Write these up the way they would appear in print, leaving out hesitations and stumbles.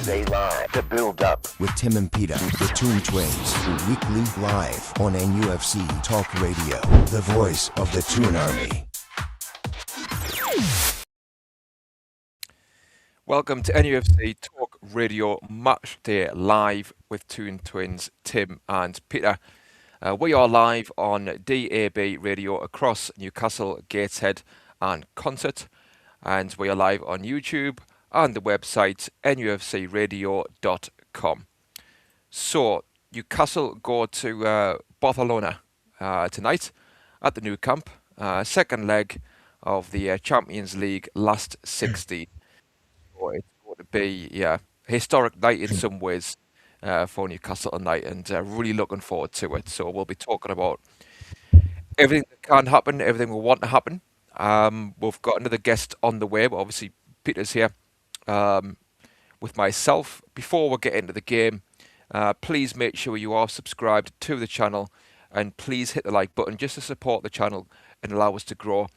NUFC Live, the buildup. With Tim and Peter, the Toon Twins, weekly live on NUFC Talk Radio, the voice of the Toon Army. Welcome to NUFC Talk Radio Match Day Live with Toon Twins, Tim and Peter. We are live on DAB radio across Newcastle, Gateshead and Concert. And we are live on YouTube and the website nufcradio.com. So, Newcastle go to Barcelona tonight at the Nou Camp. Second leg of the Champions League last 16. So it's going to be a historic night in some ways for Newcastle tonight, and really looking forward to it. So we'll be talking about everything that can happen, everything we want to happen. We've got another guest on the way, but obviously Peter's here with myself. Before we get into the game, please make sure you are subscribed to the channel, and please hit the like button just to support the channel and allow us to grow.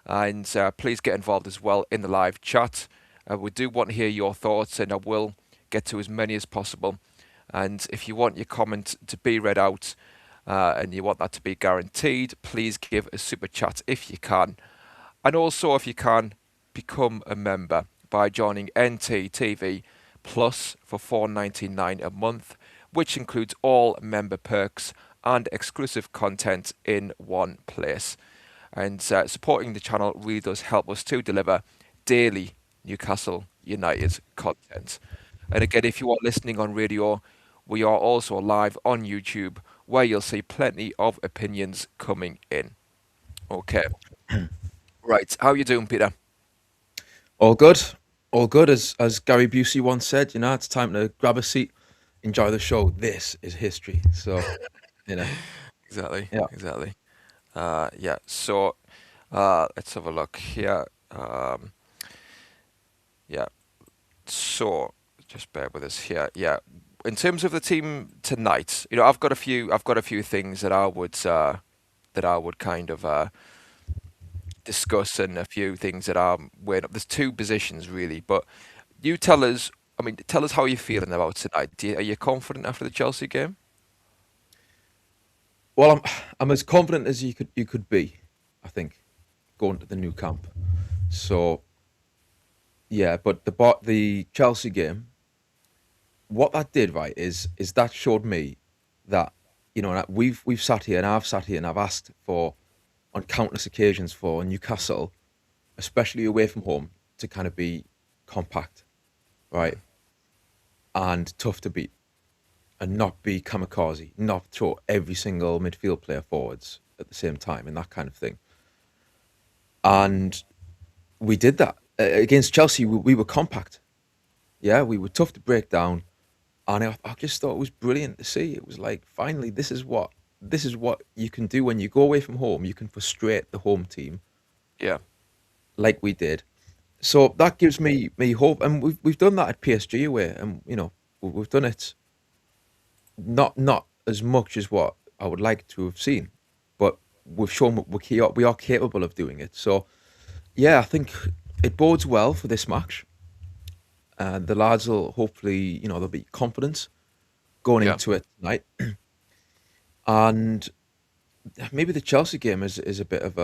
And please get involved as well in the live chat. We do want to hear your thoughts, and I will get to as many as possible. And if you want your comment to be read out and you want that to be guaranteed, please give a super chat if you can. And also, if you can, become a member by joining NTTV Plus for $4.99 a month, which includes all member perks and exclusive content in one place. And supporting the channel really does help us to deliver daily Newcastle United content. And again, if you are listening on radio, we are also live on YouTube, where you'll see plenty of opinions coming in. Okay. Right, how you doing, Peter? All good. All good. As Gary Busey once said, you know, it's time to grab a seat, enjoy the show. This is history. So, you know. Exactly. Yeah. Exactly. So let's have a look here. So just bear with us here. Yeah. In terms of the team tonight, you know, I've got a few things that I would kind of discuss, and a few things that I'm weighing up. There's two positions really, but you tell us how you're feeling about tonight. Are you confident after the Chelsea game? Well, I'm as confident as you could be, I think, going to the Nou Camp. So, yeah, but the Chelsea game, what that did, right, is that showed me that, you know, we've sat here and I've sat here and I've asked for, on countless occasions, for Newcastle, especially away from home, to kind of be compact, right, and tough to beat, and not be kamikaze, not throw every single midfield player forwards at the same time and that kind of thing. And we did that. Against Chelsea, we were compact. Yeah, we were tough to break down. And I just thought it was brilliant to see. It was like, finally, this is what you can do when you go away from home. You can frustrate the home team. Yeah. Like we did. So that gives me hope. And we've done that at PSG away. And, you know, we've done it not as much as what I would like to have seen. But we've shown we are capable of doing it. So, yeah, I think it bodes well for this match. The lads will hopefully, you know, there'll be confidence going into it tonight. And maybe the Chelsea game is a bit of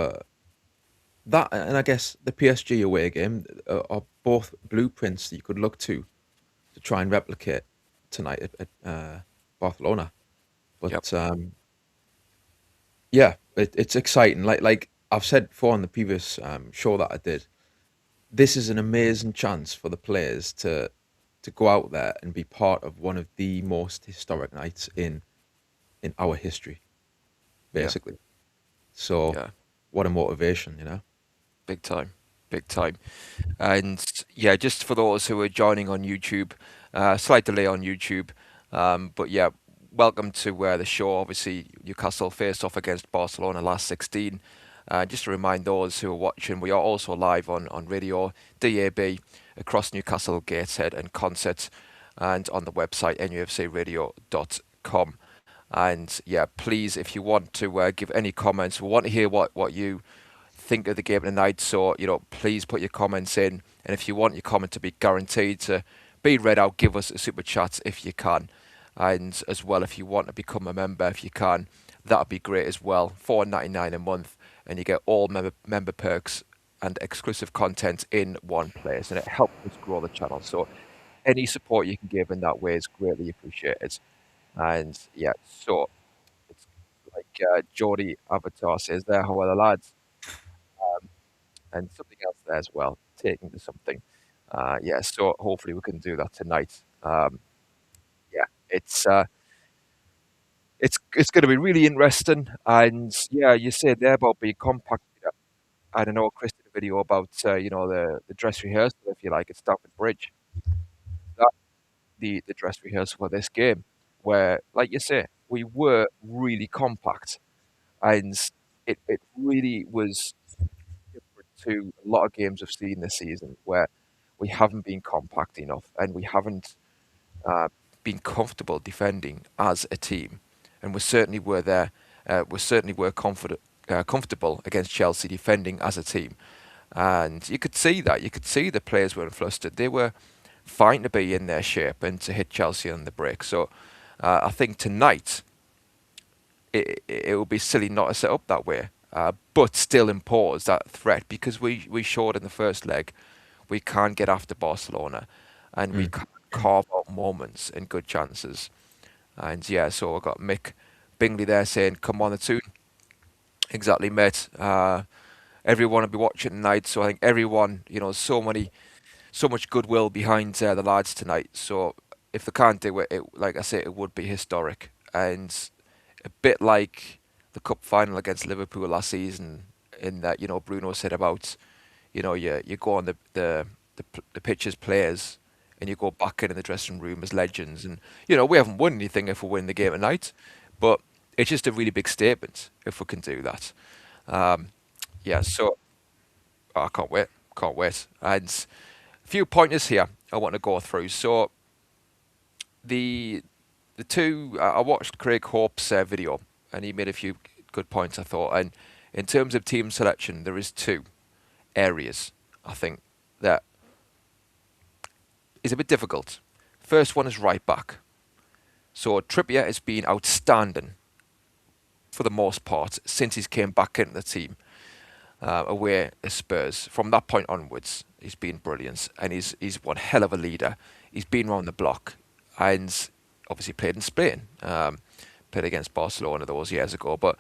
that, and I guess the PSG away game are both blueprints that you could look to try and replicate tonight at Barcelona. But it's exciting. Like I've said before on the previous show that I did, this is an amazing chance for the players to go out there and be part of one of the most historic nights in our history, basically. So, what a motivation, you know? Big time. And yeah, just for those who are joining on YouTube, slight delay on YouTube, but yeah, welcome to the show. Obviously, Newcastle faced off against Barcelona last 16. Just to remind those who are watching, we are also live on radio, DAB, across Newcastle, Gateshead and Concert, and on the website nufcradio.com. And yeah, please, if you want to give any comments, we want to hear what you think of the game tonight. So, you know, please put your comments in. And if you want your comment to be guaranteed to be read out, give us a super chat if you can. And as well, if you want to become a member, if you can, that'd be great as well. $4.99 a month, and you get all member perks and exclusive content in one place, and it helps us grow the channel. So any support you can give in that way is greatly appreciated. And yeah, so it's like Geordie Avatar says there, how are the lads? And something else there as well, taking to something. Yeah, so hopefully we can do that tonight. Yeah, it's going to be really interesting. And yeah, you said there about being compact. I don't know, Chris did a video about the dress rehearsal, if you like, at Stamford Bridge. That the dress rehearsal for this game, where, like you say, we were really compact, and it really was different to a lot of games I've seen this season, where we haven't been compact enough, and we haven't uh, been comfortable defending as a team, and we certainly were there. We certainly were comfortable against Chelsea defending as a team, and you could see that. You could see the players weren't flustered. They were fine to be in their shape and to hit Chelsea on the break. So I think tonight it would be silly not to set up that way, but still impose that threat, because we showed in the first leg we can get after Barcelona, and we can carve out moments and good chances. And yeah, so I got Mick Bingley there saying, "Come on, the Toon." Exactly, mate. Everyone will be watching tonight, so I think everyone, so much goodwill behind the lads tonight. So if they can't do it, like I say, it would be historic, and a bit like the cup final against Liverpool last season, in that Bruno said about you go on the pitch as players, and you go back in the dressing room as legends, and we haven't won anything if we win the game tonight, but it's just a really big statement if we can do that. Yeah, so I can't wait. And a few pointers here I want to go through. So the two, I watched Craig Hope's video, and he made a few good points, I thought. And in terms of team selection, there is two areas, I think, that is a bit difficult. First one is right back. So Trippier has been outstanding for the most part since he's came back into the team away at Spurs. From that point onwards, he's been brilliant, and he's one hell of a leader. He's been around the block, and obviously played in Spain, played against Barcelona those years ago. But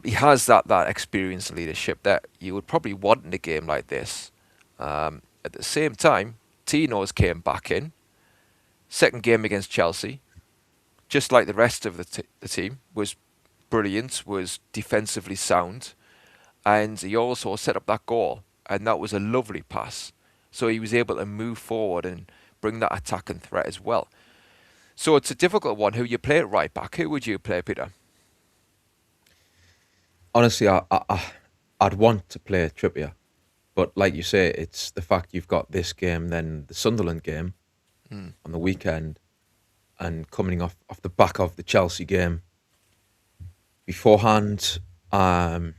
he has that experience and leadership that you would probably want in a game like this. At the same time, Tino's came back in, second game against Chelsea, just like the rest of the team, was brilliant, was defensively sound, and he also set up that goal, and that was a lovely pass. So he was able to move forward and bring that attacking threat as well. So it's a difficult one. Who you play at right back? Who would you play, Peter? Honestly, I'd want to play Trippier, but like you say, it's the fact you've got this game, then the Sunderland game on the weekend, and coming off the back of the Chelsea game beforehand, and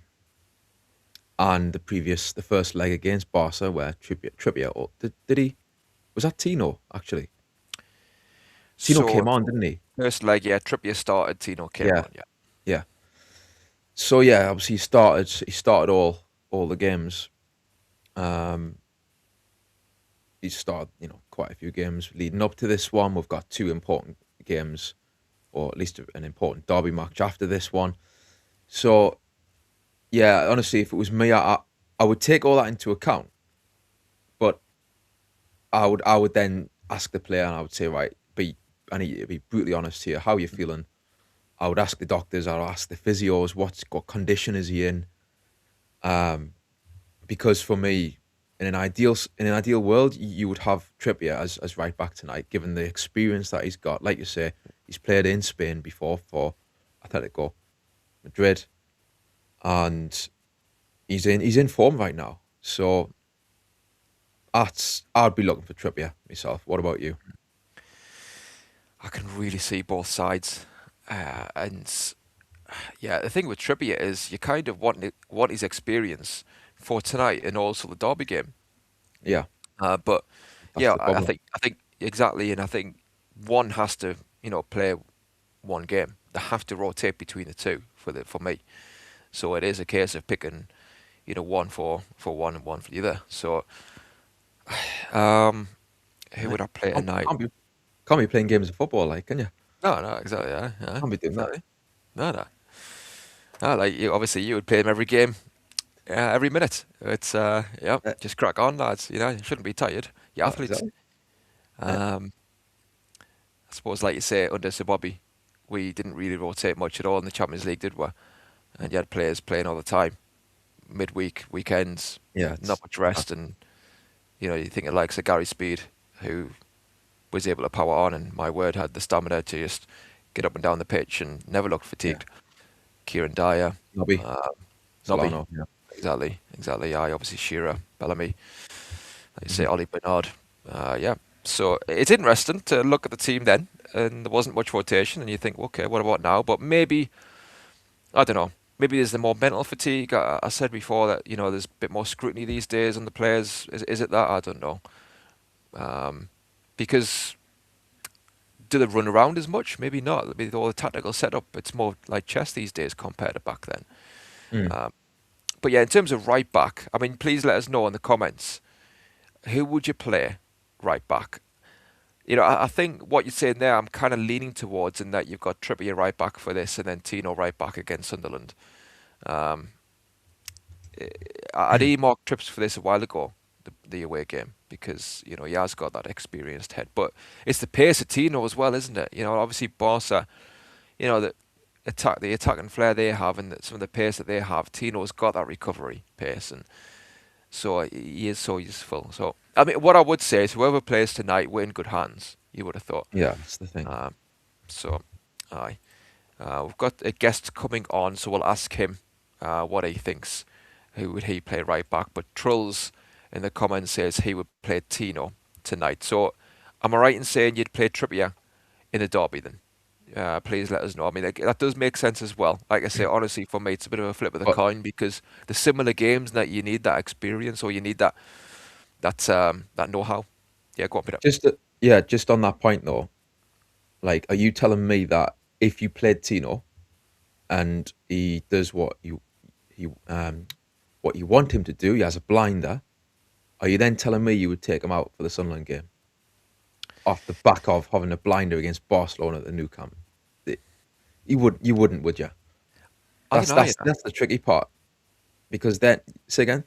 the first leg against Barca, where Trippier did he? Was that Tino actually? Tino came on, didn't he? First leg, yeah. Trippier started. Tino came on, yeah. Yeah. So yeah, obviously he started all the games. He started, quite a few games leading up to this one. We've got two important games, or at least an important derby match after this one. So yeah, honestly, if it was me, I would take all that into account. But I would then ask the player, and I would say, right, I need to be brutally honest here. How are you feeling? I would ask the doctors, I'd ask the physios, what condition is he in? Because for me, in an ideal world, you would have Trippier as right back tonight, given the experience that he's got. Like you say, he's played in Spain before for Atletico Madrid, and he's in form right now. So I'd be looking for Trippier myself. What about you? I can really see both sides, and yeah, the thing with Trippier is you kind of want his experience for tonight and also the derby game. Yeah, But that's yeah, the I problem. think exactly, and I think one has to, play one game. They have to rotate between the two for me. So it is a case of picking, one for one and one for the other. So, um, who would I play tonight? Can't be playing games of football, like, can you? No, no, exactly. Yeah, Can't be doing that. exactly. No, no. No, like obviously you would play them every game, every minute. It's just crack on, lads. You shouldn't be tired. You're athletes. Exactly. Yeah. Um, I suppose, like you say, under Sir Bobby, we didn't really rotate much at all in the Champions League, did we? And you had players playing all the time, midweek, weekends, Yeah. not much rest, and you think of like Sir Gary Speed, who was able to power on, and my word, had the stamina to just get up and down the pitch and never looked fatigued. Kieran Dyer, Nobby. Nobby, Solano, yeah. exactly. Yeah, obviously Shearer, Bellamy, like you say, Ollie Bernard. Yeah. So it's interesting to look at the team then, and there wasn't much rotation, and you think, okay, what about now? But maybe, I don't know, maybe there's the more mental fatigue. I said before that, there's a bit more scrutiny these days on the players. Is it that? I don't know. Because do they run around as much? Maybe not. With all the tactical setup, it's more like chess these days compared to back then. But yeah, in terms of right back, I mean, please let us know in the comments, who would you play right back? I think what you're saying there, I'm kind of leaning towards in that you've got Trippier right back for this, and then Tino right back against Sunderland. I'd earmarked Trips for this a while ago, the away game, because he has got that experienced head. But it's the pace of Tino as well, isn't it? Obviously Barca, the attacking flair they have, and some of the pace that they have. Tino's got that recovery pace, and so he is so useful. So I mean, what I would say is whoever plays tonight, we're in good hands. You would have thought. Yeah, that's the thing. So, aye. We've got a guest coming on, so we'll ask him what he thinks. Who would he play right back? But Trulls in the comments says he would play Tino tonight. So, am I right in saying you'd play Trippier in the derby then? Please let us know. I mean, that does make sense as well. Like I say, honestly, for me, it's a bit of a flip of the coin, because the similar games that you need that experience, or you need that know-how. Yeah, go on, Peter. Just on that point though, like, are you telling me that if you played Tino and he does what you want him to do, he has a blinder, are you then telling me you would take him out for the Sunderland game off the back of having a blinder against Barcelona at the Nou Camp? You wouldn't, would you? That's the tricky part, because then, say again.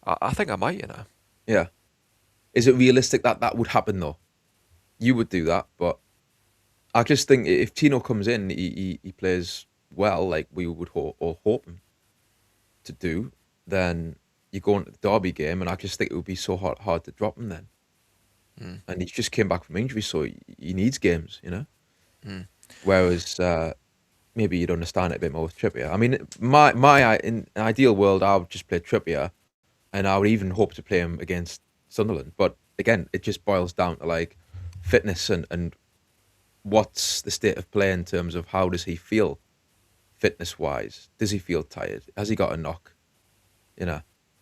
I think I might, Yeah. Is it realistic that would happen though? You would do that, but I just think if Tino comes in, he plays well, like we would hope him to do, then you go into the derby game, and I just think it would be so hard to drop him then. And he just came back from injury, so he needs games, Whereas maybe you'd understand it a bit more with Trippier. I mean, in an ideal world, I would just play Trippier, and I would even hope to play him against Sunderland. But again, it just boils down to like fitness and what's the state of play in terms of how does he feel fitness wise? Does he feel tired? Has he got a knock?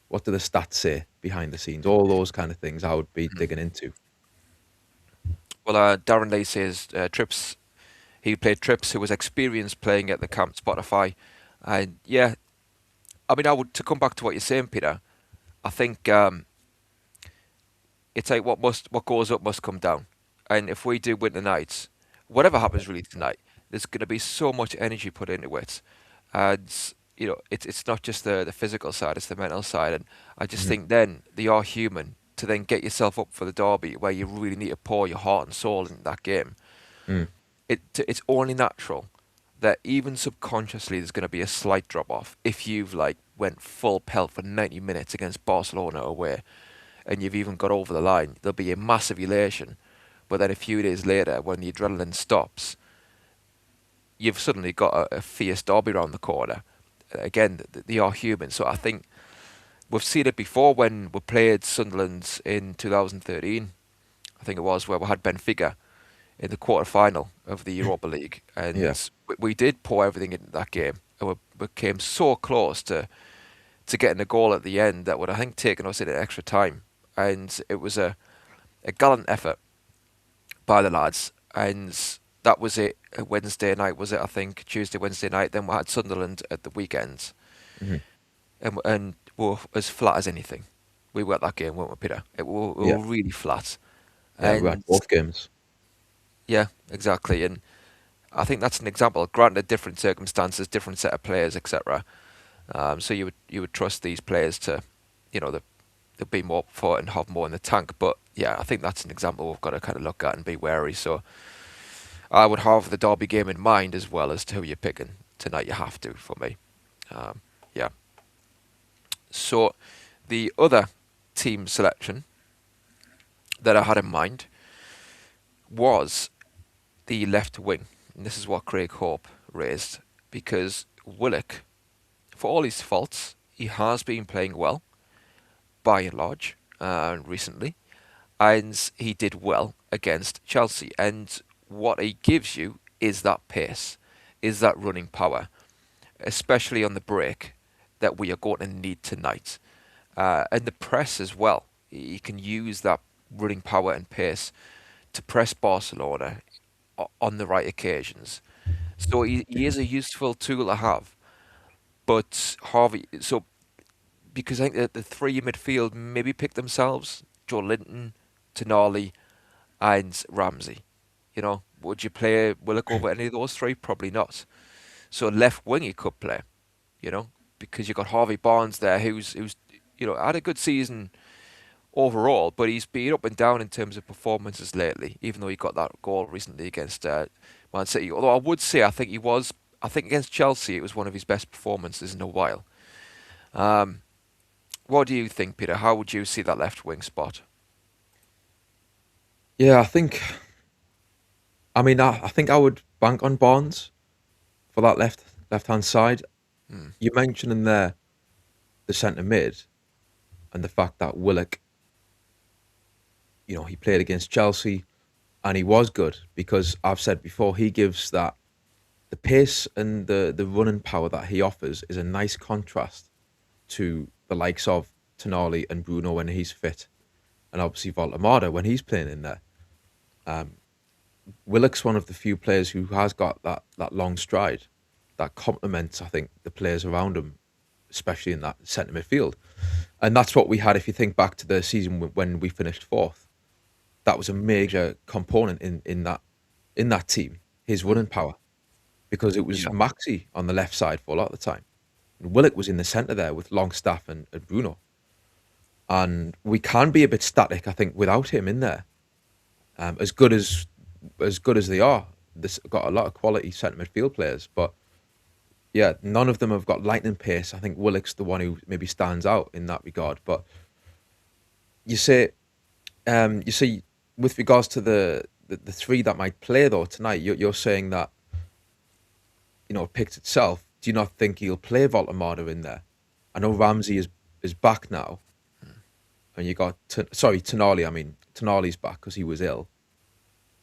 What do the stats say behind the scenes? All those kind of things I would be digging into. Well, Darren Lee says Trips. He played Trips, who was experienced playing at the camp Spotify, and yeah, I mean, to come back to what you're saying, Peter. I think it's like what goes up must come down, and if we do win tonight, whatever happens really tonight, there's going to be so much energy put into it, and it's not just the physical side, it's the mental side, and I just think then they are human to then get yourself up for the derby where you really need to pour your heart and soul into that game. It's only natural that even subconsciously there's going to be a slight drop off if you've went full pelt for 90 minutes against Barcelona away, and you've even got over the line. There'll be a massive elation, but then a few days later, when the adrenaline stops, you've suddenly got a fierce derby around the corner. Again, they are human, so I think we've seen it before when we played Sunderland in 2013. I think it was, where we had Benfica in the quarter-final of the Europa League, and we did pour everything into that game, and we came so close to getting a goal at the end that would, I think, taken us in an extra time, and it was a gallant effort, by the lads, and that was it. Wednesday night was it? I think Tuesday, Wednesday night. Then we had Sunderland at the weekend, Mhm. and we were as flat as anything. We were at that game, weren't we, Peter? We Yeah, were really flat, yeah, we and had both games. yeah, exactly. And I think that's an example. Granted, different circumstances, different set of players, etc. So you would trust these players to, they'll be more for it and have more in the tank. But yeah, I think that's an example we've got to kind of look at and be wary. So I would have the Derby game in mind as well as to who you're picking tonight. You have to for me. Yeah. So the other team selection that I had in mind was the left wing. And this is what Craig Hope raised, because Willock, for all his faults, he has been playing well by and large recently, and he did well against Chelsea. And what he gives you is that pace, is that running power, especially on the break that we are going to need tonight. And the press as well. He can use that running power and pace to press Barcelona on the right occasions. So he is a useful tool to have. But Harvey, so because I think that the three in midfield maybe pick themselves: Joe Linton, Tonali, and Ramsey. Would you play Willock over any of those three? Probably not. So left wing he could play, because you've got Harvey Barnes there, who's had a good season overall, but he's been up and down in terms of performances lately, even though he got that goal recently against Man City. Although I would say I think against Chelsea it was one of his best performances in a while. What do you think, Peter? How would you see that left wing spot? Yeah, I think I would bank on Barnes for that left hand side. You mentioned in there the centre mid and the fact that Willock, he played against Chelsea and he was good, because I've said before, he gives that the pace and the running power that he offers is a nice contrast to the likes of Tonali and Bruno when he's fit, and obviously Voltemada when he's playing in there. Willock's one of the few players who has got that long stride that complements, I think, the players around him, especially in that centre midfield. And that's what we had, if you think back to the season when we finished fourth. That was a major component in that team, his running power, because it was Maxi on the left side for a lot of the time. And Willock was in the centre there with Longstaff and Bruno. And we can be a bit static, I think, without him in there. As good as they are, they've got a lot of quality centre midfield players, but yeah, none of them have got lightning pace. I think Willock's the one who maybe stands out in that regard. But you see, with regards to the three that might play though tonight, you're saying that it picked itself. Do you not think he'll play Voltemada in there? I know Ramsey is back now, and you got Tonali. I mean, Tonali's back because he was ill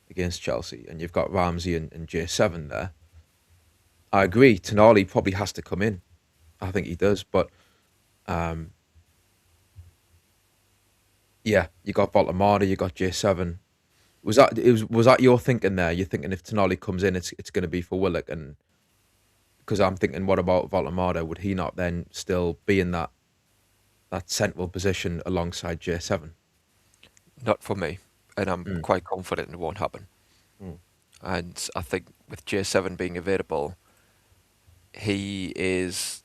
against Chelsea, and you've got Ramsey and J7 there. I agree. Tonali probably has to come in. I think he does, but yeah, you got Voltemada, you got J7. Was that your thinking there? You're thinking if Tonali comes in, it's going to be for Willock, and because I'm thinking, what about Voltemada? Would he not then still be in that central position alongside J7? Not for me, and I'm quite confident it won't happen. And I think with J7 being available, he is,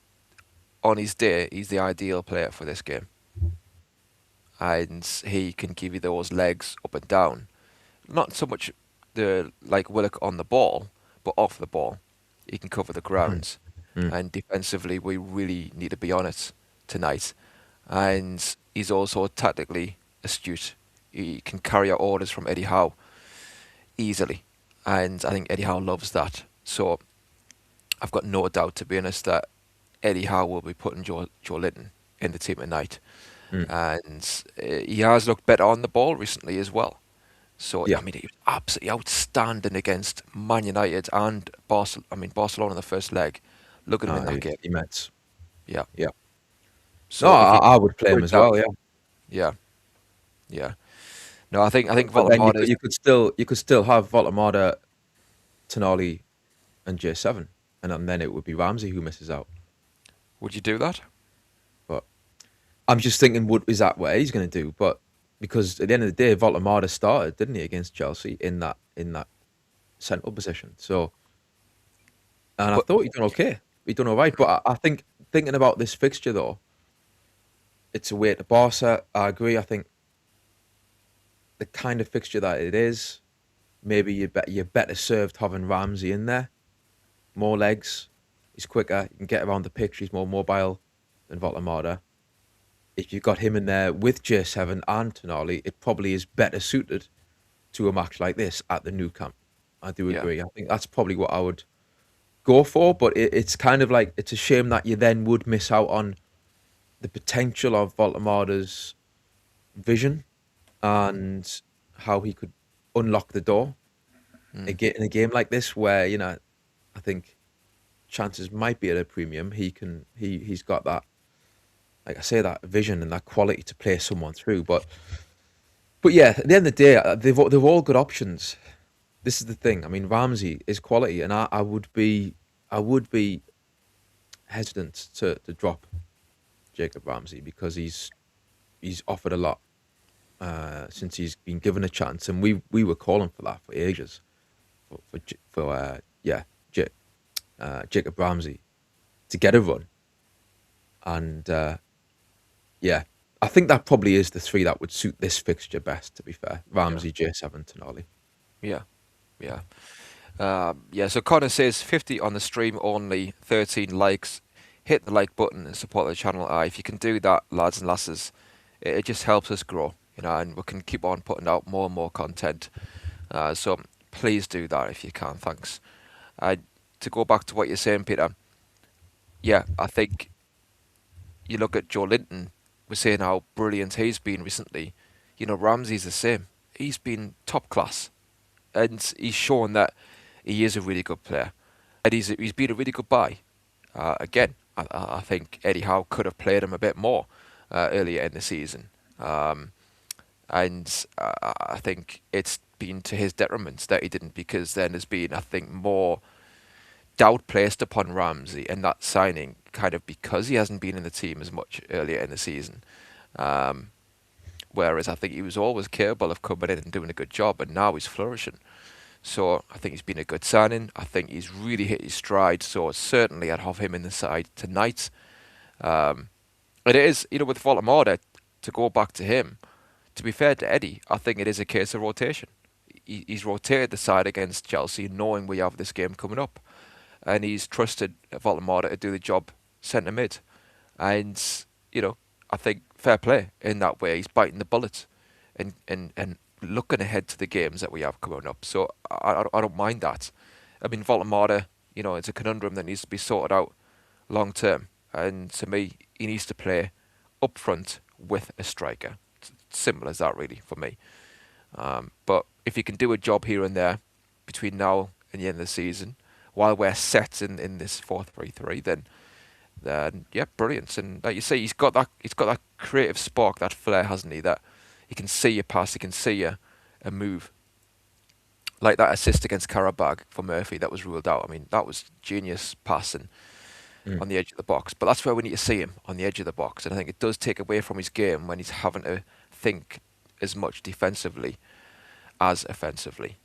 on his day, he's the ideal player for this game. And he can give you those legs up and down. Not so much like Willock on the ball, but off the ball. He can cover the grounds. And defensively, we really need to be on it tonight. And he's also tactically astute. He can carry out orders from Eddie Howe easily. And I think Eddie Howe loves that. So I've got no doubt, to be honest, that Eddie Howe will be putting Joe Linton in the team tonight. And he has looked better on the ball recently as well. So, yeah. I mean, he was absolutely outstanding against Man United and Barcelona in the first leg. Look at him in that game. Immense. Yeah. So I would play him as well, yeah. Yeah. No, I think But then Voldemort is. you could still have Voltemada, Tonali, and J7, and then it would be Ramsey who misses out. Would you do that? But I'm just thinking, what is that what he's going to do? But because at the end of the day, Voltemada started, didn't he, against Chelsea in that central position? So, and I But thought he'd done okay. He'd done all right. But I think thinking about this fixture though, it's away to Barca. I agree. I think the kind of fixture that it is, maybe you're better served having Ramsey in there. More legs, he's quicker. You can get around the pitch. He's more mobile than Voltemada. If you got him in there with J7 and Tonali, it probably is better suited to a match like this at the Nou Camp. I do yeah, agree. I think that's probably what I would go for. But it's kind of like it's a shame that you then would miss out on the potential of Voltemada's vision and how he could unlock the door in a game like this, where I think chances might be at a premium. He's got that, like I say, that vision and that quality to play someone through. But yeah, at the end of the day, they've all good options. This is the thing. I mean, Ramsey is quality, and I would be hesitant to drop Jacob Ramsey because he's offered a lot since he's been given a chance, and we were calling for that for ages. Jacob Ramsey to get a run, and yeah, I think that probably is the three that would suit this fixture best. To be fair, yeah, Ramsey, J7, Tonali. yeah, yeah. Yeah, so Connor says 50 on the stream only, 13 likes. Hit the like button and support the channel. If you can do that, lads and lasses, it just helps us grow, and we can keep on putting out more and more content. So please do that if you can. Thanks. To go back to what you're saying, Peter, yeah, I think you look at Joe Linton, we're saying how brilliant he's been recently. Ramsey's the same. He's been top class, and he's shown that he is a really good player. And he's been a really good buy. Again, I think Eddie Howe could have played him a bit more earlier in the season. And I think it's been to his detriment that he didn't, because then there's been, I think, more doubt placed upon Ramsey and that signing, kind of because he hasn't been in the team as much earlier in the season. Whereas I think he was always capable of coming in and doing a good job, and now he's flourishing. So I think he's been a good signing. I think he's really hit his stride. So certainly I'd have him in the side tonight. And it is, with Voltemada, to go back to him, to be fair to Eddie, I think it is a case of rotation. He's rotated the side against Chelsea, knowing we have this game coming up, and he's trusted Voltemada to do the job centre mid. And I think fair play in that way. He's biting the bullet, and looking ahead to the games that we have coming up. So I don't mind that. I mean, Voltemada, it's a conundrum that needs to be sorted out long term. And to me, he needs to play up front with a striker. It's simple as that, really, for me. But if you can do a job here and there between now and the end of the season, while we're set in this 4-3-3, then yeah, brilliant. And like you say, he's got that creative spark, that flair, hasn't he? That he can see a pass, he can see a move. Like that assist against Karabag for Murphy that was ruled out. I mean, that was genius passing on the edge of the box. But that's where we need to see him, on the edge of the box. And I think it does take away from his game when he's having to think as much defensively as offensively.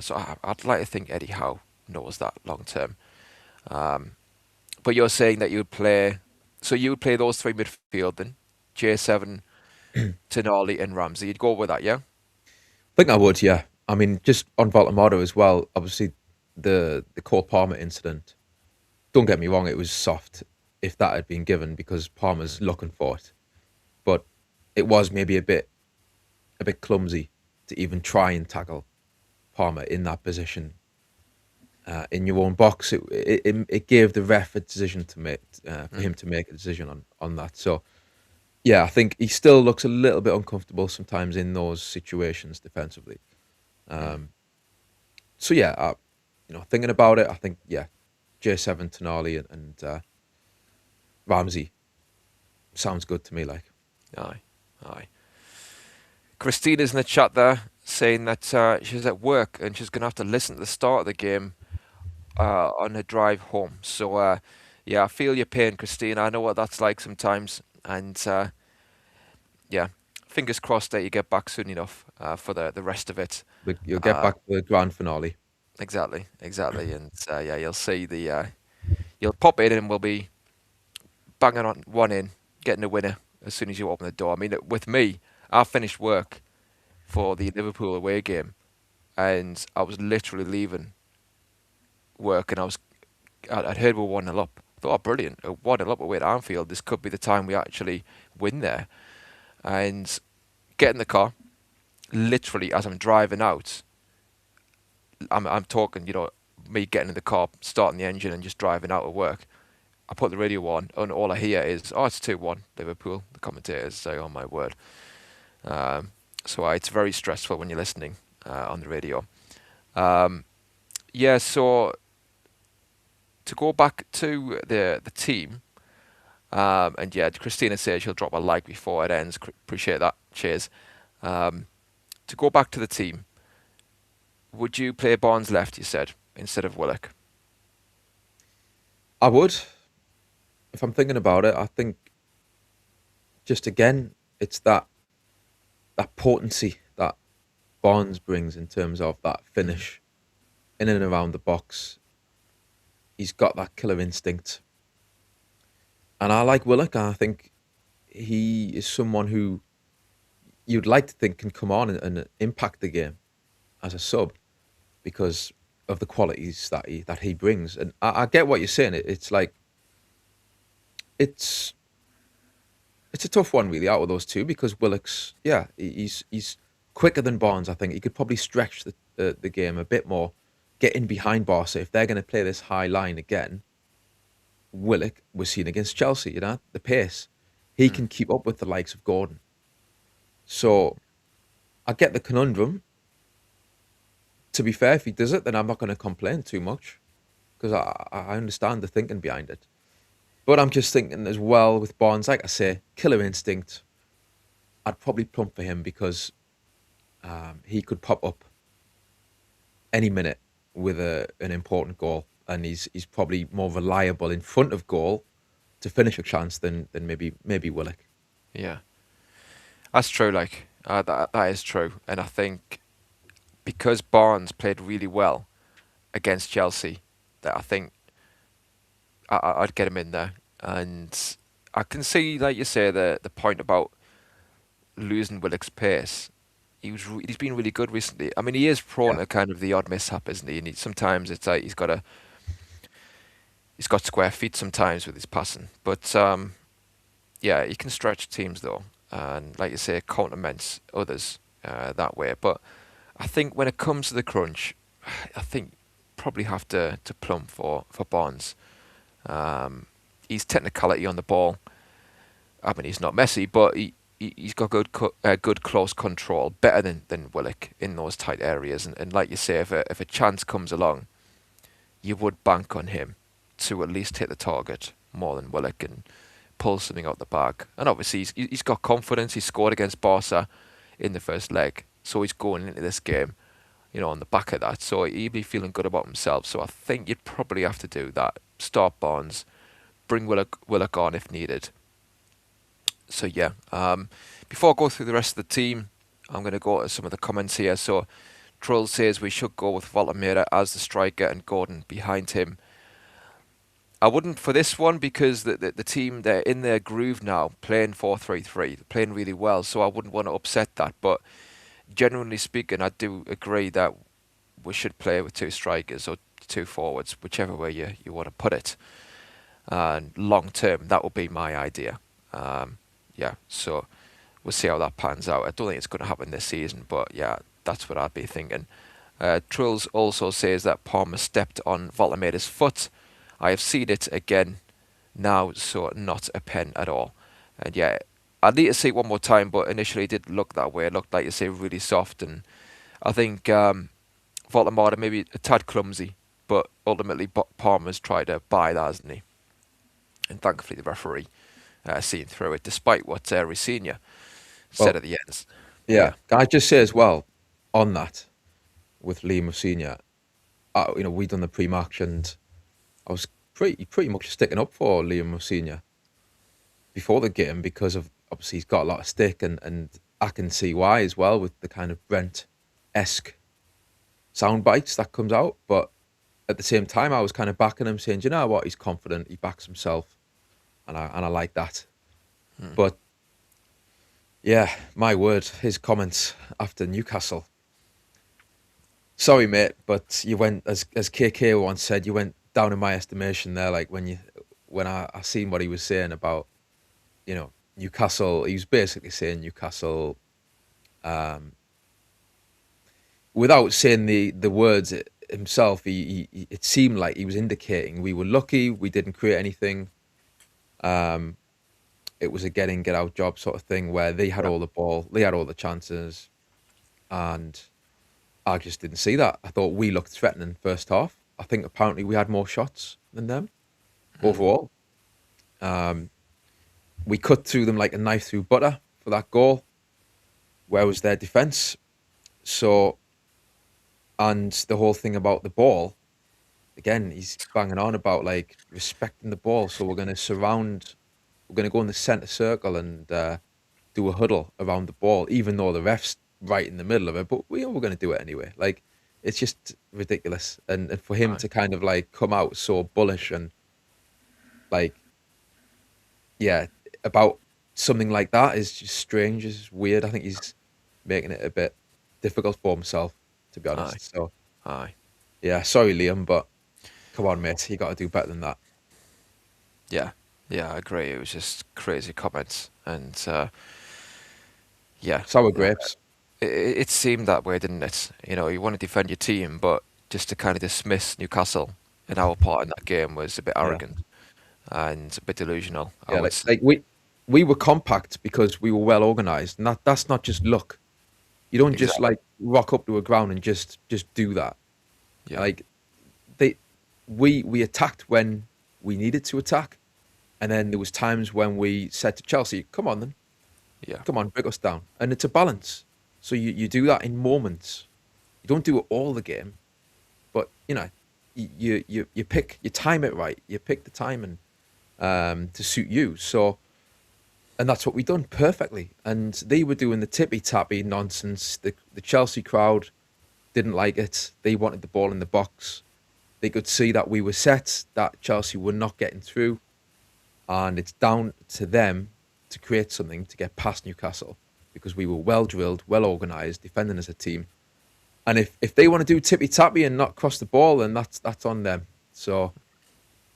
So I'd like to think Eddie Howe knows that long term. But you're saying that you would play those three midfield then, J7, Tonali and Ramsey. You'd go with that, yeah? I think I would, yeah. I mean, just on Voltemada as well, obviously the Cole Palmer incident, don't get me wrong, it was soft if that had been given because Palmer's looking for it. But it was maybe a bit clumsy to even try and tackle Palmer in that position in your own box. It gave the ref a decision to make, for him to make a decision on that. So, yeah, I think he still looks a little bit uncomfortable sometimes in those situations defensively. So yeah, thinking about it, I think J7, Tonali and Ramsey sounds good to me. Like, Aye. Christina's in the chat there saying that she's at work and she's going to have to listen to the start of the game on her drive home. So, yeah, I feel your pain, Christina. I know what that's like sometimes. And, yeah, fingers crossed that you get back soon enough for the rest of it. You'll get back to the grand finale. Exactly. And, yeah, you'll see you'll pop in and we'll be banging on one in, getting a winner as soon as you open the door. I mean, with me, I finished work for the Liverpool away game, and I was literally leaving work, and I'd heard we were 1-0 up. I thought, oh, brilliant, 1-0 up away at Anfield. This could be the time we actually win there. And get in the car, literally as I'm driving out, I'm talking, me getting in the car, starting the engine, and just driving out of work. I put the radio on, and all I hear is, oh, it's 2-1 Liverpool. The commentators say, oh my word. So it's very stressful when you're listening on the radio. Yeah, so to go back to the team, and yeah, Christina says she'll drop a like before it ends. Appreciate that. Cheers. To go back to the team, would you play Barnes left, you said, instead of Willock? I would. If I'm thinking about it, I think just again, it's that potency that Barnes brings in terms of that finish in and around the box. He's got that killer instinct. And I like Willock. I think he is someone who you'd like to think can come on and impact the game as a sub because of the qualities that he brings. And I get what you're saying. It's like it's a tough one really out of those two because Willock's he's quicker than Barnes. I think he could probably stretch the game a bit more, get in behind Barca if they're going to play this high line again. Willock was seen against Chelsea, the pace. He can keep up with the likes of Gordon. So I get the conundrum. To be fair, if he does it, then I'm not going to complain too much because I understand the thinking behind it. But I'm just thinking as well with Barnes, like I say, killer instinct. I'd probably plump for him because he could pop up any minute with an important goal, and he's probably more reliable in front of goal to finish a chance than maybe Willock. Yeah, that's true. Like that is true, and I think because Barnes played really well against Chelsea, that I think I'd get him in there. And I can see, like you say, the point about losing Willock's pace. He's been really good recently. I mean, he is prone to kind of the odd mishap, isn't he? And sometimes it's like he's got square feet sometimes with his passing. But yeah, he can stretch teams though, and like you say, complements others that way. But I think when it comes to the crunch, I think probably have to plumb for Barnes. His technicality on the ball. I mean, he's not Messi, but he's got good close control, better than Willock in those tight areas. And like you say, if a chance comes along, you would bank on him to at least hit the target more than Willock and pull something out the bag. And obviously, he's got confidence. He scored against Barca in the first leg, so he's going into this game, on the back of that. So he'd be feeling good about himself. So I think you'd probably have to do that. Start Barnes, bring Willock on if needed. So yeah, before I go through the rest of the team, I'm going to go to some of the comments here. So Troll says we should go with Voltamera as the striker and Gordon behind him. I wouldn't for this one because the team, they're in their groove now, playing 4-3-3, playing really well, so I wouldn't want to upset that. But generally speaking, I do agree that we should play with two strikers or two forwards, whichever way you want to put it. And long term, that would be my idea. Yeah, so we'll see how that pans out. I don't think it's going to happen this season, but yeah, that's what I'd be thinking. Trulls also says that Palmer stepped on Voltamera's foot. I have seen it again now, so not a pen at all. And yeah, I'd need to see it one more time, but initially it did look that way. It looked like you say really soft, and I think Voltamera maybe a tad clumsy, but ultimately Palmer's tried to buy that, hasn't he? And thankfully the referee seen through it, despite what Ricina said at the end. Yeah. Can I just say as well on that with Liam Senior? We done the pre-match and I was pretty much sticking up for Liam Senior before the game because of obviously he's got a lot of stick and I can see why as well with the kind of Brent-esque sound bites that comes out. But at the same time, I was kind of backing him, saying, "Do you know what? He's confident. He backs himself, and I like that." But yeah, my word, his comments after Newcastle. Sorry, mate, but you went as KK once said, you went down in my estimation there. Like when I seen what he was saying about Newcastle, he was basically saying Newcastle. Without saying the words himself, it seemed like he was indicating we were lucky, we didn't create anything. It was a get in, get out job sort of thing where they had all the ball, they had all the chances, and I just didn't see that. I thought we looked threatening first half. I think apparently we had more shots than them overall. We cut through them like a knife through butter for that goal. Where was their defence? So, and the whole thing about the ball, again, he's banging on about like respecting the ball. So we're going to go in the centre circle and do a huddle around the ball, even though the ref's right in the middle of it. But we're going to do it anyway. Like, it's just ridiculous. And for him to kind of like come out so bullish and like, yeah, about something like that is just strange. It's weird. I think he's making it a bit difficult for himself, to be honest. So, yeah, sorry, Liam, but come on, mate. You got to do better than that. Yeah, I agree. It was just crazy comments, and yeah, Sour grapes. it seemed that way, didn't it? You want to defend your team, but just to kind of dismiss Newcastle in our part in that game was a bit arrogant and a bit delusional. Yeah, like we were compact because we were well organised, and that's not just luck. You don't just like rock up to a ground and just do that. Yeah. Like we attacked when we needed to attack, and then there was times when we said to Chelsea, "Come on, then, come on, break us down." And it's a balance. So you do that in moments. You don't do it all the game, but you pick, you time it right. You pick the time and to suit you. So. And that's what we done perfectly. And they were doing the tippy-tappy nonsense. The Chelsea crowd didn't like it. They wanted the ball in the box. They could see that we were set, that Chelsea were not getting through. And it's down to them to create something to get past Newcastle because we were well-drilled, well-organised, defending as a team. And if they want to do tippy-tappy and not cross the ball, then that's on them. So,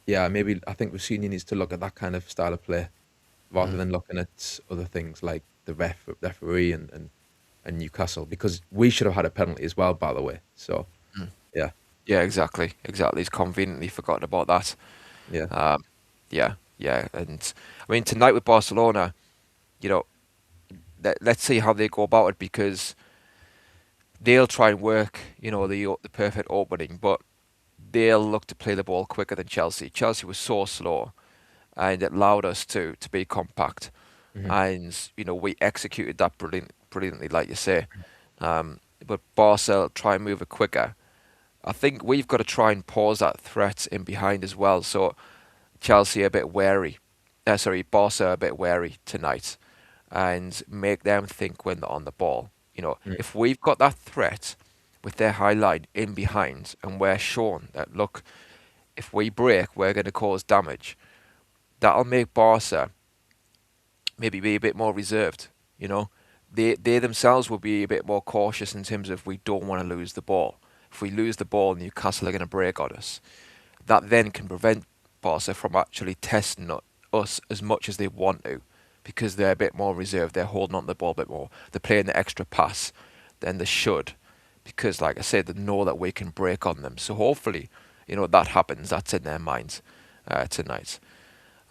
yeah, maybe I think Rossini needs to look at that kind of style of play, rather than looking at other things like the referee and Newcastle, because we should have had a penalty as well, by the way. So, yeah. Yeah, exactly. He's conveniently forgotten about that. Yeah. Yeah. And I mean, tonight with Barcelona, let's see how they go about it, because they'll try and work, the perfect opening, but they'll look to play the ball quicker than Chelsea. Chelsea was so slow, and it allowed us to be compact, and we executed that brilliantly, like you say. But Barca try and move it quicker. I think we've got to try and pause that threat in behind as well. So Chelsea a bit wary, Barca a bit wary tonight, and make them think when they're on the ball. If we've got that threat with their high line in behind, and we're shown that, look, if we break, we're going to cause damage, that'll make Barca maybe be a bit more reserved. They themselves will be a bit more cautious in terms of, we don't want to lose the ball. If we lose the ball, Newcastle are going to break on us. That then can prevent Barca from actually testing us as much as they want to, because they're a bit more reserved. They're holding on to the ball a bit more. They're playing the extra pass than they should, because, like I said, they know that we can break on them. So hopefully, that happens. That's in their minds tonight.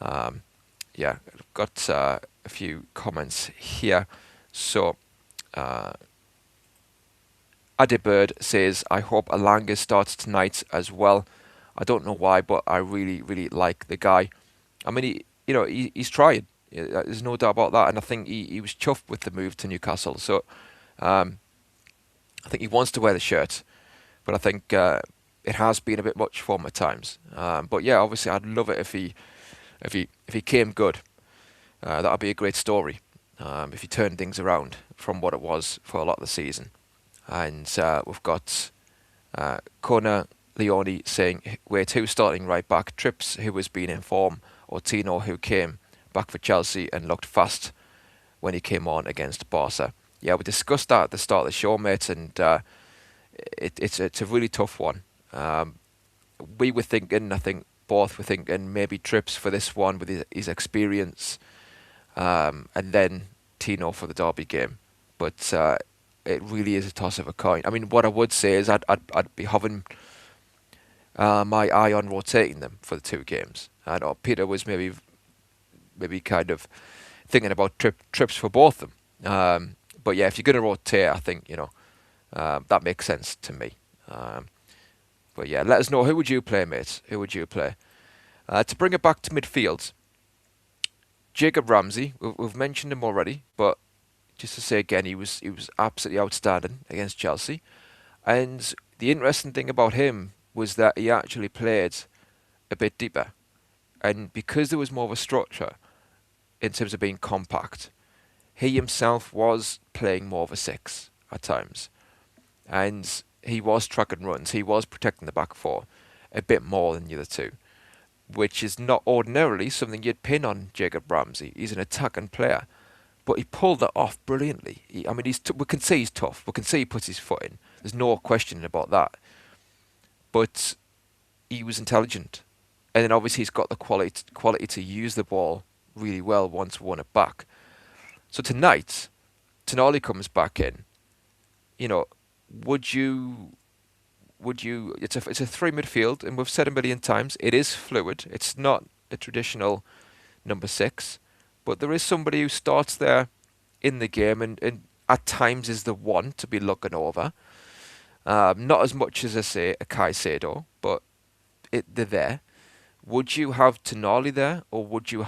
I've got a few comments here. So, Adibird says, I hope Alanga starts tonight as well. I don't know why, but I really, really like the guy. I mean, he's trying. Yeah, there's no doubt about that. And I think he was chuffed with the move to Newcastle. So I think he wants to wear the shirt, but I think it has been a bit much for him at times. But yeah, obviously I'd love it if he came good. That'd be a great story. If he turned things around from what it was for a lot of the season. And we've got Kona Leone saying we're two starting right back, Trips who has been in form, or Tino who came back for Chelsea and looked fast when he came on against Barca. Yeah, we discussed that at the start of the show, mate, and it's a really tough one. We were thinking, I think both were thinking maybe Trips for this one with his experience, and then Tino for the Derby game. But it really is a toss of a coin. I mean, what I would say is I'd be having my eye on rotating them for the two games. I know Peter was maybe kind of thinking about Trips for both of them. But yeah, if you're going to rotate, I think that makes sense to me. But yeah, let us know, who would you play, mate? Who would you play? To bring it back to midfield, Jacob Ramsey, we've mentioned him already, but just to say again, he was absolutely outstanding against Chelsea. And the interesting thing about him was that he actually played a bit deeper. And because there was more of a structure in terms of being compact, he himself was playing more of a six at times. And he was tracking runs, he was protecting the back four a bit more than the other two, which is not ordinarily something you'd pin on Jacob Ramsey. He's an attacking player. But he pulled that off brilliantly. We can see he's tough. We can see he puts his foot in. There's no question about that. But he was intelligent. And then obviously he's got the quality to use the ball really well once we won it back. So tonight, Tonali comes back in. Would you? It's a three midfield, and we've said a million times, it is fluid. It's not a traditional number six. But there is somebody who starts there in the game and at times is the one to be looking over. Not as much as, I say, a Caicedo, but they're there. Would you have Tonali there, or would you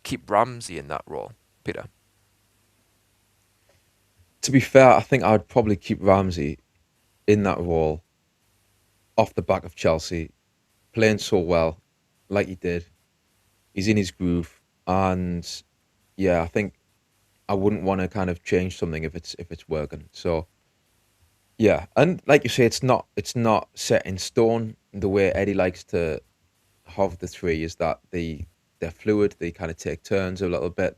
keep Ramsey in that role, Peter? To be fair, I think I'd probably keep Ramsey in that role off the back of Chelsea, playing so well, like he did. He's in his groove. And yeah, I think I wouldn't want to kind of change something if it's working. So yeah, and like you say, it's not set in stone. The way Eddie likes to have the three is that they're fluid. They kind of take turns a little bit.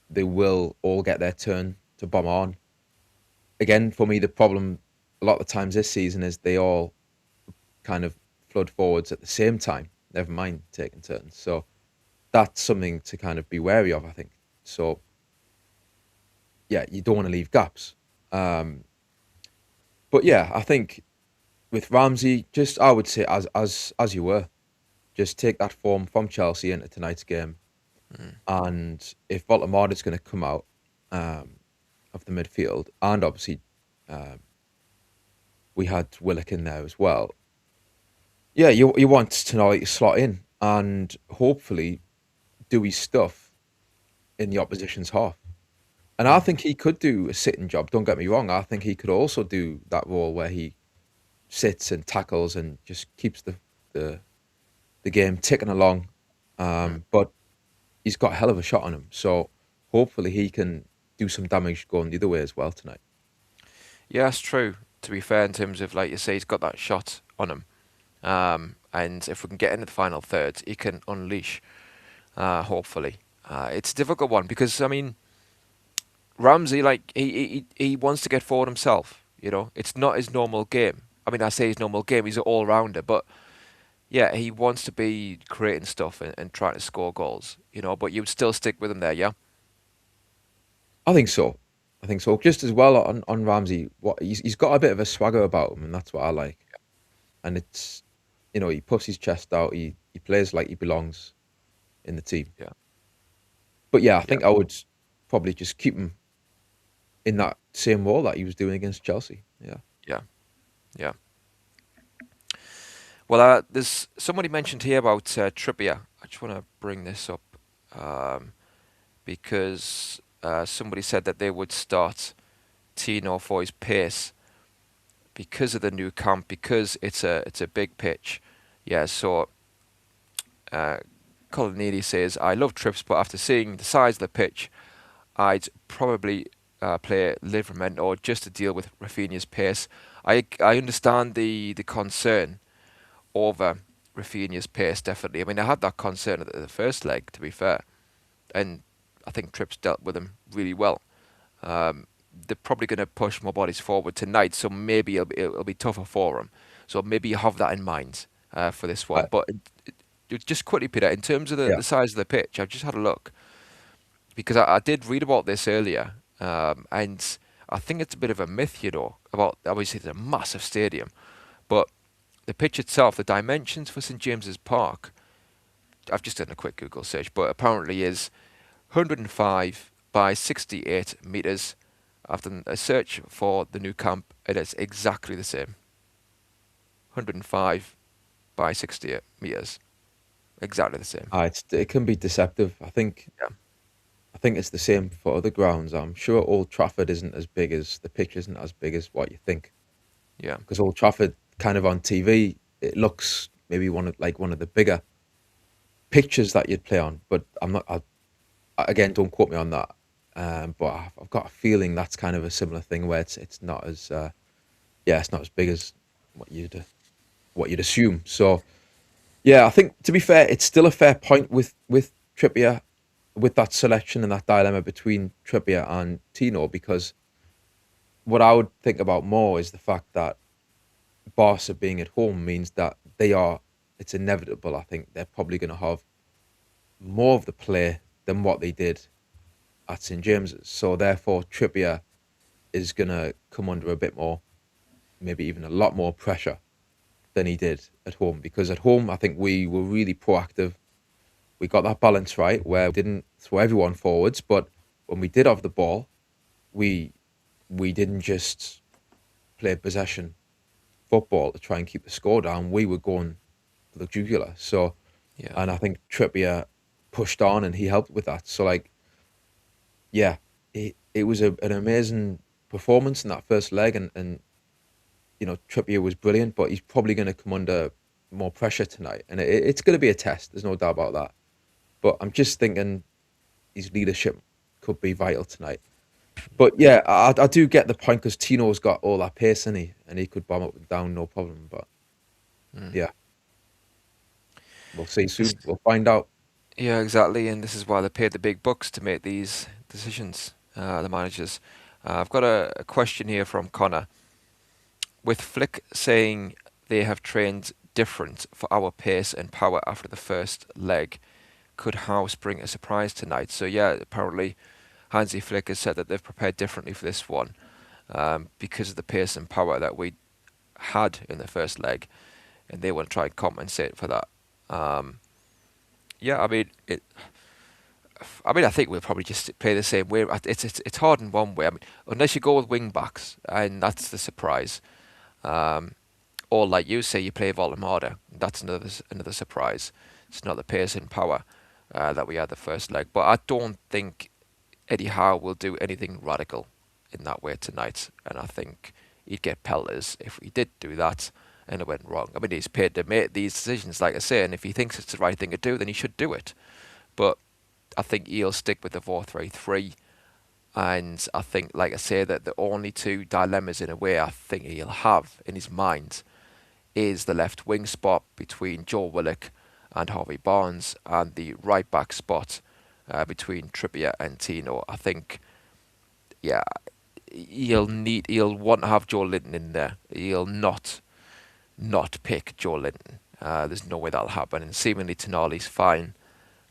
They will all get their turn to bomb on. Again, for me, the problem a lot of the times this season is they all kind of flood forwards at the same time. Never mind taking turns. So that's something to kind of be wary of, I think. So, yeah, you don't want to leave gaps. But yeah, I think with Ramsey, I would say as you were, just take that form from Chelsea into tonight's game. And if Voldemort is going to come out of the midfield, and obviously we had Willock in there as well. Yeah, you want to slot in and hopefully do his stuff in the opposition's half. And I think he could do a sitting job, don't get me wrong. I think he could also do that role where he sits and tackles and just keeps the game ticking along. But he's got a hell of a shot on him. So hopefully he can do some damage going the other way as well tonight. Yeah, that's true, to be fair, in terms of, like you say, he's got that shot on him. And if we can get into the final third, he can unleash, hopefully. It's a difficult one because, I mean, Ramsey, like, he wants to get forward himself, It's not his normal game. I mean, I say his normal game, he's an all-rounder, but yeah, he wants to be creating stuff and trying to score goals, but you would still stick with him there, yeah? I think so. Just as well on Ramsey, he's got a bit of a swagger about him, and that's what I like. And it's, he puffs his chest out, he plays like he belongs in the team. Yeah. But yeah, I think I would probably just keep him in that same role that he was doing against Chelsea. Yeah. Yeah. Well, there's somebody mentioned here about Trippier. I just want to bring this up. because somebody said that they would start Tino for his pace because of the new camp, because it's a big pitch. Yeah, so Colin Neely says, I love trips, but after seeing the size of the pitch, I'd probably play Livramento just to deal with Rafinha's pace. I understand the concern over Rafinha's pace, definitely. I mean, I had that concern at the first leg, to be fair, and I think Trips dealt with him really well. They're probably going to push more bodies forward tonight, so maybe it'll be tougher for him. So maybe you have that in mind for this one. But just quickly, Peter, in terms of the size of the pitch, I've just had a look, because I did read about this earlier, and I think it's a bit of a myth, about, obviously it's a massive stadium, but the pitch itself, the dimensions for St James's Park, I've just done a quick Google search, but apparently is 105 by 68 metres. I've done a search for the new camp, and it's exactly the same. 105 by 68 metres. Exactly the same. It can be deceptive. I think it's the same for other grounds. I'm sure Old Trafford isn't as big as the pitch isn't as big as what you think. Yeah. Because Old Trafford, kind of on TV, it looks maybe one of the bigger pitches that you'd play on. But I'm not. Again, don't quote me on that. But I've got a feeling that's kind of a similar thing where it's not as it's not as big as what you'd assume. So yeah, I think, to be fair, it's still a fair point with Trippier, with that selection and that dilemma between Trippier and Tino, because what I would think about more is the fact that Barca being at home means that it's inevitable. I think they're probably going to have more of the play than what they did at St James's. So therefore, Trippier is going to come under a bit more, maybe even a lot more pressure than he did at home. Because at home, I think we were really proactive. We got that balance right where we didn't throw everyone forwards, but when we did have the ball, we didn't just play possession football to try and keep the score down. We were going for the jugular. So, and I think Trippier pushed on and he helped with that. So, it was an amazing performance in that first leg, and Trippier was brilliant, but he's probably going to come under more pressure tonight, and it's going to be a test. There's no doubt about that. But I'm just thinking his leadership could be vital tonight. But yeah, I do get the point, because Tino's got all that pace in and he could bomb up and down, no problem. But yeah, we'll see soon. We'll find out. Yeah, exactly, and this is why they paid the big bucks to make these decisions, the managers. I've got a question here from Connor. With Flick saying they have trained different for our pace and power after the first leg, could House bring a surprise tonight? So yeah, apparently Hansi Flick has said that they've prepared differently for this one, because of the pace and power that we had in the first leg, and they want to try and compensate for that. I think we'll probably just play the same way. It's hard in one way. I mean, unless you go with wing backs, and that's the surprise. Or like you say, you play Volamada. That's another surprise. It's not the pace and power that we had the first leg. But I don't think Eddie Howe will do anything radical in that way tonight. And I think he'd get pelters if he did do that and it went wrong. I mean, he's paid to make these decisions, like I say, and if he thinks it's the right thing to do, then he should do it. But I think he'll stick with the 4-3-3. And I think, like I say, that the only two dilemmas in a way I think he'll have in his mind is the left wing spot between Joe Willock and Harvey Barnes, and the right back spot between Trippier and Tino. I think, he'll want to have Joe Linton in there. He'll not pick Joe Linton. There's no way that'll happen. And seemingly Tonali's fine.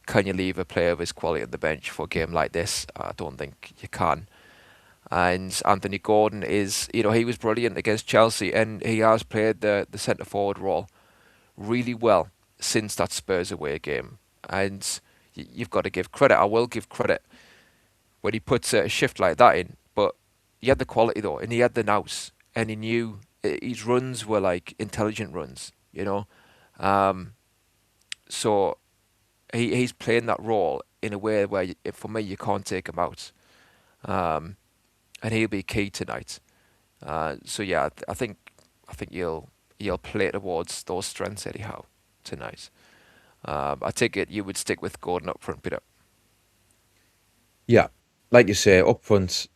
Can you leave a player of his quality on the bench for a game like this? I don't think you can. And Anthony Gordon is, he was brilliant against Chelsea, and he has played the centre forward role really well since that Spurs away game. And you've got to give credit. I will give credit when he puts a shift like that in. But he had the quality though, and he had the nous, and he knew his runs were like intelligent runs, So he's playing that role in a way where, for me, you can't take him out. And he'll be key tonight. So yeah, I think he'll play towards those strengths, Eddie Howe, tonight. I take it you would stick with Gordon up front, Peter. Yeah, like you say, up front,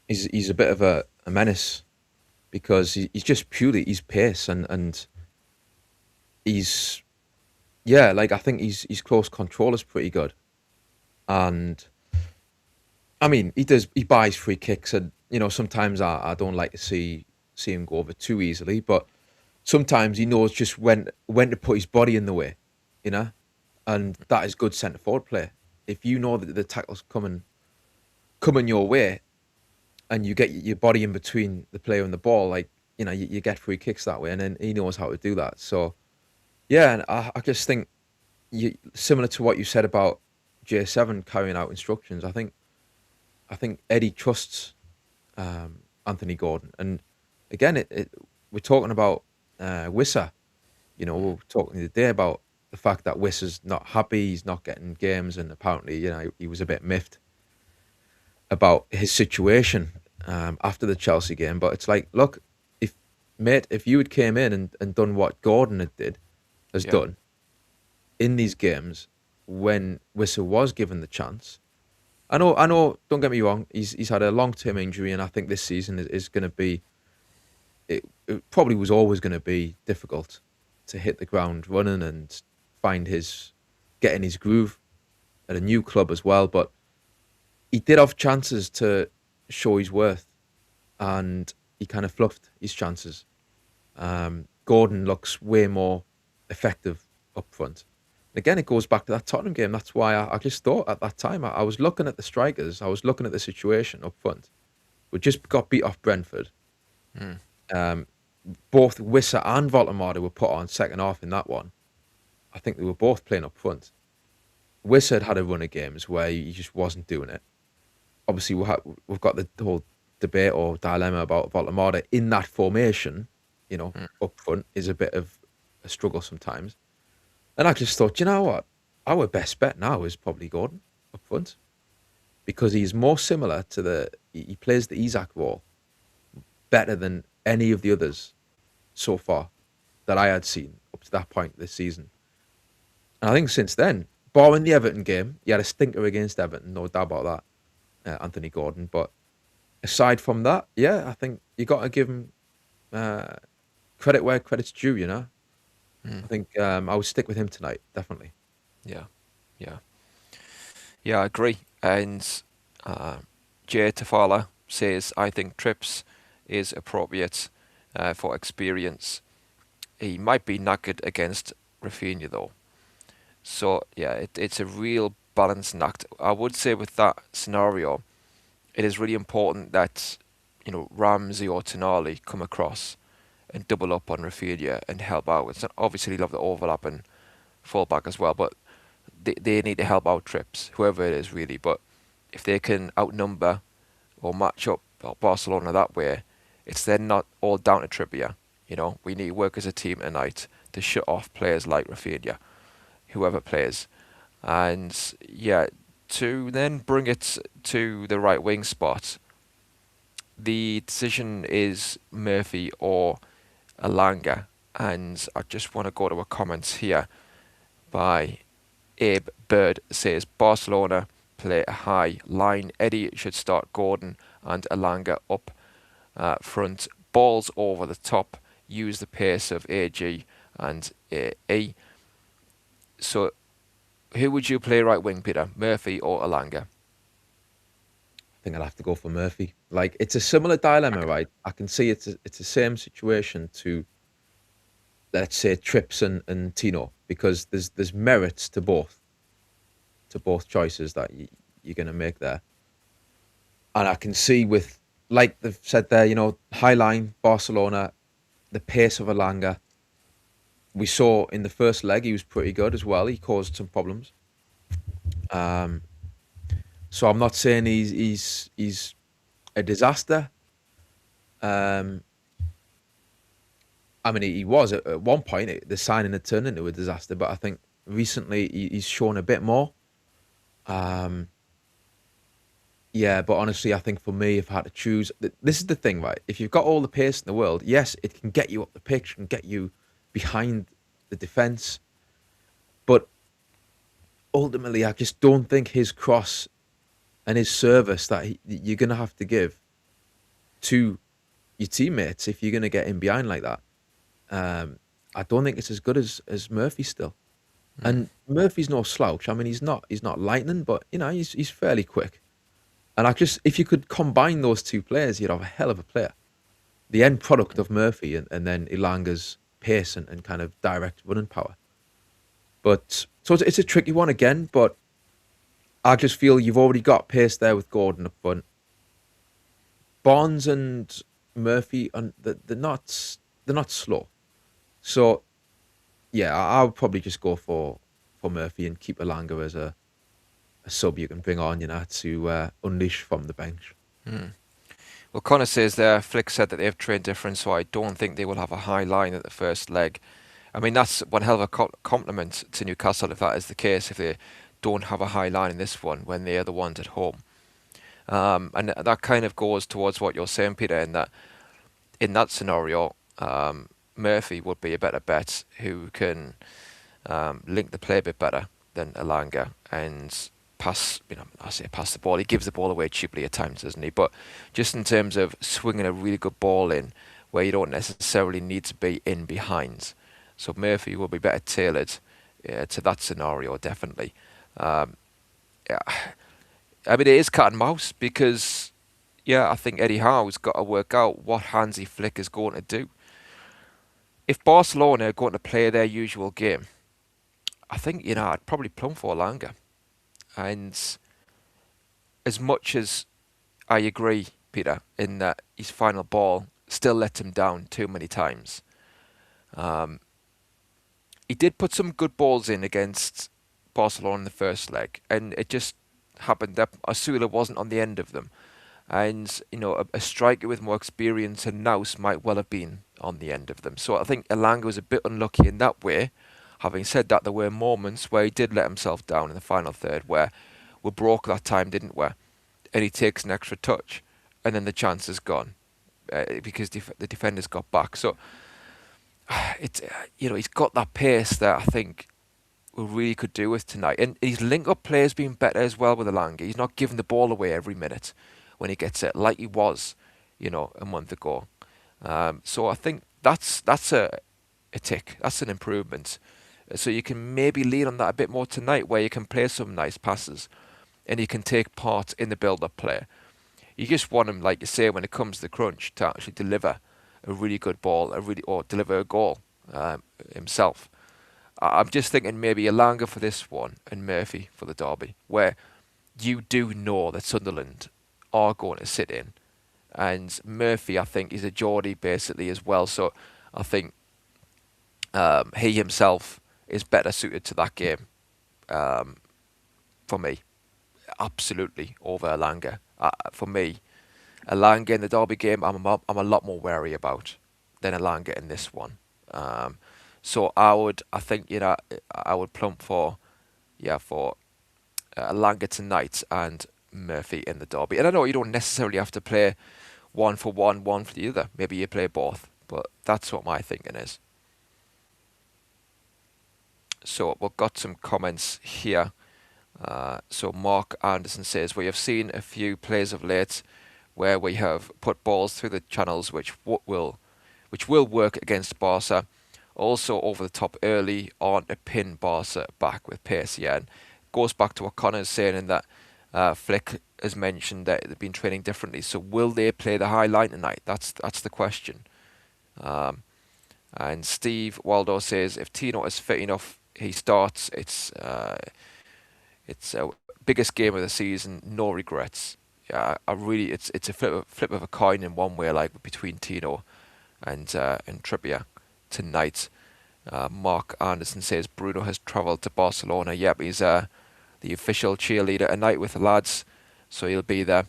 he's a bit of a menace because he's just purely his pace and he's like I think his close control is pretty good, and I mean he buys free kicks, and sometimes I don't like to see him go over too easily, but sometimes he knows just when to put his body in the way, and that is good centre forward play. If you know that the tackle's coming your way, and you get your body in between the player and the ball, like you get free kicks that way, and then he knows how to do that. So yeah, and I just think similar to what you said about J7 carrying out instructions. I think Eddie trusts Anthony Gordon, and again, we're talking about Wissa. We were talking the other day about the fact that Wissa's not happy, he's not getting games, and apparently, he was a bit miffed about his situation after the Chelsea game. But it's like, look, if you had came in and done what Gordon has done in these games when Wissa was given the chance. I know. Don't get me wrong. He's had a long-term injury, and I think this season is going to be. It probably was always going to be difficult to hit the ground running and get in his groove at a new club as well. But he did have chances to show his worth, and he kind of fluffed his chances. Gordon looks way more effective up front. Again, it goes back to that Tottenham game. That's why I just thought at that time, I was looking at the strikers, I was looking at the situation up front. We just got beat off Brentford. Both Wissa and Voltemade were put on second half in that one. I think they were both playing up front. Wissa had a run of games where he just wasn't doing it. Obviously, we've got the whole debate or dilemma about Voltemade in that formation, up front is a bit of a struggle sometimes. And I just thought, you know what? Our best bet now is probably Gordon up front, because he's more similar to he plays the Isak role better than any of the others so far that I had seen up to that point this season. And I think since then, barring the Everton game, he had a stinker against Everton, no doubt about that, Anthony Gordon. But aside from that, yeah, I think you got to give him credit where credit's due, I think I would stick with him tonight, definitely. Yeah, I agree. And Jay Tafala says, I think Trips is appropriate for experience. He might be knackered against Rafinha though. So yeah, it's a real balancing act. I would say with that scenario, it is really important that Ramsey or Tonali come across and double up on Rafinha and help out. It's not, obviously love the overlap and fullback as well, but they need to help out Trips, whoever it is really. But if they can outnumber or match up Barcelona that way, it's then not all down to Trippier. We need to work as a team tonight to shut off players like Rafinha, whoever plays. And yeah, to then bring it to the right wing spot, the decision is Murphy or Alanga. And I just want to go to a comment here by Abe Bird. Says Barcelona play a high line. Eddie should start Gordon and Alanga up front. Balls over the top. Use the pace of AG and E. So who would you play right wing, Peter? Murphy or Alanga? I think I'll have to go for Murphy. Like, it's a similar dilemma, right? I can see it's the same situation to, let's say, Trips and Tino, because there's merits to both choices that you're going to make there. And I can see with, like they've said there, high line, Barcelona, the pace of Alanga. We saw in the first leg he was pretty good as well. He caused some problems. So I'm not saying he's a disaster. I mean, he was at one point. The signing had turned into a disaster, but I think recently he's shown a bit more. Yeah, but honestly, I think for me, if I had to choose, this is the thing, right? If you've got all the pace in the world, yes, it can get you up the pitch and get you behind the defence. But ultimately, I just don't think his cross and his service that you're going to have to give to your teammates if you're going to get in behind like that. I don't think it's as good as Murphy still. And Murphy's no slouch. I mean, he's not lightning, but he's fairly quick. And if you could combine those two players, you'd have a hell of a player. The end product of Murphy and then Ilanga's pace and kind of direct running power. But so it's a tricky one again, but I just feel you've already got pace there with Gordon up front. Barnes and Murphy, and they're not slow. So yeah, I would probably just go for Murphy and keep Ilanga as a sub you can bring on, to unleash from the bench. Well, Connor says there, Flick said that they've trained different, so I don't think they will have a high line at the first leg. I mean, that's one hell of a compliment to Newcastle if that is the case, if they don't have a high line in this one when they're the ones at home. And that kind of goes towards what you're saying, Peter, in that scenario, Murphy would be a better bet who can link the play a bit better than Ilanga and pass the ball. He gives the ball away cheaply at times, doesn't he? But just in terms of swinging a really good ball in where you don't necessarily need to be in behind. So Murphy will be better tailored to that scenario, definitely. Yeah. I mean, it is cat and mouse because, I think Eddie Howe's got to work out what Hansi Flick is going to do. If Barcelona are going to play their usual game, I think, I'd probably plumb for Ilanga. And as much as I agree, Peter, in that his final ball still let him down too many times, he did put some good balls in against Barcelona in the first leg, and it just happened that Asula wasn't on the end of them. And, a striker with more experience and nous might well have been on the end of them. So I think Ilanga was a bit unlucky in that way. Having said that, there were moments where he did let himself down in the final third where we broke that time, didn't we? And he takes an extra touch and then the chance is gone because the defenders got back. So, he's got that pace that I think we really could do with tonight. And his link-up play has been better as well with Ilanga. He's not giving the ball away every minute when he gets it like he was, a month ago. So I think that's a tick. That's an improvement. So you can maybe lean on that a bit more tonight where you can play some nice passes and you can take part in the build-up play. You just want him, like you say, when it comes to the crunch, to actually deliver a really good ball, or deliver a goal himself. I'm just thinking maybe Ilanga for this one and Murphy for the derby, where you do know that Sunderland are going to sit in. And Murphy, I think, is a Geordie basically as well. So I think he himself is better suited to that game for me. Absolutely over Ilanga. For me, Ilanga in the derby game, I'm a lot more wary about than Ilanga in this one. So I would plump for Ilanga tonight and Murphy in the derby. And I know you don't necessarily have to play one for the other. Maybe you play both, but that's what my thinking is. So we've got some comments here. So Mark Anderson says, we have seen a few plays of late where we have put balls through the channels which will work against Barca. Also over the top early on to pin Barca back with pace. Yeah, and goes back to what Connor's saying in that Flick has mentioned that they've been training differently. So will they play the high line tonight? That's the question. And Steve Waldo says, if Tino is fit enough, he starts. It's biggest game of the season, no regrets. Yeah, it's a flip of a coin in one way, like between Tino and Trippier tonight. Mark Anderson says Bruno has travelled to Barcelona. Yep, he's the official cheerleader tonight with the lads, so he'll be there.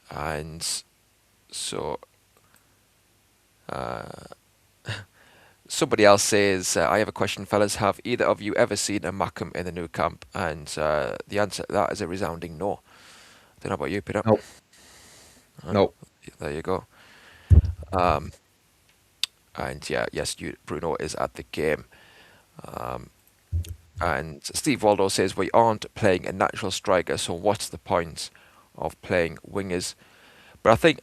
And so somebody else says, I have a question, fellas. Have either of you ever seen a Mackham in the new camp? And the answer to that is a resounding no. Don't know about you, Peter. No. No. There you go. And yeah, yes, Bruno is at the game. And Steve Waldo says we aren't playing a natural striker, so what's the point of playing wingers? But I think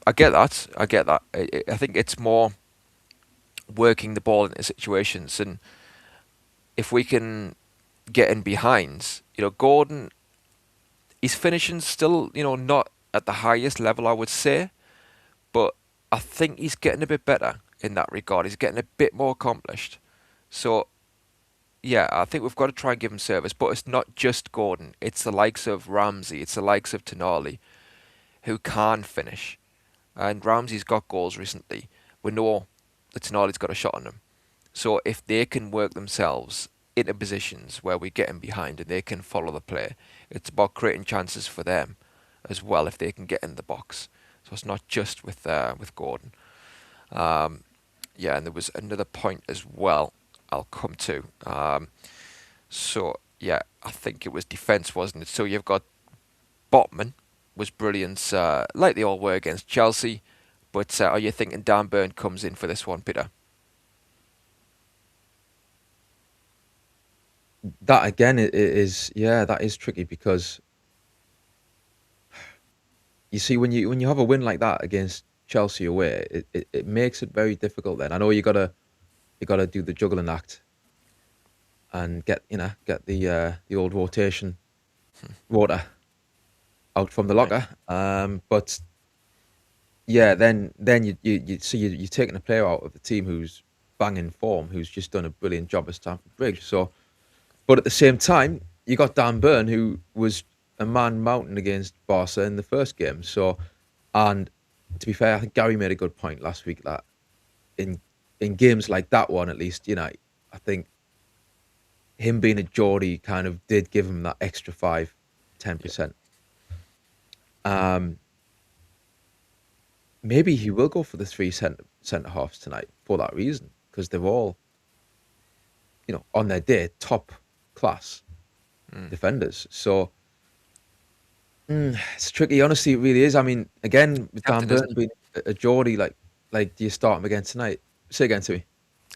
I get that. I think it's more working the ball into situations, and if we can get in behind, Gordon, his finishing's still, not at the highest level, I would say, but I think he's getting a bit better in that regard. He's getting a bit more accomplished. So, yeah, I think we've got to try and give him service, but it's not just Gordon. It's the likes of Ramsey, it's the likes of Tonali, who can finish. And Ramsey's got goals recently. We know that Tonali's got a shot on him. So if they can work themselves into positions where we get in behind and they can follow the play, it's about creating chances for them as well if they can get in the box. So it's not just with Gordon. Yeah, and there was another point as well I'll come to. So, yeah, I think it was defence, wasn't it? So you've got Botman was brilliant, like they all were against Chelsea. But are you thinking Dan Burn comes in for this one, Peter? That again is that is tricky because you see when you have a win like that against Chelsea away, it makes it very difficult. Then I know you gotta do the juggling act and get the old rotation water out from the locker. But yeah, then you see you're taking a player out of the team who's banging form, who's just done a brilliant job at Stamford Bridge. So, but at the same time, you got Dan Burn, who was a man mountain against Barca in the first game. So, and to be fair, I think Gary made a good point last week that in games like that one, at least, I think him being a Geordie kind of did give him that extra 10%. Maybe he will go for the three centre halves tonight for that reason, because they're all, on their day, top class defenders. So it's tricky. Honestly, it really is. I mean, again, with Dan Burn being a Geordie, like, do you start him again tonight? Say again to me.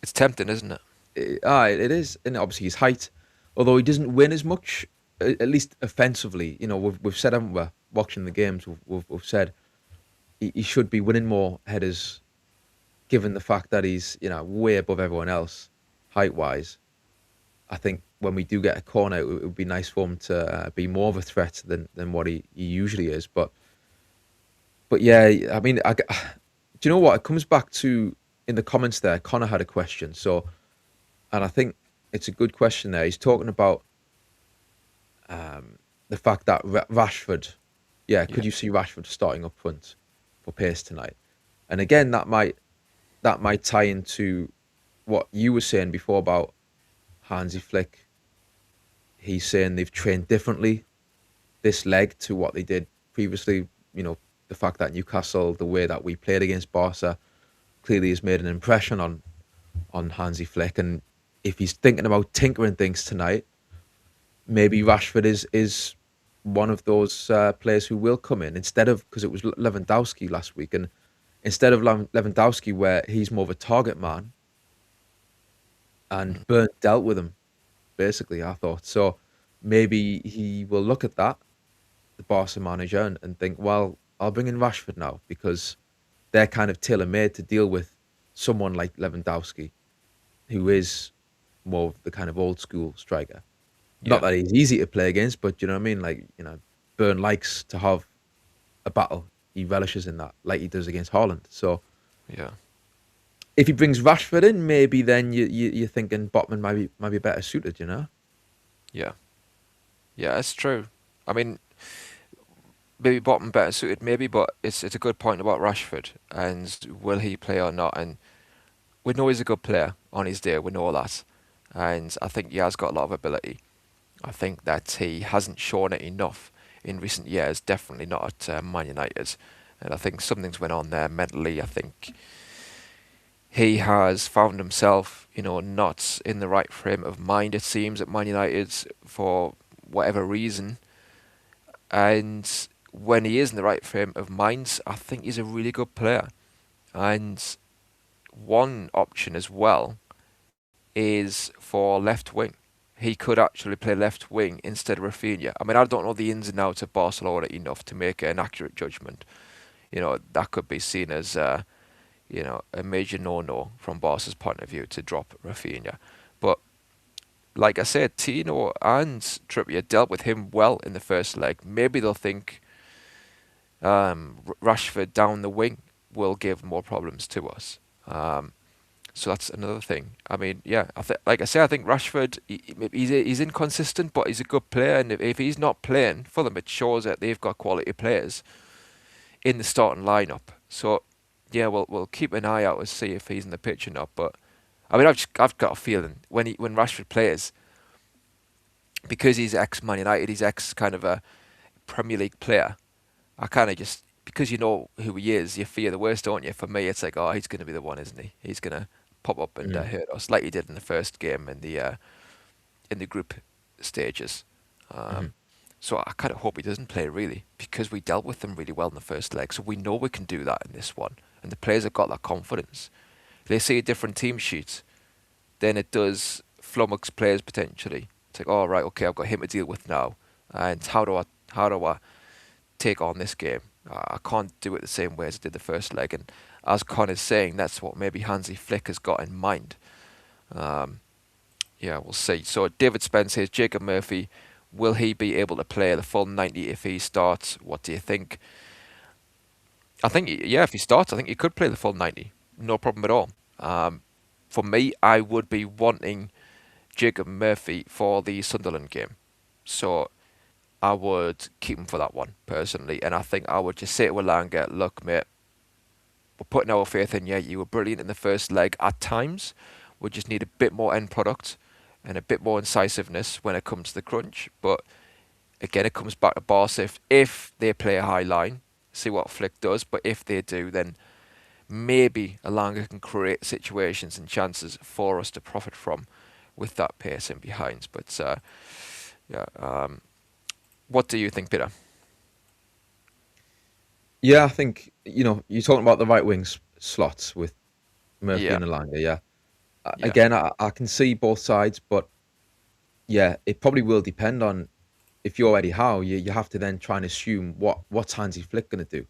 It's tempting, isn't it? It is, and obviously his height, although he doesn't win as much, at least offensively. We've said, haven't we, watching the games, we've said he should be winning more headers, given the fact that he's way above everyone else, height wise. I think when we do get a corner, it would be nice for him to be more of a threat than what he usually is. But yeah, I mean, do you know what? It comes back to, in the comments there, Connor had a question. So, and I think it's a good question there. He's talking about the fact that Rashford, could you see Rashford starting up front for pace tonight? And again, that might tie into what you were saying before about Hansi Flick. He's saying they've trained differently this leg to what they did previously. The fact that Newcastle, the way that we played against Barca, clearly has made an impression on Hansi Flick. And if he's thinking about tinkering things tonight, maybe Rashford is one of those players who will come in instead of, because it was Lewandowski last week, and instead of Lewandowski, where he's more of a target man, and Burn dealt with him, basically, I thought. So maybe he will look at that, the Barca manager, and think, well, I'll bring in Rashford now, because they're kind of tailor-made to deal with someone like Lewandowski, who is more of the kind of old-school striker. Yeah. Not that he's easy to play against, but you know what I mean? Like, Burn likes to have a battle. He relishes in that, like he does against Haaland. So, yeah. If he brings Rashford in, maybe then you're thinking Botman might be better suited, Yeah. Yeah, it's true. I mean, maybe Botman better suited, maybe, but it's a good point about Rashford, and will he play or not? And we know he's a good player on his day, we know that. And I think he has got a lot of ability. I think that he hasn't shown it enough in recent years, definitely not at Man United. And I think something's went on there mentally. I think he has found himself, not in the right frame of mind, it seems, at Man United for whatever reason. And when he is in the right frame of mind, I think he's a really good player. And one option as well is for left wing. He could actually play left wing instead of Rafinha. I mean, I don't know the ins and outs of Barcelona enough to make an accurate judgment. That could be seen as a major no-no from Barca's point of view to drop Rafinha. But like I said, Tino and Trippier dealt with him well in the first leg. Maybe they'll think Rashford down the wing will give more problems to us. So that's another thing. I mean, yeah, like I say, I think Rashford, he's inconsistent, but he's a good player. And if he's not playing for them, it shows that they've got quality players in the starting lineup. So yeah, we'll keep an eye out to see if he's in the pitch or not. But I mean, I've got a feeling when Rashford plays, because he's ex-Man United, he's ex kind of a Premier League player. I kind of just, because you know who he is, you fear the worst, don't you? For me, it's like, oh, he's going to be the one, isn't he? He's going to pop up and hurt us like he did in the first game in the group stages. So I kind of hope he doesn't play, really, because we dealt with them really well in the first leg. So we know we can do that in this one, and the players have got that confidence. If they see a different team sheet, then it does flummox players potentially. It's like, oh right, okay, I've got him to deal with now, and how do I take on this game? I can't do it the same way as I did the first leg. And as Con is saying, that's what maybe Hansi Flick has got in mind. Yeah, we'll see. So David Spence says, Jacob Murphy, will he be able to play the full 90 if he starts? What do you think? I think, yeah, if he starts, I think he could play the full 90. No problem at all. For me, I would be wanting Jacob Murphy for the Sunderland game. So I would keep him for that one, personally. And I think I would just say to Elanga, look, mate, we're putting our faith in you. You were brilliant in the first leg at times. We just need a bit more end product and a bit more incisiveness when it comes to the crunch. But again, it comes back to Barca. If they play a high line, see what Flick does. But if they do, then maybe Elanga can create situations and chances for us to profit from with that pace in behind. But yeah, what do you think, Peter? Yeah, I think, you're talking about the right wing slots with Murphy Yeah. and Elanga, yeah. Yeah. Again, I can see both sides, but yeah, it probably will depend on, if you're Eddie Howe, you have to then try and assume what's Hansi Flick going to do.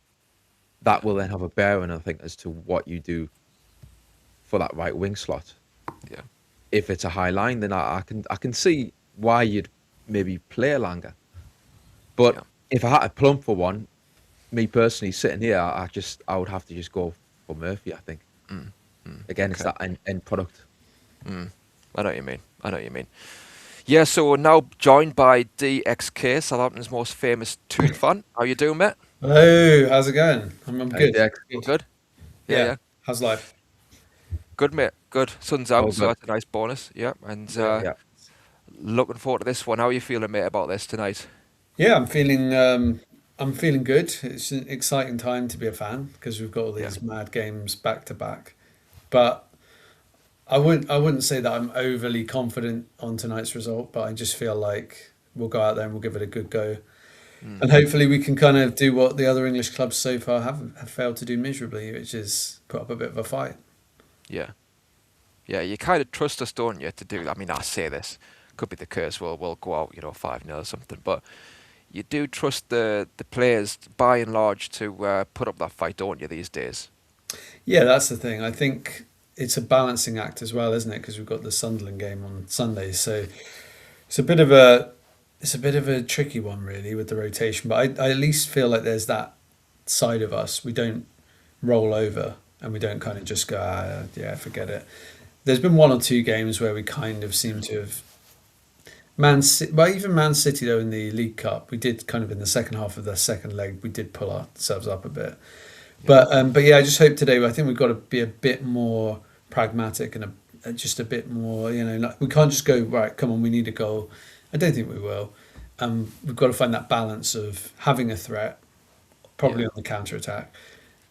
That will then have a bearing, I think, as to what you do for that right wing slot. Yeah. If it's a high line, then I can see why you'd maybe play Elanga. But Yeah. if I had to plump for one, me personally sitting here, I would have to just go for Murphy, I think. Again, it's Okay. that end product. I know what you mean. Yeah, so we're now joined by DXK, Southampton's most famous Toon fan. How you doing, mate? Hello, how's it going? I'm Hey, good. Dex. Good? Yeah, Yeah. yeah. How's life? Good, mate. Good. Sun's All out, so good. that's a nice bonus. Yeah, and Yeah. looking forward to this one. How are you feeling, mate, about this tonight? Yeah, I'm feeling good. It's an exciting time to be a fan because we've got all Yeah. these mad games back to back. But I wouldn't say that I'm overly confident on tonight's result, but I just feel like we'll go out there and we'll give it a good go. And hopefully we can kind of do what the other English clubs so far have failed to do miserably, which is put up a bit of a fight. Yeah. Yeah, you kind of trust us, don't you, to do that? I mean, I say this. Could be the curse. We'll go out, 5-0 or something. But you do trust the players, by and large, to put up that fight, don't you, these days? Yeah, that's the thing. I think it's a balancing act as well, isn't it? Because we've got the Sunderland game on Sunday, so it's a bit of a tricky one, really, with the rotation. But I at least feel like there's that side of us. We don't roll over and we don't kind of just go, yeah, forget it. There's been one or two games where we kind of seem to have but even Man City though in the League Cup, we did kind of in the second half of the second leg, we did pull ourselves up a bit. But yeah, I just hope today. I think we've got to be a bit more pragmatic and just a bit more. Like we can't just go right. Come on, we need a goal. I don't think we will. We've got to find that balance of having a threat, probably Yeah. on the counter attack,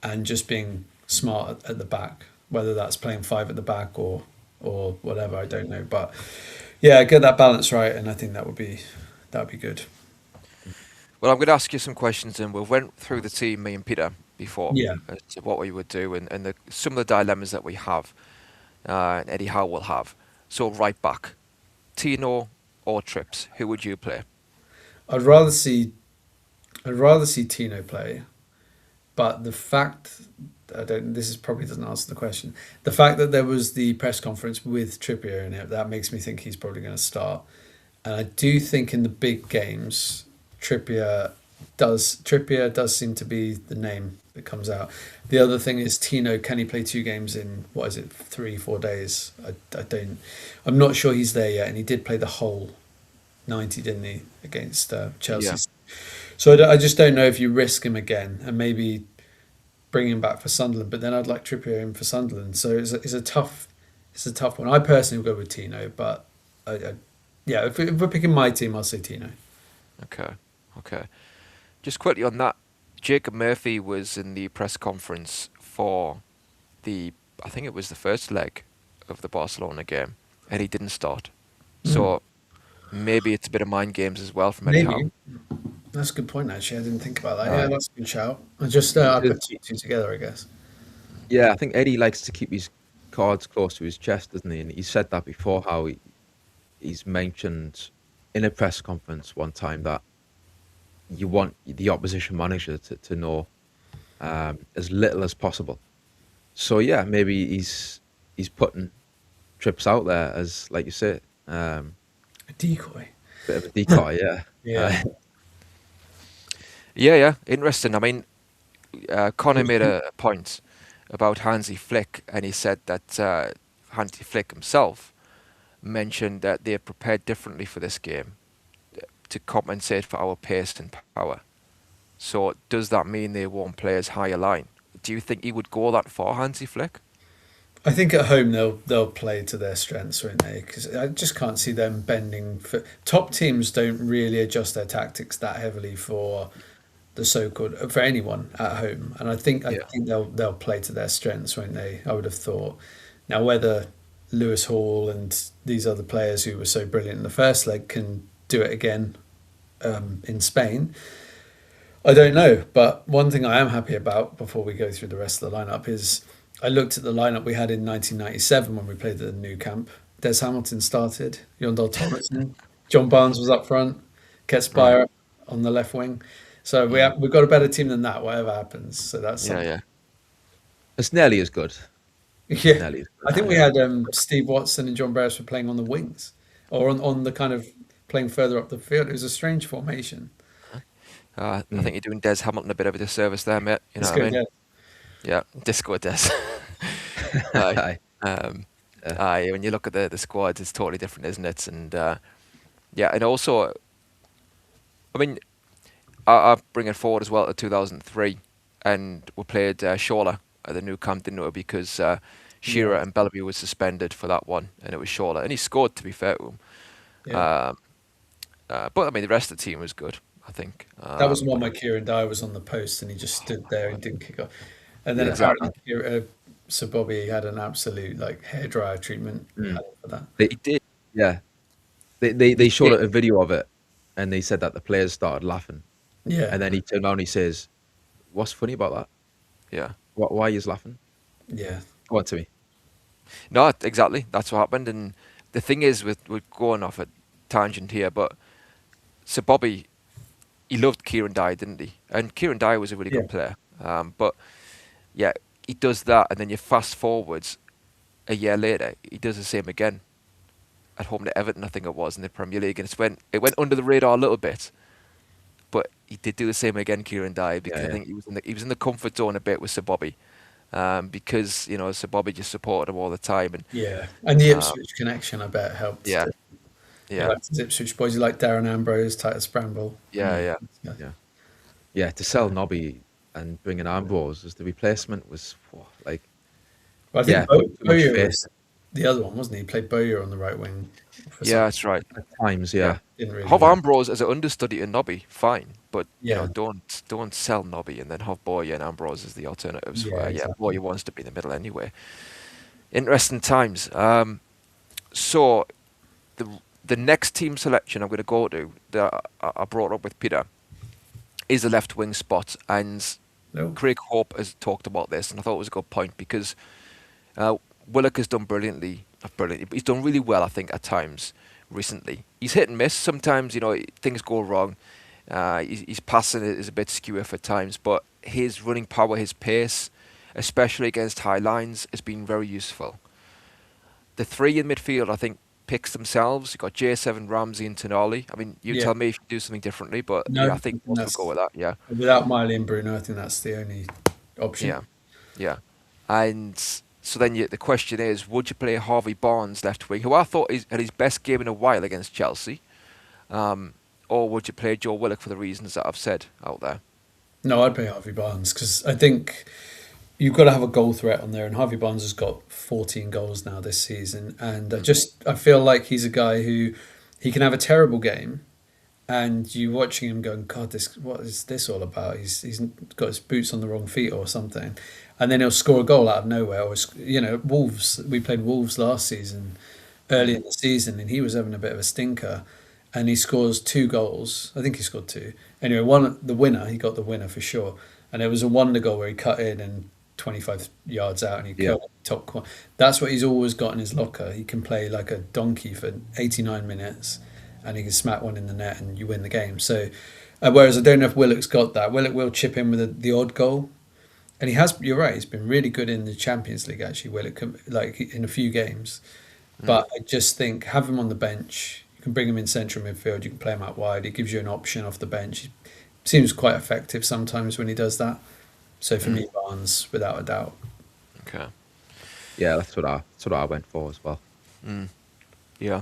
and just being smart at the back. whether that's playing five at the back or whatever, I don't know. But yeah, get that balance right, and I think that would be good. Well, I'm going to ask you some questions, and we've went through the team, me and Peter, before, Yeah. as to what we would do, and some of the dilemmas that we have, and Eddie Howe will have. So right back, Tino or Trips, who would you play? I'd rather see Tino play, but the fact this probably doesn't answer the question. The fact that there was the press conference with Trippier in it, that makes me think he's probably going to start. And I do think in the big games, Trippier does seem to be the name that comes out. The other thing is Tino, can he play 2 games in 3-4 days? I'm not sure he's there yet, and he did play the whole 90, didn't he, against Chelsea? Yeah. So I just don't know if you risk him again and maybe bring him back for Sunderland, but then I'd like Trippier in for Sunderland. So it's a tough one. I personally will go with Tino, but if we're picking my team, I'll say Tino. Okay. Just quickly on that, Jacob Murphy was in the press conference for I think it was the first leg of the Barcelona game, and he didn't start. So maybe it's a bit of mind games as well from Eddie Howe. That's a good point, actually. I didn't think about that. Right. Yeah, that's a good shout. I just I put two together, I guess. Yeah, I think Eddie likes to keep his cards close to his chest, doesn't he? And he said that before, how he's mentioned in a press conference one time that you want the opposition manager to know as little as possible. So yeah, maybe he's putting Trips out there as, like you say, A decoy. bit of a decoy. Yeah. Yeah. Yeah. Interesting. I mean, Connor made a point about Hansi Flick, and he said that Hansi Flick himself mentioned that they're prepared differently for this game to compensate for our pace and power. So does that mean they won't play as high a line? Do you think he would go that far, Hansi Flick? I think at home they'll play to their strengths, won't they? Because I just can't see them bending. Top teams don't really adjust their tactics that heavily for the so-called for anyone at home, and I think they'll play to their strengths, won't they? I would have thought. Now whether Lewis Hall and these other players who were so brilliant in the first leg can do it again in Spain, I don't know. But one thing I am happy about before we go through the rest of the lineup is I looked at the lineup we had in 1997 when we played at the new camp. Des Hamilton started, Yondell Thomason, John Barnes was up front, Ket Spire on the left wing. So we've got a better team than that, whatever happens. So that's something. Yeah. It's nearly as good. Yeah, Nearly as good. I think we had Steve Watson and John Barrett were playing on the wings or on the kind of playing further up the field. It was a strange formation. I think you're doing Des Hamilton a bit of a disservice there, mate. You know what I mean? Yeah, Disco Des. Aye. When you look at the squad, it's totally different, isn't it? And and also, I mean, I bring it forward as well to 2003, and we played Shola at the new camp, didn't we? Because Shearer and Bellamy was suspended for that one, and it was Shola, and he scored, to be fair to him. Yeah. But I mean, the rest of the team was good, I think. That was one where Kieran Dyer was on the post and he just stood there and didn't kick off. And then apparently Sir Bobby had an absolute hairdryer treatment for that. He did, yeah. They showed a video of it, and they said that the players started laughing. Yeah. And then he turned around and he says, "What's funny about that? Yeah. Why are you laughing?" Yeah. Go on to me. No, exactly. That's what happened. And the thing is, we're going off a tangent here, but Sir Bobby, he loved Kieran Dyer, didn't he? And Kieran Dyer was a really good player. But yeah, he does that, and then you fast forwards a year later, he does the same again at home to Everton, I think it was, in the Premier League, and it went under the radar a little bit, but he did do the same again, Kieran Dyer, because I think he was in the comfort zone a bit with Sir Bobby, because Sir Bobby just supported him all the time, and the Ipswich connection, I bet, helped. Yeah. Ipswich boys, you like Darren Ambrose, Titus Bramble. Yeah. To sell Nobby and bring in Ambrose as the replacement was I think Bowyer was the other one, wasn't he? He played Bowyer on the right wing. That's right. At times, yeah. Have Ambrose as an understudy in Nobby, fine, but don't sell Nobby and then have Bowyer and Ambrose as the alternatives. Bowyer wants to be in the middle anyway. Interesting times. So the next team selection I'm going to go to that I brought up with Peter is the left wing spot, and No. Craig Hope has talked about this, and I thought it was a good point because Willock has done brilliantly, not brilliantly, but he's done really well, I think, at times recently. He's hit and miss. Sometimes, things go wrong. His passing is a bit skewer for times, but his running power, his pace, especially against high lines, has been very useful. The three in midfield, I think, picks themselves. You've got J7, Ramsey, and Toon Army. I mean, you Yeah. tell me if you do something differently, but No, yeah, I think most will go with that. Yeah, without Miley and Bruno, I think that's the only option. yeah, yeah. And so then the question is, would you play Harvey Barnes left wing, who I thought had his best game in a while against Chelsea, or would you play Joe Willock for the reasons that I've said out there? No, I'd play Harvey Barnes because I think you've got to have a goal threat on there, and Harvey Barnes has got 14 goals now this season, and I feel like he's a guy who he can have a terrible game, and you watching him going, God, what is this all about? He's got his boots on the wrong feet or something, and then he'll score a goal out of nowhere. Or Wolves. We played Wolves last season, early in the season, and he was having a bit of a stinker, and he scores 2 goals. I think he scored 2. Anyway, he got the winner for sure, and it was a wonder goal where he cut in and 25 yards out and he killed the top corner. That's what he's always got in his locker. He can play like a donkey for 89 minutes and he can smack one in the net and you win the game. So, whereas I don't know if Willock's got that. Willock will chip in with the odd goal. And you're right, he's been really good in the Champions League actually, Willock, like in a few games. But I just think have him on the bench. You can bring him in central midfield, you can play him out wide. He gives you an option off the bench. He seems quite effective sometimes when he does that. So for me, Barnes, without a doubt. Okay. Yeah, that's what I went for as well. Yeah.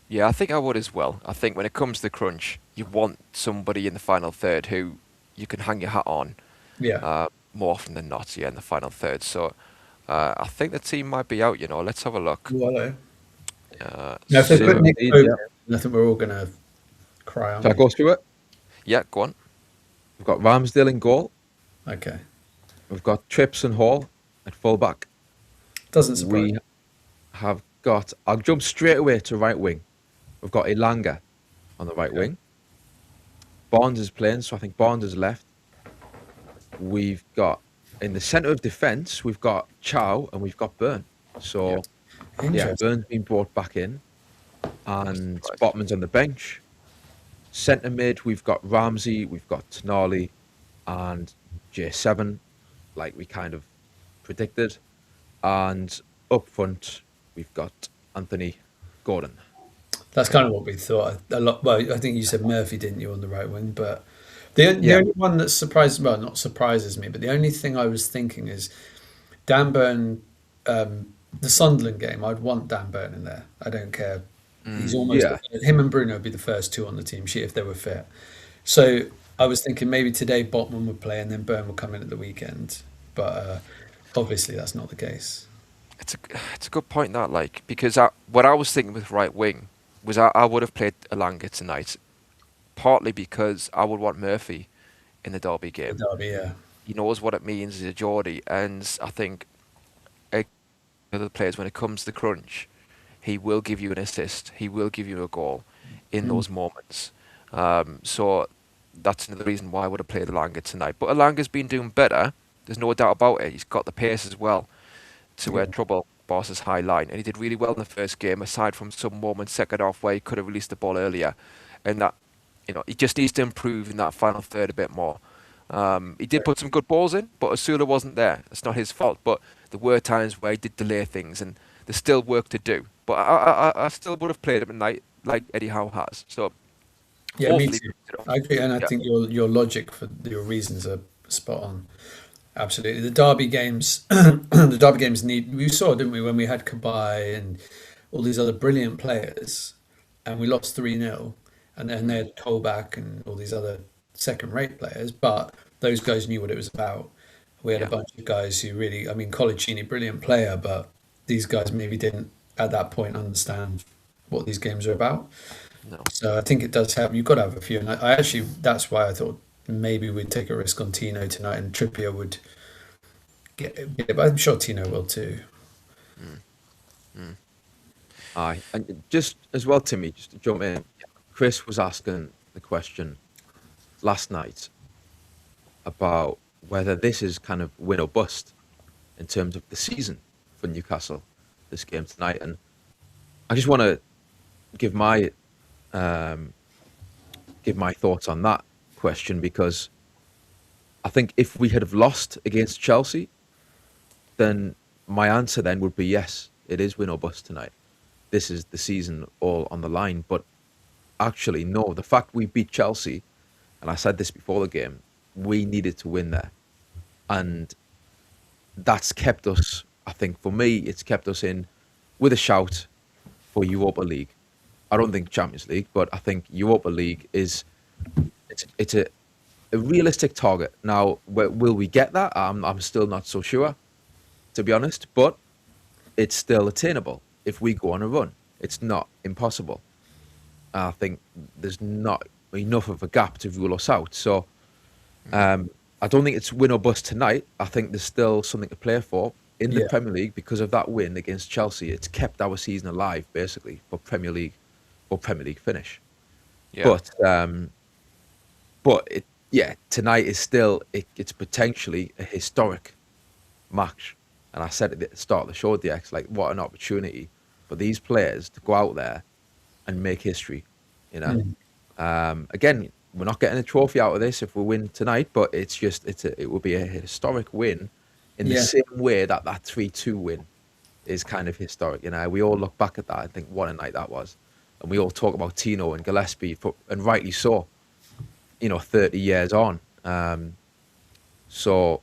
Yeah, I think I would as well. I think when it comes to the crunch, you want somebody in the final third who you can hang your hat on. Yeah. More often than not, in the final third. So I think the team might be out, Let's have a look. Now, if they put Nick Pope in, I think we're all going to cry on. Shall I go through it? Yeah, go on. We've got Ramsdale in goal. Okay. We've got Trips and Hall at fullback. Doesn't surprise me. We have got... I'll jump straight away to right wing. We've got Elanga on the right wing. Barnes is playing, so I think Barnes is left. We've got... In the centre of defence, we've got Chow and we've got Byrne. So, Byrne's been brought back in. And Botman's on the bench. Centre mid, we've got Ramsey, we've got Tonali and J7, like we kind of predicted. And up front, we've got Anthony Gordon. That's kind of what we thought a lot. Well, I think you said Murphy, didn't you, on the right wing? But the only one that not surprises me, but the only thing I was thinking is Dan Burn, the Sunderland game, I'd want Dan Burn in there. I don't care. He's almost him and Bruno would be the first 2 on the team sheet if they were fit. So I was thinking maybe today Botman would play and then Burn would come in at the weekend. But obviously that's not the case. It's a good point that because what I was thinking with right wing was I would have played Elanga tonight, partly because I would want Murphy in the Derby game. He knows what it means as a Geordie, and I think other players, when it comes to the crunch, he will give you an assist, he will give you a goal in those moments. So that's another reason why I would have played Elanga tonight. But Elanga's been doing better, there's no doubt about it. He's got the pace as well to trouble Barca's high line, and he did really well in the first game, aside from some moments second half where he could have released the ball earlier, and that he just needs to improve in that final third a bit more. He did put some good balls in, but Osula wasn't there. It's not his fault, but there were times where he did delay things, and there's still work to do. But I still would have played him at night like Eddie Howe has. So yeah, me too. I agree, and I think your logic for your reasons are spot on. Absolutely. The Derby games, we saw, didn't we, when we had Kabay and all these other brilliant players, and we lost 3-0, and then they had Colback and all these other second-rate players, but those guys knew what it was about. We had a bunch of guys who really, Colaccini, brilliant player, but these guys maybe didn't, at that point, understand what these games are about. No. So I think it does help. You've got to have a few. And I actually, that's why I thought maybe we'd take a risk on Tino tonight and Trippier would get it. But I'm sure Tino will too. Aye, and just as well, Timmy, just to jump in, Chris was asking the question last night about whether this is kind of win or bust in terms of the season for Newcastle, this game tonight. And I just want to give my thoughts on that question, because I think if we had have lost against Chelsea, then my answer then would be yes, it is win or bust tonight. This is the season all on the line. But actually, no, the fact we beat Chelsea, and I said this before the game, we needed to win there. And that's kept us, I think, for me, it's kept us in with a shout for Europa League. I don't think Champions League, but I think Europa League is it's a realistic target. Now, will we get that? I'm still not so sure, to be honest, but it's still attainable if we go on a run. It's not impossible. I think there's not enough of a gap to rule us out. So I don't think it's win or bust tonight. I think there's still something to play for in the Premier League because of that win against Chelsea. It's kept our season alive, basically, for Premier League finish. Yeah. But tonight is still it's potentially a historic match. And I said at the start of the show, DX, like, what an opportunity for these players to go out there and make history. You know, again, we're not getting a trophy out of this if we win tonight, but it will be a historic win in the same way that 3-2 win is kind of historic. You know, we all look back at that and think, what a night that was. And we all talk about Tino and Gillespie, and rightly so, you know, 30 years on. So,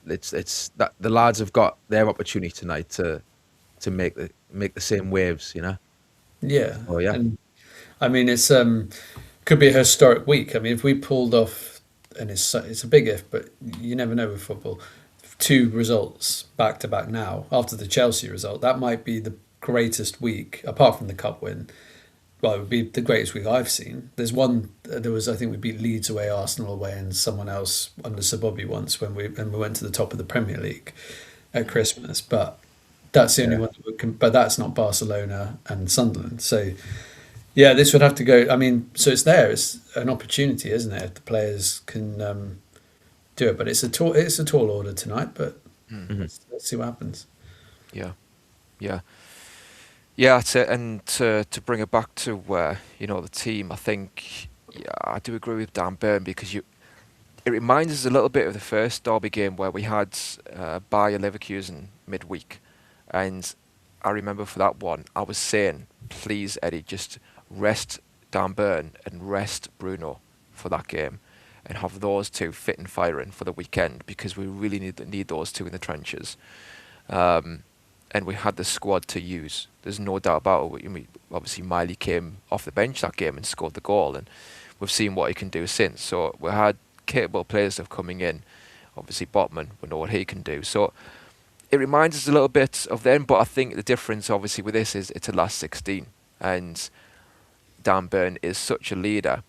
it's that the lads have got their opportunity tonight to make the same waves, you know? Yeah. Oh, yeah. And, I mean, it's could be a historic week. I mean, if we pulled off, and it's a big if, but you never know with football, 2 results back to back now after the Chelsea result, that might be the greatest week apart from the cup win. Well, it would be the greatest week I've seen. There was, I think we beat Leeds away, Arsenal away, and someone else under Sir Bobby once when we went to the top of the Premier League at Christmas. But that's the only one that but that's not Barcelona and Sunderland. So yeah, this would have to go. I mean, so it's an opportunity, isn't it? If the players can do it, but it's a tall order tonight. But let's see what happens. Yeah, that's it. And to bring it back to the team, I think I do agree with Dan Burn, because it reminds us a little bit of the first derby game where we had Bayer Leverkusen midweek, and I remember for that one I was saying, please Eddie, just rest Dan Burn and rest Bruno for that game, and have those two fit and firing for the weekend, because we really need those two in the trenches. And we had the squad to use. There's no doubt about it. I mean, obviously, Miley came off the bench that game and scored the goal, and we've seen what he can do since. So we had capable players of coming in. Obviously, Botman, we know what he can do. So it reminds us a little bit of them, but I think the difference, obviously, with this is it's a last 16, and Dan Burn is such a leader.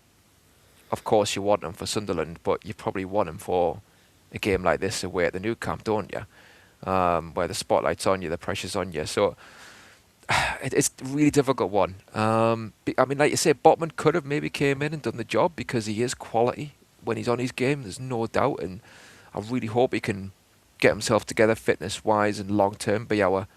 Of course, you want him for Sunderland, but you probably want him for a game like this away at the Nou Camp, don't you? Where the spotlight's on you, the pressure's on you. So it's a really difficult one. I mean, like you say, Botman could have maybe came in and done the job, because he is quality when he's on his game, there's no doubt. And I really hope he can get himself together fitness-wise and long-term, be our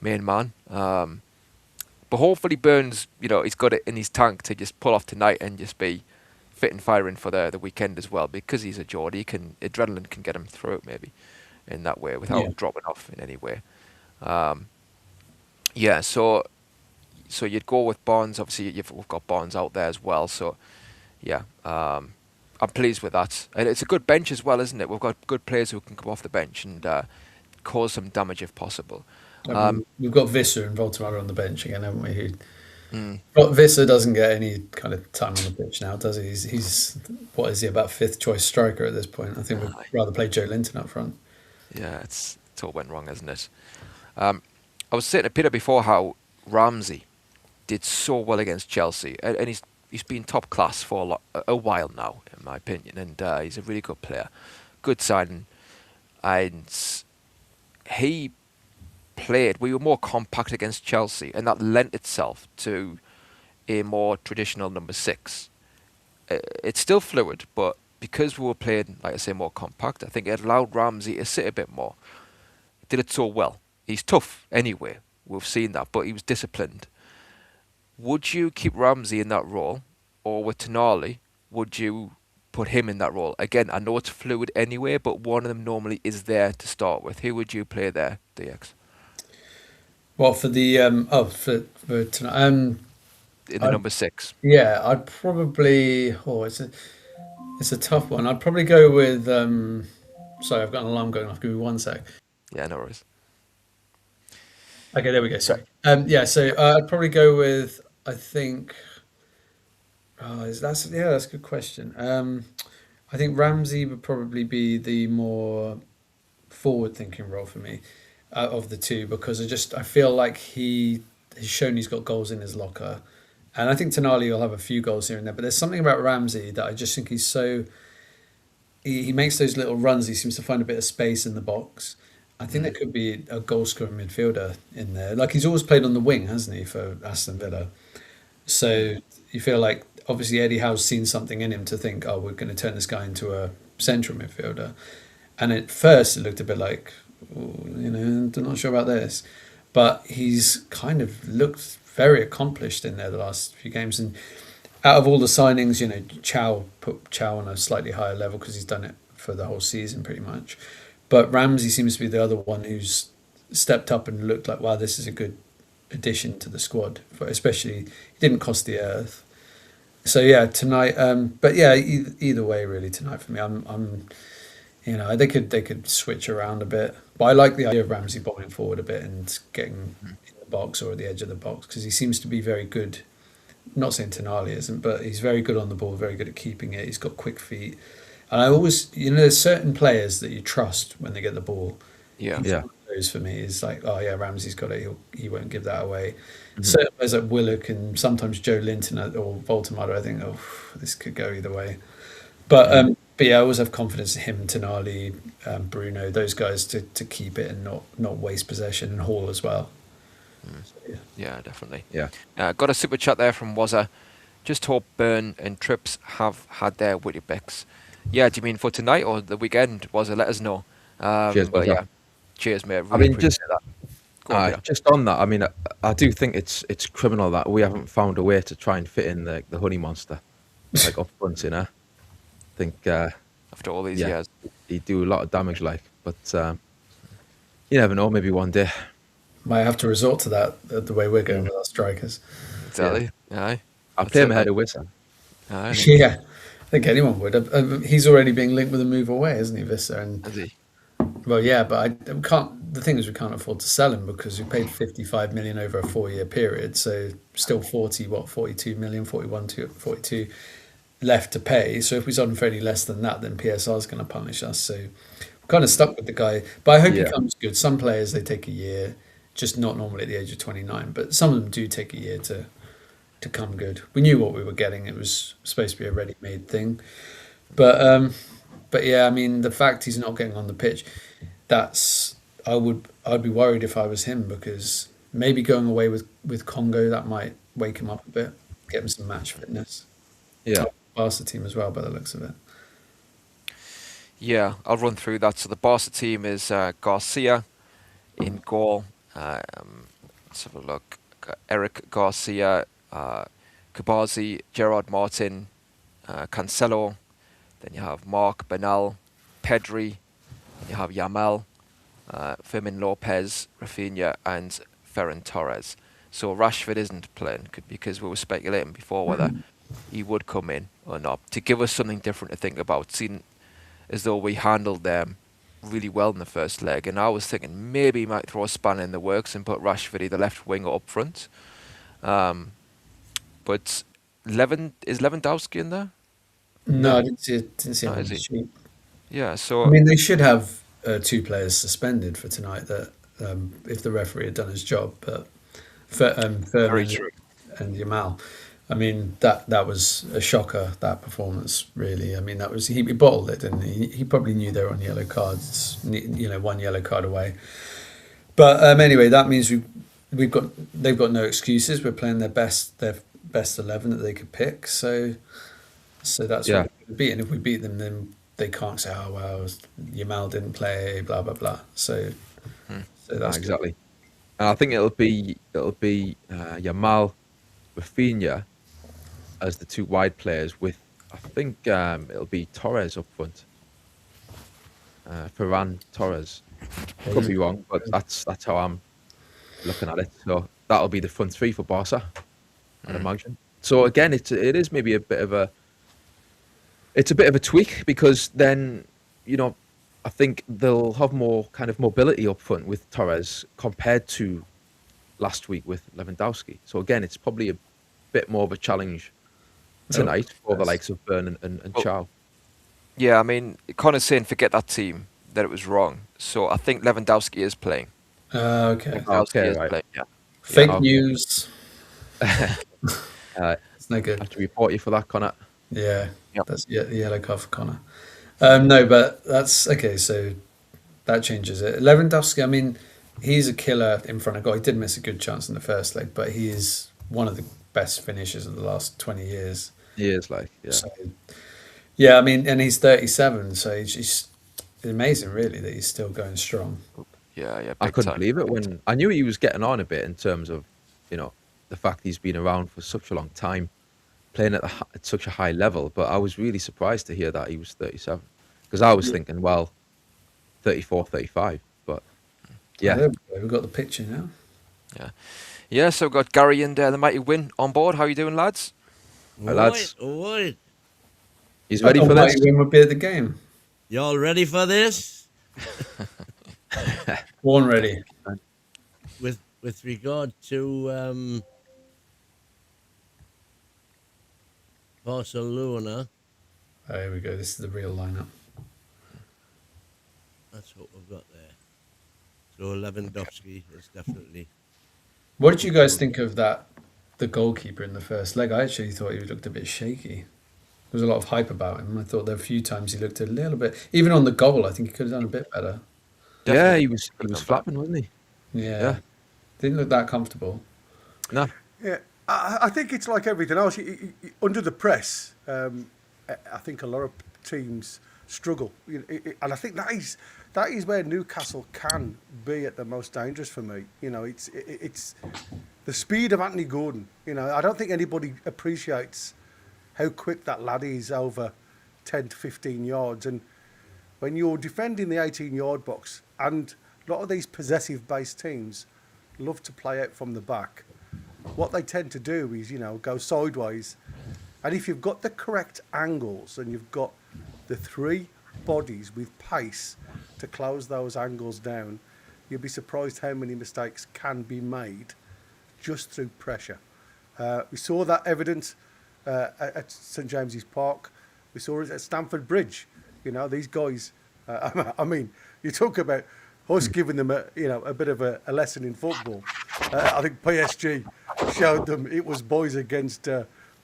main man. But hopefully Burns, he's got it in his tank to just pull off tonight and just be fit and firing for the weekend as well, because he's a Geordie. Adrenaline can get him through it maybe in that way without dropping off in any way. So you'd go with Bonds. Obviously, we've got Bonds out there as well. So, I'm pleased with that. And it's a good bench as well, isn't it? We've got good players who can come off the bench and cause some damage if possible. We've got Visser and Volterra on the bench again, haven't we? Visser doesn't get any kind of time on the pitch now, does he? He's what is he, about 5th choice striker at this point? I think we'd rather play Joe Linton up front. Yeah, it's all went wrong, hasn't it? I was saying to Peter before how Ramsey did so well against Chelsea, and he's been top class for a while now, in my opinion, and he's a really good player, good signing, and he played, we were more compact against Chelsea, and that lent itself to a more traditional number 6. It's still fluid, but because we were playing, like I say, more compact, I think it allowed Ramsey to sit a bit more. He did it so well. He's tough anyway, we've seen that, but he was disciplined. Would you keep Ramsey in that role, or with Tonali, would you put him in that role? Again, I know it's fluid anyway, but one of them normally is there to start with. Who would you play there, DX? Well, for the for tonight, In the number 6. yeah, I'd probably. Oh, it's a tough one. I'd probably go with. Sorry, I've got an alarm going off. Give me one sec. Yeah, no worries. Okay, there we go. Sorry. Yeah, so I'd probably go with. I think. That's a good question. I think Ramsey would probably be the more forward-thinking role for me of the two, because I feel like he's shown he's got goals in his locker, and I think Tonali will have a few goals here and there. But there's something about Ramsey that I just think he's so. He makes those little runs. He seems to find a bit of space in the box. I think there could be a goal-scoring midfielder in there. Like, he's always played on the wing, hasn't he, for Aston Villa? So you feel like obviously Eddie Howe's seen something in him to think, oh, we're going to turn this guy into a central midfielder. And at first it looked a bit like, I'm not sure about this. But he's kind of looked very accomplished in there the last few games. And out of all the signings, Chow put Chow on a slightly higher level because he's done it for the whole season pretty much. But Ramsey seems to be the other one who's stepped up and looked like, wow, this is a good addition to the squad. Especially, he didn't cost the earth. So yeah, tonight. But yeah, either way, really, tonight for me, I'm they could switch around a bit. But I like the idea of Ramsey bombing forward a bit and getting in the box or at the edge of the box, because he seems to be very good. Not saying Tonali isn't, but he's very good on the ball, very good at keeping it. He's got quick feet. And I always, there's certain players that you trust when they get the ball. Yeah. One of those for me is like, oh yeah, Ramsey's got it. He won't give that away. Mm-hmm. Certain players like Willock and sometimes Joe Linton or Voltemada, I think, oh, this could go either way. But yeah, I always have confidence in him, Tonali, Bruno, those guys to keep it and not waste possession, and Hall as well. So, yeah, definitely. Yeah. Got a super chat there from Wazza. Just hope Burn and Trips have had their witty bicks. Yeah, do you mean for tonight or the weekend? Wazza, let us know. Cheers, but Wazza. yeah, cheers, mate. Really appreciate that. Just on that, I mean, I do think it's criminal that we haven't found a way to try and fit in the honey monster, like up front, I think after all these years, he'd do a lot of damage, but you never know. Maybe one day might have to resort to that the way we're going with our strikers. Exactly. Yeah. I'll play him ahead of Wissa. Yeah, I think anyone would. He's already being linked with a move away, isn't he, Vissa? And is he? Well, yeah, but we can't. The thing is, we can't afford to sell him because we paid 55 million over a 4-year period. So still 42 million, 42 left to pay. So if we sold him for any less than that, then PSR is going to punish us. So we're kind of stuck with the guy. But I hope he comes good. Some players, they take a year, just not normally at the age of 29. But some of them do take a year to come good. We knew what we were getting. It was supposed to be a ready-made thing. But yeah, I mean, the fact he's not getting on the pitch, I'd be worried if I was him, because maybe going away with Congo, that might wake him up a bit, get him some match fitness. Yeah. Barca team as well, by the looks of it. Yeah, I'll run through that. So the Barca team is Garcia in goal. Let's have a look. Eric Garcia, Kabazi, Gerard Martin, Cancelo. Then you have Mark, Bernal, Pedri. Then you have Yamal, Fermin Lopez, Rafinha, and Ferran Torres. So Rashford isn't playing because we were speculating before whether he would come in or not, to give us something different to think about. Seeing as though we handled them really well in the first leg, and I was thinking maybe he might throw a spanner in the works and put Rashford either left wing or up front. But is Lewandowski in there? No, I didn't see him on the is he? sheet. Yeah, so I mean, they should have 2 players suspended for tonight. That if the referee had done his job, but very true. And Yamal. I mean, that was a shocker, that performance, really. I mean, that was he bottled it, didn't he? He probably knew they were on yellow cards, 1 yellow card away. But anyway, that means they've got no excuses. We're playing their best 11 that they could pick. So that's Yeah. what we're going to beat. And if we beat them, then they can't say, "Oh well, Yamal didn't play," blah blah blah. So that's good. Exactly. And I think it'll be Yamal, Rafinha as the two wide players with, I think it'll be Torres up front. Ferran Torres. Could be wrong, but that's how I'm looking at it. So that'll be the front three for Barca, I'd imagine. So again, it is maybe a bit of a tweak, because then, I think they'll have more kind of mobility up front with Torres compared to last week with Lewandowski. So again, it's probably a bit more of a challenge tonight for the likes of Burn and Chow. Yeah, I mean, Connor's saying forget that team, that it was wrong. So I think Lewandowski is playing. Okay. Lewandowski is right. playing, yeah. Fake news. It's no I good. have to report you for that, Connor. Yeah, Yep. that's the yellow card for Connor. No, but that's okay. So that changes it. Lewandowski, I mean, he's a killer in front of goal. He did miss a good chance in the first leg, but he is one of the best finishers of the last 20 years. He is yeah. So, yeah, I mean, and he's 37, so it's amazing, really, that he's still going strong. Yeah, I big couldn't time. believe it when I knew he was getting on a bit in terms of, the fact he's been around for such a long time, playing at such a high level. But I was really surprised to hear that he was 37, because I was thinking, well, 34, 35. But yeah, There we go. We've got the picture now. Yeah, so we've got Gary and the Mighty Win on board. How you doing, lads? Right, lads. Oi. he's ready for this. Win would be at the game. Y'all ready for this? Born ready. With regard to Barcelona, There we go. This is the real lineup. that's what we've got there. So Lewandowski is definitely. What did you guys think of the goalkeeper in the first leg? I actually thought he looked a bit shaky. There was a lot of hype about him. I thought there were a few times he looked a little bit, even on the goal, I think he could have done a bit better. Yeah, he was flapping, wasn't he? Yeah. Didn't look that comfortable. No. Yeah, I think it's like everything else. Under the press, I think a lot of teams struggle, and I think that is where Newcastle can be at the most dangerous for me. It's the speed of Anthony Gordon. I don't think anybody appreciates how quick that lad is over 10 to 15 yards, and when you're defending the 18-yard box, and a lot of these possessive-based teams love to play out from the back. What they tend to do is, go sideways. And if you've got the correct angles and you've got the three bodies with pace to close those angles down, you'll be surprised how many mistakes can be made just through pressure. We saw that evidence at St James's Park. We saw it at Stamford Bridge. These guys, I mean, you talk about us giving them a bit of a lesson in football. I think PSG showed them it was boys against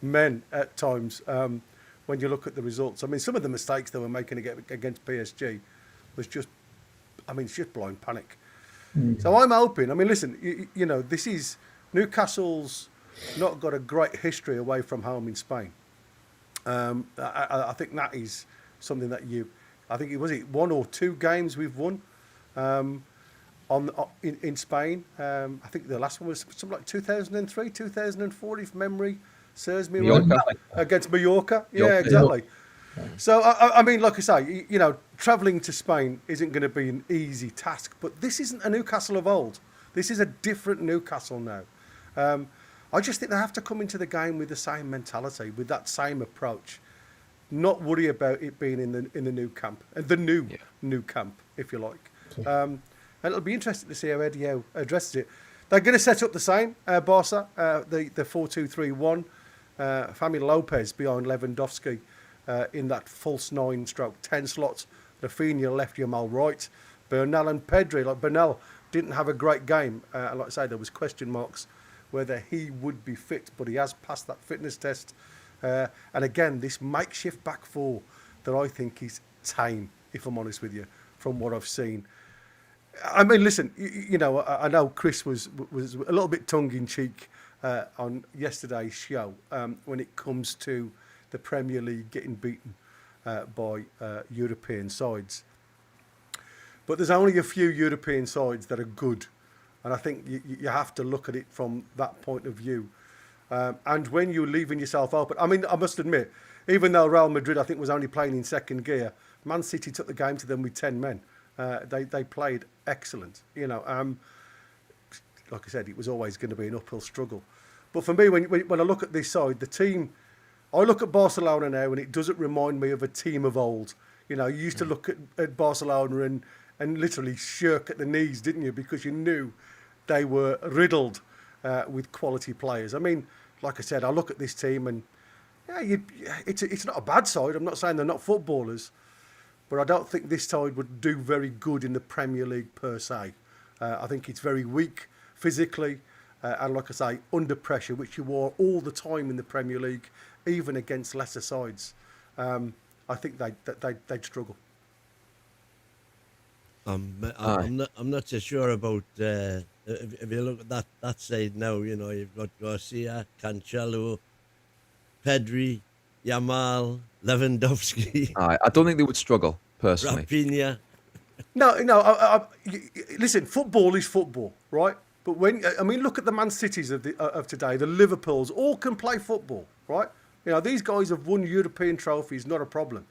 men at times when you look at the results. I mean, some of the mistakes they were making against PSG was just, it's just blind panic. So I'm hoping, listen, this is, Newcastle's not got a great history away from home in Spain. I think that is something that I think it was 1 or 2 games we've won in Spain. I think the last one was something like 2003, 2004, if memory serves me right. Against Mallorca. Yeah, exactly. So, like I say, travelling to Spain isn't going to be an easy task, but this isn't a Newcastle of old. This is a different Newcastle now. I just think they have to come into the game with the same mentality, with that same approach. Not worry about it being in the new camp, the new camp, if you like. And it'll be interesting to see how Eddie Howe addresses it. They're going to set up the same, Barca, the 4-2-3-1. Fami Lopez behind Lewandowski in that false 9/10 slot. Rafinha left, Yamal right. Bernal and Pedri. Like Bernal didn't have a great game. Like I say, there was question marks whether he would be fit, but he has passed that fitness test. And again, this makeshift back four that I think is tame, if I'm honest with you, from what I've seen. I mean, listen, I know Chris was a little bit tongue in cheek on yesterday's show when it comes to the Premier League getting beaten by European sides. But there's only a few European sides that are good, and I think you have to look at it from that point of view. And when you're leaving yourself open, I mean, I must admit, even though Real Madrid, I think, was only playing in second gear, Man City took the game to them with 10 men. They played excellent. Like I said, it was always going to be an uphill struggle. But for me, when I look at this side, the team, I look at Barcelona now, and it doesn't remind me of a team of old. You used to look at Barcelona and literally shirk at the knees, didn't you? Because you knew they were riddled with quality players. I mean, like I said, I look at this team and it's not a bad side. I'm not saying they're not footballers, but I don't think this side would do very good in the Premier League per se. I think it's very weak physically and, like I say, under pressure, which you are all the time in the Premier League, even against lesser sides. I think they'd struggle. I'm not so sure about if you look at that side now. You've got Garcia, Cancelo, Pedri, Yamal, Lewandowski, I don't think they would struggle personally. Rafinha. No. Listen, football is football, right? But look at the Man Cities of today. The Liverpools all can play football, right? These guys have won European trophies, not a problem.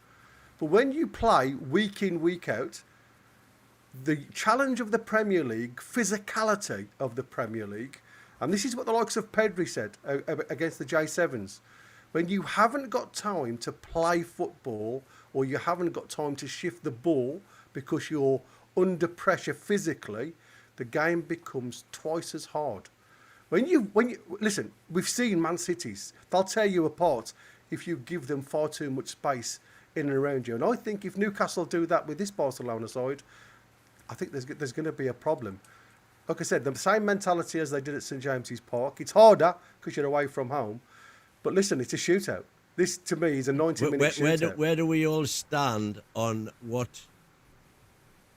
But when you play week in, week out, the challenge of the Premier League, physicality of the Premier League, and this is what the likes of Pedri said against the J7s, when you haven't got time to play football or you haven't got time to shift the ball because you're under pressure physically, the game becomes twice as hard. When you listen, we've seen Man Cities, they'll tear you apart if you give them far too much space in and around you. And I think if Newcastle do that with this Barcelona side, I think there's going to be a problem. Like I said, the same mentality as they did at St James's Park. It's harder because you're away from home. But listen, it's a shootout. This, to me, is a 90-minute shootout. Where do we all stand on what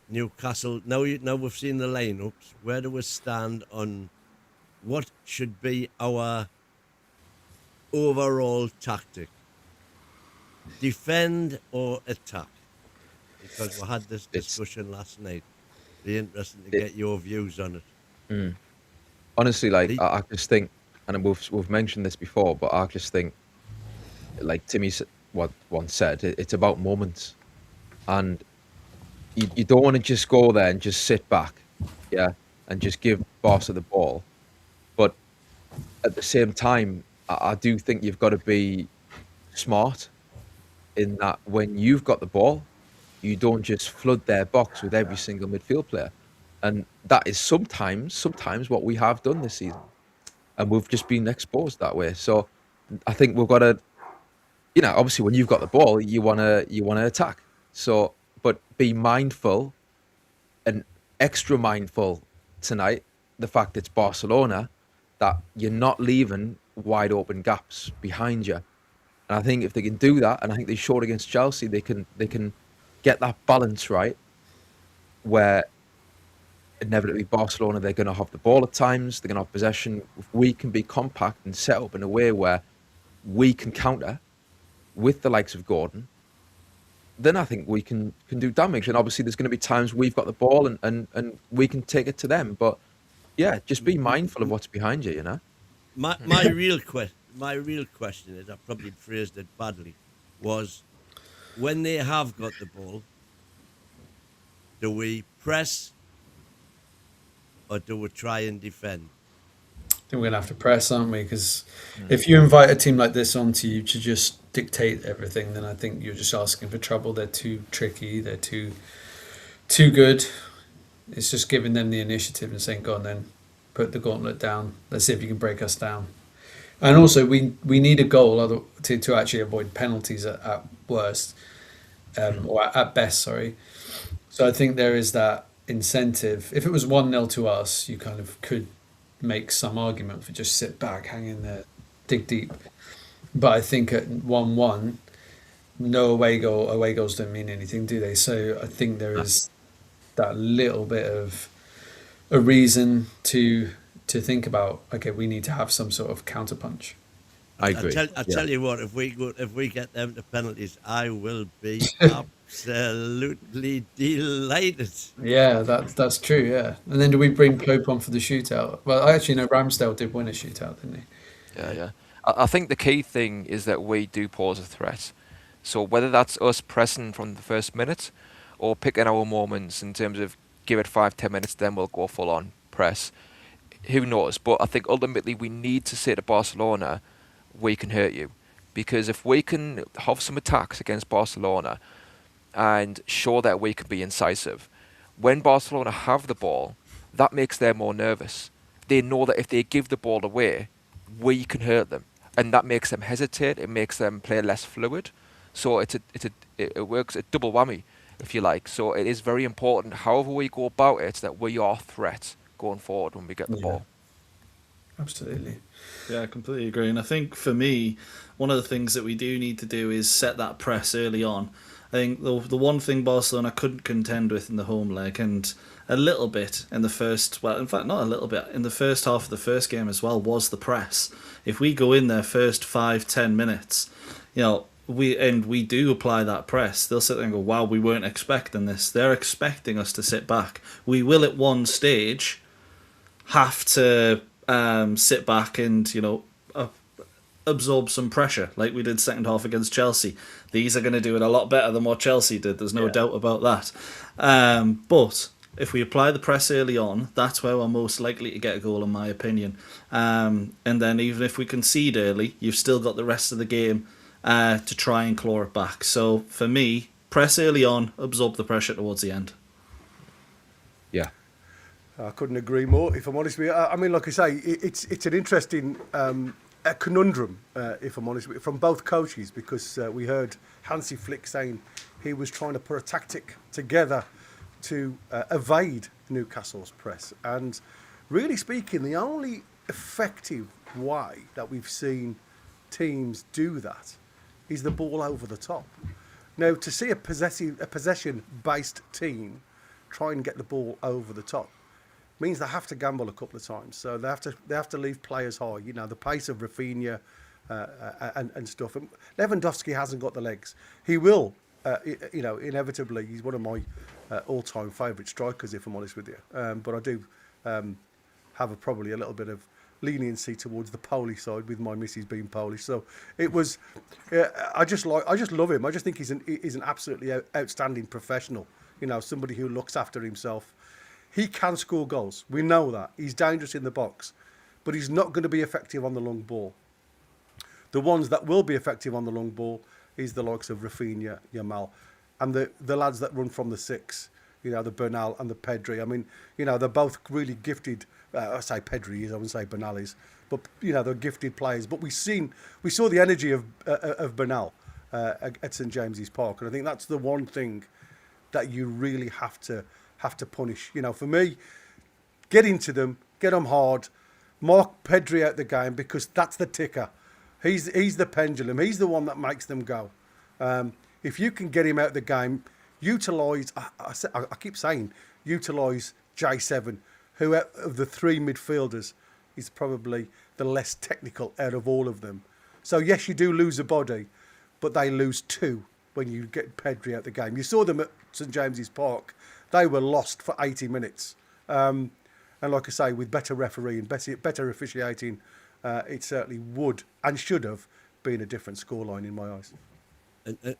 Newcastle... Now we've seen the lineups. Where do we stand on what should be our overall tactic? Defend or attack? Because we had this discussion last night. Be interesting to get your views on it. Honestly, I just think, and we've mentioned this before, but I just think, like Timmy once said, it's about moments, and you don't want to just go there and just sit back, and just give Barca the ball. But at the same time, I do think you've got to be smart in that when you've got the ball, you don't just flood their box with every single midfield player. And that is sometimes what we have done this season. And we've just been exposed that way. So I think we've got to, obviously when you've got the ball, you wanna attack. So, but be mindful and extra mindful tonight, the fact it's Barcelona, that you're not leaving wide open gaps behind you. And I think if they can do that, and I think they showed against Chelsea, they can get that balance right, where inevitably Barcelona, they're going to have the ball at times, they're going to have possession. If we can be compact and set up in a way where we can counter with the likes of Gordon, then I think we can do damage. And obviously there's going to be times we've got the ball and we can take it to them. But yeah, just be mindful of what's behind you, My real question is, I probably phrased it badly, was when they have got the ball, do we press or do we try and defend? I think we're going to have to press, aren't we? Because if you invite a team like this onto you to just dictate everything, then I think you're just asking for trouble. They're too tricky. They're too good. It's just giving them the initiative and saying, go on then, put the gauntlet down. Let's see if you can break us down. And also, we need a goal to actually avoid penalties at worst, or at best, sorry. So I think there is that incentive. If it was 1-0 to us, you kind of could make some argument for just sit back, hang in there, dig deep. But I think at 1-1, no away goals don't mean anything, do they? So I think there is that little bit of a reason to think about, okay, we need to have some sort of counterpunch. I agree. I tell you what, if we get them to penalties, I will be absolutely delighted. Yeah, that's true. Yeah, and then do we bring Pope on for the shootout? Well, I actually know Ramsdale did win a shootout, didn't he? Yeah. I think the key thing is that we do pose a threat. So whether that's us pressing from the first minute or picking our moments in terms of give it 5-10 minutes, then we'll go full on press. Who knows? But I think ultimately we need to say to Barcelona, we can hurt you. Because if we can have some attacks against Barcelona and show that we can be incisive, when Barcelona have the ball, that makes them more nervous. They know that if they give the ball away, we can hurt them. And that makes them hesitate. It makes them play less fluid. So it works a double whammy, if you like. So it is very important, however we go about it, that we are a threat going forward when we get the ball. Absolutely. Yeah, I completely agree. And I think for me, one of the things that we do need to do is set that press early on. I think the one thing Barcelona couldn't contend with in the home leg, and a little bit in the first, well, in fact, not a little bit, in the first half of the first game as well, was the press. If we go in there first 5-10 minutes, we do apply that press, they'll sit there and go, wow, we weren't expecting this. They're expecting us to sit back. We will at one stage have to sit back and, absorb some pressure like we did second half against Chelsea. These are going to do it a lot better than what Chelsea did. There's no doubt about that. But if we apply the press early on, that's where we're most likely to get a goal, in my opinion. And then even if we concede early, you've still got the rest of the game to try and claw it back. So for me, press early on, absorb the pressure towards the end. Yeah. I couldn't agree more, if I'm honest with you. I mean, like I say, it's an interesting a conundrum, if I'm honest with you, from both coaches, because we heard Hansi Flick saying he was trying to put a tactic together to evade Newcastle's press. And really speaking, the only effective way that we've seen teams do that is the ball over the top. Now, to see a possession-based team try and get the ball over the top means they have to gamble a couple of times. So they have to leave players high. The pace of Rafinha and stuff. And Lewandowski hasn't got the legs. He will, inevitably. He's one of my all-time favourite strikers, if I'm honest with you. But I do have probably a little bit of leniency towards the Polish side, with my missus being Polish. So it was. I just love him. I just think he's an absolutely outstanding professional. Somebody who looks after himself. He can score goals. We know that. He's dangerous in the box, but he's not going to be effective on the long ball. The ones that will be effective on the long ball is the likes of Rafinha, Yamal, and the lads that run from the six. The Bernal and the Pedri. I mean, they're both really gifted. I say Pedri is, I wouldn't say Bernal is, but they're gifted players. But we saw the energy of Bernal at St James's Park, and I think that's the one thing that you really have to punish. For me, get into them, get them hard, mark Pedri out the game, because that's the ticker. He's the pendulum. He's the one that makes them go. If you can get him out the game, utilise. I keep saying utilise J7, who out of the three midfielders is probably the less technical out of all of them. So yes, you do lose a body, but they lose two when you get Pedri out the game. You saw them at St James's Park. They were lost for 80 minutes. And like I say, with better refereeing, better officiating, it certainly would and should have been a different scoreline in my eyes.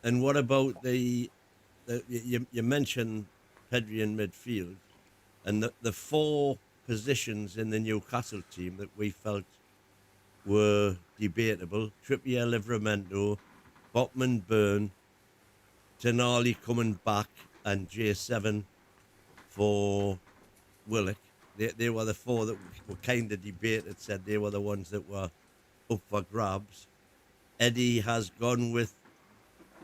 And what about you mentioned Pedri in midfield, and the four positions in the Newcastle team that we felt were debatable: Trippier, Livramento, Botman, Byrne, Tonali coming back, and J7 for Willock. They were the four that were kind of debated, said they were the ones that were up for grabs. Eddie has gone with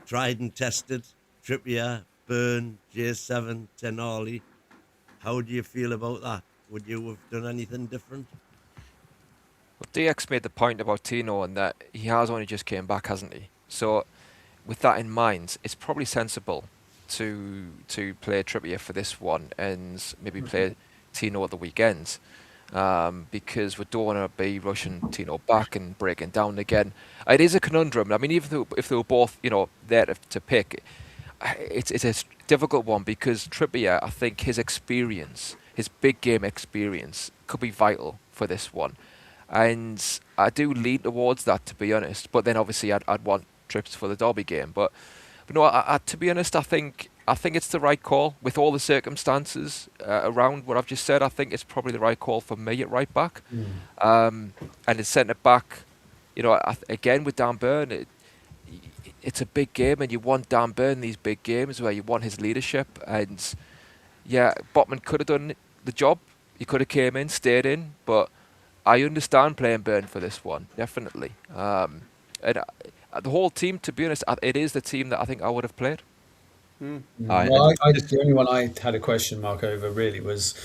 tried and tested Trippier, Byrne, J7, Tonali. How do you feel about that? Would you have done anything different? Well, DX made the point about Tino and that he has only just came back, hasn't he? So with that in mind, it's probably sensible to play Trippier for this one and maybe play Tino at the weekend, because we don't want to be rushing Tino back and breaking down again. It is a conundrum. I mean, even though if they were both, there to pick, it's a difficult one because Trippier, I think his experience, his big game experience, could be vital for this one, and I do lean towards that, to be honest. But then obviously I'd want Trips for the Derby game. But no, to be honest, I think it's the right call with all the circumstances around what I've just said. I think it's probably the right call for me at right back, and it's centre back. Again with Dan Burn, it's a big game, and you want Dan Burn these big games where you want his leadership. And yeah, Botman could have done the job. He could have came in, stayed in, but I understand playing Burn for this one, definitely. And the whole team, to be honest, it is the team that I think I would have played. Well, the only one I had a question mark over really was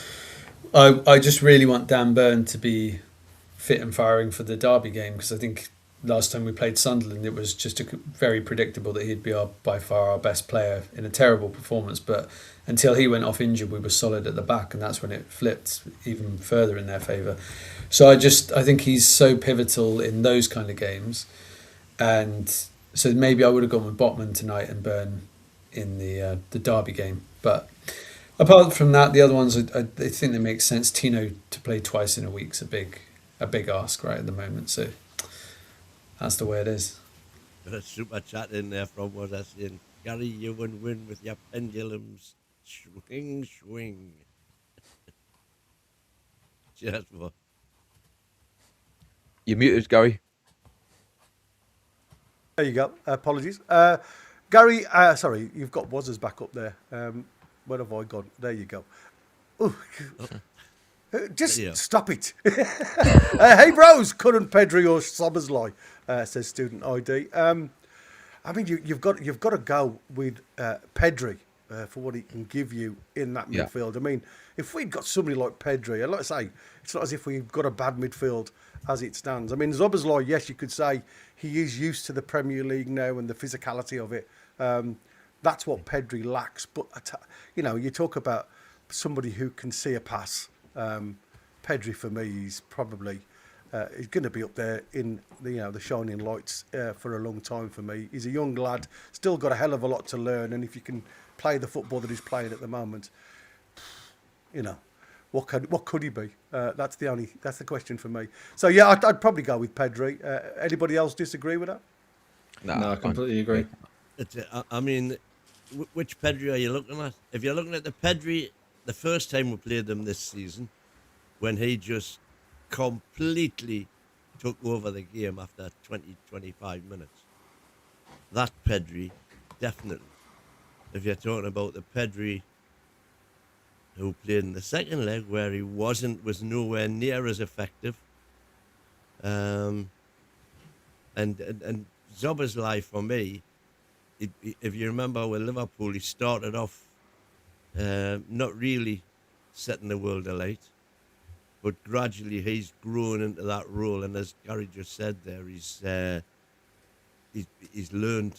I just really want Dan Burn to be fit and firing for the Derby game, because I think last time we played Sunderland it was just very predictable that he'd be by far our best player in a terrible performance, but until he went off injured we were solid at the back, and that's when it flipped even further in their favour. So I think he's so pivotal in those kind of games, and so maybe I would have gone with Botman tonight and Burn in the Derby game. But apart from that, the other ones I think they make sense. Tino to play twice in a week's a big ask right at the moment, so that's the way it is. Got a super chat in there from what I saying. Gary, you win with your pendulums swing. Cheers, boy. You're muted, Gary. There you go. Apologies. Gary, sorry, you've got Wozzers back up there. Where have I gone? There you go. Ooh. Just stop it. Hey, bros, current Pedri or Sobersley, says Student ID. I mean, you've got to go with Pedri for what he can give you in that midfield. I mean, if we'd got somebody like Pedri, and like I say, it's not as if we've got a bad midfield as it stands. I mean, Sobersley, yes, you could say he is used to the Premier League now and the physicality of it. That's what Pedri lacks. But you talk about somebody who can see a pass. Pedri for me is probably he's going to be up there in the shining lights for a long time for me. He's a young lad, still got a hell of a lot to learn, and if you can play the football that he's playing at the moment, what could he be? That's the question for me. So yeah, I'd probably go with Pedri. Anybody else disagree with that? No, I completely agree. I mean, which Pedri are you looking at? If you're looking at the Pedri, the first time we played them this season, when he just completely took over the game after 20-25 minutes, that Pedri, definitely. If you're talking about the Pedri who played in the second leg, where he was nowhere near as effective, and Szoboszlai for me, if you remember with Liverpool, he started off not really setting the world alight, but gradually he's grown into that role. And as Gary just said there, he's learned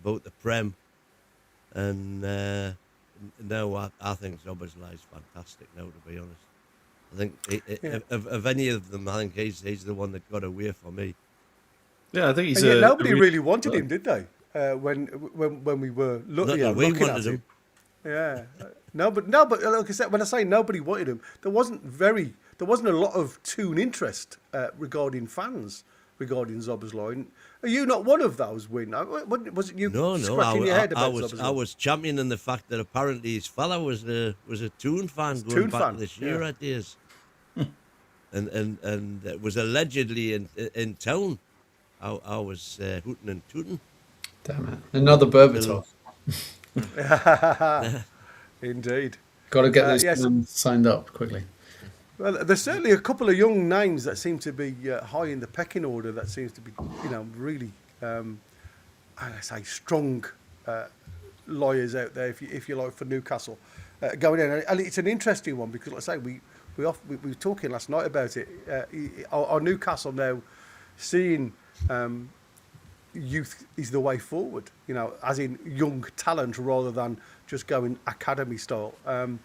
about the Prem, and now I think Szoboszlai is fantastic now, to be honest. I think of any of them, I think he's the one that got away for me. Yeah, I think he's. Nobody really wanted him, did they? When we were looking at him. Yeah. No, but like I said, when I say nobody wanted him, there wasn't a lot of Toon interest regarding fans regarding Szoboszlai. Are you not one of those, Win? Was it you scratching your head about Szoboszlai? I was championing the fact that apparently his father was a Toon fan going back to the Shearer days, and it was allegedly in town. I was hooting and tooting. Damn it! Another Berbatov. Indeed. Got to get those signed up quickly. Well, there's certainly a couple of young names that seem to be high in the pecking order. That seems to be, really, strong lawyers out there, if you like, for Newcastle going in. And it's an interesting one because, like I say, we were talking last night about it. Our Newcastle now seeing youth is the way forward, as in young talent rather than just going academy style. And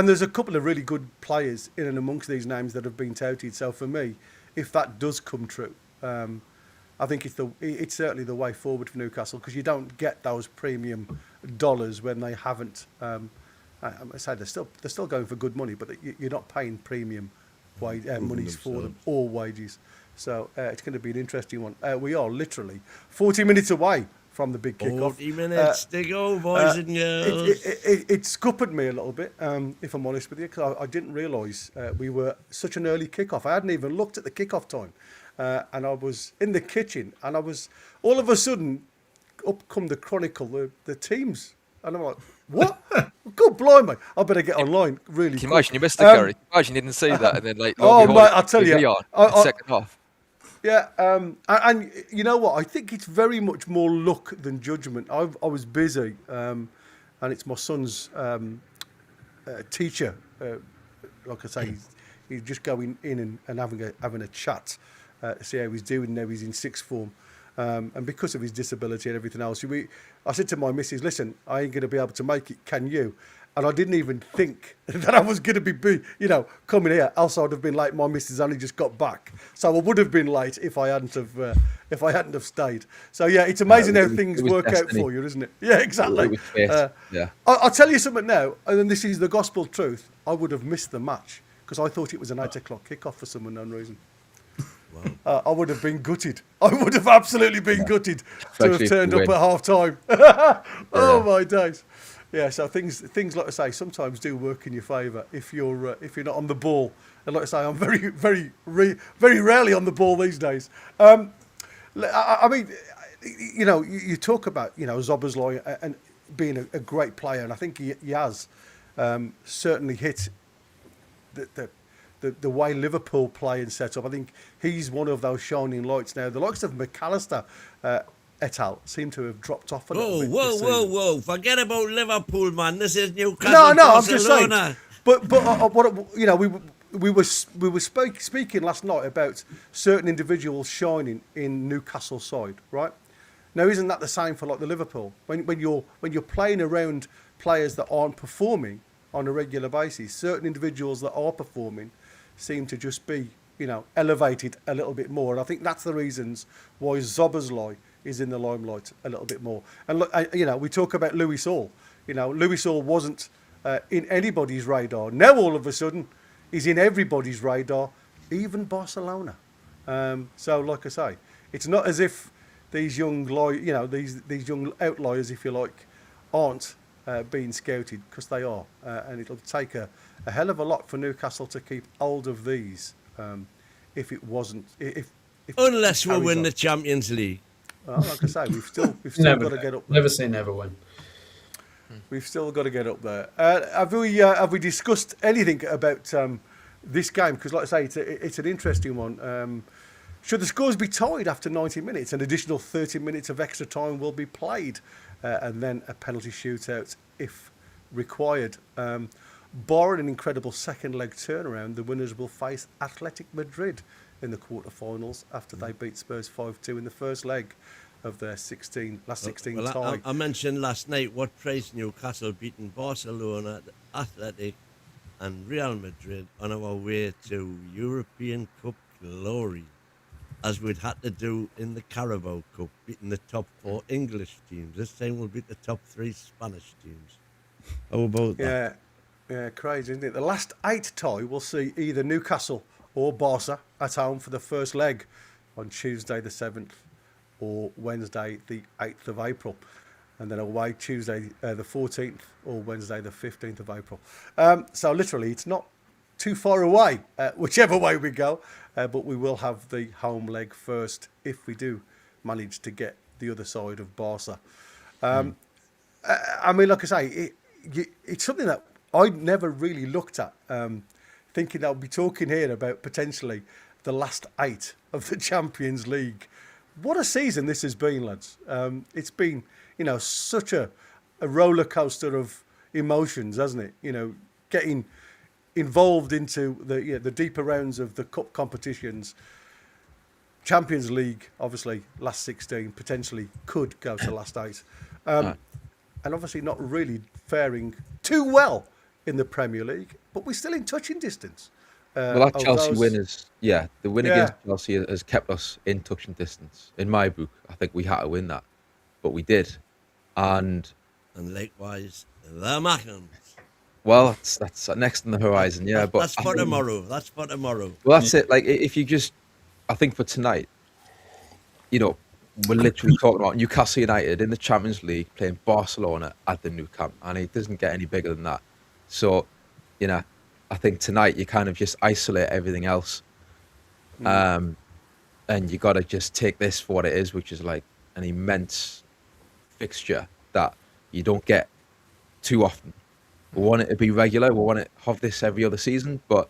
there's a couple of really good players in and amongst these names that have been touted. So for me, if that does come true, I think it's certainly the way forward for Newcastle, because you don't get those premium dollars when they haven't. I say they're still going for good money, but you're not paying premium monies for them or wages. So it's going to be an interesting one. We are literally 40 minutes away from the big kickoff. 40 minutes to go, boys and girls. It scuppered me a little bit, if I'm honest with you, because I didn't realise we were such an early kickoff. I hadn't even looked at the kickoff time. And I was in the kitchen, and I was all of a sudden up come the Chronicle, the teams, and I'm like, what? God blimey! I better get online really. Can you imagine you missed the Curry? Imagine you didn't see that, and then like, mate, I'll tell you, second half. Yeah, and you know what? I think it's very much more luck than judgment. I was busy, and it's my son's teacher. Like I say, he's just going in and having a chat. See how he's doing now. He's in sixth form, and because of his disability and everything else, I said to my missus, "Listen, I ain't going to be able to make it. Can you?" And I didn't even think that I was going to be, coming here. Else I'd have been late. My missus only just got back, so I would have been late if I hadn't have stayed. So yeah, it's amazing how things work destiny. Out for you, isn't it? Yeah, exactly. I'll tell you something now, and then this is the gospel truth. I would have missed the match because I thought it was an 8 o'clock kickoff for some unknown reason. Wow. I would have been gutted. I would have absolutely been gutted to have turned up at half time. Oh my days! Yeah, so things like I say sometimes do work in your favour if you're not on the ball. And like I say, I'm very rarely on the ball these days. I mean, you talk about Szoboszlai and being a great player, and I think he has certainly hit the way Liverpool play and set up. I think he's one of those shining lights now. The likes of McAllister et al. Seem to have dropped off a little bit. Whoa! Forget about Liverpool, man. This is Newcastle. No, I'm just saying. But we were speaking last night about certain individuals shining in Newcastle side, right? Now, isn't that the same for like the Liverpool? When you're playing around players that aren't performing on a regular basis, certain individuals that are performing seem to just be, elevated a little bit more. And I think that's the reasons why Szoboszlai is in the limelight a little bit more. And look, we talk about Lewis Hall. Lewis Hall wasn't in anybody's radar. Now all of a sudden, he's in everybody's radar, even Barcelona. So, like I say, it's not as if these young, these young outliers, if you like, aren't being scouted, because they are, and it'll take a hell of a lot for Newcastle to keep hold of these. If it wasn't, if unless we win the Champions League. Well, like I say, we've still got to get up there. Never say never win. We've still got to get up there. Have we discussed anything about this game? Because, like I say, it's an interesting one. Should the scores be tied after 90 minutes, an additional 30 minutes of extra time will be played, and then a penalty shootout if required. Barring an incredible second leg turnaround, the winners will face Athletic Madrid in the quarterfinals after they beat Spurs 5-2 in the first leg of their last 16 tie. I mentioned last night what price Newcastle beating Barcelona, Athletic and Real Madrid on our way to European Cup glory, as we'd had to do in the Carabao Cup, beating the top 4 English teams. This time we'll beat the top 3 Spanish teams. How about that? Yeah, crazy, isn't it? The last 8 tie will see either Newcastle or Barca at home for the first leg on Tuesday the 7th or Wednesday the 8th of April. And then away Tuesday the 14th or Wednesday the 15th of April. So literally it's not too far away, whichever way we go. But we will have the home leg first if we do manage to get the other side of Barca. I mean, like I say, it's something that I'd never really looked at, thinking I'll be talking here about potentially the last 8 of the Champions League. What a season this has been, lads. It's been, such a roller coaster of emotions, hasn't it? Getting involved into the deeper rounds of the cup competitions. Champions League, obviously, last 16 potentially could go to last 8. And obviously not really faring too well in the Premier League, but we're still in touching distance. Well, that of Chelsea those- win is, the win Yeah. against Chelsea has kept us in touching distance. In my book, I think we had to win that, but we did. And likewise, the Macans. well, that's next on the horizon, yeah. But That's for tomorrow. That's for tomorrow. well, that's it. Like, if you just, I think for tonight, we're literally talking about Newcastle United in the Champions League playing Barcelona at the Nou Camp, and it doesn't get any bigger than that. So, I think tonight you kind of just isolate everything else, and you got to just take this for what it is, which is like an immense fixture that you don't get too often. We want it to be regular. We want to have this every other season, but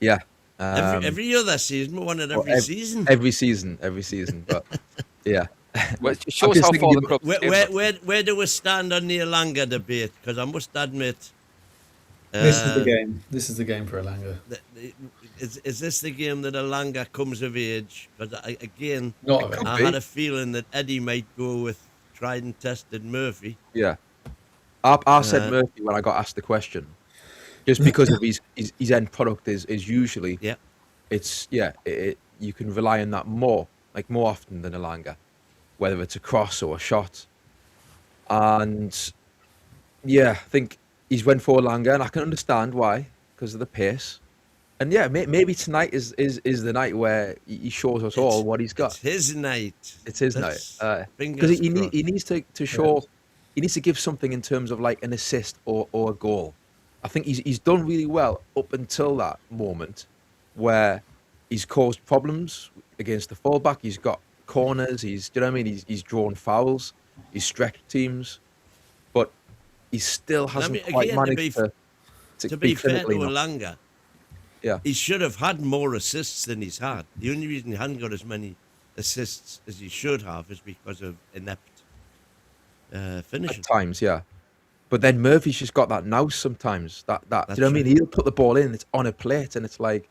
yeah. Every other season, we won it every season. Every season, but yeah. Well, it I'm shows just how thinking far the you- club. Where do we stand on the Elanga debate? Because I must admit, This is the game. This is the game for Elanga. is this the game that Elanga comes of age? Because again, Not of it. I had a feeling that Eddie might go with tried and tested Murphy. Yeah. I said Murphy when I got asked the question, just because of his end product is usually Yeah. You can rely on that more often than Elanga, whether it's a cross or a shot. And yeah, I think he's went for Elanga, and I can understand why, because of the pace. And yeah, maybe tonight is the night where he shows us all what he's got. It's his night. It's his Let's- night. fingers Because he crossed. needs to show, he needs to give something in terms of like an assist or a goal. I think he's done really well up until that moment where he's caused problems against the fullback. He's got corners. Do you know what I mean? He's drawn fouls. He's stretched teams, but he still hasn't quite again, managed to be fair to clinically enough. Elanga, Yeah. he should have had more assists than he's had. The only reason he hadn't got as many assists as he should have is because of inept finishing. At times, yeah. But then Murphy's just got that nous sometimes. That do That's you know what I mean? right. He'll put the ball in, it's on a plate, and it's like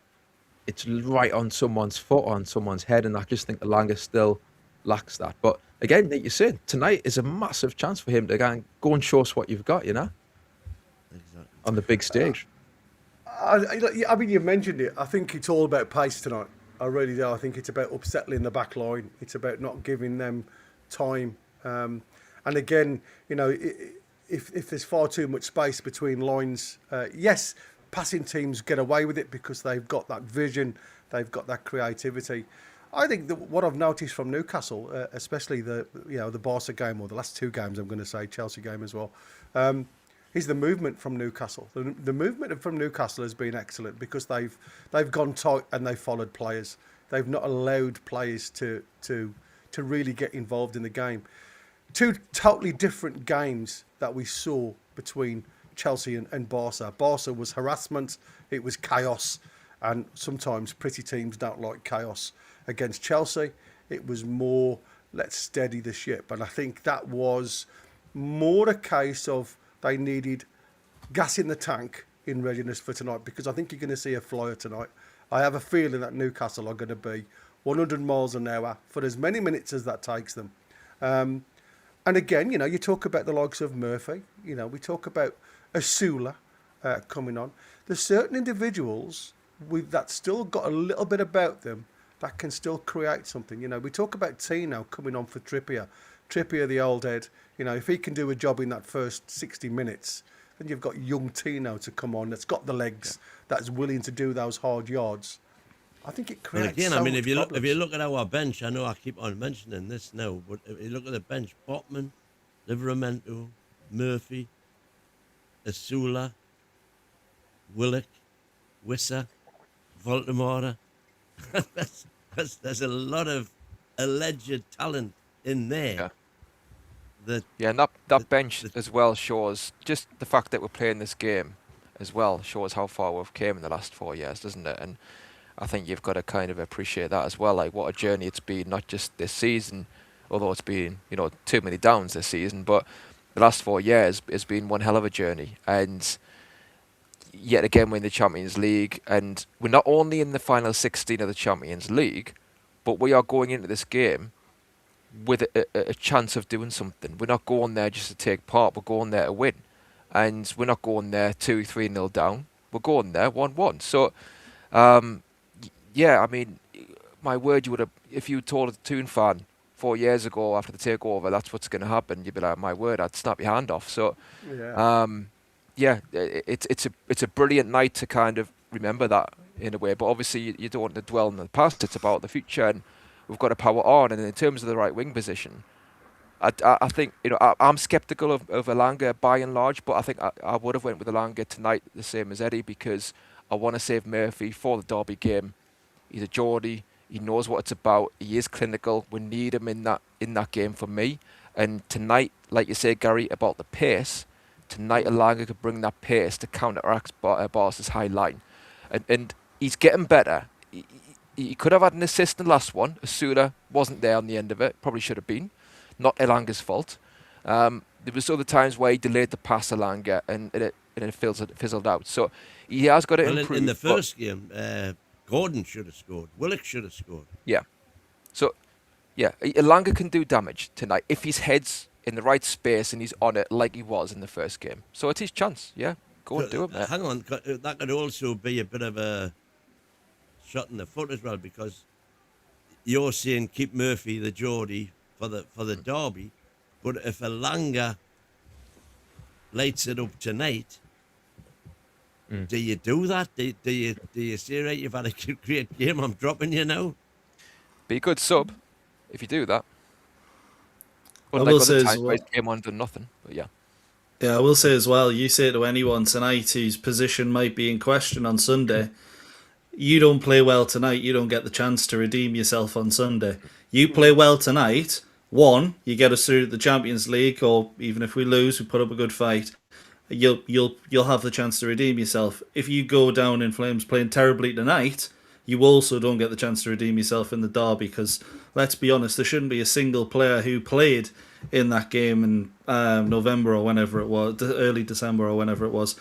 it's right on someone's foot, on someone's head, and I just think Elanga still lacks that. But again, like you said, tonight is a massive chance for him to go and show us what you've got, Exactly. on the big stage. I mean, you mentioned it. I think it's all about pace tonight. I really do. I think it's about upsettling the back line. It's about not giving them time. And again, if there's far too much space between lines, yes, passing teams get away with it because they've got that vision, they've got that creativity. I think that what I've noticed from Newcastle, especially the Barca game or the last two games, I'm going to say Chelsea game as well, is the movement from Newcastle. The movement from Newcastle has been excellent because they've gone tight and they've followed players. They've not allowed players to really get involved in the game. Two totally different games that we saw between Chelsea and Barca. Barca was harassment, it was chaos, and sometimes pretty teams don't like chaos. Against Chelsea, it was more, let's steady the ship. And I think that was more a case of they needed gas in the tank in readiness for tonight, because I think you're going to see a flyer tonight. I have a feeling that Newcastle are going to be 100 miles an hour for as many minutes as that takes them. And again, you talk about the likes of Murphy, we talk about Asula coming on. There's certain individuals that still got a little bit about them that can still create something. We talk about Tino coming on for Trippier. Trippier, the old head, if he can do a job in that first 60 minutes, then you've got young Tino to come on that's got the legs, that's willing to do those hard yards. I think it creates. And again, so I mean, much if you problems. look at our bench, I know I keep on mentioning this now, but if you look at the bench, Botman, Livramento, Murphy, Asula, Willock, Wissa, Voltemora. There's a lot of alleged talent in there. Yeah. And that bench as well shows just the fact that we're playing this game as well shows how far we've came in the last 4 years, doesn't it? And I think you've got to kind of appreciate that as well. Like, what a journey it's been, not just this season, although it's been, too many downs this season, but the last 4 years has been one hell of a journey. And yet again, we're in the Champions League, and we're not only in the final 16 of the Champions League, but we are going into this game with a chance of doing something. We're not going there just to take part. We're going there to win, and we're not going there 2-3-0 down. We're going there 1-1. So, yeah, I mean, my word, you would have, if you told a Toon fan 4 years ago after the takeover that's what's going to happen, you'd be like, my word, I'd snap your hand off. So, yeah, it's a brilliant night to kind of remember that in a way. But obviously, you don't want to dwell on the past. It's about the future, and we've got to power on. And in terms of the right wing position, I think, you know, I'm sceptical of Elanga by and large, but I think I would have went with Elanga tonight the same as Eddie, because I want to save Murphy for the Derby game. He's a Geordie. He knows what it's about. He is clinical. We need him in that game for me. And tonight, like you say, Gary, about the pace, tonight Elanga could bring that pace to counteract Barca's high line. And he's getting better. He could have had an assist in the last one. Asula wasn't there on the end of it. Probably should have been. Not Elanga's fault. There was other times where he delayed the pass Elanga and it fizzled out. So he has got to improve. In the first game, Gordon should have scored. Willock should have scored. Yeah. So, yeah, Elanga can do damage tonight if his head's in the right space and he's on it like he was in the first game. So it's his chance. Yeah, go and do it, mate. Hang on, that could also be a bit of a shot in the foot as well, because you're saying keep Murphy, the Geordie, for the derby, but if Elanga lights it up tonight, do you do that? Do you say, right, you've had a great game, I'm dropping you now? Be a good sub if you do that. I will say as well, came on done nothing, but yeah. Yeah, I will say as well, you say to anyone tonight whose position might be in question on Sunday, you don't play well tonight, you don't get the chance to redeem yourself on Sunday. You play well tonight, one, you get us through the Champions League, or even if we lose, we put up a good fight. You'll have the chance to redeem yourself. If you go down in flames playing terribly tonight, you also don't get the chance to redeem yourself in the derby, because let's be honest, there shouldn't be a single player who played in that game in November or whenever it was, early December or whenever it was,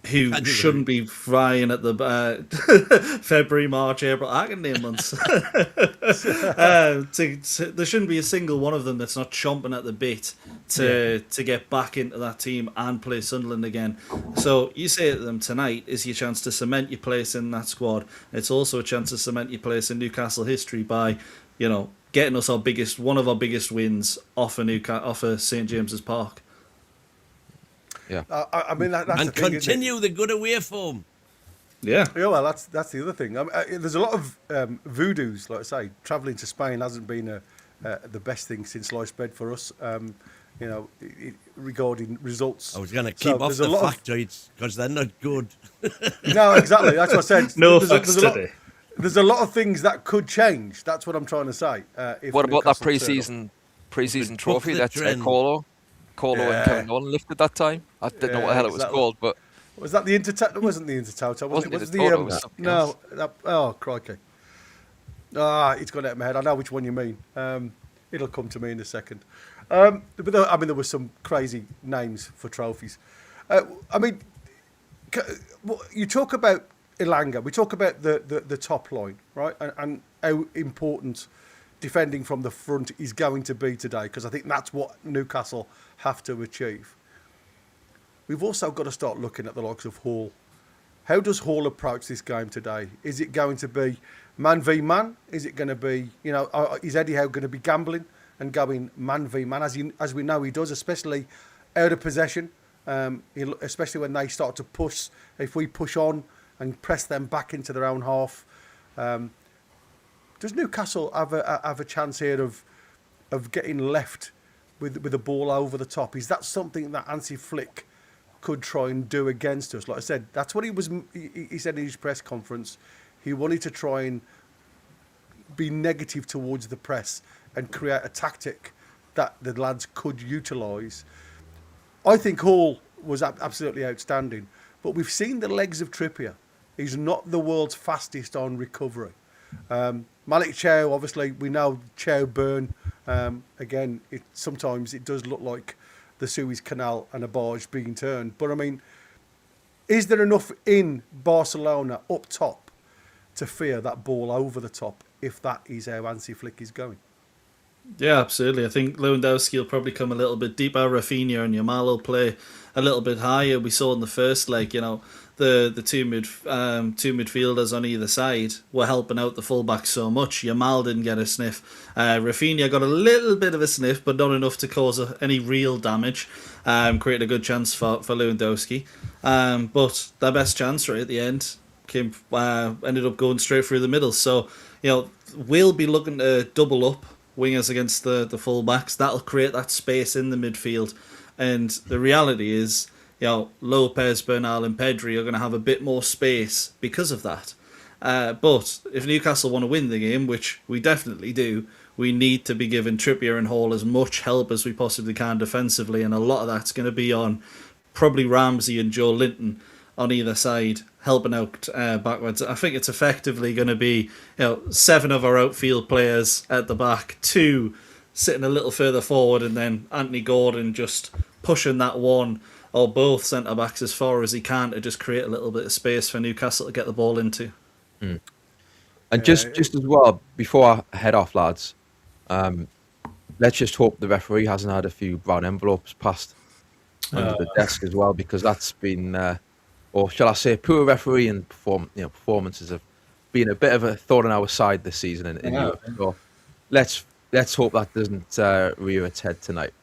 who shouldn't be flying at the February, March, April. I can name months. There shouldn't be a single one of them that's not chomping at the bit to get back into that team and play Sunderland again. So you say to them, tonight is your chance to cement your place in that squad. It's also a chance to cement your place in Newcastle history by, you know, getting us one of our biggest wins off of St James's Park. Yeah, I mean that's and the thing, continue the good away form. Yeah. Well, that's the other thing. There's a lot of voodoos, like I say. Travelling to Spain hasn't been the best thing since sliced bread for us. You know, regarding results. I was going to keep off the factoids because they're not good. No, exactly. That's what I said. There's a lot of things that could change. That's what I'm trying to say. What about that pre-season trophy? That's Colo and Kevin Nolan lifted that time. I didn't know what the hell it was called, but was that the Intertoto? It wasn't the Intertoto. Oh crikey! It's gone out of my head. I know which one you mean. It'll come to me in a second. But there were some crazy names for trophies. I mean, you talk about Elanga. We talk about the top line, right? And how important defending from the front is going to be today, because I think that's what Newcastle have to achieve. We've also got to start looking at the likes of Hall. How does Hall approach this game today? Is it going to be man v man? Is it going to be, is Eddie Howe going to be gambling and going man v man, as we know he does, especially out of possession, especially when they start to push. If we push on and press them back into their own half, does Newcastle have a chance here of getting left with the ball over the top? Is that something that Hansi Flick could try and do against us? Like I said, that's what he said in his press conference. He wanted to try and be negative towards the press and create a tactic that the lads could utilise. I think Hall was absolutely outstanding, but we've seen the legs of Trippier. He's not the world's fastest on recovery. Malik Chow, obviously, we know Chow burn. Again, sometimes it does look like the Suez Canal and a barge being turned. But I mean, is there enough in Barcelona up top to fear that ball over the top if that is how Hansi Flick is going. Yeah, absolutely. I think Lewandowski will probably come a little bit deeper. Rafinha and Yamal will play a little bit higher. We saw in the first leg, the two midfielders on either side were helping out the fullbacks so much. Yamal didn't get a sniff. Rafinha got a little bit of a sniff, but not enough to cause any real damage. Created a good chance for Lewandowski. But their best chance right at the end ended up going straight through the middle. So, we'll be looking to double up wingers against the full-backs. That'll create that space in the midfield. And the reality is, Lopez, Bernal and Pedri are going to have a bit more space because of that. But if Newcastle want to win the game, which we definitely do, we need to be giving Trippier and Hall as much help as we possibly can defensively. And a lot of that's going to be on probably Ramsey and Joe Linton on either side, helping out backwards. I think it's effectively going to be 7 of our outfield players at the back, 2 sitting a little further forward, and then Anthony Gordon just pushing that one or both centre backs as far as he can to just create a little bit of space for Newcastle to get the ball into. And just as well, before I head off, lads, let's just hope the referee hasn't had a few brown envelopes passed under the desk as well, because that's been, or shall I say, poor refereeing performances have been a bit of a thorn in our side this season in Europe. So let's hope that doesn't rear its head tonight.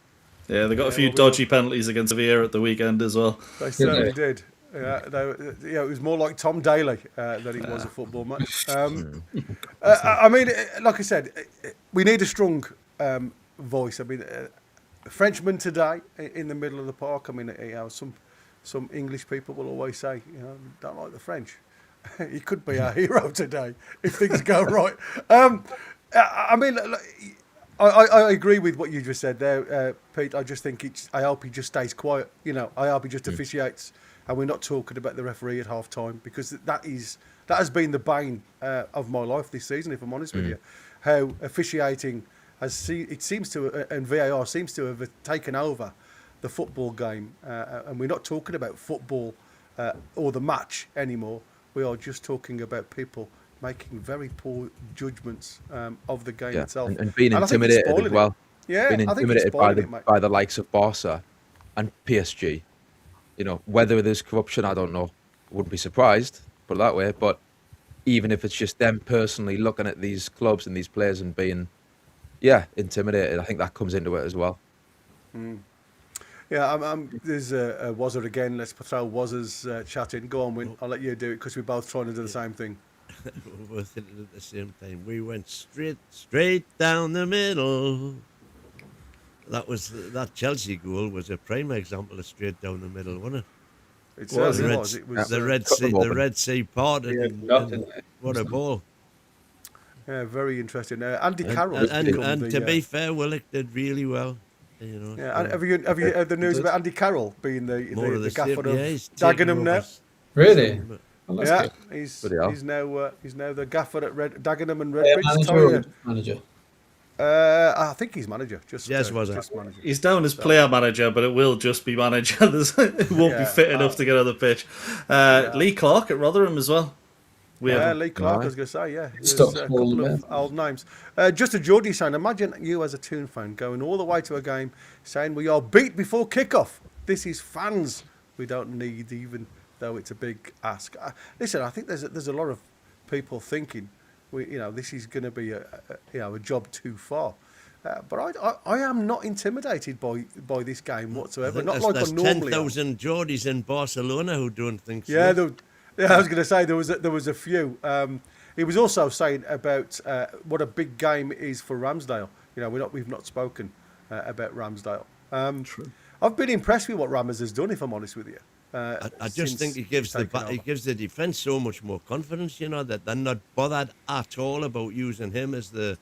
Yeah, they got a few dodgy penalties against Sevilla at the weekend as well. They certainly did. It was more like Tom Daly than it was a football match. I mean, like I said, we need a strong voice. I mean, a Frenchman today in the middle of the park. I mean, some English people will always say, don't like the French. He could be our hero today if things go right. I mean, I agree with what you just said there, Pete. I just think I hope he just stays quiet. I hope he just officiates, and we're not talking about the referee at half time, because that has been the bane of my life this season, if I'm honest with you. How officiating seems to, and VAR seems to have taken over the football game, and we're not talking about football or the match anymore. We are just talking about people making very poor judgments of the game itself. And being intimidated as well. Yeah, being intimidated by the likes of Barca and PSG. Whether there's corruption, I don't know. Wouldn't be surprised, put it that way. But even if it's just them personally looking at these clubs and these players and being, intimidated, I think that comes into it as well. Yeah, there's Wazza again. Let's throw Wazza's chat in. Go on, Win. I'll let you do it, because we're both trying to do the same thing. We're thinking at the same time. We went straight down the middle. That Chelsea goal was a prime example of straight down the middle, wasn't it? It certainly was. It was the Red Sea parted. And what a ball! Yeah, very interesting. Andy Carroll, and to be fair, Willock did really well. Yeah, and have you heard the news about Andy Carroll being the gaffer of Dagenham now? Really? Well, yeah, he's now the gaffer at Dagenham and Redbridge. Manager. I think he's manager. Just manager. He's down as player manager, but it will just be manager. It won't be fit enough to get on the pitch. Lee Clark at Rotherham as well. Lee Clark, I was going to say, There's a couple of old names. Just a Geordie saying, imagine you as a Toon fan going all the way to a game saying we are beat before kickoff. This is fans. We don't need, even though it's a big ask. Listen, I think there's a lot of people thinking, this is going to be a job too far. But I am not intimidated by this game whatsoever. Not like I normally. 10,000 Geordies in Barcelona who don't think so. Yeah, I was going to say there was a few. He was also saying about what a big game it is for Ramsdale. We've not spoken about Ramsdale. True. I've been impressed with what Ramos has done, if I'm honest with you. I just think he gives the defence so much more confidence. That they're not bothered at all about using him as the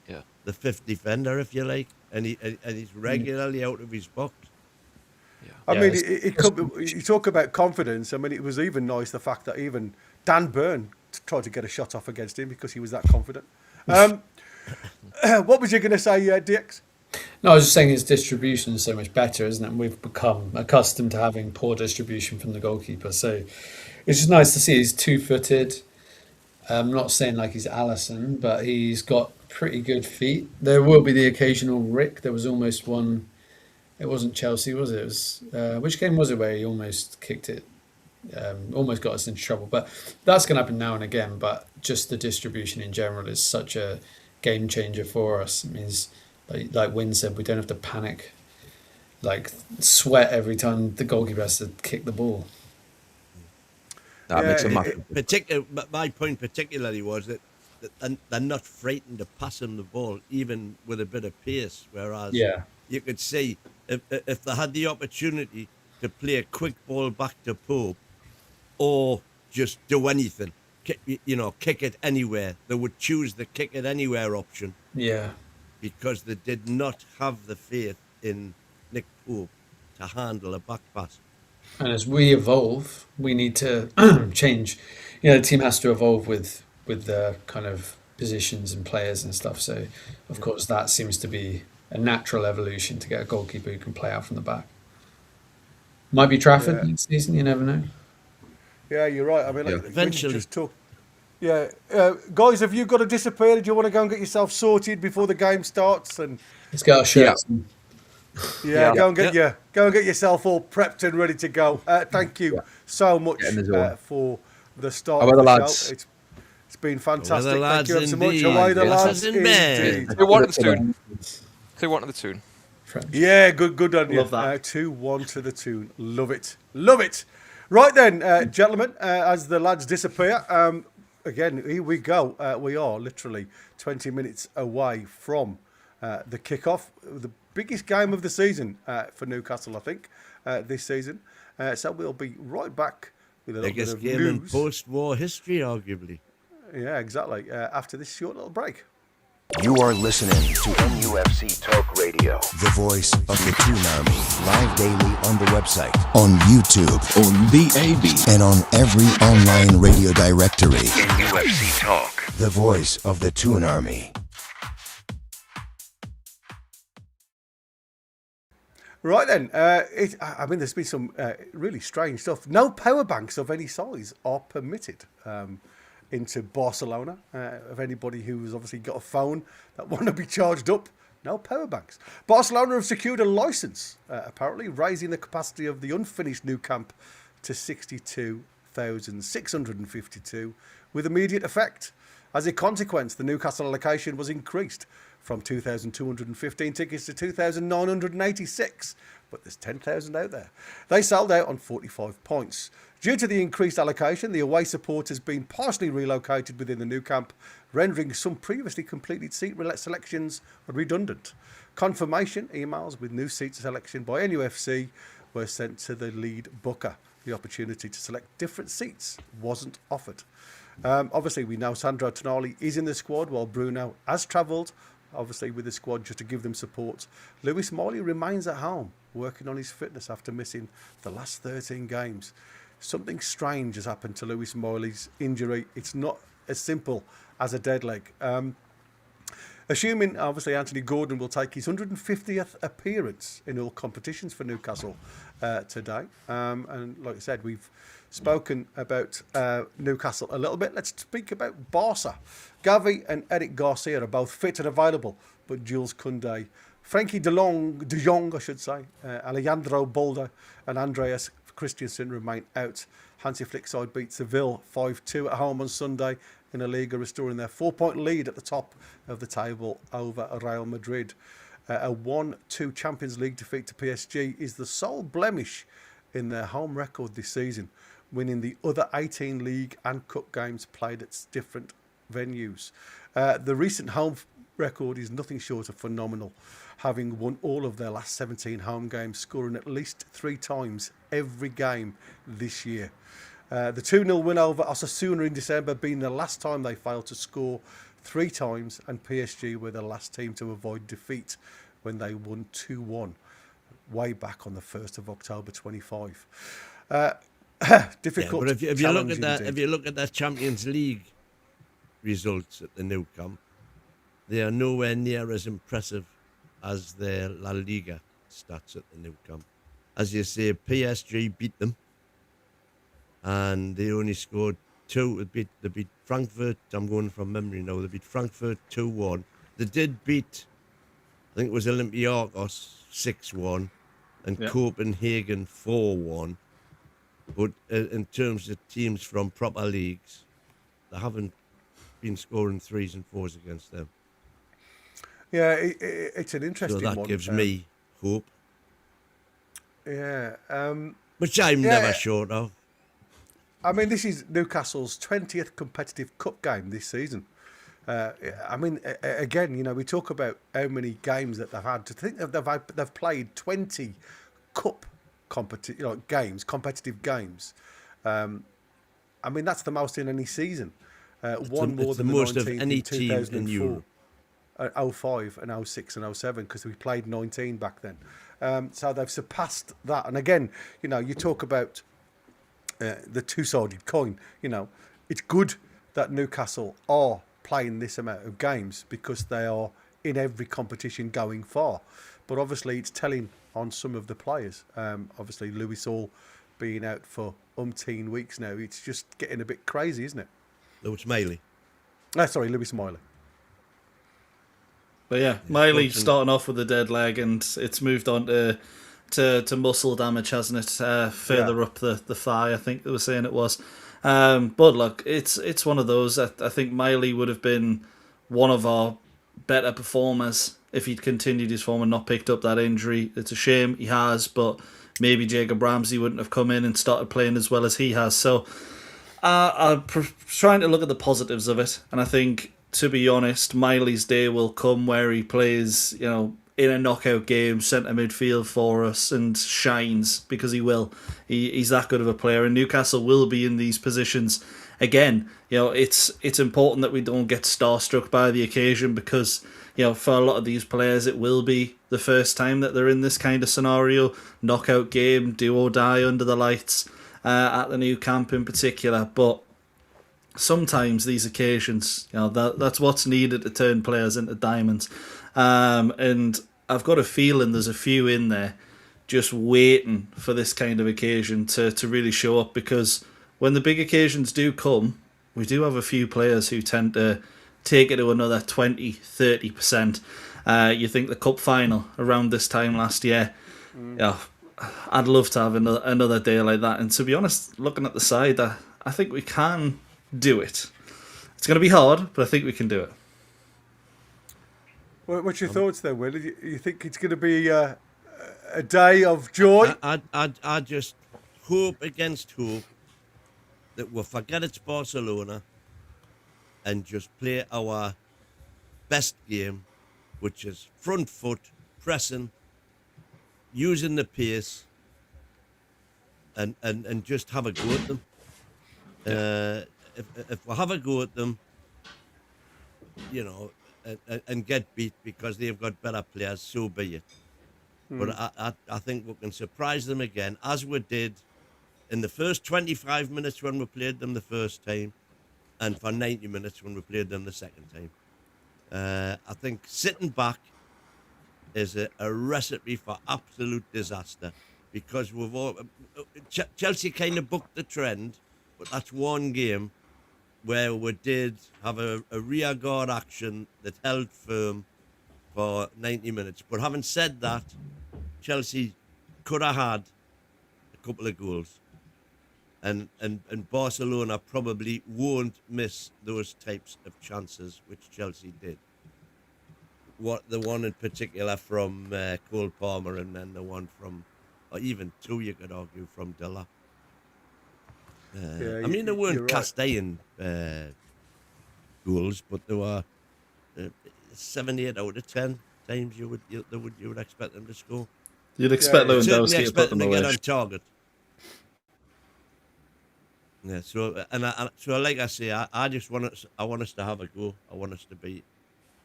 fifth defender, if you like, and he's regularly out of his box. I mean, you talk about confidence. I mean, it was even nice the fact that even Dan Burn tried to get a shot off against him because he was that confident. What was you going to say, DX? No, I was just saying his distribution is so much better, isn't it? And we've become accustomed to having poor distribution from the goalkeeper. So it's just nice to see he's 2-footed. I'm not saying like he's Allison, but he's got pretty good feet. There will be the occasional Rick. There was almost one. It wasn't Chelsea, was it? It was which game was it where he almost kicked it, almost got us into trouble. But that's going to happen now and again. But just the distribution in general is such a game changer for us. It means, like Wynn said, we don't have to panic, like sweat every time the goalkeeper has to kick the ball. That makes a massive. My point particularly was that they're not frightened to pass him the ball, even with a bit of pace. Whereas you could see if they had the opportunity to play a quick ball back to Pope, or just do anything, kick it anywhere, they would choose the kick it anywhere option. Yeah. Because they did not have the faith in Nick Pope to handle a back pass. And as we evolve, we need to change. The team has to evolve with the kind of positions and players and stuff. So, of course, that seems to be a natural evolution to get a goalkeeper who can play out from the back. Might be Trafford next season, you never know. Yeah, you're right. I mean, like, eventually. Just talk. Yeah, guys, have you got to disappear? Do you want to go and get yourself sorted before the game starts? And let's get our shirts. Go and get yourself all prepped and ready to go. Thank you so much for the start of the show. It's been fantastic. Thank you ever so much. Away the lads. Indeed. 2-1 to the Toon. 2-1 to the Toon. Yeah, good on you. Love that. 2-1 to the Toon. Love it. Right then, gentlemen, as the lads disappear, again, here we go. We are literally 20 minutes away from the kickoff, the biggest game of the season for Newcastle, I think, this season. So we'll be right back with a little bit of biggest game news. in post-war history, arguably. Yeah, exactly. After this short little break. You are listening to NUFC Talk Radio, the voice of the Toon Army, live daily on the website, on YouTube, on the AB, and on every online radio directory. NUFC Talk, the voice of the Toon Army. Right then, there's been some really strange stuff. No power banks of any size are permitted into Barcelona. Of anybody who's obviously got a phone that want to be charged up, no power banks. Barcelona have secured a licence, apparently, raising the capacity of the unfinished new camp to 62,652 with immediate effect. As a consequence, the Newcastle allocation was increased from 2,215 tickets to 2,986, but there's 10,000 out there. They sold out on 45 points. Due to the increased allocation, the away support has been partially relocated within the new camp, rendering some previously completed seat selections redundant. Confirmation emails with new seat selection by NUFC were sent to the lead booker. The opportunity to select different seats wasn't offered. Obviously, we know Sandro Tonali is in the squad while Bruno has travelled, obviously with the squad just to give them support. Lewis Morley remains at home, working on his fitness after missing the last 13 games. Something strange has happened to Lewis Morley's injury. It's not as simple as a dead leg. Assuming, obviously, Anthony Gordon will take his 150th appearance in all competitions for Newcastle today. And like I said, we've spoken about Newcastle a little bit. Let's speak about Barca. Gavi and Eric Garcia are both fit and available, but Jules Koundé, Frankie de Jong, Alejandro Balde and Andreas Christensen remain out. Hansi Flick side beat Seville 5-2 at home on Sunday in a Liga, restoring their 4-point lead at the top of the table over Real Madrid. A 1-2 Champions League defeat to PSG is the sole blemish in their home record this season, winning the other 18 league and cup games played at different venues. The recent home record is nothing short of phenomenal, having won all of their last 17 home games, scoring at least 3 times every game this year. The 2-0 win over Osasuna in December being the last time they failed to score 3 times, and PSG were the last team to avoid defeat when they won 2-1 way back on the 1st of October 25. Difficult. Yeah, but if you look at that Champions League results at the Nou Camp, they are nowhere near as impressive as their La Liga stats at the Nou Camp. As you say, PSG beat them, and they only scored They beat Frankfurt. I'm going from memory now. They beat Frankfurt 2-1. They did beat, I think it was Olympiacos 6-1, and Yeah. Copenhagen 4-1. But in terms of teams from proper leagues, they haven't been scoring 3s and 4s against them. Yeah, it's an So interesting that one. gives me hope, Yeah. which I'm Yeah. never short of. I mean, this is Newcastle's 20th competitive cup game this season. I mean, again, you know, we talk about how many games that they've had. To think that they've played 20 cup games, competitive games. I mean, that's the most in any season. One more It's than the the most of 19th any in team in 2004. Europe. 05 and 06 and 07 because we played 19 back then. So they've surpassed that. And again, you know, you talk about the two-sided coin. You know, it's good that Newcastle are playing this amount of games because they are in every competition going far. But obviously it's telling on some of the players. Obviously Lewis Hall being out for umpteen weeks now. It's just getting a bit crazy, isn't it? Lewis Miley. Sorry, Lewis Miley. But yeah, Miley starting off with a dead leg, and it's moved on to muscle damage, hasn't it? Further up the thigh, I think they were saying it was. But look, it's one of those. I think Miley would have been one of our better performers if he'd continued his form and not picked up that injury. It's a shame he has, but maybe Jacob Ramsey wouldn't have come in and started playing as well as he has. So I'm trying to look at the positives of it, and I think, to be honest, Miley's day will come where he plays, you know, in a knockout game, centre midfield for us, and shines, because he will. He's that good of a player, and Newcastle will be in these positions again. You know, it's important that we don't get starstruck by the occasion, because, you know, for a lot of these players, it will be the first time that they're in this kind of scenario, knockout game, do or die under the lights, at the new camp in particular. But sometimes these occasions, you know, that's what's needed to turn players into diamonds. And I've got a feeling there's a few in there just waiting for this kind of occasion to really show up, because when the big occasions do come, we do have a few players who tend to take it to another 20, 30%. You think the cup final around this time last year, yeah, I'd love to have another day like that. And to be honest, looking at the side, I think we can do it. It's going to be hard, but I think we can do it. What's your thoughts then, Will? You think it's going to be a day of joy? I just hope against hope that we'll forget it's Barcelona and just play our best game, which is front foot, pressing, using the pace, and just have a go at them. If we have a go at them, you know, and get beat because they've got better players, so be it. But I think we can surprise them again, as we did in the first 25 minutes when we played them the first time, and for 90 minutes when we played them the second time. I think sitting back is a recipe for absolute disaster, because Chelsea kind of booked the trend, but that's one game where we did have a rear guard action that held firm for 90 minutes. But having said that, Chelsea could have had a couple of goals. And Barcelona probably won't miss those types of chances which Chelsea did. The one in particular from Cole Palmer, and then the one from, or even two, you could argue, from Dela. I mean, they weren't cast iron goals, but they were 78 out of 10 times you would expect them to score. You'd expect Lewandowski to put them to away. get on target. Yeah. So so like I say, I just want us to have a go. I want us to be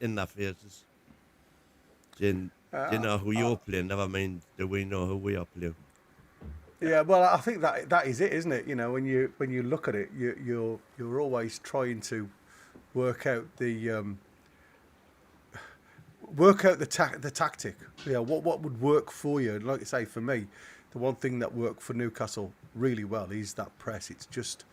in their faces. Do you know who you're playing? Never mind, do we know who we are playing? Yeah, well, I think that is it, isn't it? You know, when you look at it, you're always trying to work out the tactic. You know, what would work for you? And like I say, for me, the one thing that worked for Newcastle really well is that press. It's just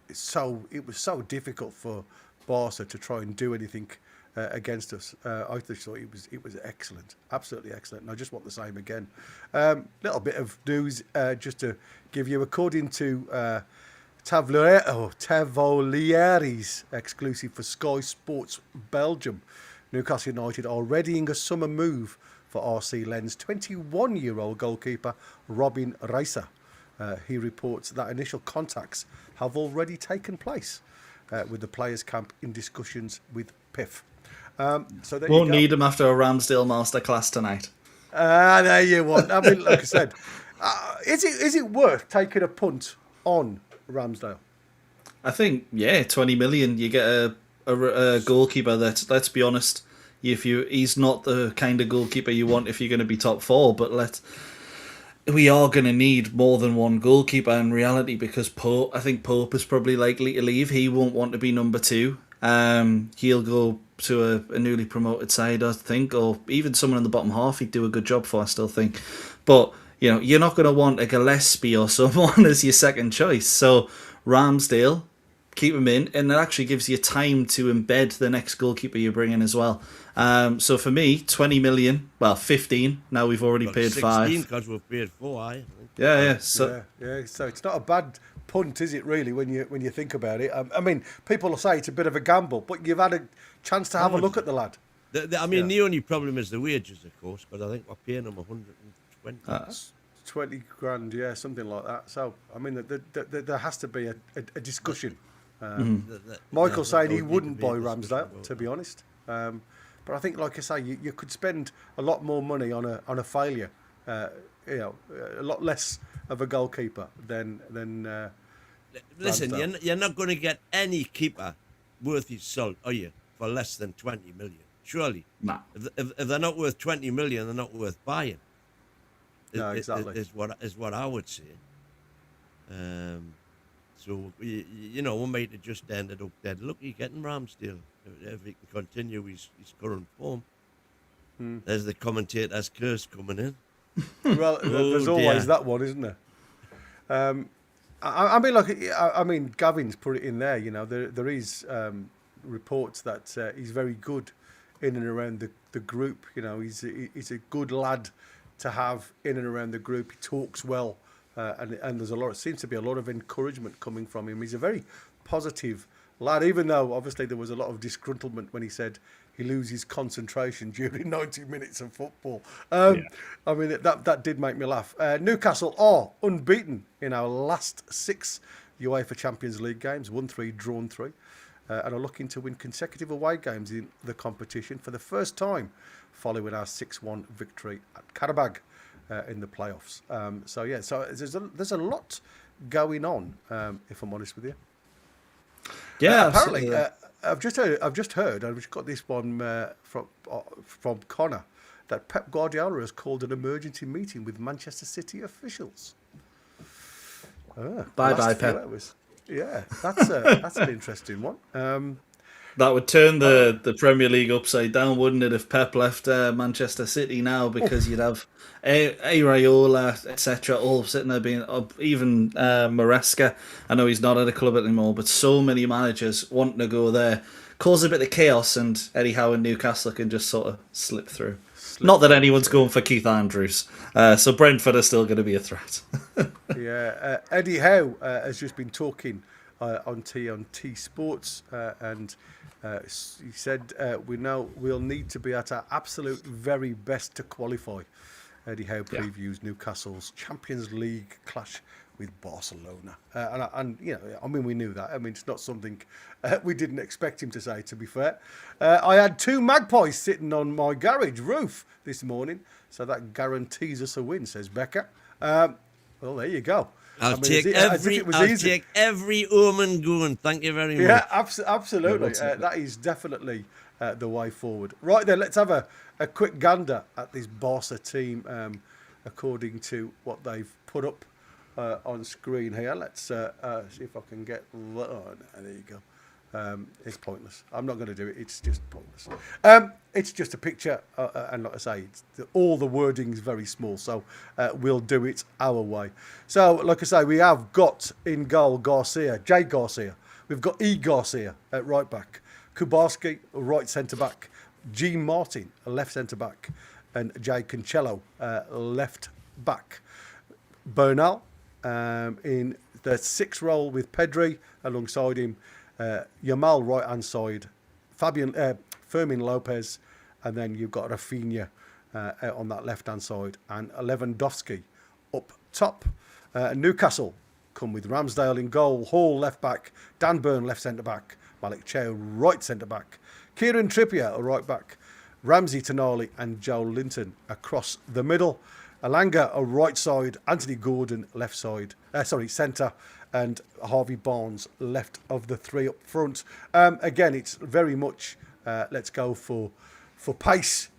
it was so difficult for Barca to try and do anything against us. I just thought it was excellent, absolutely excellent, and I just want the same again. Little bit of news just to give you, according to Tavolieri's exclusive for Sky Sports Belgium, Newcastle United are readying a summer move for RC Lens 21-year-old goalkeeper Robin Reiser. He reports that initial contacts have already taken place with the players' camp in discussions with PIF. So there Won't you go. need him after a Ramsdale masterclass tonight. There you want. I mean, like I said, is it worth taking a punt on Ramsdale? I think, 20 million. You get a goalkeeper that, let's be honest, he's not the kind of goalkeeper you want if you're going to be top four. But we are going to need more than one goalkeeper in reality, because I think Pope is probably likely to leave. He won't want to be number two. He'll go to a newly promoted side, I think, or even someone in the bottom half he'd do a good job for, I still think. But, you're not going to want a Gillespie or someone as your second choice. So Ramsdale, keep him in, and it actually gives you time to embed the next goalkeeper you bring in as well. So for me, 20 million, 15. Now we've already paid 16 5. because we've paid 4, I think. Yeah. So So it's not a bad punt, is it? Really, when you think about it. I mean, people will say it's a bit of a gamble, but you've had a chance to have a look at the lad. The only problem is the wages, of course, because I think we're paying him 120. 20 grand, yeah, something like that. So, I mean, there has to be a discussion. Michael's saying he wouldn't buy Ramsdale, to be honest. But I think, like I say, you could spend a lot more money on a failure. A lot less of a goalkeeper than. Listen, Ramsdale. you're not going to get any keeper worth his salt, are you, for less than 20 million? Surely. Nah. If they're not worth 20 million, they're not worth buying. No, exactly. Is what I would say. So we might have just ended up dead lucky getting Ramsdale if he can continue his current form. There's the commentator's curse coming in. Well, there's always that one, isn't there? I mean, Gavin's put it in there. There is reports that he's very good in and around the group. He's a good lad to have in and around the group. He talks well, and there's seems to be a lot of encouragement coming from him. He's a very positive lad, even though obviously there was a lot of disgruntlement when he said he loses concentration during 90 minutes of football. I mean, that did make me laugh. Newcastle are unbeaten in our last 6 UEFA Champions League games, won 3, drawn 3, and are looking to win consecutive away games in the competition for the first time following our 6-1 victory at Karabag in the playoffs. So there's a lot going on, if I'm honest with you. yeah, Apparently, I've just heard. I've just got this one from Connor, that Pep Guardiola has called an emergency meeting with Manchester City officials. Bye, Pep. Yeah, that's an interesting one. That would turn the Premier League upside down, wouldn't it, if Pep left Manchester City now, because you'd have Areola, etc., all sitting there being even Maresca. I know he's not at the club anymore, but so many managers wanting to go there. Cause a bit of chaos, and Eddie Howe and Newcastle can just sort of slip through. Not that anyone's going for Keith Andrews, so Brentford are still going to be a threat. Yeah, Eddie Howe has just been talking on T Sports, and he said we'll need to be at our absolute very best to qualify. Eddie Howe previews Newcastle's Champions League clash with Barcelona, and we knew that. I mean, it's not something we didn't expect him to say, to be fair. I had 2 Magpies sitting on my garage roof this morning, so that guarantees us a win, says Becca. Well, there you go. I'll take every omen going. Thank you very much. Yeah, absolutely. That is definitely the way forward. Right then, let's have a quick gander at this Barca team, according to what they've put up on screen here. Let's see if I can get that on. There you go. It's pointless. I'm not going to do it. It's just pointless. It's just a picture, and like I say, all the wording's very small, so we'll do it our way. So, like I say, we have got in goal Jay Garcia. We've got E. Garcia at right back, Kubarski, right centre back, G. Martin, left centre back, and Jay Cancelo, left back. Bernal in the 6 role with Pedri alongside him. Yamal right hand side, Fermin Lopez, and then you've got Rafinha on that left hand side, and Lewandowski up top. Newcastle come with Ramsdale in goal, Hall left back, Dan Burn left centre back, Malik Chao right centre back, Kieran Trippier right back, Ramsey Tonali and Joe Linton across the middle. Alanga a right side, Anthony Gordon left side, centre, and Harvey Barnes left of the 3 up front. Again, it's very much let's go for pace.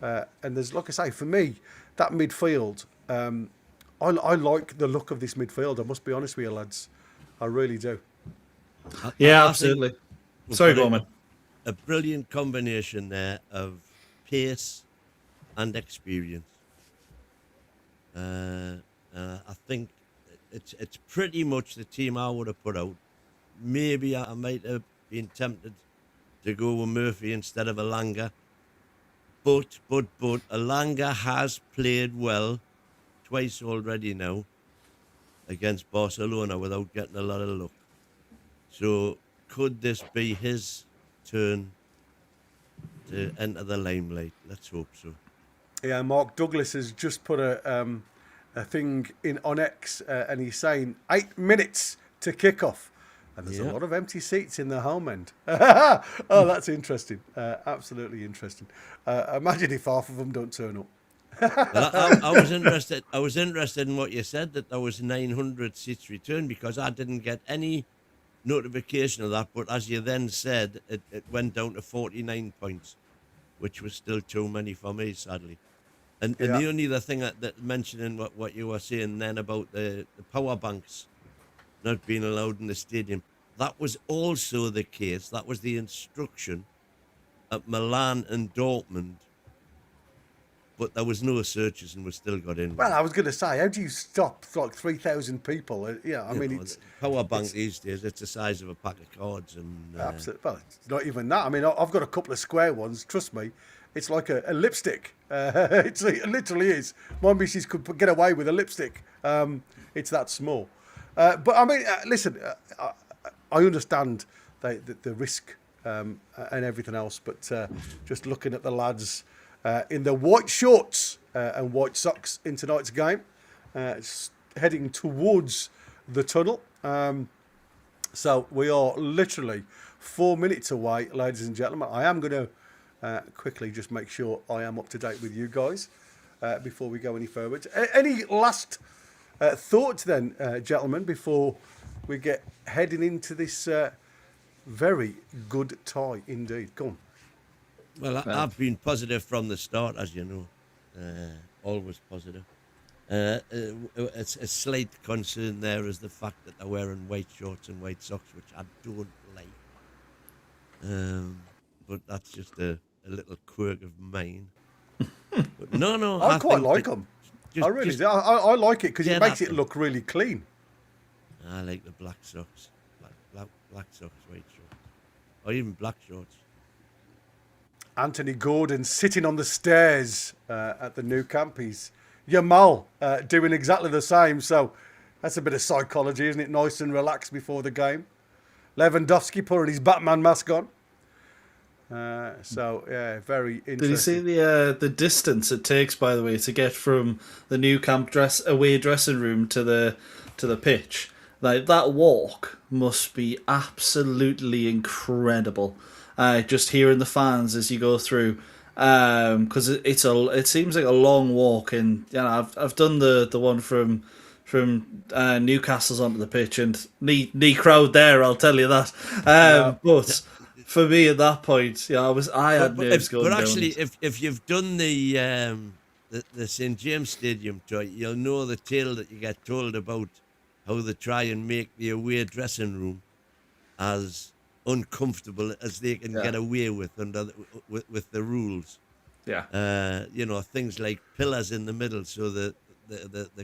And there's, like I say, for me, that midfield, I like the look of this midfield. I must be honest with you, lads. I really do. Yeah, absolutely. Sorry, Gorman. A brilliant combination there of pace and experience. I think it's pretty much the team I would have put out. Maybe I might have been tempted to go with Murphy instead of Alanga. But Alanga has played well twice already now against Barcelona without getting a lot of luck. So could this be his turn to enter the limelight? Let's hope so. Yeah, Mark Douglas has just put a thing in on X, and he's saying 8 minutes to kick off. And there's a lot of empty seats in the home end. Oh, that's interesting. Absolutely interesting. Imagine if half of them don't turn up. Well, I was interested. I was interested in what you said, that there was 900 seats returned, because I didn't get any notification of that. But as you then said, it went down to 49 points, which was still too many for me, sadly. And the only other thing that mentioning what you were saying then about the power banks not being allowed in the stadium, that was also the case. That was the instruction at Milan and Dortmund, but there was no searches and we still got in. Well, I was going to say, how do you stop like 3,000 people? Yeah, I mean, it's power bank these days. It's the size of a pack of cards, and absolutely. Well, it's not even that. I mean, I've got a couple of square ones. Trust me, it's like a lipstick. It literally is. My missus could get away with a lipstick. It's that small. But I mean, listen, I understand the risk and everything else, but just looking at the lads in the white shorts and white socks in tonight's game, it's heading towards the tunnel. So we are literally 4 minutes away, ladies and gentlemen. I am going to quickly just make sure I am up to date with you guys before we go any further. Any last thoughts then, gentlemen, before we get heading into this very good tie indeed? Go on. Well, I've been positive from the start, as you know, always positive. It's a slight concern there is the fact that they're wearing white shorts and white socks, which I don't like. But that's just a little quirk of mine. But no, I quite like them. I really do. I like it because it makes it look really clean. I like the black socks, black socks, white shorts, or even black shorts. Anthony Gordon sitting on the stairs at the new camp. He's Yamal doing exactly the same. So that's a bit of psychology, isn't it? Nice and relaxed before the game. Lewandowski putting his Batman mask on. So yeah, very interesting. Did you see the distance it takes, by the way, to get from the new camp away dressing room to the pitch? Like, that walk must be absolutely incredible. Just hearing the fans as you go through, because it seems like a long walk. And you know, I've done the one from Newcastle's onto the pitch, and knee crowd there, I'll tell you that. But for me at that point, yeah, I had nerves going down. But actually, if you've done the St James Stadium tour, you'll know the tale that you get told about how they try and make the away dressing room as uncomfortable as they can get away with under with the rules. Yeah. You know, things like pillars in the middle, so the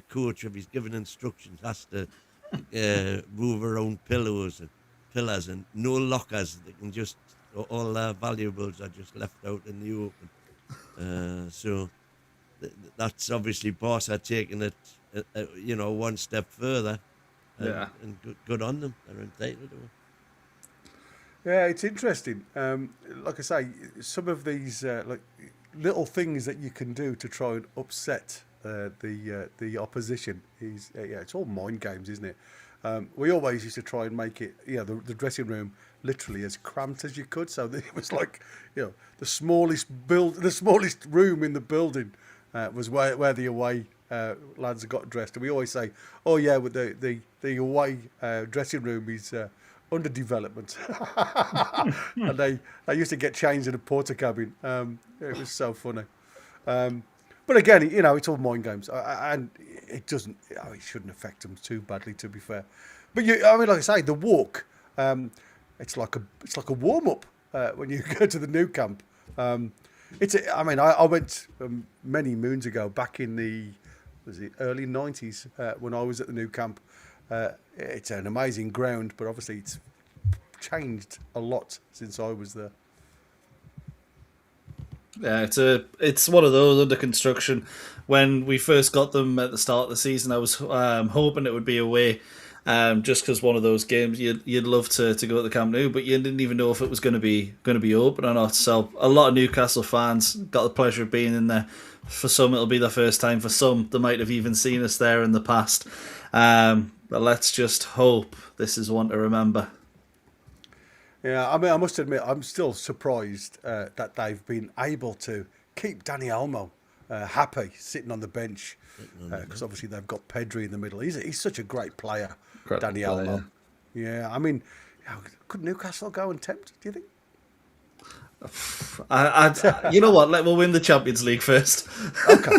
coach, if he's given instructions, has to move around pillars and no lockers. They can just, all their valuables are just left out in the open. So that's obviously Barca taking it, you know, one step further. And good on them. They're entitled to it. Yeah, it's interesting. Like I say, some of these like little things that you can do to try and upset the opposition is it's all mind games, isn't it? We always used to try and make it, the dressing room literally as cramped as you could, so that it was like, the smallest room in the building was where the away lads got dressed. And we always say, oh yeah, with the away dressing room is under development. And they used to get changed in a porter cabin. It was so funny. But again, it's all mind games, and it doesn't. It shouldn't affect them too badly, to be fair. But like I say, the walk, it's like a warm up when you go to the new camp. I went many moons ago, back in the early 90s, when I was at the new camp. It's an amazing ground, but obviously it's changed a lot since I was there. Yeah, it's one of those under construction. When we first got them at the start of the season, I was hoping it would be away, just because one of those games you'd love to go to the Camp Nou, but you didn't even know if it was going to be open or not. So a lot of Newcastle fans got the pleasure of being in there. For some, it'll be their first time. For some, they might have even seen us there in the past. But let's just hope this is one to remember. Yeah, I must admit, I'm still surprised that they've been able to keep Dani Olmo happy sitting on the bench, because obviously they've got Pedri in the middle. He's such a great player, Dani Olmo. Yeah, could Newcastle go and tempt, do you think? You know what? We'll win the Champions League first. Okay,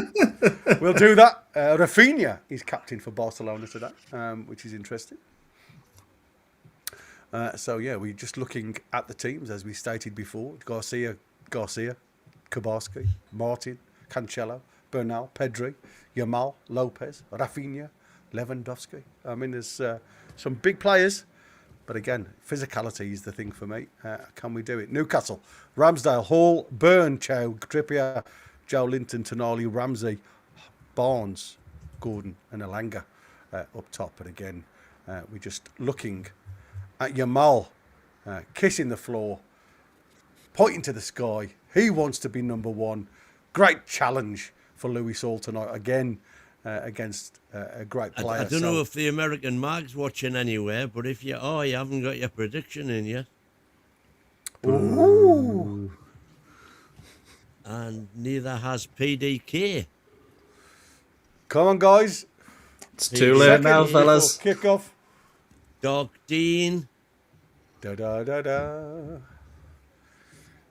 we'll do that. Rafinha is captain for Barcelona today, which is interesting. We're just looking at the teams as we stated before. Garcia, Kabarski, Martin, Cancelo, Bernal, Pedri, Yamal, Lopez, Rafinha, Lewandowski. There's some big players, but again, physicality is the thing for me. Can we do it? Newcastle, Ramsdale, Hall, Byrne, Chow, Trippier, Joe Linton, Tonali, Ramsey, Barnes, Gordon and Elanga up top. And again, we're just looking at Yamal kissing the floor, pointing to the sky. He wants to be number one. Great challenge for Louis Hall tonight, again, against a great player. I don't know if the American mag's watching anywhere, but if you haven't got your prediction in yet. Ooh. And neither has PDK. Come on, guys. It's too late now, fellas. Kick off. Dog Dean.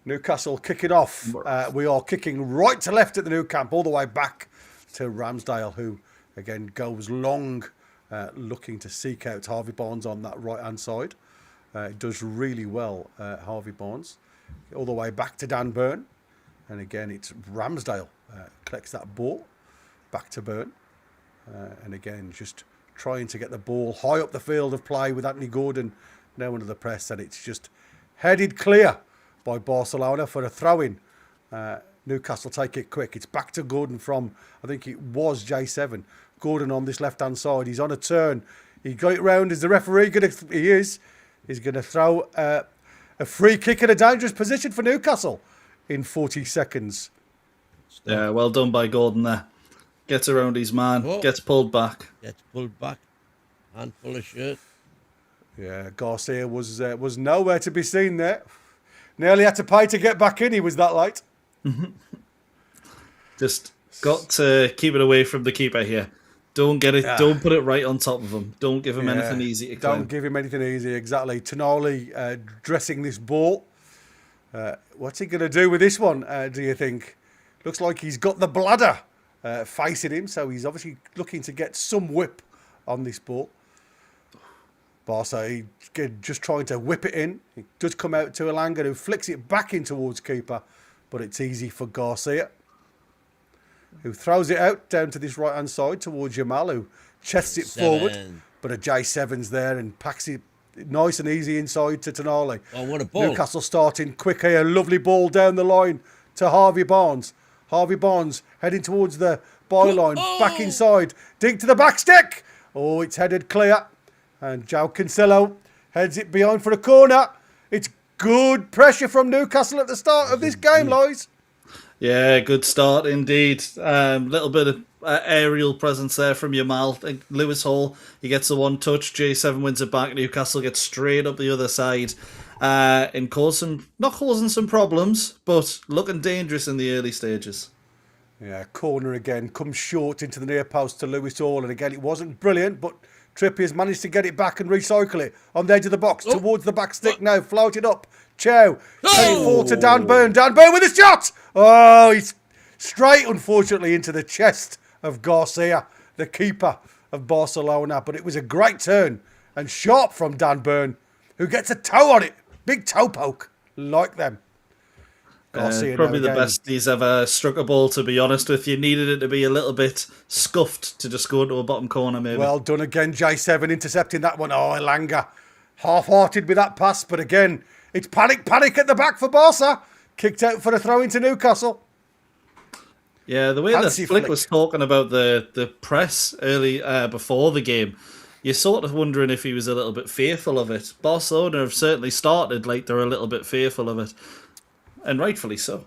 Newcastle kicking off. We are kicking right to left at the new camp, all the way back to Ramsdale, who again goes long, looking to seek out Harvey Barnes on that right hand side. Does really well, Harvey Barnes, all the way back to Dan Byrne, and again it's Ramsdale collects that ball back to Byrne, and again just trying to get the ball high up the field of play with Anthony Gordon now under the press, and it's just headed clear by Barcelona for a throw-in. Newcastle take it quick. It's back to Gordon from, I think it was J7. Gordon on this left-hand side. He's on a turn. He got it round. Is the referee going to... He is. He's going to throw a free kick in a dangerous position for Newcastle in 40 seconds. Yeah, well done by Gordon there. Gets around his man, gets pulled back. Handful of shirt. Yeah, Garcia was nowhere to be seen there. Nearly had to pay to get back in. He was that late. Just got to keep it away from the keeper here. Don't get it. Don't put it right on top of him. Don't give him anything easy to claim. Don't give him anything easy. Exactly. Tonali dressing this ball. What's he going to do with this one? Do you think? Looks like he's got the bladder facing him, so he's obviously looking to get some whip on this ball. Barca, just trying to whip it in. It does come out to Elanga, who flicks it back in towards keeper, but it's easy for Garcia, who throws it out down to this right-hand side towards Jamal, who chests it forward, but a J7's there and packs it nice and easy inside to Tonali. Oh, what a ball. Newcastle starting quick here. Lovely ball down the line to Harvey Barnes. Harvey Barnes heading towards the byline, back inside. Dig to the back stick. Oh, it's headed clear. And João Cancelo heads it behind for a corner. It's good pressure from Newcastle at the start of this game, Lois. Yeah, good start indeed. Little bit of aerial presence there from Yamal. Lewis Hall, he gets the one touch. J7 wins it back. Newcastle gets straight up the other side and not causing some problems, but looking dangerous in the early stages. Yeah, corner again. Comes short into the near post to Lewis Hall. And again, it wasn't brilliant, but Trippier's managed to get it back and recycle it on the edge of the box towards the back stick now. Floated up. Chow. Take it forward to Dan Burn. Dan Burn with a shot. Oh, he's straight, unfortunately, into the chest of Garcia, the keeper of Barcelona. But it was a great turn and sharp from Dan Burn, who gets a toe on it. Big toe poke. Like them. Probably the best he's ever struck a ball, to be honest with you. Needed it to be a little bit scuffed to just go into a bottom corner, maybe. Well done again, J7 intercepting that one. Oh, Elanga half-hearted with that pass, but again, it's panic at the back for Barca. Kicked out for a throw into Newcastle. Yeah, the way that Flick was talking about the press early before the game, you're sort of wondering if he was a little bit fearful of it. Barcelona have certainly started like they're a little bit fearful of it. And rightfully so.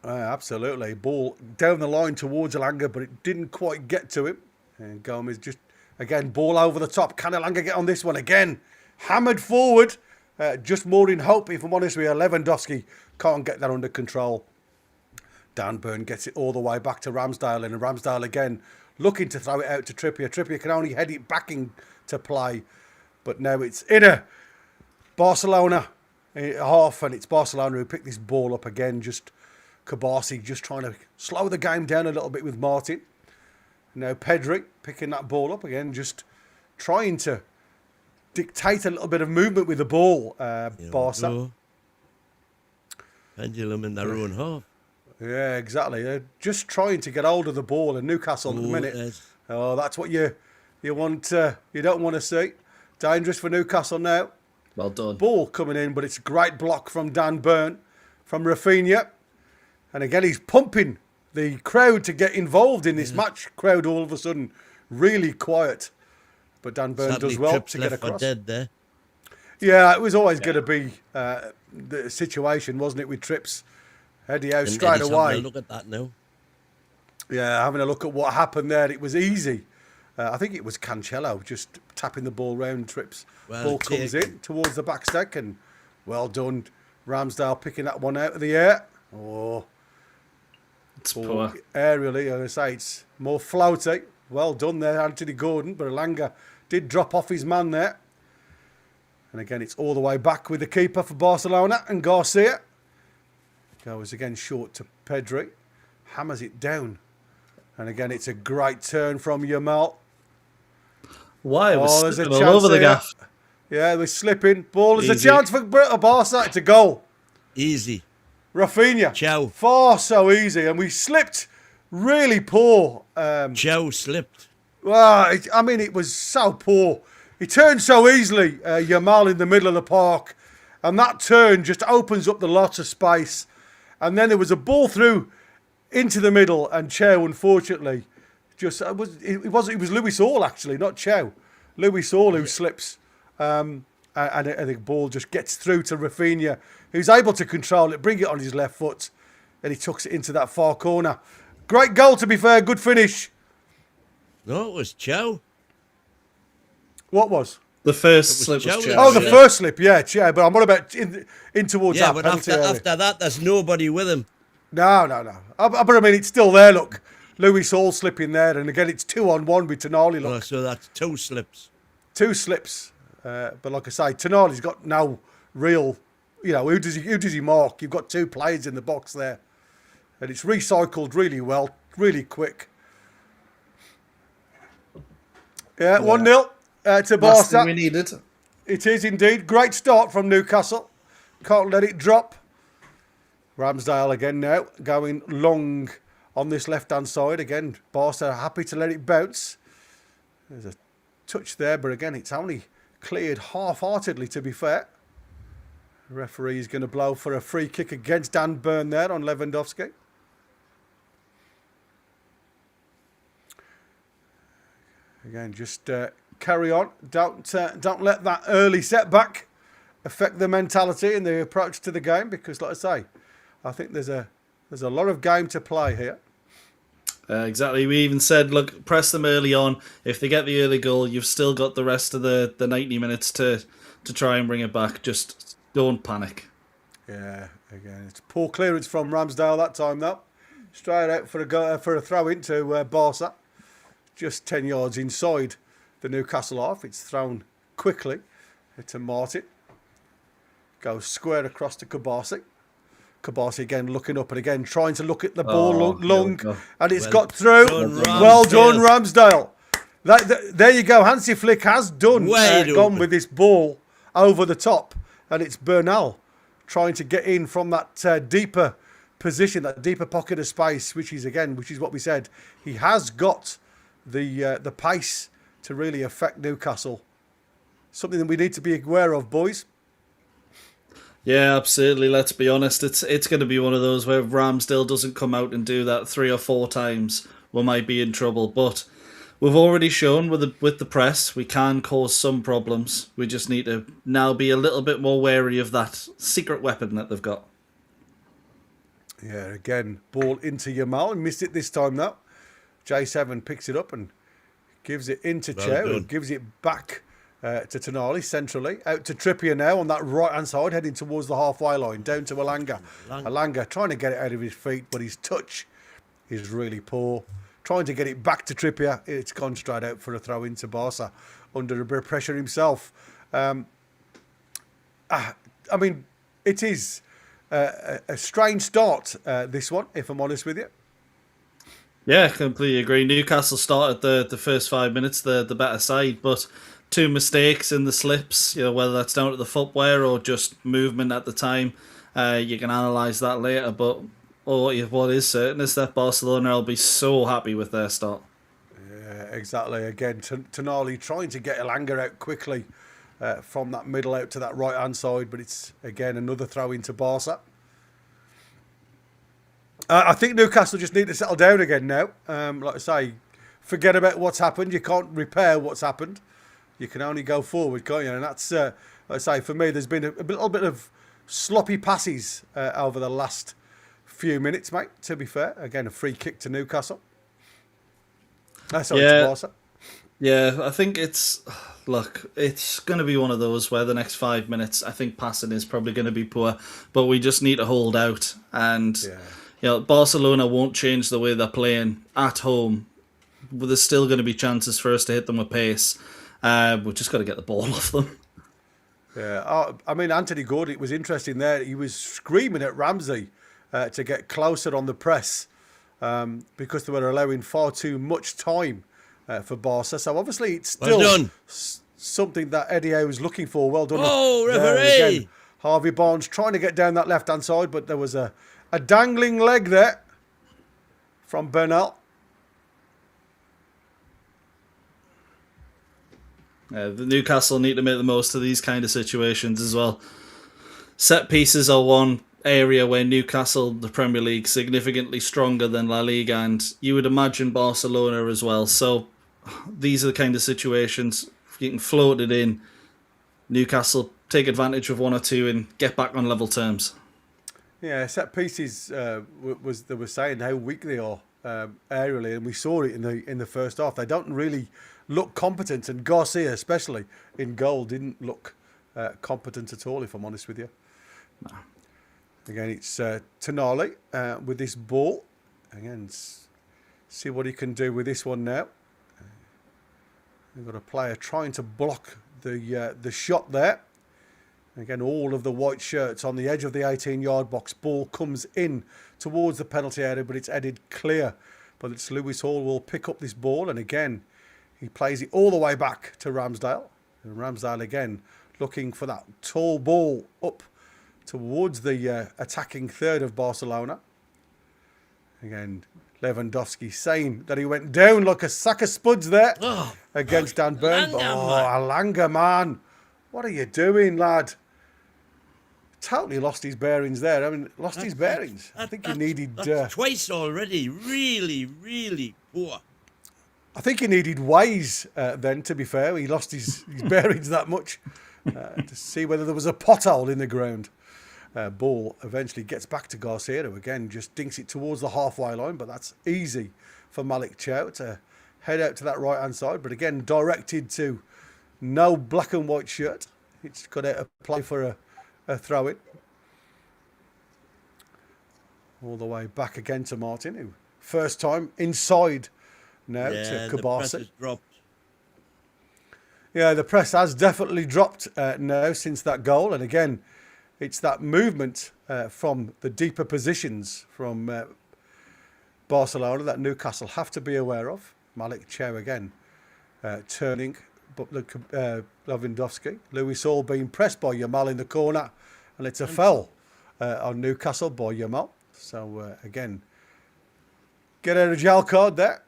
Absolutely. Ball down the line towards Elanga, but it didn't quite get to him. And Gomez just, again, ball over the top. Can Elanga get on this one again? Hammered forward. Just more in hope, if I'm honest with you. Lewandowski can't get that under control. Dan Burn gets it all the way back to Ramsdale. And Ramsdale again looking to throw it out to Trippier. Trippier can only head it back into play. But now it's inner Barcelona half, and it's Barcelona who picked this ball up again. Just Kabasi just trying to slow the game down a little bit with Martin. Now Pedri picking that ball up again, just trying to dictate a little bit of movement with the ball. Barca. Pendulum in their own half. Yeah, exactly. They're just trying to get hold of the ball, and Newcastle at the minute. Oh, that's what you want. You don't want to see. Dangerous for Newcastle now. Well done. Ball coming in, but it's a great block from Dan Burn, from Rafinha. And again, he's pumping the crowd to get involved in this match. Crowd all of a sudden really quiet. But Dan Burn does well to get across. Dead there. Yeah, it was always going to be the situation, wasn't it, with Trips? Eddie Howe straight away. Having a look at that now. Yeah, having a look at what happened there. It was easy. I think it was Cancelo just tapping the ball round Trips. Ball comes in towards the back stick, and well done. Ramsdale picking that one out of the air. Oh, it's poor. Aerially, I say it's more floaty. Well done there, Anthony Gordon, but Elanga did drop off his man there. And again, it's all the way back with the keeper for Barcelona, and Garcia goes again short to Pedri. Hammers it down. And again, it's a great turn from Yamal. Why? It was slipping all over the gaff. Yeah, we're slipping. Ball, there's a chance for Barca. It's a goal. Easy. Rafinha. Ciao. Far so easy. And we slipped really poor. Ciao slipped. Well, it was so poor. He turned so easily, Yamal in the middle of the park. And that turn just opens up the lots of space. And then there was a ball through into the middle, and Chow, unfortunately, it was Lewis Hall actually, not Chow. Lewis Hall who slips, and the ball just gets through to Rafinha, who's able to control it, bring it on his left foot, and he tucks it into that far corner. Great goal, to be fair, good finish. No, it was Chow. What was? The first slip was Chow. Oh, the first slip, yeah, Chow. But I'm on about in towards that. Yeah, but after that, there's nobody with him. No. But I mean, it's still there, look. Lewis Hall slipping there, and again, it's 2-on-1 with Tonali, look. Oh, so that's two slips. Two slips. But like I say, Tonali's got no real, who does he mark? You've got two players in the box there. And it's recycled really well, really quick. Yeah, 1-0 to Barca. We needed. It is indeed. Great start from Newcastle. Can't let it drop. Ramsdale again now, going long on this left-hand side. Again, Barca happy to let it bounce. There's a touch there, but again, it's only cleared half-heartedly, to be fair. The referee is going to blow for a free kick against Dan Burn there on Lewandowski. Again, just carry on. Don't let that early setback affect the mentality and the approach to the game, because, like I say, I think there's a lot of game to play here. Exactly. We even said, look, press them early on. If they get the early goal, you've still got the rest of the 90 minutes to try and bring it back. Just don't panic. Yeah, again, it's poor clearance from Ramsdale that time, though. Straight out for a throw into Barca. Just 10 yards inside the Newcastle half. It's thrown quickly to Martin. Goes square across to Kabasi. Kabasi again looking up and again trying to look at the ball long. And it's got through. Well done, Ramsdale. There you go. Hansi Flick has gone with this ball over the top. And it's Bernal trying to get in from that deeper position, that deeper pocket of space, which is what we said. He has got the pace to really affect Newcastle. Something that we need to be aware of, boys. Yeah, absolutely. Let's be honest. It's going to be one of those where if Ramsdale doesn't come out and do that 3 or 4 times, we might be in trouble. But we've already shown with the press we can cause some problems. We just need to now be a little bit more wary of that secret weapon that they've got. Yeah, again, ball into Yamal. Missed it this time though. J7 picks it up and gives it into Chow and gives it back to Tonali centrally. Out to Trippier now on that right-hand side, heading towards the halfway line. Down to Elanga. Elanga trying to get it out of his feet, but his touch is really poor. Trying to get it back to Trippier. It's gone straight out for a throw into Barca under a bit of pressure himself. I mean, it is a strange start, this one, if I'm honest with you. Yeah, completely agree. Newcastle started the first 5 minutes the better side, but 2 mistakes in the slips, whether that's down to the footwear or just movement at the time, you can analyse that later. But what is certain is that Barcelona will be so happy with their start. Yeah, exactly. Again, Tonali trying to get Elanga out quickly from that middle out to that right-hand side, but it's, again, another throw into Barca. I think Newcastle just need to settle down again now. Like I say, forget about what's happened. You can't repair what's happened. You can only go forward, can't you? And that's, like I say, for me, there's been a little bit of sloppy passes over the last few minutes, mate, to be fair. Again, a free kick to Newcastle. To Barca. Yeah, I think it's going to be one of those where the next 5 minutes, I think passing is probably going to be poor, but we just need to hold out. And Barcelona won't change the way they're playing at home. There's still going to be chances for us to hit them with pace. We've just got to get the ball off them. Yeah, I mean, Anthony Gordon, it was interesting there. He was screaming at Ramsey to get closer on the press because they were allowing far too much time for Barca. So obviously it's still something that Eddie Howe was looking for. Well done. Oh, referee! Again, Harvey Barnes trying to get down that left-hand side, but there was a dangling leg there from Bernal. The Newcastle need to make the most of these kind of situations as well. Set pieces are one area where Newcastle, the Premier League, significantly stronger than La Liga, and you would imagine Barcelona as well. So these are the kind of situations you can float it in. Newcastle take advantage of 1 or 2 and get back on level terms. Yeah, set pieces they were saying how weak they are aerially, and we saw it in the first half. They don't really look competent, and Garcia, especially in goal, didn't look competent at all, if I'm honest with you. No. Again, it's Tonali with this ball. Again, see what he can do with this one now. We've got a player trying to block the shot there. Again, all of the white shirts on the edge of the 18-yard box. Ball comes in towards the penalty area, but it's headed clear. But it's Lewis Hall will pick up this ball, and again, he plays it all the way back to Ramsdale. And Ramsdale again looking for that tall ball up towards the attacking third of Barcelona. Again, Lewandowski saying that he went down like a sack of spuds there against Dan Burn. Alanga, man. What are you doing, lad? Totally lost his bearings there. I mean, his bearings. I think he needed... twice already. Really, really poor. I think he needed ways then, to be fair. He lost his bearings that much to see whether there was a pothole in the ground. Ball eventually gets back to Garcia, who again just dinks it towards the halfway line, but that's easy for Malik Chow to head out to that right-hand side. But again, directed to no black and white shirt. It's got out of play for a throw-in. All the way back again to Martin, who first time inside now to Kabasi. The press has dropped. Yeah, the press has definitely dropped now since that goal. And again, it's that movement from the deeper positions from Barcelona that Newcastle have to be aware of. Malik Chow again turning, but Lewandowski. Lewis Hall being pressed by Yamal in the corner, and it's a foul on Newcastle by Yamal. So again, get out of jail card there.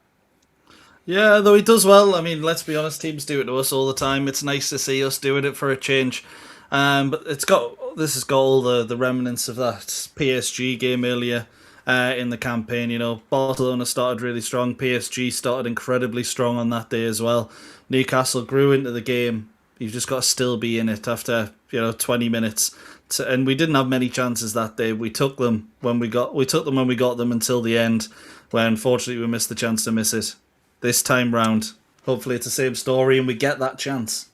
Yeah, though he does well. I mean, let's be honest, teams do it to us all the time. It's nice to see us doing it for a change. But this has got all the remnants of that PSG game earlier in the campaign. You know, Barcelona started really strong. PSG started incredibly strong on that day as well. Newcastle grew into the game. You've just got to still be in it after 20 minutes. And we didn't have many chances that day. We took them when we got them until the end, where unfortunately we missed the chance to miss it. This time round, hopefully it's the same story and we get that chance.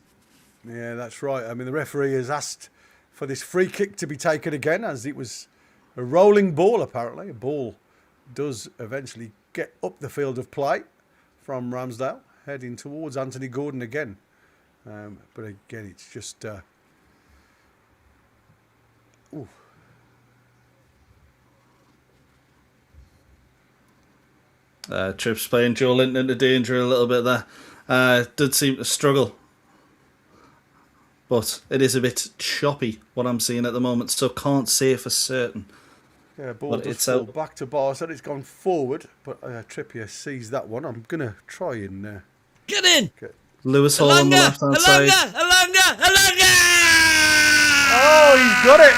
Yeah, that's right. I mean, the referee has asked for this free kick to be taken again, as it was a rolling ball, apparently. A ball does eventually get up the field of play from Ramsdale, heading towards Anthony Gordon again. But again, it's just... Trips playing Joe Linton into danger a little bit there. Did seem to struggle. But it is a bit choppy, what I'm seeing at the moment, so can't say for certain. Yeah, ball does fall back to Barca. It's gone forward, but Trippier sees that one. I'm going to try and... Get in! Lewis Hall on the left-hand side. Alanga! Oh, he's got it!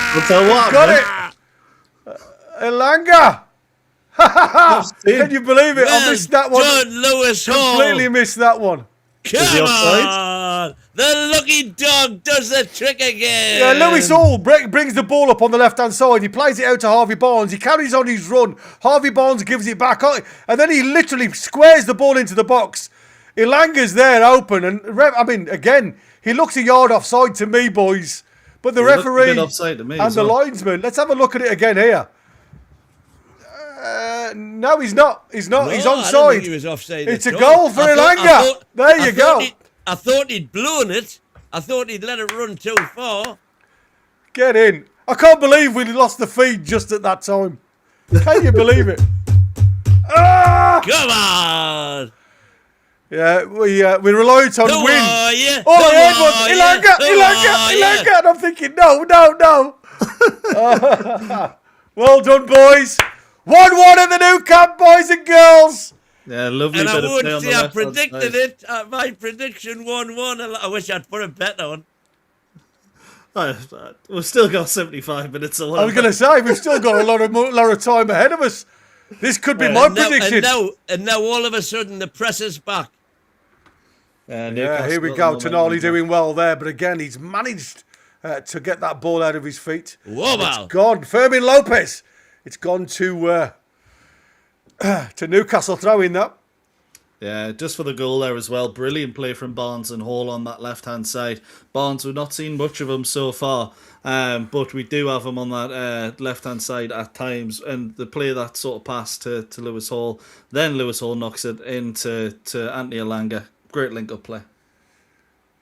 Got it! Elanga! Can you believe it? I missed that one. Done, Lewis Hall. Completely missed that one. Come on! The lucky dog does the trick again. Yeah, Lewis Hall brings the ball up on the left-hand side. He plays it out to Harvey Barnes. He carries on his run. Harvey Barnes gives it back. And then he literally squares the ball into the box. Elanga's there open. And, again, he looks a yard offside to me, boys. But the referee and the linesman, let's have a look at it again here. No, he's not. He's not. No, he's onside. I don't think he was offside. It's a goal for Elanga. There you go. I thought he'd blown it. I thought he'd let it run too far. Get in. I can't believe we lost the feed just at that time. Can you believe it? Come on. Yeah, we relied on Who win. are you? All I heard was Elanga. And I'm thinking, no. Well done, boys. 1-1 at the new camp, boys and girls. Yeah, lovely and bit of play on the I left-hand predicted side. it. My prediction 1-1. I wish I'd put a bet on. We've still got 75 minutes or whatever. I was going to say, we've still got a lot of time ahead of us. This could be my prediction. And now all of a sudden the press is back. Yeah, here we go. Tonali doing well there, but again, he's managed to get that ball out of his feet. Whoa, it's gone. Fermin Lopez. It's gone to Newcastle throwing that. Yeah, just for the goal there as well. Brilliant play from Barnes and Hall on that left-hand side. Barnes, we've not seen much of him so far, but we do have him on that left-hand side at times. And the play that sort of pass to Lewis Hall, then Lewis Hall knocks it into Anthony Elanga. Great link-up play.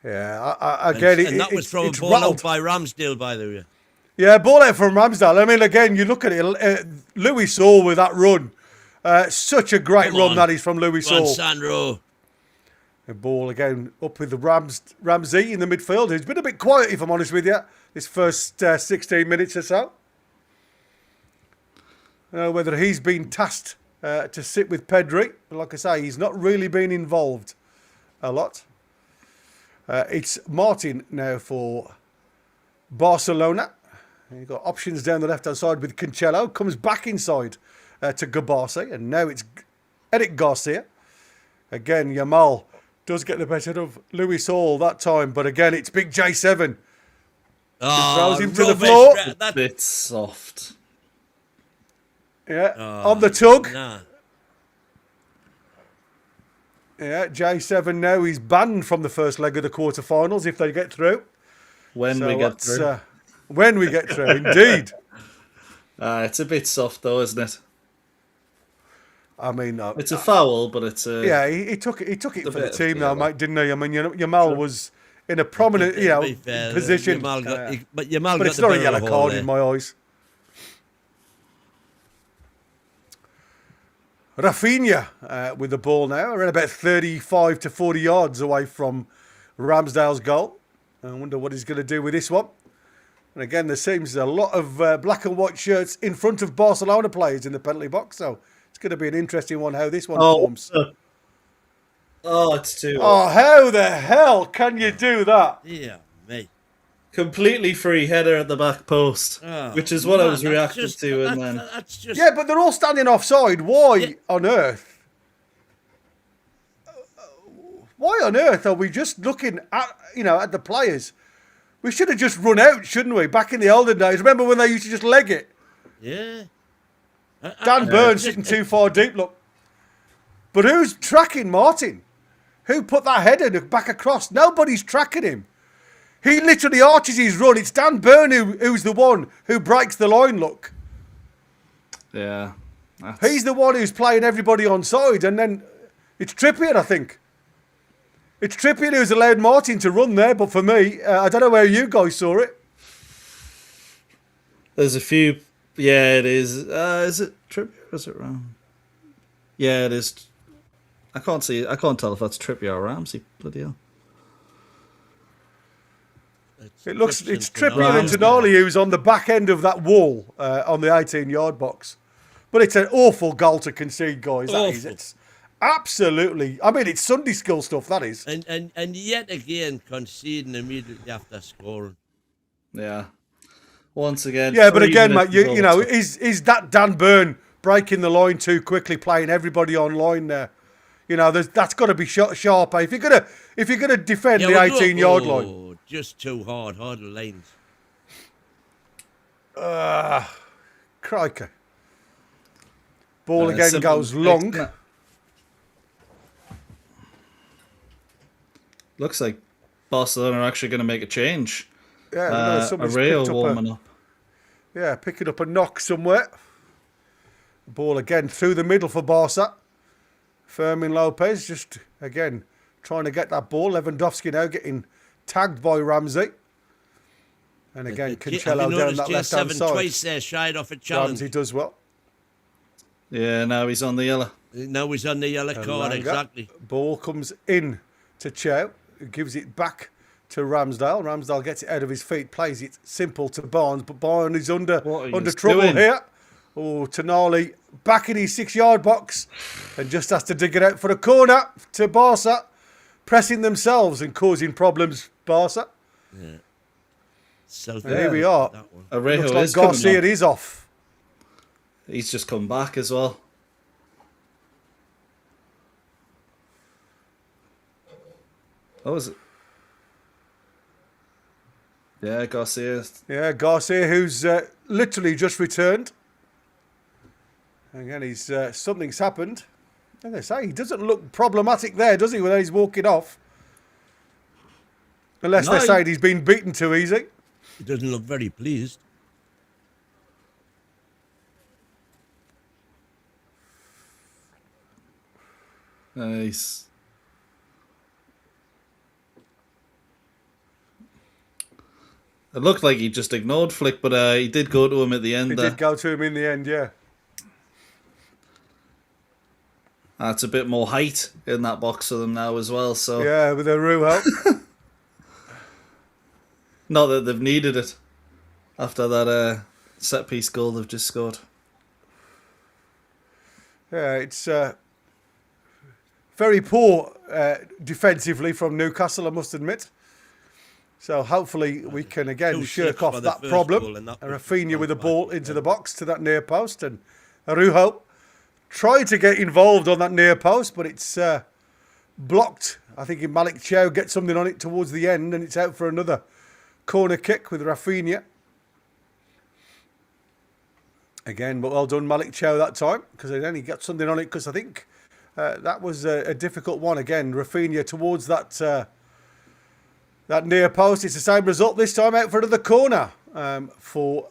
Yeah, and that was from a ball out by Ramsdale, by the way. Yeah, ball out from Ramsdale. I mean, again, you look at it, Lewis Hall with that run. Such a great run that is from Lewis Hall. Sandro. The ball again up with the Ramsey in the midfield, who's been a bit quiet, if I'm honest with you, this first 16 minutes or so. I don't know whether he's been tasked to sit with Pedri. But like I say, he's not really been involved a lot. It's Martin now for Barcelona. You've got options down the left-hand side with Cancelo. Comes back inside to Gabasi. And now it's Eric Garcia. Again, Yamal does get the better of Luis Hall that time. But again, it's big J7. Throws him to the floor. A bit soft. Yeah, on the tug. Nah. Yeah, J7 now, he's banned from the first leg of the quarterfinals if they get through. When we get through. When we get through, indeed. It's a bit soft though, isn't it? I mean, It's a foul, but it's a... yeah, he took it for the bit of team now, yellow. mate, didn't he? I mean, Yamal was in a prominent, To be fair, position. Yamal got but got it's the not a better yellow of Hall card there. in my eyes. Rafinha with the ball now, around about 35 to 40 yards away from Ramsdale's goal. I wonder what he's going to do with this one. And again, there seems a lot of black and white shirts in front of Barcelona players in the penalty box, so it's going to be an interesting one how this one forms. It's too... Oh, how the hell can you do that? Yeah, mate. Completely free header at the back post, Oh, which is what I man, was that's reacting just- to, and that's- then... That's just... Yeah, but they're all standing offside. Why on earth? Why on earth are we just looking at the players? We should have just run out, shouldn't we? Back in the olden days. Remember when they used to just leg it? Yeah. Dan Burns sitting too far deep, look. But who's tracking Martin? Who put that header back across? Nobody's tracking him. He literally arches his run. It's Dan Burn who's the one who breaks the line, look. Yeah. He's the one who's playing everybody on side, and then it's Trippier, I think. It's Trippier who's allowed Martin to run there, but for me, I don't know where you guys saw it. There's a few... Yeah, it is. Is it Trippier or is it Ram? Yeah, it is. I can't see it. I can't tell if that's Trippier or Ramsey. Bloody hell. It's Trippier and Tonali who's on the back end of that wall on the 18-yard box. But it's an awful goal to concede, guys. That is. It's absolutely... I mean, it's Sunday school stuff, that is. And yet again, conceding immediately after scoring. Yeah. Once again... Yeah, but 3 again, mate, minutes you know, is that Dan Burn breaking the line too quickly, playing everybody on line there? You know, that's got to be sharp. If you're gonna defend the 18-yard line, just too hard the lanes. crikey. Ball again goes long. Looks like Barcelona are actually going to make a change. Yeah, somebody's Arreo picked up warming up. Yeah, picking up a knock somewhere. Ball again through the middle for Barca. Fermin Lopez just, again, trying to get that ball. Lewandowski now getting tagged by Ramsey. And again, Cancelo down that left-hand side. Twice there, shied off a challenge. Ramsey does well. Yeah, now he's on the yellow. Now he's on the yellow card, Langa. exactly. Ball comes in to Chow, who gives it back to Ramsdale. Ramsdale gets it out of his feet, plays it simple to Barnes, but Barnes is under trouble doing? here. Oh, Tonali back in his 6-yard box and just has to dig it out for a corner to Barca, pressing themselves and causing problems, Barca. Yeah. So And here we are. Arreo Looks like is coming Garcia up. is off. He's just come back as well. Oh, is it? Yeah, Garcia. Yeah, Garcia, who's literally just returned. Again, he's something's happened. As I say, he doesn't look problematic there, does he, when he's walking off? Unless they're saying he's been beaten too easy. He doesn't look very pleased. Nice. It looked like he just ignored Flick, but he did go to him at the end. He did go to him in the end, yeah. That's a bit more height in that box for them now as well. So Yeah, with a Rue help. not that they've needed it after that set piece goal they've just scored. Yeah, it's very poor defensively from Newcastle, I must admit. So hopefully we can again 2-6 shirk off for the that first problem. goal, and that And was Rafinha with the back. ball into the box to that near post, and Arujo tried to get involved on that near post, but it's blocked. I think if Malik Chow gets something on it towards the end, and it's out for another corner kick with Rafinha. Again, but well done Malik Chow that time, because they only got something on it, because I think that was a difficult one. Again, Rafinha towards that that near post. It's the same result this time, out for another corner for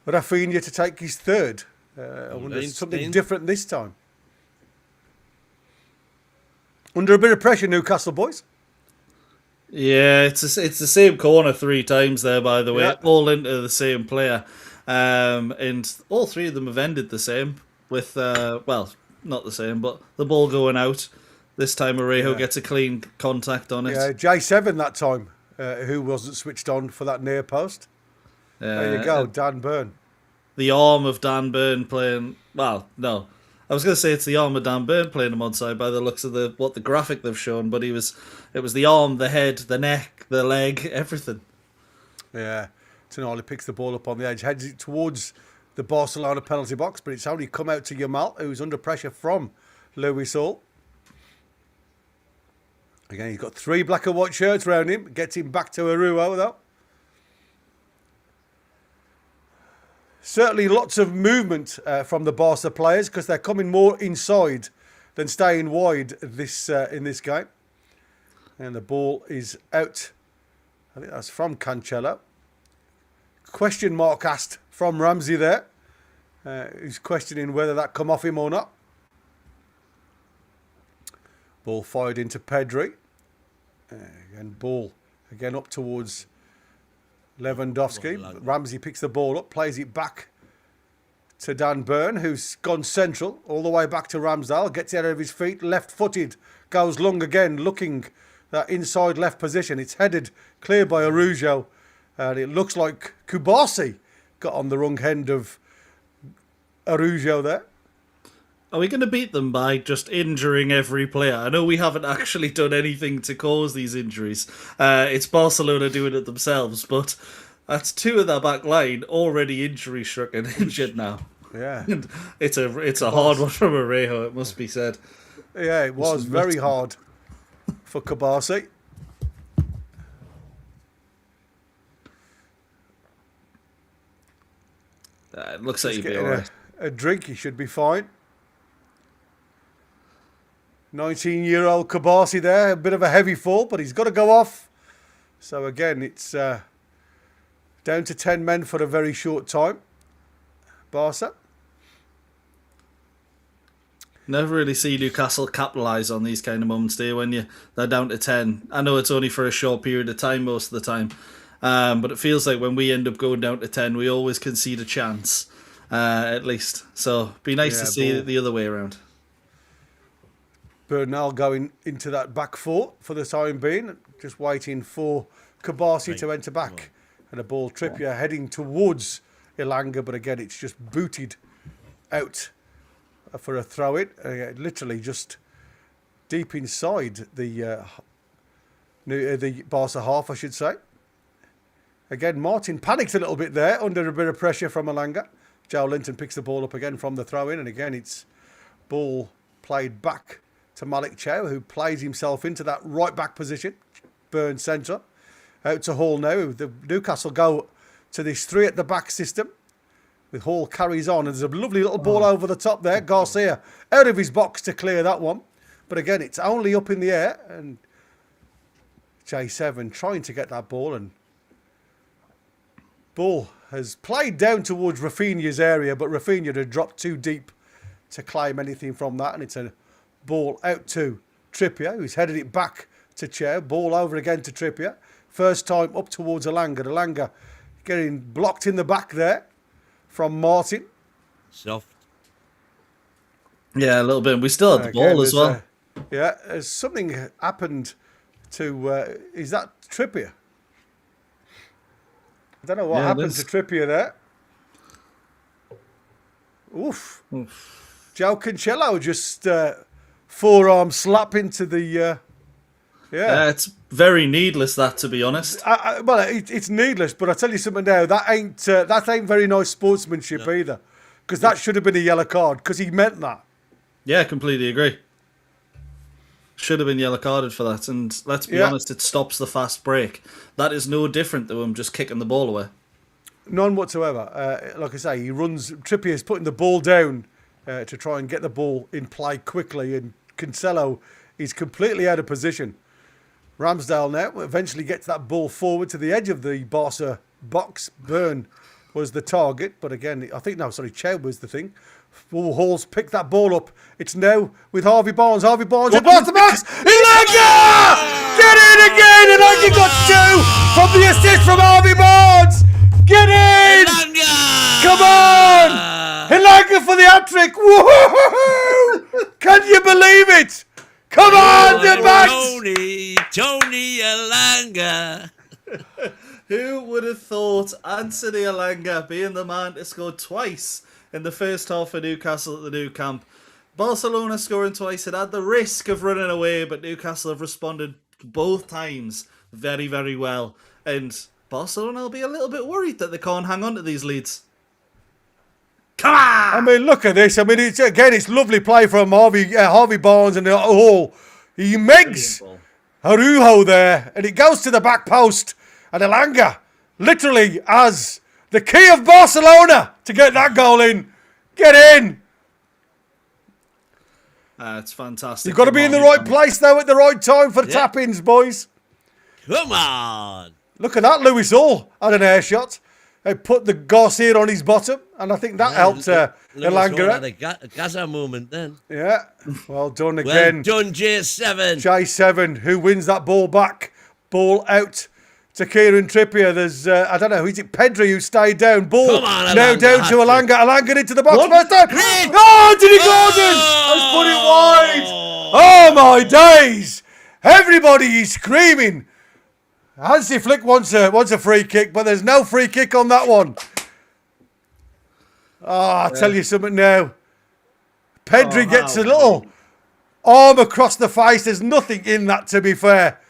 Rafinha to take his third. I wonder if something different this time. Under a bit of pressure, Newcastle boys. Yeah, it's the same corner 3 times there, by the way, Yeah. all into the same player. And all 3 of them have ended the same with, well, not the same, but the ball going out. This time Arejo gets a clean contact on it. Yeah, J7 that time, who wasn't switched on for that near post. There you go, Dan Burn. The arm of Dan Burn playing, well, no. I was going to say it's the arm of Dan Burn playing him onside by the looks of the graphic they've shown, but it was the arm, the head, the neck, the leg, everything. Yeah, Tonali picks the ball up on the edge, heads it towards the Barcelona penalty box, but it's only come out to Yamal, who's under pressure from Louis Hall. Again, he's got 3 black and white shirts around him. Gets him back to Arujo, though. Certainly lots of movement from the Barca players, because they're coming more inside than staying wide this in this game. And the ball is out. I think that's from Cancelo. Question mark asked from Ramsey there. Who's questioning whether that come off him or not. Ball fired into Pedri. And ball again up towards Lewandowski. Ramsey picks the ball up, plays it back to Dan Burn, who's gone central, all the way back to Ramsdale, gets out of his feet, left-footed, goes long again, looking that inside left position. It's headed clear by Arujo, and it looks like Kubasi got on the wrong end of Arujo there. Are we going to beat them by just injuring every player? I know we haven't actually done anything to cause these injuries. It's Barcelona doing it themselves, but that's 2 of their back line already injury-stricken, injured now. Yeah. And it's a hard one from Arejo, it must be said. Yeah, it was very hard for Kubasi. It looks like Just you'd be getting alright. a drink, he should be fine. 19-year-old Kubasi there, a bit of a heavy fall, but he's got to go off. So again, it's down to 10 men for a very short time. Barca. Never really see Newcastle capitalise on these kind of moments, do you, when they're down to 10. I know it's only for a short period of time most of the time, but it feels like when we end up going down to 10, we always concede a chance, at least. So it'd be nice to see it the other way around. Bernal going into that back 4 for the time being, just waiting for Kubasi to enter back. And a ball Trippier heading towards Elanga, but again, it's just booted out for a throw-in. Literally just deep inside the Barca half, I should say. Again, Martin panicked a little bit there under a bit of pressure from Elanga. Joe Linton picks the ball up again from the throw-in, and again, it's ball played back to Malik Chow, who plays himself into that right-back position. Burn centre. Out to Hall now. The Newcastle go to this 3 at the back system. With Hall carries on. And there's a lovely little ball over the top there. Garcia out of his box to clear that one. But again, it's only up in the air. And J7 trying to get that ball. And ball has played down towards Rafinha's area. But Rafinha had dropped too deep to claim anything from that. And it's a ball out to Trippier, who's headed it back to Chow. Ball over again to Trippier. First time up towards Elanga. Elanga getting blocked in the back there from Martin. Soft. Yeah, a little bit. We still had the ball as well. Something happened to. Is that Trippier? I don't know what happened to Trippier there. Oof. Joe Cancelo just forearm slap into the. It's very needless, that, to be honest. It's needless, but I tell you something now. That ain't very nice sportsmanship either, because that should have been a yellow card because he meant that. Yeah, completely agree. Should have been yellow carded for that, and let's be honest, it stops the fast break. That is no different to him just kicking the ball away. None whatsoever. Like I say, he runs. Trippier's putting the ball down to try and get the ball in play quickly, and Cancelo is completely out of position. Ramsdale now eventually gets that ball forward to the edge of the Barca box. Burn was the target, but again, Chow was the thing. Hall's picked that ball up. It's now with Harvey Barnes. Harvey Barnes across the box. Ilanga! Get in again! Ilanga got 2 from the assist from Harvey Barnes. Get in! Ilanga! Come on! Ilanga for the hat-trick. Woohoo! Can you believe it? Come on, the backs! Tony Ilanga. Who would have thought Anthony Ilanga being the man to score twice in the first half for Newcastle at the Nou Camp? Barcelona scoring twice. It had the risk of running away, but Newcastle have responded both times very, very well. And Barcelona will be a little bit worried that they can't hang on to these leads. Come on! I mean, look at this. I mean, it's lovely play from Harvey Barnes and Hall. He megs Araujo there, and it goes to the back post. And Ilanga literally has the key of Barcelona to get that goal in. Get in! It's fantastic. You've got to be in the right place, though, at the right time for the tap-ins, boys. Come on! Look at that, Lewis Hall had an air shot. They put the Garcia on his bottom, and I think that helped Ilanga. Had a Gaza moment then. Yeah, well done again. Well done, J7. J7, who wins that ball back. Ball out to Kieran Trippier. There's, I don't know, is it Pedri who stayed down? Ball now down to Ilanga. Ilanga into the box. First time. Oh, Anthony Gordon has put it wide. Oh, my days. Everybody is screaming. Hansi Flick wants a free kick, but there's no free kick on that one. I'll tell you something now. Pedri gets a little arm across the face. There's nothing in that, to be fair.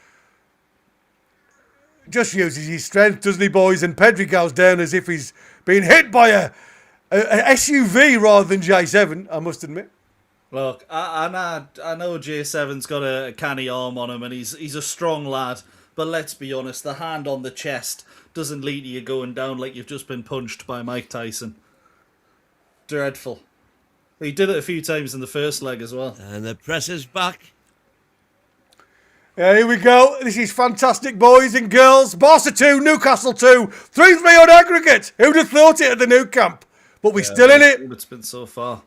Just uses his strength, doesn't he, boys? And Pedri goes down as if he's been hit by a SUV rather than J7, I must admit. Look, I know J7's got a canny arm on him, and he's a strong lad. But let's be honest, the hand on the chest doesn't lead to you going down like you've just been punched by Mike Tyson. Dreadful. He did it a few times in the first leg as well. And the press is back. Yeah, here we go. This is fantastic, boys and girls. Barca 2, Newcastle 2. 3-3 on aggregate. Who'd have thought it at the Nou Camp? But we're still in it. It's been so far.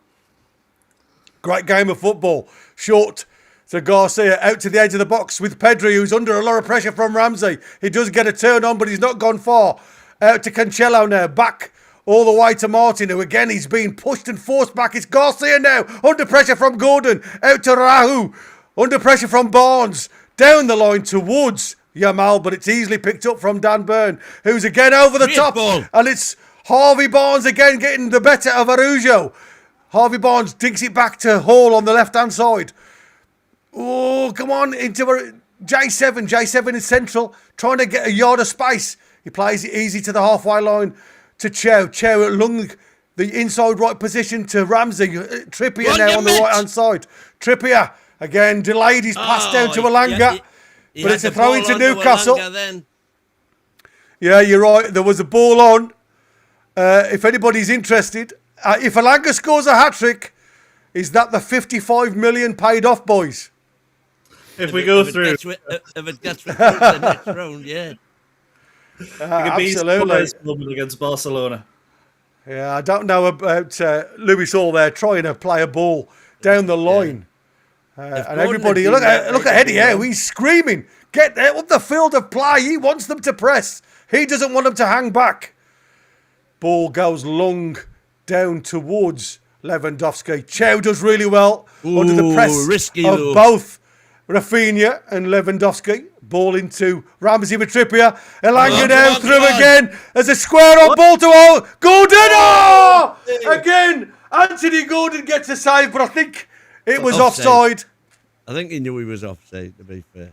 Great game of football. Short. So Garcia out to the edge of the box with Pedri, who's under a lot of pressure from Ramsey. He does get a turn on, but he's not gone far. Out to Cancelo now. Back all the way to Martin, who again he's being pushed and forced back. It's Garcia now. Under pressure from Gordon. Out to Rahu. Under pressure from Barnes. Down the line towards Yamal, but it's easily picked up from Dan Burn, who's again over the top. Ball. And it's Harvey Barnes again getting the better of Araujo. Harvey Barnes dinks it back to Hall on the left-hand side. Oh, come on, into J7. J7 is central, trying to get a yard of space. He plays it easy to the halfway line to Chow. Chow at Lung, the inside right position to Ramsey. Trippier now on the right-hand side. Trippier, again, delayed his pass down to Ilanga. But it's a throw into Newcastle. Yeah, you're right. There was a ball on. If anybody's interested, if Ilanga scores a hat-trick, is that the 55 million paid off, boys? If we go through. If it gets through the next round, yeah. Absolutely. Against Barcelona. Yeah, I don't know about Lewis Hall there trying to play a ball down the line. And everybody, look at Eddie Howe, he's screaming, get out of the field of play. He wants them to press. He doesn't want them to hang back. Ball goes long down towards Lewandowski. Chow does really well under the press risky of though. both Rafinha and Lewandowski. Ball into Ramsey with Trippier. Elanga down through again as a square on ball to Gordon. Oh! Again, Anthony Gordon gets a save, but I think it was offside. I think he knew he was offside, to be fair.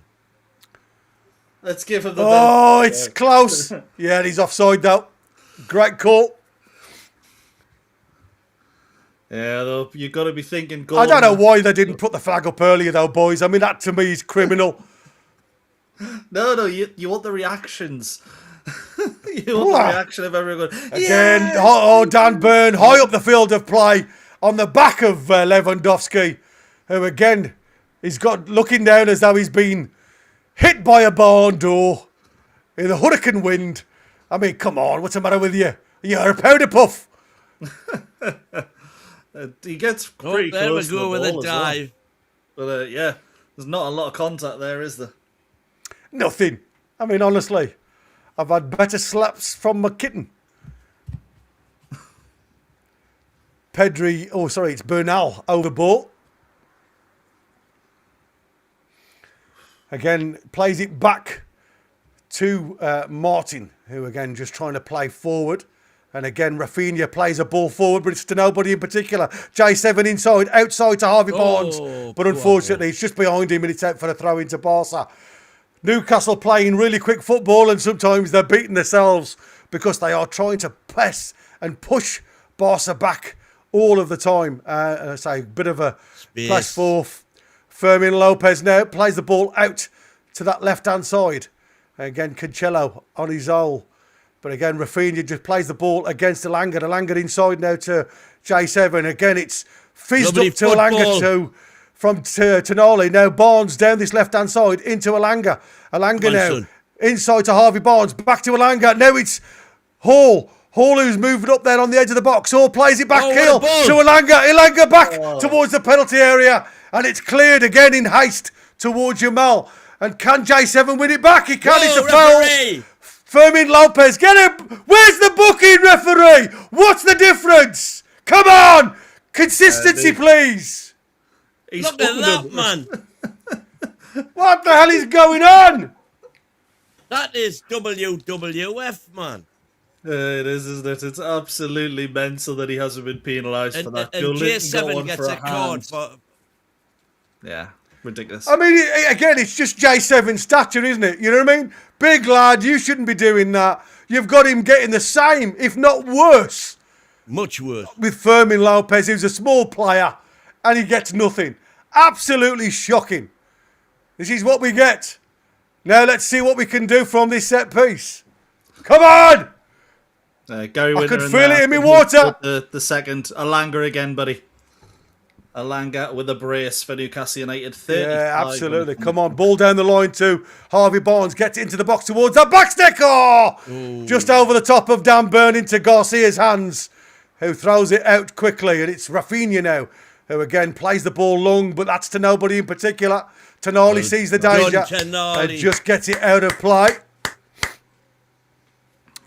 Let's give him the Oh, it's close. Yeah, he's offside though. Great call. Yeah, though, you've got to be thinking... I don't know why they didn't put the flag up earlier though, boys. I mean, that to me is criminal. No, you want the reactions. You want the reaction of everyone. Again, Dan Burn, high up the field of play on the back of Lewandowski, who again, he's got looking down as though he's been hit by a barn door in the hurricane wind. I mean, come on, what's the matter with you? You're a powder puff. He gets pretty there close we to go the with ball a as well. dive. But yeah, there's not a lot of contact there, is there? Nothing. I mean, honestly, I've had better slaps from my kitten. It's Bernal over ball. Again, plays it back to Martin, who again just trying to play forward. And again, Rafinha plays a ball forward, but it's to nobody in particular. J7 inside, outside to Harvey Barnes. But unfortunately, it's just behind him and it's out for a throw into Barca. Newcastle playing really quick football, and sometimes they're beating themselves because they are trying to press and push Barca back all of the time. A bit of a press forth. Fermin Lopez now plays the ball out to that left-hand side. Again, Cancelo on his own. But again, Rafinha just plays the ball against Elanga. Elanga inside now to J7. Again, it's fizzed up to Elanga from Tonali. Now Barnes down this left-hand side into Elanga. Elanga now inside to Harvey Barnes. Back to Elanga. Now it's Hall. Hall who's moving up there on the edge of the box. Hall plays it back heel to Elanga. Elanga back towards the penalty area. And it's cleared again in haste towards Jamal. And can J7 win it back? He can. It's a foul. Fermin Lopez, get him! Where's the booking, referee? What's the difference? Come on! Consistency, please! Look at that, man! What the hell is going on? That is WWF, man. It is, isn't it? It's absolutely mental that he hasn't been penalised for that. And J7 gets a card for... Yeah, ridiculous. I mean, again, it's just J7 stature, isn't it? You know what I mean? Big lad, you shouldn't be doing that. You've got him getting the same, if not worse. Much worse. With Fermin Lopez, who's a small player, and he gets nothing. Absolutely shocking. This is what we get. Now let's see what we can do from this set piece. Come on! Gary Winter I could feel it in my water. The second. Elanga again, buddy. Elanga with a brace for Newcastle United. Yeah, absolutely. Come on, ball down the line to Harvey Barnes. Gets into the box towards that backstick. Oh! Just over the top of Dan Burn into Garcia's hands, who throws it out quickly. And it's Rafinha now, who again plays the ball long, but that's to nobody in particular. Tonali sees the danger and just gets it out of play.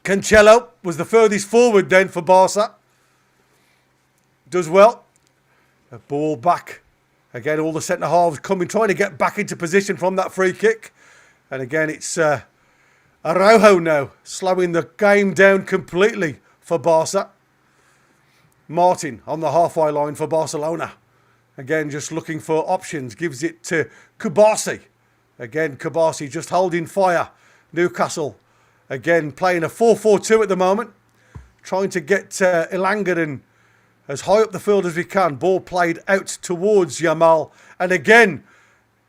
Cancelo was the furthest forward then for Barca. Does well. A ball back. Again, all the centre-halves coming, trying to get back into position from that free kick. And again, it's Araujo now, slowing the game down completely for Barca. Martin on the halfway line for Barcelona. Again, just looking for options. Gives it to Kubasi. Again, Kubasi just holding fire. Newcastle, again, playing a 4-4-2 at the moment. Trying to get Elanga as high up the field as we can. Ball played out towards Yamal. And again,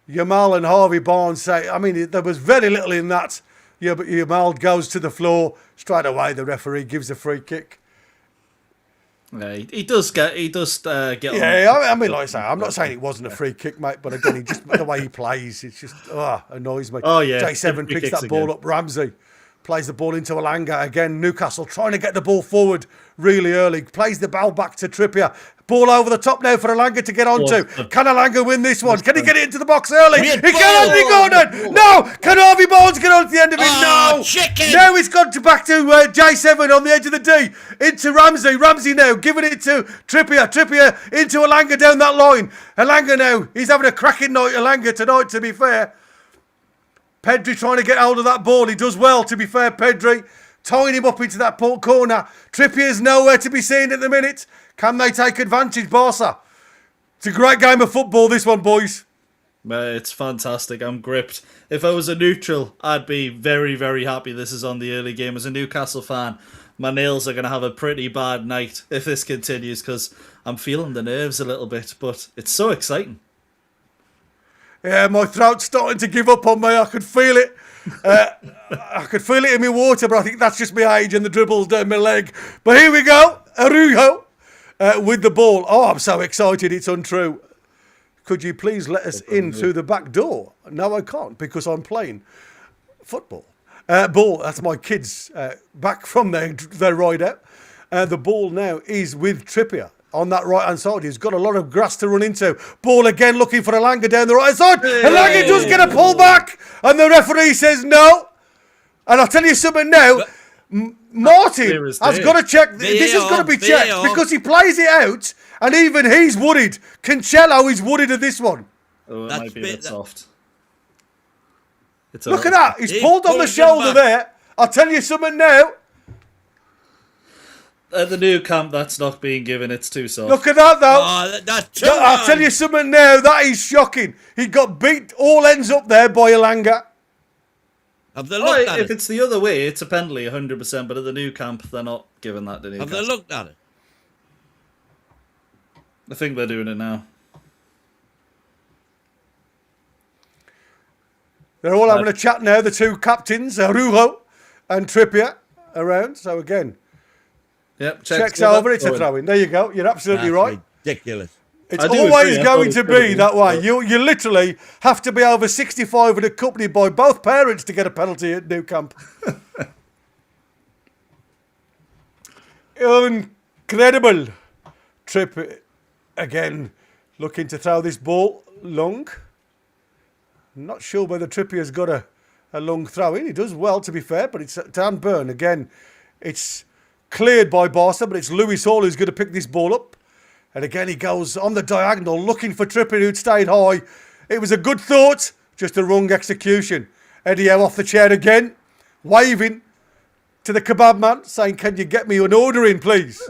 Yamal and Harvey Barnes say, I mean, there was very little in that. Yeah, but Yamal goes to the floor. Straight away, the referee gives a free kick. Yeah, he does get Yeah, on. I mean, like I say, I'm not saying it wasn't a free kick, mate, but again, the way he plays, it's just annoys me. Oh, yeah. J7 picks that ball up. Ramsey Plays the ball into Alanga. Again, Newcastle trying to get the ball forward really early. Plays the ball back to Trippier. Ball over the top now for Alanga to get onto. Can Alanga win this one? Can he get it into the box early? He can, Anthony Gordon! No! Can Harvey Barnes get on to the end of it? No! Chicken. Now it's gone back to J7 on the edge of the D. Into Ramsey. Ramsey now giving it to Trippier. Trippier into Alanga down that line. Alanga now. He's having a cracking night, Alanga, tonight, to be fair. Pedri trying to get hold of that ball. He does well, to be fair, Pedri. Tying him up into that corner. Trippier's nowhere to be seen at the minute. Can they take advantage, Barca? It's a great game of football, this one, boys. It's fantastic. I'm gripped. If I was a neutral, I'd be very, very happy this is on the early game. As a Newcastle fan, my nails are going to have a pretty bad night if this continues, because I'm feeling the nerves a little bit, but it's so exciting. Yeah, my throat's starting to give up on me. I could feel it. I could feel it in my water, but I think that's just my age and the dribbles down my leg. But here we go. Araujo with the ball. Oh, I'm so excited. It's untrue. Could you please let us in through the back door? No, I can't, because I'm playing football. Ball, that's my kids back from their ride out. The ball now is with Trippier. On that right-hand side, he's got a lot of grass to run into. Ball again looking for Alanga down the right side. Alanga does get a pull back, and the referee says no. And I'll tell you something now. Martin has got to check. This has got to be checked because he plays it out, and even he's worried. Cancelo is worried of this one. Oh, it might be a bit soft. Look at that. He's pulled on the shoulder there. I'll tell you something now. At the new camp, that's not being given. It's too soft. Look at that, though. Oh, that's I'll tell you something now. That is shocking. He got beat all ends up there by Alanga. Have they looked at it? If it's the other way, it's a penalty, 100%. But at the new camp, they're not giving that to Newcastle. Have they looked at it? I think they're doing it now. They're all having a chat now. The two captains, Araujo and Trippier, around. So again. Yep, checks over, it's a throw-in. There you go. You're absolutely right. Ridiculous. It's always going to be that way. You literally have to be over 65 and accompanied by both parents to get a penalty at Nou Camp. Incredible. Trip again, looking to throw this ball long. Not sure whether Trippier's got a long throw-in. He does well, to be fair, but it's Dan Burn. Again, it's cleared by Barca, but it's Lewis Hall who's going to pick this ball up. And again, he goes on the diagonal, looking for Trippier, who'd stayed high. It was a good thought, just a wrong execution. Eddie Howe off the chair again, waving to the kebab man, saying, "Can you get me an order in, please?"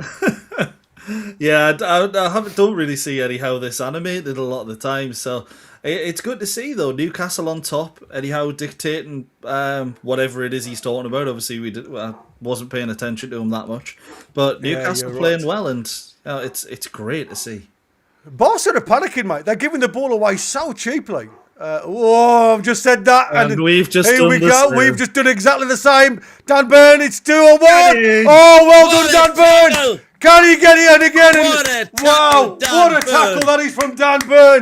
Yeah, I don't really see Eddie Howe this animated a lot of the time, so it's good to see, though. Newcastle on top, Eddie Howe dictating whatever it is he's talking about. Obviously, I wasn't paying attention to him that much, but Newcastle playing well, and it's great to see. Barca are panicking, mate. They're giving the ball away so cheaply. I've just said that, and we've just here done we the go. same. We've just done exactly the same. Dan Burn, it's 2-1. Oh, well done, Dan Burn. Can he get it? And again, wow, what a tackle that is from Dan Burn.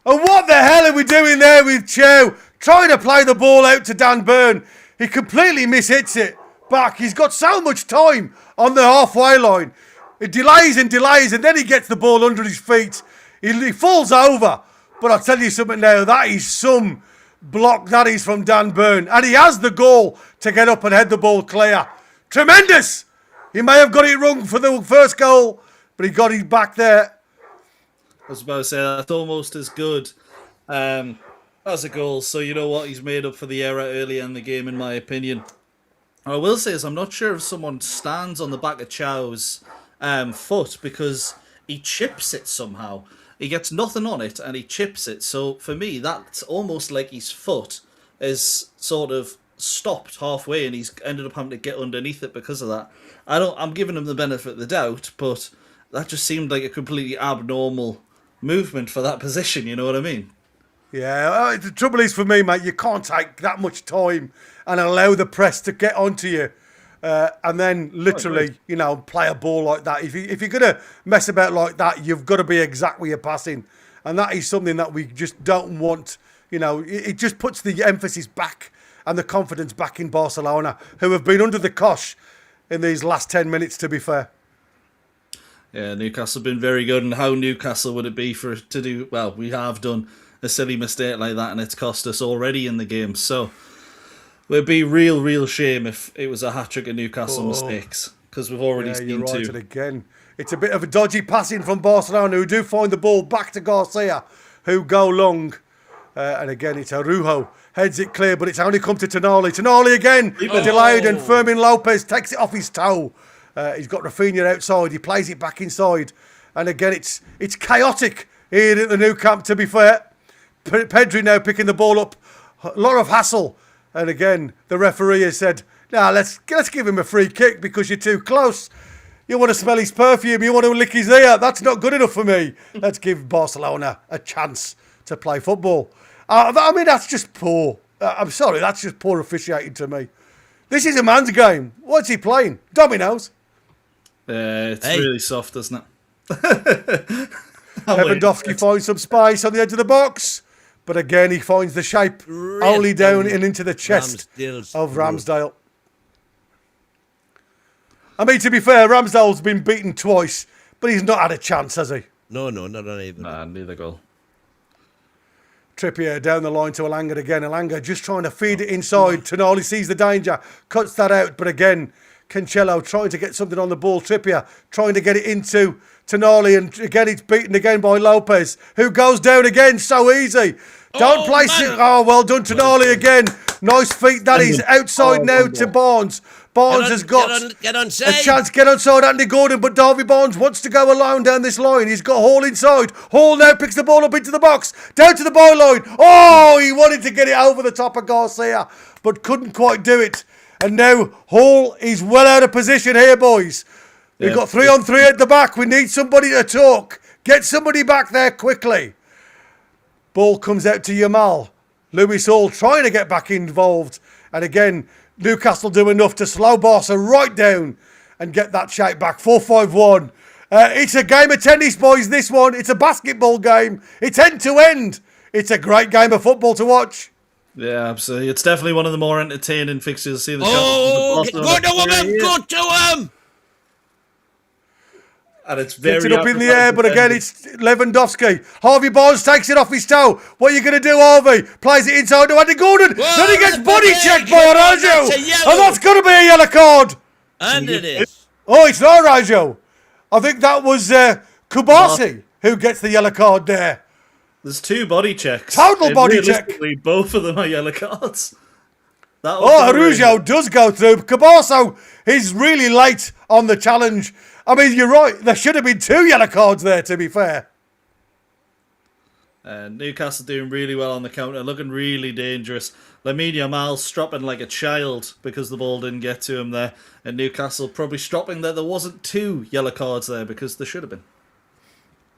And what the hell are we doing there with Chow? Trying to play the ball out to Dan Burn. He completely mishits it back. He's got so much time on the halfway line. It delays, and then he gets the ball under his feet. He falls over. But I'll tell you something now, that is some block that is from Dan Burn. And he has the goal to get up and head the ball clear. Tremendous! He may have got it wrong for the first goal, but he got it back there. I was about to say, that's almost as good as a goal. So you know what? He's made up for the error earlier in the game, in my opinion. What I will say is I'm not sure if someone stands on the back of Chow's foot, because he chips it somehow. He gets nothing on it and he chips it. So for me, that's almost like his foot is sort of stopped halfway and he's ended up having to get underneath it because of that. I'm giving him the benefit of the doubt, but that just seemed like a completely abnormal movement for that position, you know what I mean? Yeah, the trouble is for me, mate, you can't take that much time and allow the press to get onto you. And then literally, play a ball like that. If you're going to mess about like that, you've got to be exact where you're passing. And that is something that we just don't want. It just puts the emphasis back and the confidence back in Barcelona, who have been under the cosh in these last 10 minutes, to be fair. Yeah, Newcastle have been very good, and how Newcastle would it be to do, well, we have done a silly mistake like that and it's cost us already in the game, so it would be real shame if it was a hat-trick of Newcastle mistakes, because we've already seen you're right, two. and again, it's a bit of a dodgy passing from Barcelona, who do find the ball back to Garcia, who go long. And again, it's Araujo. Heads it clear, but it's only come to Tonali. Tonali again, delayed, and Fermin Lopez takes it off his toe. He's got Rafinha outside. He plays it back inside. And again, it's chaotic here at the Nou Camp, to be fair. Pedri now picking the ball up. A lot of hassle. And again, the referee has said, "Nah, let's give him a free kick because you're too close. You want to smell his perfume. You want to lick his ear. That's not good enough for me. Let's give Barcelona a chance to play football." I mean, that's just poor. I'm sorry, that's just poor officiating to me. This is a man's game. What's he playing? Dominoes? It's really soft, isn't it? Lewandowski finds some space on the edge of the box, but again, he finds the shape only down and into the chest of Ramsdale. I mean, to be fair, Ramsdale's been beaten twice, but he's not had a chance, has he? No, not on either. Nah, neither goal. Trippier down the line to Elanga again. Elanga just trying to feed it inside. Tonali sees the danger, cuts that out. But again, Cancelo trying to get something on the ball. Trippier trying to get it into Tonali. And again, it's beaten again by Lopez, who goes down again so easy. Don't place it. Oh, well done, Tonali again. Nice feet. That is outside now to Barnes. Barnes has got a chance to get onside Andy Gordon, but Darby Barnes wants to go alone down this line. He's got Hall inside. Hall now picks the ball up into the box, down to the byline. Oh, he wanted to get it over the top of Garcia, but couldn't quite do it. And now Hall is well out of position here, boys. We've got 3-on-3 at the back. We need somebody to talk. Get somebody back there quickly. Ball comes out to Yamal. Lewis Hall trying to get back involved. And again, Newcastle do enough to slow Barca right down and get that shape back. 4-5-1. It's a game of tennis, boys, this one. It's a basketball game. It's end to end. It's a great game of football to watch. Yeah, absolutely. It's definitely one of the more entertaining fixtures. See the go to him! And it's very Puts it up in the air, but again, it's Lewandowski. Harvey Barnes takes it off his toe. What are you going to do, Harvey? Plays it inside to Andy Gordon. Then he gets body checked by Araujo. And that's going to be a yellow card. And it is. Oh, it's not Araujo. I think that was Kubasi who gets the yellow card there. There's two body checks. Total body check. Both of them are yellow cards. Araujo does go through. Cabasso is really late on the challenge. I mean, you're right. There should have been two yellow cards there, to be fair. Newcastle doing really well on the counter, looking really dangerous. Lamine Yamal stropping like a child because the ball didn't get to him there. And Newcastle probably stropping that there wasn't two yellow cards there because there should have been.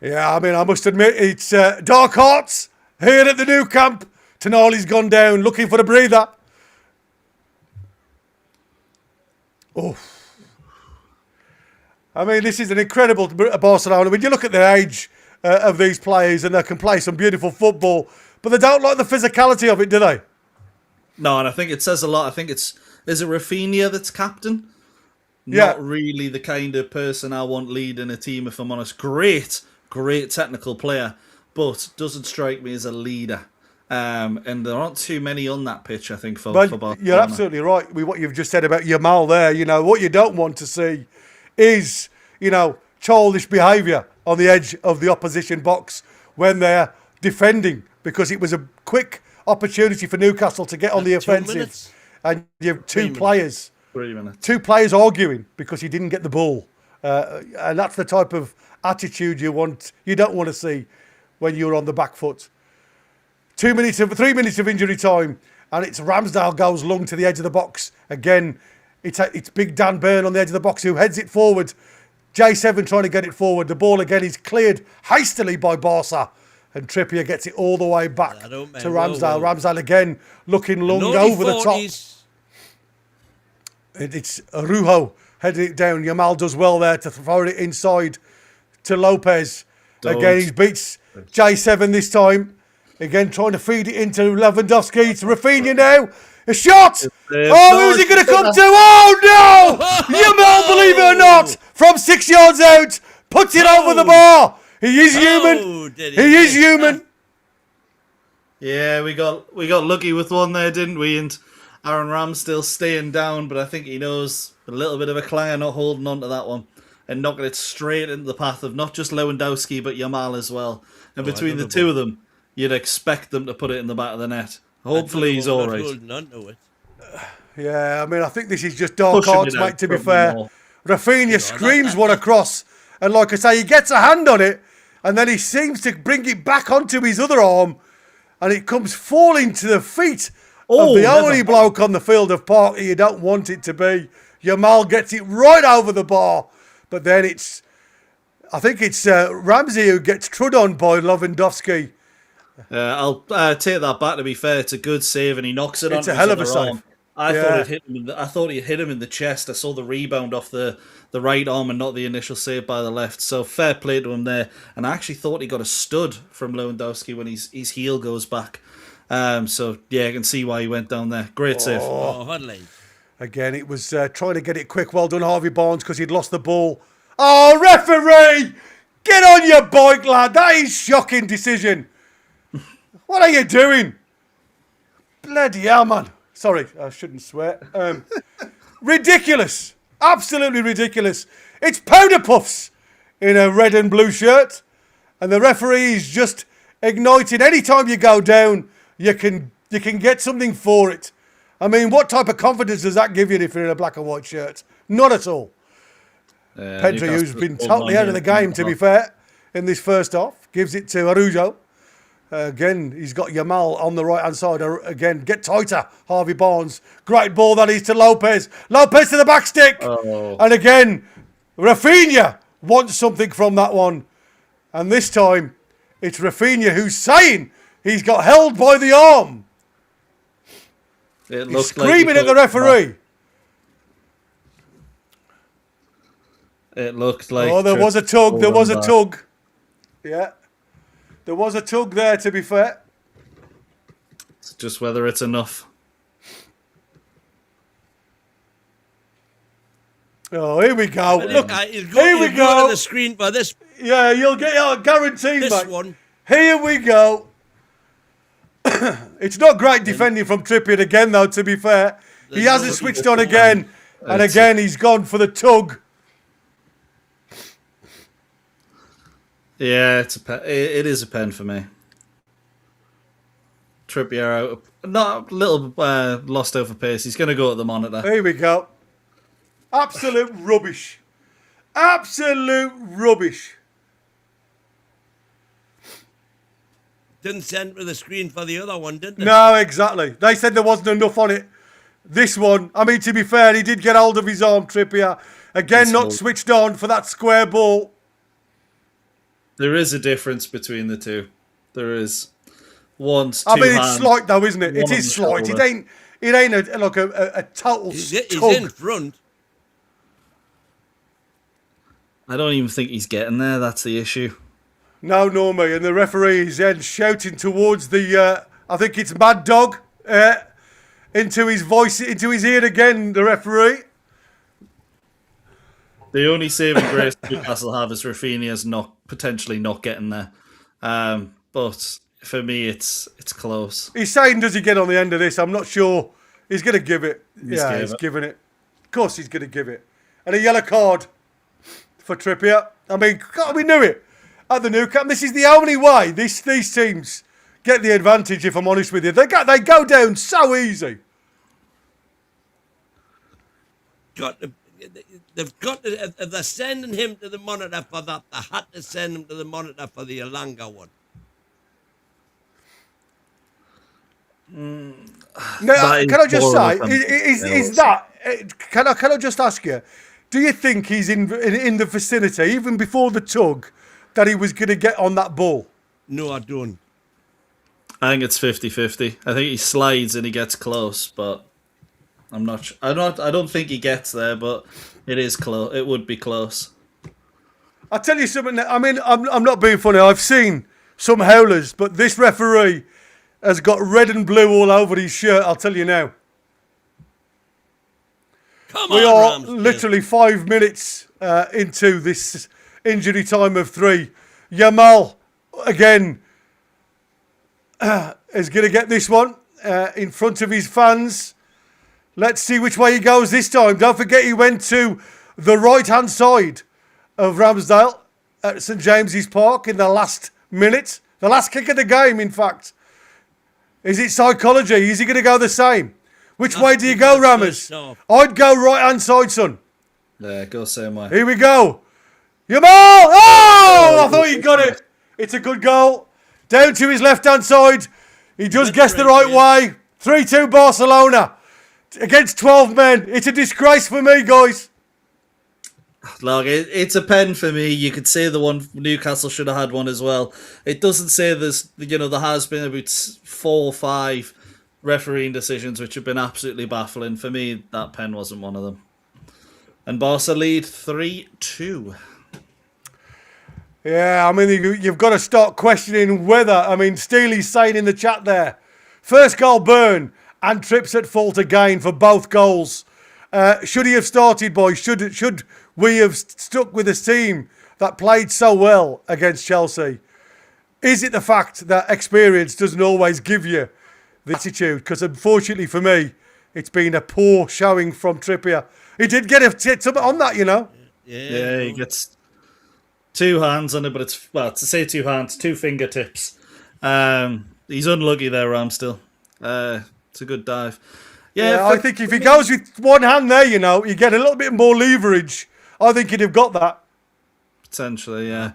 Yeah, I mean, I must admit, it's dark hearts here at the Nou Camp. Tonali's gone down, looking for the breather. Oh. I mean, this is an incredible Barcelona. When you look at the age of these players, and they can play some beautiful football, but they don't like the physicality of it, do they? No, and I think it says a lot. I think is it Rafinha that's captain? Yeah. Not really the kind of person I want leading a team, if I'm honest. Great technical player, but doesn't strike me as a leader. And there aren't too many on that pitch, I think, for Barcelona. You're absolutely right with what you've just said about Yamal there. You know, what you don't want to see is, childish behaviour on the edge of the opposition box when they're defending, because it was a quick opportunity for Newcastle to get on the offensive. And you have two players arguing because he didn't get the ball. And that's the type of attitude you don't want to see when you're on the back foot. 3 minutes of injury time, and it's Ramsdale goes long to the edge of the box. Again, it's Big Dan Burn on the edge of the box who heads it forward. J7 trying to get it forward. The ball again is cleared hastily by Barca, and Trippier gets it all the way back to Ramsdale. Ramsdale again looking long over the top. It's Araujo heading it down. Yamal does well there to throw it inside to Lopez. Again, he beats J7 this time. Again, trying to feed it into Lewandowski. It's Rafinha now. A shot! Oh, who's he going to come to? Oh, no! Yamal, believe it or not, from 6 yards out, puts it over the bar. He is human. He is human. Yeah, we got lucky with one there, didn't we? And Aaron Ramsdale staying down, but I think he knows a little bit of a clanger not holding on to that one and knocking it straight into the path of not just Lewandowski, but Yamal as well. And between the two of them, you'd expect them to put it in the back of the net. Hopefully he's all right. Yeah, I mean, I think this is just dark arts, mate, to be fair. Rafinha screams one across, and like I say, he gets a hand on it, and then he seems to bring it back onto his other arm, and it comes falling to the feet of the only bloke on the field of park you don't want it to be. Yamal gets it right over the bar, but then I think it's Ramsey who gets trod on by Lewandowski. I'll take that back. To be fair, it's a good save, and he knocks it on. It's a hell of a save. I thought he hit him in the chest. I saw the rebound off the right arm and not the initial save by the left. So fair play to him there. And I actually thought he got a stud from Lewandowski when his heel goes back. So yeah, I can see why he went down there. Great save. Again, it was trying to get it quick. Well done, Harvey Barnes, because he'd lost the ball. Oh, referee! Get on your bike, lad. That is shocking decision. What are you doing? Bloody hell, man. Sorry, I shouldn't swear. Ridiculous. Absolutely ridiculous. It's powder puffs in a red and blue shirt. And the referee is just igniting. Anytime you go down, you can get something for it. I mean, what type of confidence does that give you if you're in a black and white shirt? Not at all. Pedri, who's been totally out of the game, to be fair, in this first half, gives it to Araujo. Again, he's got Yamal on the right-hand side. Again, get tighter, Harvey Barnes. Great ball that is to Lopez. Lopez to the back stick. And again, Rafinha wants something from that one. And this time, it's Rafinha who's saying he's got held by the arm. He's screaming at the referee. It looked like... Oh, there was a tug. There was a tug. Yeah. There was a tug there, to be fair. It's just whether it's enough. Oh, here we go. Look, here we go. To the screen for this. Yeah, you'll get guaranteed, this mate. One. Here we go. It's not great defending from Trippier again, though, to be fair. He hasn't switched on again. And again, he's gone for the tug. Yeah, it is a pen for me. Trippier out, not a little lost over pace. He's going to go at the monitor. Here we go. Absolute rubbish. Absolute rubbish. Didn't send to the screen for the other one, did they? No, exactly. They said there wasn't enough on it. This one, I mean, to be fair, he did get hold of his arm, Trippier. Again, not switched on for that square ball. There is a difference between the two. There is. One's two I mean, hands, it's slight though, isn't it? It is slight. It ain't a total He's tug. in front. I don't even think he's getting there. That's the issue. No, me. And the referee is then shouting towards the, I think it's Mad Dog, into his voice, into his ear again, the referee. The only saving grace Newcastle have is Rafinha's potentially not getting there. But for me, it's close. He's saying, does he get on the end of this? I'm not sure. He's going to give it. He's giving it. Of course he's going to give it. And a yellow card for Trippier. I mean, God, we knew it at the Nou Camp. This is the only way these teams get the advantage, if I'm honest with you. They go down so easy. They've got to, if they're sending him to the monitor for that, they had to send him to the monitor for the Elanga one. Now, can I just say, can I just ask you, do you think he's in the vicinity, even before the tug, that he was going to get on that ball? No, I don't. I think it's 50-50. I think he slides and he gets close, but I'm not sure. I don't think he gets there, but it is close. It would be close. I'll tell you something. I mean, I'm not being funny. I've seen some howlers, but this referee has got red and blue all over his shirt. I'll tell you now. Come We on, are Ramsdale. literally 5 minutes into this injury time of 3. Yamal, again, is going to get this one in front of his fans. Let's see which way he goes this time. Don't forget he went to the right-hand side of Ramsdale at St James's Park in the last minute. The last kick of the game, in fact. Is it psychology? Is he going to go the same? Which way do you go, Rammers? I'd go right-hand side, son. Yeah, go same way. Here we go. Yamal! Oh! I thought he got it. It's a good goal. Down to his left-hand side. He does guess the right way. 3-2 Barcelona. Against 12 men. It's a disgrace for me, guys. Look, it's a pen for me. You could say the one Newcastle should have had one as well. It doesn't say there's, there has been about 4 or 5 refereeing decisions which have been absolutely baffling. For me, that pen wasn't one of them. And Barca lead 3-2. Yeah, I mean, you've got to start questioning whether, I mean, Steely's saying in the chat there, first goal Burn and Trips at fault again for both goals. Should he have started, boys? Should we have stuck with this team that played so well against Chelsea? Is it the fact that experience doesn't always give you the attitude? Because unfortunately for me, it's been a poor showing from Trippier. He did get something on that, Yeah, he gets 2 hands on it, but it's, well, to say 2 hands, 2 fingertips. He's unlucky there, Ramsdale. It's a good dive. Yeah, I think if he goes with one hand there, you get a little bit more leverage. I think he'd have got that. Potentially, yeah.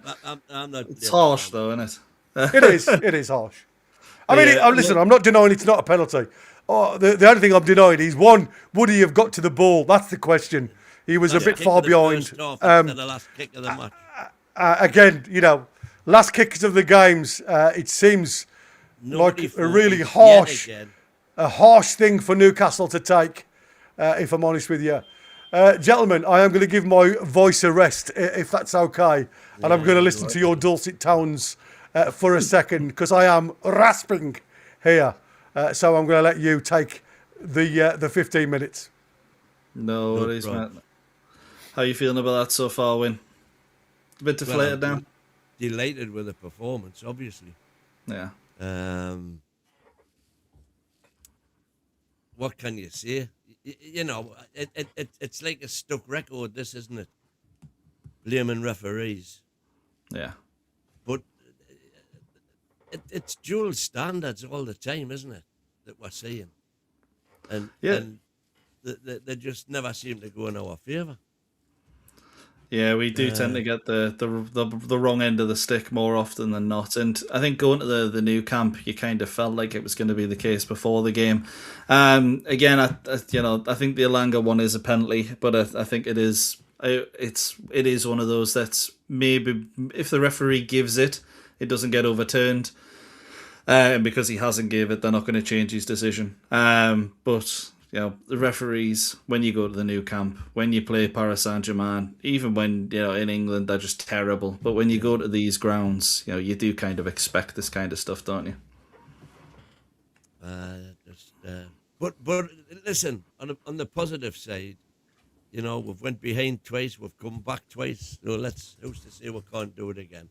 I'm not, it's harsh, though, isn't it? It is harsh. I mean, listen, I'm not denying it's not a penalty. Oh, the only thing I'm denying is, one, would he have got to the ball? That's the question. He was a bit far behind. The last kick of the match. Again, last kicks of the games, it seems like a really harsh thing for Newcastle to take, if I'm honest with you. Gentlemen, I am going to give my voice a rest, if that's okay. And I'm going to listen to your dulcet tones for a second, because I am rasping here. So I'm going to let you take the 15 minutes. No worries, mate. How are you feeling about that so far, Win? A bit deflated now? Delighted with the performance, obviously. Yeah. What can you say? It's like a stuck record, this, isn't it? Blaming referees. Yeah. But it's dual standards all the time, isn't it? That we're seeing. And they just never seem to go in our favour. Yeah, we do tend to get the wrong end of the stick more often than not. And I think going to the new camp, you kind of felt like it was going to be the case before the game. Again, I think the Elanga one is a penalty, but I think it is one of those that's maybe if the referee gives it, it doesn't get overturned. And because he hasn't gave it, they're not going to change his decision. But the referees, when you go to the new camp, when you play Paris Saint-Germain, even when, in England, they're just terrible. But when you go to these grounds, you do kind of expect this kind of stuff, don't you? But listen, on the positive side, we've went behind twice, we've come back twice. So who's to say we can't do it again?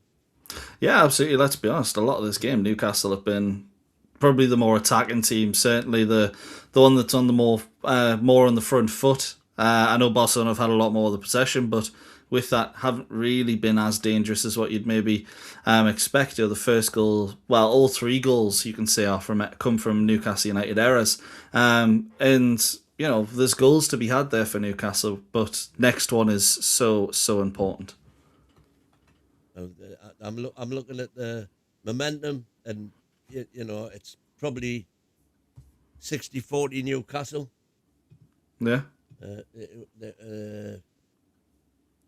Yeah, absolutely. Let's be honest. A lot of this game, Newcastle have been probably the more attacking team. Certainly the one that's on the more on the front foot. I know Barcelona have had a lot more of the possession, but with that, haven't really been as dangerous as what you'd maybe expect. The first goal, well, all 3 goals you can say come from Newcastle United errors, and there's goals to be had there for Newcastle, but next one is so important. I'm looking at the momentum, and it's probably 60-40 Newcastle. Yeah.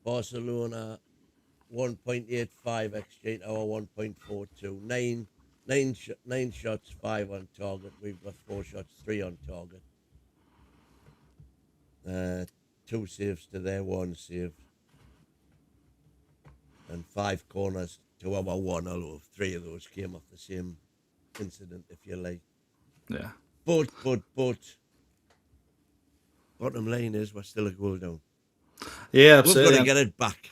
Barcelona 1.85 XG to our 1.42. Nine shots, 5 on target. We've got 4 shots, 3 on target. 2 saves to their 1 save. And 5 corners to our 1, although 3 of those came off the same incident, if you like. Yeah. But bottom line is we're still a goal down. Yeah, We've absolutely. got to get it back.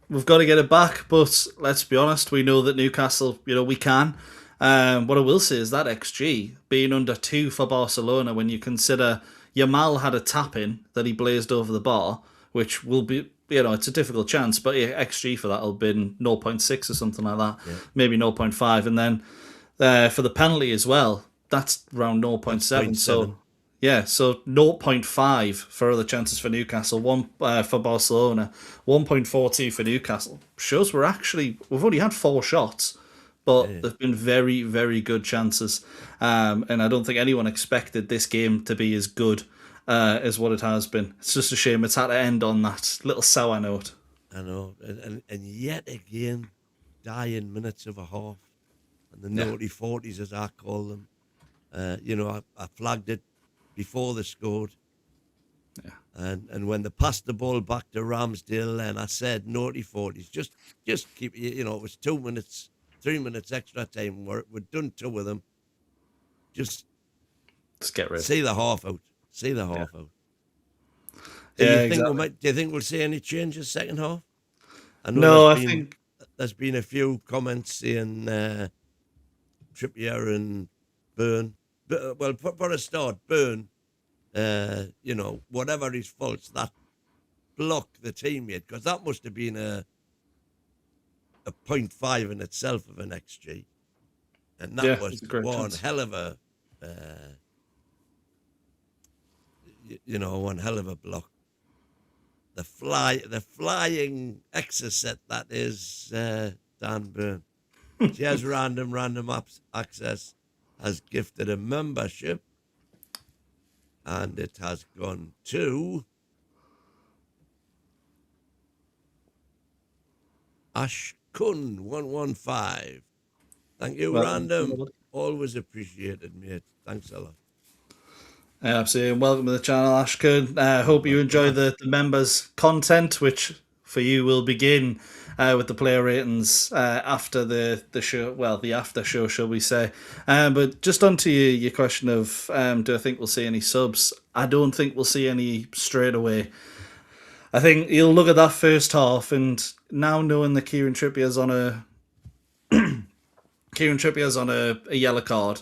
We've got to get it back, but let's be honest, we know that Newcastle, we can. What I will say is that XG being under 2 for Barcelona, when you consider Yamal had a tap-in that he blazed over the bar, which will be, it's a difficult chance, but yeah, XG for that will have been 0.6 or something like that, maybe 0.5. And then for the penalty as well, that's around 0.7. So, yeah, so 0.5 for other chances for Newcastle, 1 for Barcelona, 1.42 for Newcastle. Shows we've only had 4 shots, but they've been very, very good chances. And I don't think anyone expected this game to be as good as what it has been. It's just a shame it's had to end on that little sour note. I know. And yet again, dying minutes of a half. And the naughty 40s, as I call them. I flagged it before they scored. Yeah. And when they passed the ball back to Ramsdale, and I said, naughty 40s, just keep, it was 2 minutes, 3 minutes extra time. We'd done 2 of them. Just get rid. See the half out. See the half out. Do you think we'll see any changes second half? I think there's been a few comments saying Trippier and Burn. Well, for a start, Burn, whatever his faults, that block the team made, because that must have been a 0.5 in itself of an XG. And that was one hell of a, one hell of a block. The flying exocet that is Dan Burn. Cheers, random access has gifted a membership, and it has gone to Ashkun 115. Thank you, Random. Always appreciated, mate. Thanks a lot. Absolutely. And welcome to the channel, Ashkun. I hope you enjoy the members' content, which for you will begin with the player ratings after the show. Well, the after show, shall we say. But just on to your question of do I think we'll see any subs? I don't think we'll see any straight away. I think you'll look at that first half, and now knowing that Kieran Trippier's on a yellow card,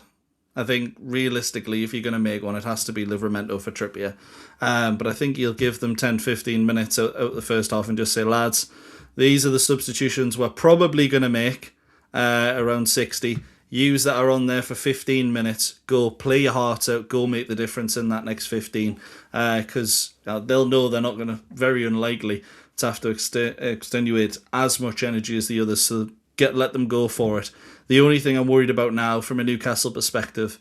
I think realistically, if you're going to make one, it has to be Livramento for Trippier. But I think you'll give them 10-15 minutes out the first half and just say, lads, these are the substitutions we're probably going to make around 60. Yous that are on there for 15 minutes, go play your heart out, go make the difference in that next 15. Because they'll know they're not going to, very unlikely, to have to extenuate as much energy as the others. So let them go for it. The only thing I'm worried about now from a Newcastle perspective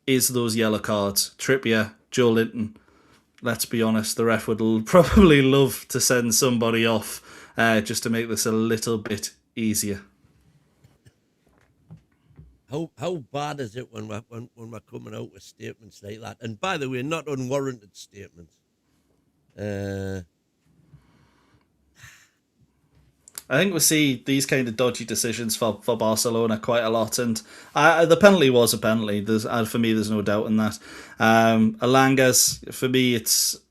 is those yellow cards. Trippier, Joe Linton. Let's be honest, the ref would probably love to send somebody off just to make this a little bit easier. How bad is it when we're coming out with statements like that? And by the way, not unwarranted statements. I think we see these kind of dodgy decisions for Barcelona quite a lot, and the penalty was a penalty. For me, there's no doubt in that. Alanga's, for me, it's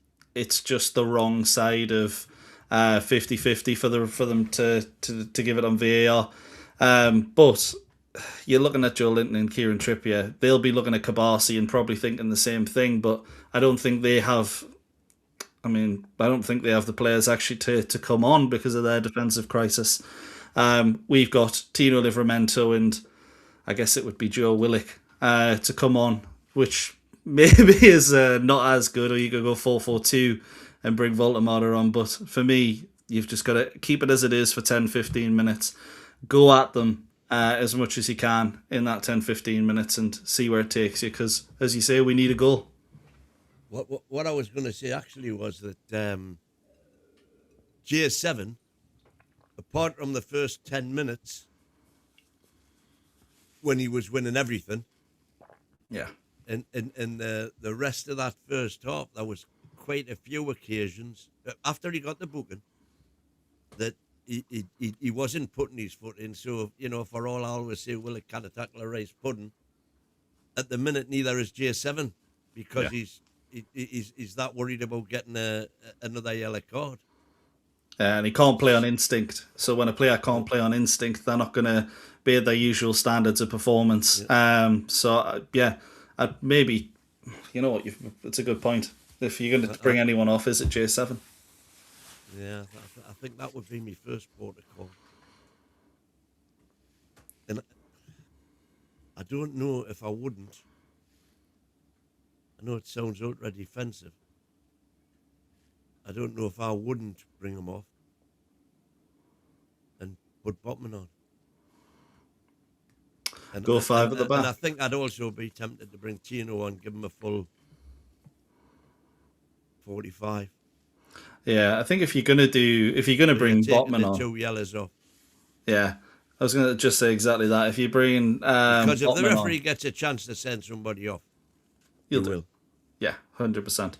just the wrong side of 50-50 for them to give it on VAR. But you're looking at Joe Linton and Kieran Trippier. They'll be looking at Kabasi and probably thinking the same thing, but I don't think they have. I don't think they have the players actually to come on because of their defensive crisis. We've got Tino Livramento and I guess it would be Joe Willock to come on, which maybe is not as good, or you could go 4-4-2 and bring Voltemada on. But for me, you've just got to keep it as it is for 10-15 minutes. Go at them as much as you can in that 10-15 minutes and see where it takes you, because, as you say, we need a goal. What I was going to say actually was that J7, apart from the first 10 minutes when he was winning everything, and the rest of that first half, there was quite a few occasions after he got the booking that he wasn't putting his foot in. So, for all I always say, Willock can't tackle a rice pudding. At the minute, neither is J7 because he's that worried about getting another yellow card. And he can't play on instinct. So when a player can't play on instinct, they're not going to be at their usual standards of performance. Maybe, you know what, it's a good point. If you're going to bring anyone off, is it J7? Yeah, I think that would be my first protocol. And I don't know if I wouldn't. I know it sounds ultra defensive. I don't know if I wouldn't bring him off and put Botman on. And, Go five at the back. And I think I'd also be tempted to bring Tino on, give him a full 45. Yeah, I think if you're going to bring Botman on, 2 yellows off. Yeah, I was going to just say exactly that. If you bring because if Botman the referee on, gets a chance to send somebody off, he will. Yeah, 100%.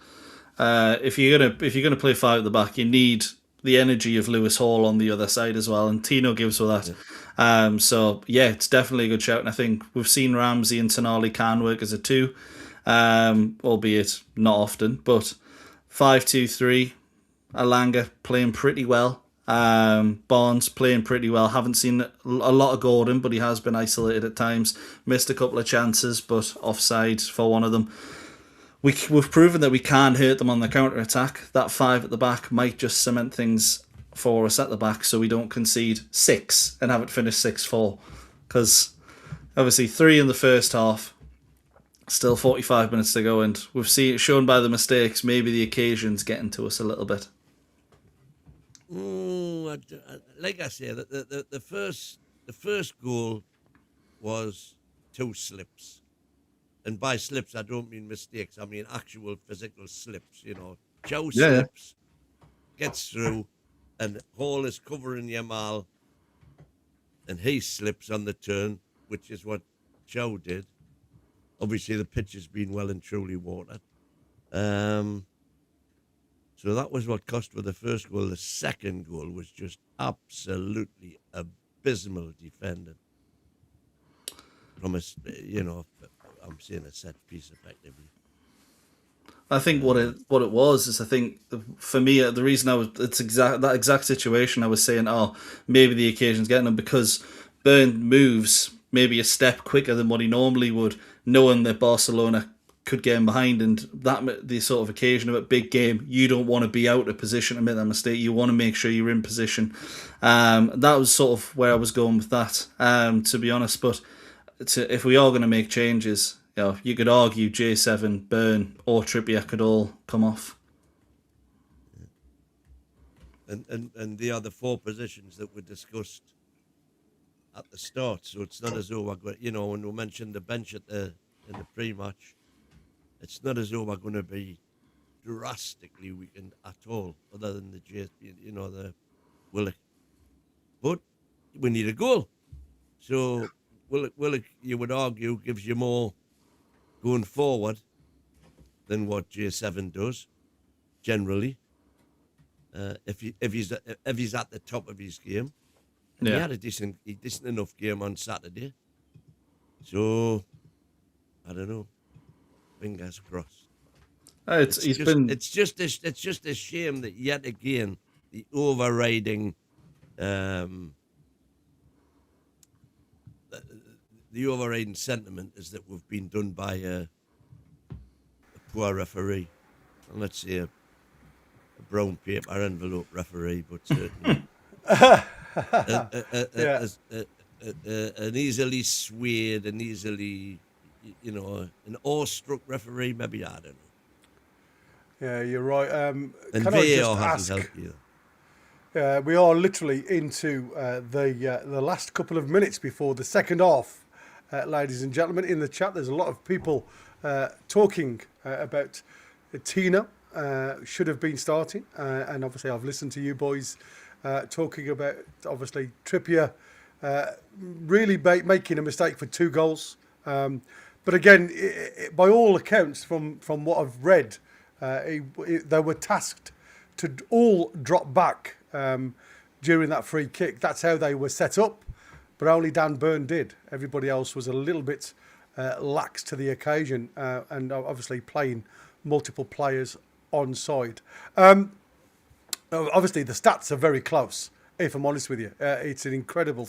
If you're gonna play 5 at the back, you need the energy of Lewis Hall on the other side as well, and Tino gives with that. Yeah. It's definitely a good shout, and I think we've seen Ramsey and Tonali can work as a 2, albeit not often. But 5-2-3, Alanga playing pretty well. Barnes playing pretty well. Haven't seen a lot of Gordon, but he has been isolated at times. Missed a couple of chances, but offside for one of them. We've proven that we can hurt them on the counter-attack. That 5 at the back might just cement things for us at the back so we don't concede 6 and have it finish 6-4. Because obviously 3 in the first half, still 45 minutes to go, and we've seen it shown by the mistakes, maybe the occasion's getting to us a little bit. Like I say, the first goal was 2 slips. And by slips, I don't mean mistakes. I mean actual physical slips, you know. Joe slips, gets through, and Hall is covering Yamal, and he slips on the turn, which is what Joe did. Obviously, the pitch has been well and truly watered. So that was what cost for the first goal. The second goal was just absolutely abysmal defending. From a, I'm saying a set piece effectively. I think what it was is, I think for me, the reason that exact situation I was saying, maybe the occasion's getting him, because Byrne moves maybe a step quicker than what he normally would, knowing that Barcelona could get him behind, and that the sort of occasion of a big game, you don't want to be out of position to make that mistake. You want to make sure you're in position. That was sort of where I was going with that, to be honest. But if we are going to make changes, you could argue J7, Byrne, or Trippier could all come off. And they are the 4 positions that were discussed at the start. So it's not as though we're going, when we mentioned the bench in the pre-match, it's not as though we're going to be drastically weakened at all, other than the Willock. But we need a goal. So Willock, you would argue, gives you more going forward than what J7 does, generally. If he's at the top of his game, and he had a decent enough game on Saturday. So I don't know. Fingers crossed. It's just a shame that yet again the overriding sentiment is that we've been done by a poor referee. And let's say a brown paper envelope referee, but certainly an easily swayed and easily, an awestruck referee, maybe, I don't know. Yeah, you're right. And VAR hasn't helped either. We are literally into the last couple of minutes before the second half, ladies and gentlemen. In the chat, there's a lot of people talking about Tina should have been starting, and obviously I've listened to you boys talking about obviously Trippier really making a mistake for 2 goals. But again, by all accounts, from what I've read, they were tasked to all drop back during that free kick. That's how they were set up, but only Dan Byrne did. Everybody else was a little bit lax to the occasion, and obviously playing multiple players on side. Obviously, the stats are very close, if I'm honest with you. It's an incredible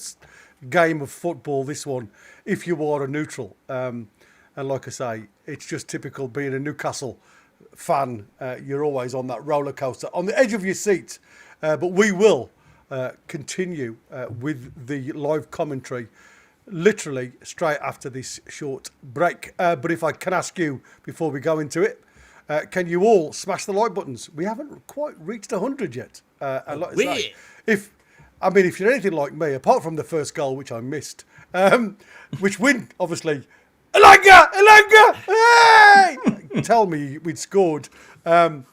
game of football, this one, if you are a neutral. And like I say, it's just typical being a Newcastle fan. You're always on that roller coaster, on the edge of your seat. But we will continue with the live commentary literally straight after this short break. But if I can ask you, before we go into it, can you all smash the like buttons? We haven't quite reached 100 yet. And like I say, if you're anything like me, apart from the first goal, which I missed, which win, obviously, Elanga, hey! Tell me we'd scored. It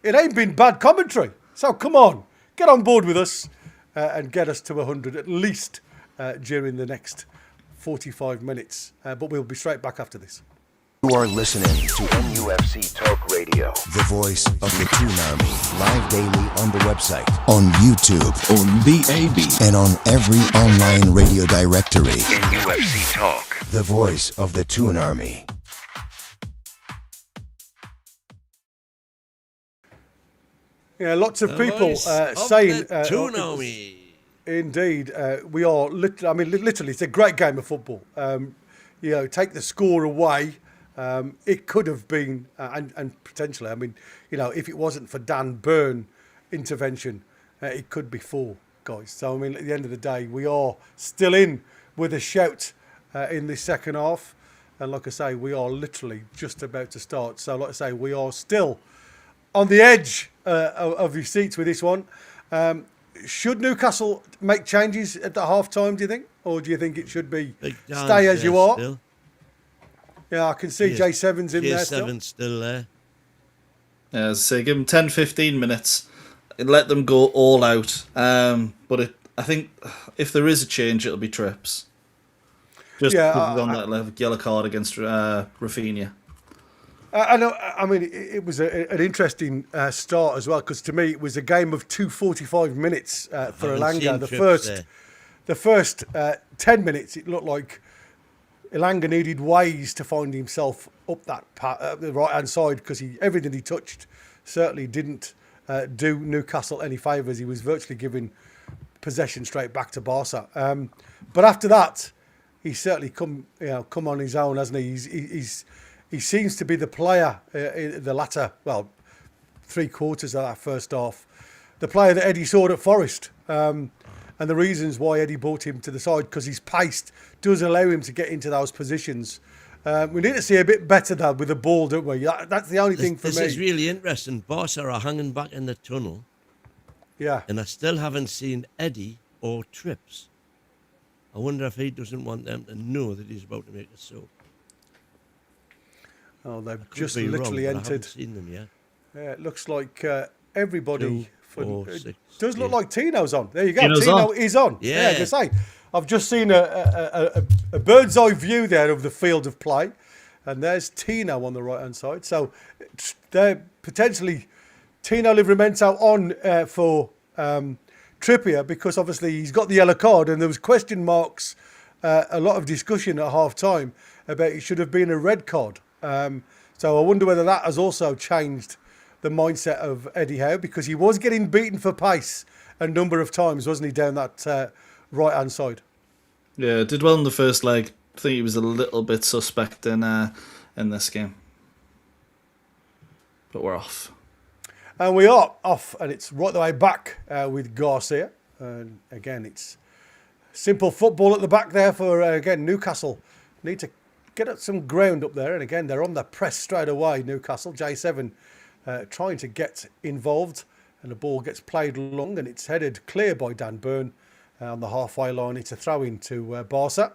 ain't been bad commentary. So come on, get on board with us and get us to 100 at least during the next 45 minutes. But we'll be straight back after this. You are listening to NUFC Talk Radio, the voice of the Toon Army, live daily on the website, on YouTube, on the AB, and on every online radio directory. NUFC Talk, the voice of the Toon Army. Yeah, lots of people saying Toon Army. Indeed, we are. Literally, it's a great game of football. Take the score away. It could have been, and potentially, if it wasn't for Dan Burn intervention, it could be 4, guys. So, at the end of the day, we are still in with a shout in the second half. And like I say, we are literally just about to start. So, like I say, we are still on the edge of your seats with this one. Should Newcastle make changes at the half-time, do you think? Or do you think it should be stay as you are? Still. Yeah, I can see J7's in there still. J7's still there. Yeah, as I say, give them 10, 15 minutes and let them go all out. But I think if there is a change, it'll be Trips. Just on that yellow card against Rafinha. It was an interesting start as well, because to me it was a game of 245 minutes for Elanga. The first 10 minutes, it looked like Elanga needed ways to find himself up the right-hand side, because everything he touched certainly didn't do Newcastle any favours. He was virtually giving possession straight back to Barca. But after that, he's certainly come on his own, hasn't he? He seems to be the player in the latter, 3/4 of that first half, the player that Eddie saw at Forest. And the reasons why Eddie brought him to the side, because his pace does allow him to get into those positions. We need to see a bit better though with the ball, don't we? That's the only thing for me. This is really interesting. Barca are hanging back in the tunnel. Yeah. And I still haven't seen Eddie or Trips. I wonder if he doesn't want them to know that he's about to make a sub. Oh, they've just literally entered. I haven't seen them yet. Yeah, it looks like everybody. 2, 4, 6, it does look like Tino's on. There you go. Tino's Tino is on. Yeah. I can say. I've just seen a bird's eye view there of the field of play, and there's Tino on the right hand side. So they're potentially Tino Livramento on for Trippier, because obviously he's got the yellow card, and there was question marks, a lot of discussion at half time about it should have been a red card. So I wonder whether that has also changed the mindset of Eddie Howe, because he was getting beaten for pace a number of times, wasn't he, down that right-hand side? Yeah, did well in the first leg. I think he was a little bit suspect in this game. But we're off. And we are off, and it's right the way back with Garcia. And again, it's simple football at the back there for, again, Newcastle. Need to get up some ground up there. And again, they're on the press straight away, Newcastle. J7 trying to get involved, and the ball gets played long, and it's headed clear by Dan Burn on the halfway line. It's a throw-in to Barca.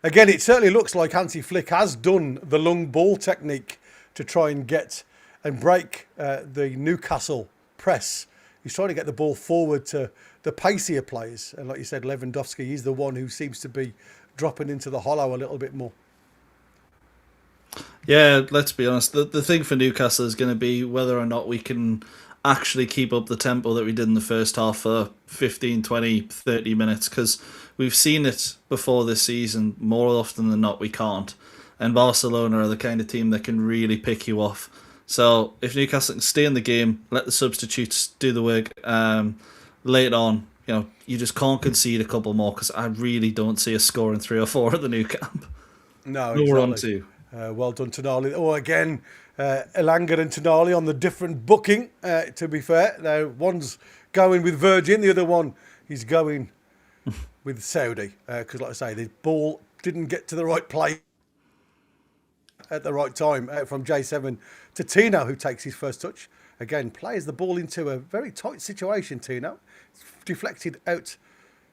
Again, it certainly looks like Hansi Flick has done the long ball technique to try and get and break the Newcastle press. He's trying to get the ball forward to the pacier players. And like you said, Lewandowski is the one who seems to be dropping into the hollow a little bit more. Yeah, let's be honest. The thing for Newcastle is going to be whether or not we can actually keep up the tempo that we did in the first half for 15, 20, 30 minutes, because we've seen it before this season. More often than not, we can't. And Barcelona are the kind of team that can really pick you off. So if Newcastle can stay in the game, let the substitutes do the work, late on, you just can't concede a couple more, because I really don't see us scoring 3 or 4 at the Nou Camp. No, We're on exactly. 2. Well done, Tonali. Oh, again, Elanga and Tonali on the different booking, to be fair. Now, one's going with Virgin, the other one is going with Saudi. Because, like I say, the ball didn't get to the right place at the right time, from J7 to Tino, who takes his first touch. Again, plays the ball into a very tight situation, Tino. It's deflected out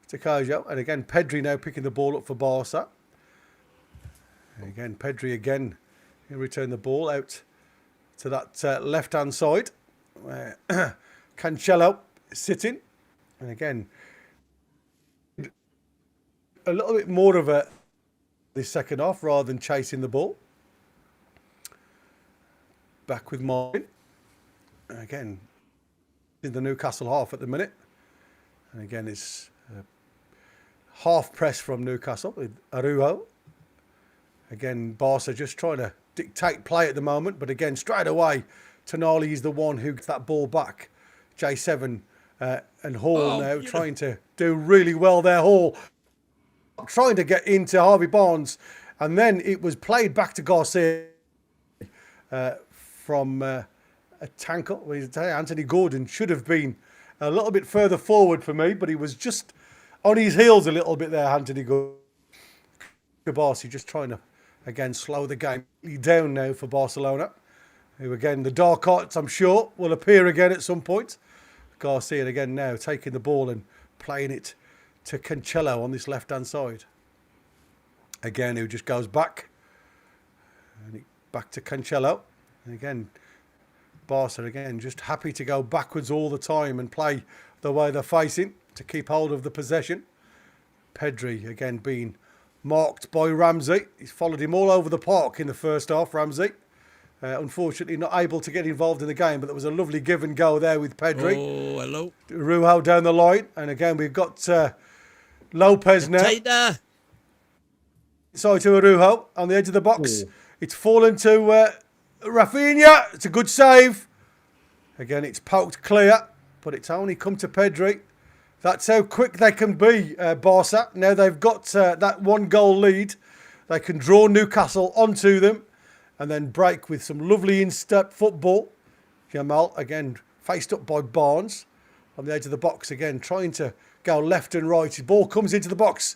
to Kojo. And again, Pedri now picking the ball up for Barca. And again, Pedri again, he'll return the ball out to that left-hand side, where Cancelo is sitting. And again, a little bit more of this second half rather than chasing the ball. Back with Martin. Again, in the Newcastle half at the minute. And again, it's half press from Newcastle with Araujo. Again, Barca just trying to dictate play at the moment. But again, straight away, Tonali is the one who gets that ball back. J7 and Hall now trying to do really well there. Hall trying to get into Harvey Barnes. And then it was played back to Garcia from a tackle. Anthony Gordon should have been a little bit further forward for me, but he was just on his heels a little bit there, Anthony Gordon. Barca just trying to, again, slow the game down now for Barcelona, who, again, the dark arts, I'm sure, will appear again at some point. Garcia, again, now taking the ball and playing it to Cancelo on this left-hand side. Again, who just goes back. And back to Cancelo. And again, Barca, again, just happy to go backwards all the time and play the way they're facing to keep hold of the possession. Pedri, again, being marked by Ramsey. He's followed him all over the park in the first half, Ramsey. Unfortunately, not able to get involved in the game, but there was a lovely give and go there with Pedri. Oh, hello. Araujo down the line. And again, we've got Lopez now. Tighter. Side to Araujo on the edge of the box. Ooh. It's fallen to Rafinha. It's a good save. Again, it's poked clear, but it's only come to Pedri. That's how quick they can be, Barca. Now they've got that 1-goal lead. They can draw Newcastle onto them and then break with some lovely in-step football. Jamal, again, faced up by Barnes on the edge of the box again, trying to go left and right. His ball comes into the box.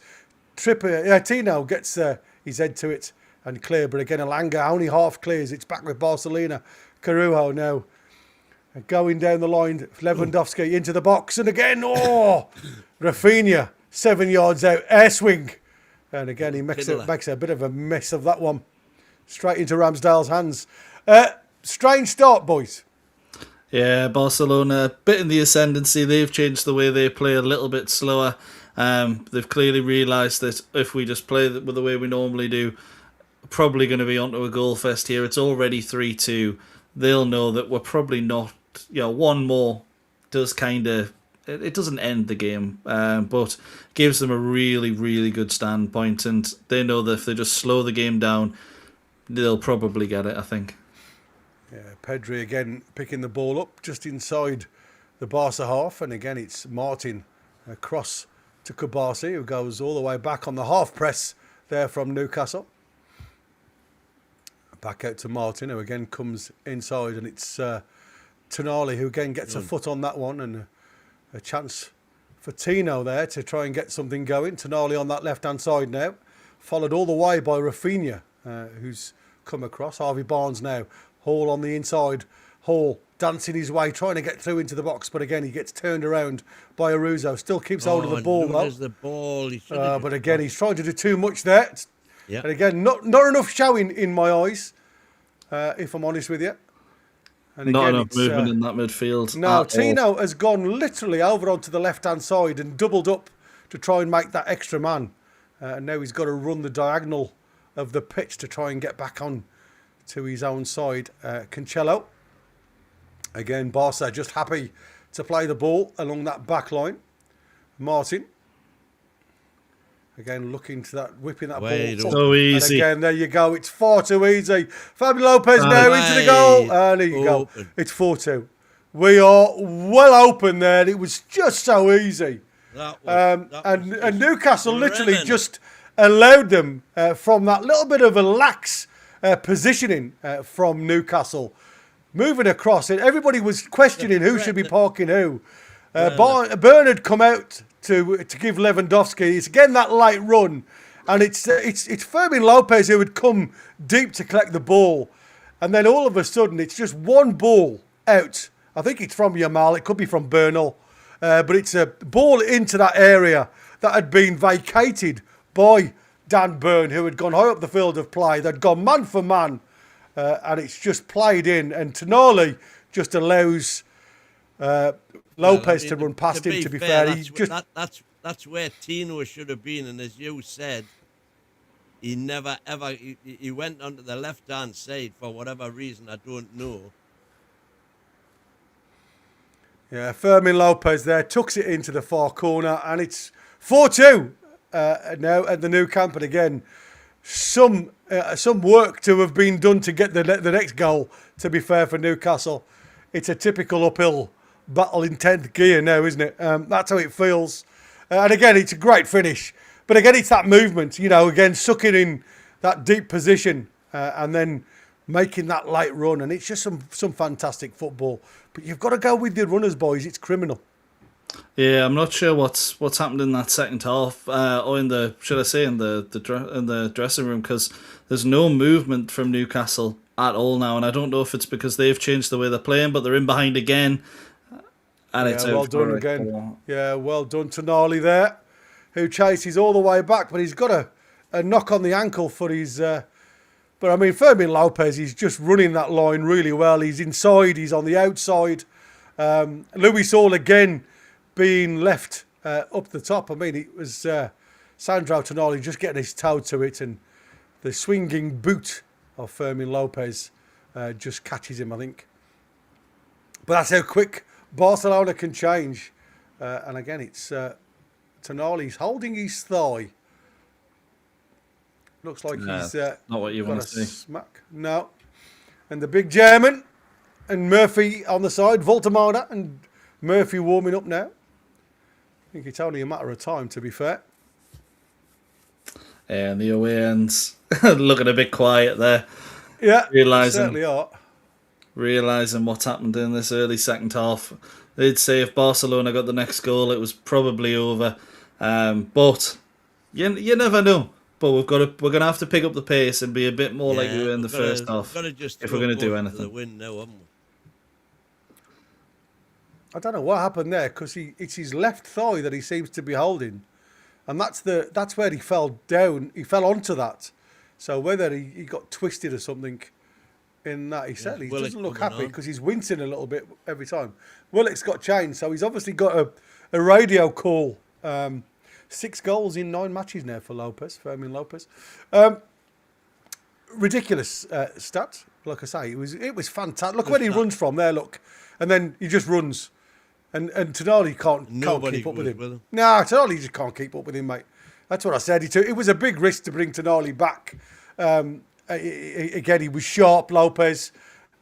Tino gets his head to it and clear, but again, Elanga only half clears. It's back with Barcelona. Araujo now going down the line. Lewandowski into the box, and again, Rafinha 7 yards out, air swing, and again he makes a bit of a mess of that one, straight into Ramsdale's hands. Strange start, boys. Yeah, Barcelona a bit in the ascendancy. They've changed the way they play a little bit slower. They've clearly realised that if we just play with the way we normally do, probably going to be onto a goal fest here. It's already 3-2. They'll know that we're probably not. One more does kind of. It doesn't end the game, but gives them a really, really good standpoint, and they know that if they just slow the game down, they'll probably get it, I think. Yeah, Pedri again picking the ball up just inside the Barca half, and again it's Martin across to Kubasi, who goes all the way back on the half press there from Newcastle. Back out to Martin, who again comes inside, and it's Tonali who again gets a foot on that one, and a chance for Tino there to try and get something going. Tonali on that left-hand side now, followed all the way by Rafinha, who's come across. Harvey Barnes now, Hall on the inside. Hall dancing his way, trying to get through into the box, but again he gets turned around by Araujo. Still keeps hold of the ball though. The ball. But again, he's trying to do too much there. Yeah. And again, not enough showing in my eyes, if I'm honest with you. And not again, enough movement in that midfield. No, Tino has gone literally over onto the left-hand side and doubled up to try and make that extra man. And now he's got to run the diagonal of the pitch to try and get back on to his own side. Cancelo Again, Barca just happy to play the ball along that back line. Martin. Again, looking to that, whipping that ball. So easy. And again, there you go. It's far too easy. Fabian Lopez now into the goal. And there you go. It's 4-2. We are well open there. It was just so easy. And Newcastle literally just allowed them from that little bit of a lax positioning from Newcastle. Moving across it. Everybody was questioning who should be parking who. Bernard come out to give Lewandowski. It's again that light run. And it's Fermin Lopez who would come deep to collect the ball. And then all of a sudden it's just one ball out. I think it's from Yamal. It could be from Bernal. But it's a ball into that area that had been vacated by Dan Burn, who had gone high up the field of play. They'd gone man for man. And it's just played in. And Tonali just allows Lopez to run past him, to be fair. That's where Tino should have been. And as you said, he never, ever... He went onto the left-hand side for whatever reason, I don't know. Yeah, Fermin Lopez there tucks it into the far corner, and it's 4-2 now at the Nou Camp. And again, some work to have been done to get the next goal, to be fair, for Newcastle. It's a typical uphill battle in 10th gear now, isn't it? That's how it feels. And again, it's a great finish. But again, it's that movement, again, sucking in that deep position and then making that light run. And it's just some fantastic football. But you've got to go with your runners, boys. It's criminal. Yeah, I'm not sure what's happened in that second half, or in the dressing room, because there's no movement from Newcastle at all now, and I don't know if it's because they've changed the way they're playing, but they're in behind again, and it's well done again. Yeah, well done, Tonali there, who chases all the way back, but he's got a knock on the ankle for his. But I mean, Fermin Lopez, he's just running that line really well. He's inside, he's on the outside. Luis Hall again being left up the top. I mean, it was Sandro Tonali just getting his toe to it, and the swinging boot of Fermin Lopez just catches him, I think. But that's how quick Barcelona can change. And again, it's Tonali's holding his thigh. Looks like he's not what you want to see. Smack. No. And the big German and Murphy on the side, Voltemada and Murphy warming up now. I think it's only a matter of time, to be fair. And the away ends looking a bit quiet there. Yeah, certainly are. Realising what's happened in this early second half. They'd say if Barcelona got the next goal, it was probably over. But you never know. But we're gonna have to pick up the pace and be a bit more like we were in the first half if we're gonna do anything. Win now, haven't we? I don't know what happened there, because it's his left thigh that he seems to be holding, and that's where he fell down. He fell onto that. So whether he got twisted or something in that, he certainly doesn't look happy, because he's wincing a little bit every time. Willock's got changed, so he's obviously got a radio call. 6 goals in 9 matches now for Fermin Lopez. Ridiculous stat. Like I say, it was fantastic. Look where he runs from there, look. And then he just runs. And Tonali can't keep up with him. No, Tonali just can't keep up with him, mate. That's what I said. It was a big risk to bring Tonali back. Again, he was sharp, Lopez.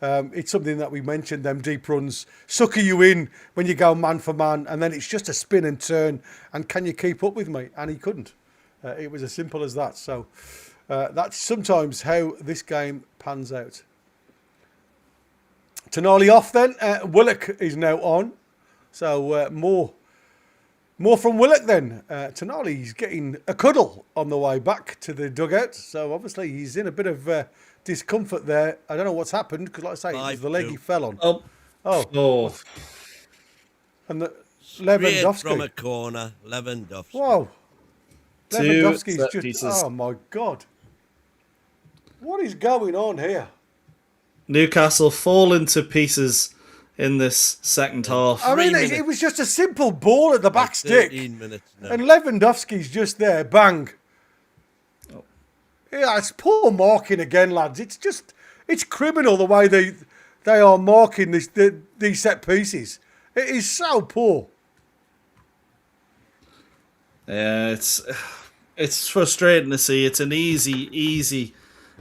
It's something that we mentioned, them deep runs. Sucker you in when you go man for man, and then it's just a spin and turn. And can you keep up with me? And he couldn't. It was as simple as that. So that's sometimes how this game pans out. Tonali off then. Willock is now on. So more from Willock then. Tonali's getting a cuddle on the way back to the dugout. So obviously he's in a bit of discomfort there. I don't know what's happened, because like I say, it was the leg he fell on. Oh. And Lewandowski. From a corner, Lewandowski. Wow. Lewandowski's just... Oh, my God. What is going on here? Newcastle falling to pieces in this second half. I mean, it was just a simple ball at the back stick. 13 minutes now. And Lewandowski's just there, bang. Yeah, it's poor marking again, lads. It's criminal the way they are marking these set pieces. It is so poor. Yeah, it's frustrating to see. It's an easy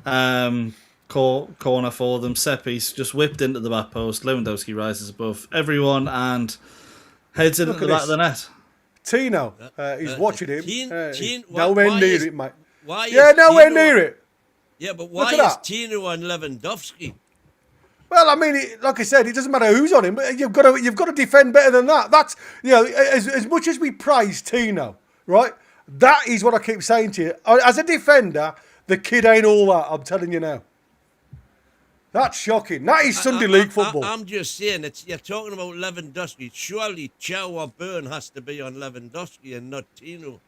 corner for them. Set piece just whipped into the back post. Lewandowski rises above everyone and heads into the back of the net. Tino, he's watching him. Nowhere near it, mate. Nowhere near it. Yeah, but why is Tino on Lewandowski? Well, I mean, like I said, it doesn't matter who's on him, but you've got to defend better than that. That's, as much as we praise Tino, right? That is what I keep saying to you. As a defender, the kid ain't all that. I'm telling you now. That's shocking. That is Sunday League football. I'm just saying, you're talking about Lewandowski. Surely Chow or Byrne has to be on Lewandowski and not Tino.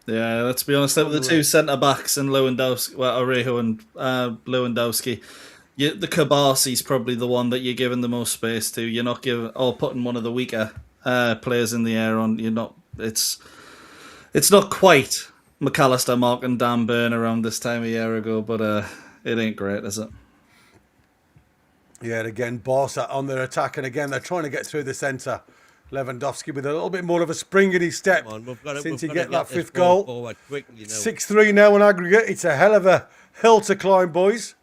Yeah, let's be honest. With the two centre backs and Lewandowski, Orejo and Lewandowski, the Kabasi's probably the one that you're giving the most space to. You're not putting one of the weaker players in the air on. You're not. It's not quite McAllister, Mark, and Dan Burn around this time a year ago, but it ain't great, is it? Yeah, and again, Barca on their attack, and again they're trying to get through the centre. Lewandowski with a little bit more of a spring in his step since he get that fifth goal. 6-3 now on aggregate. It's a hell of a hill to climb, boys.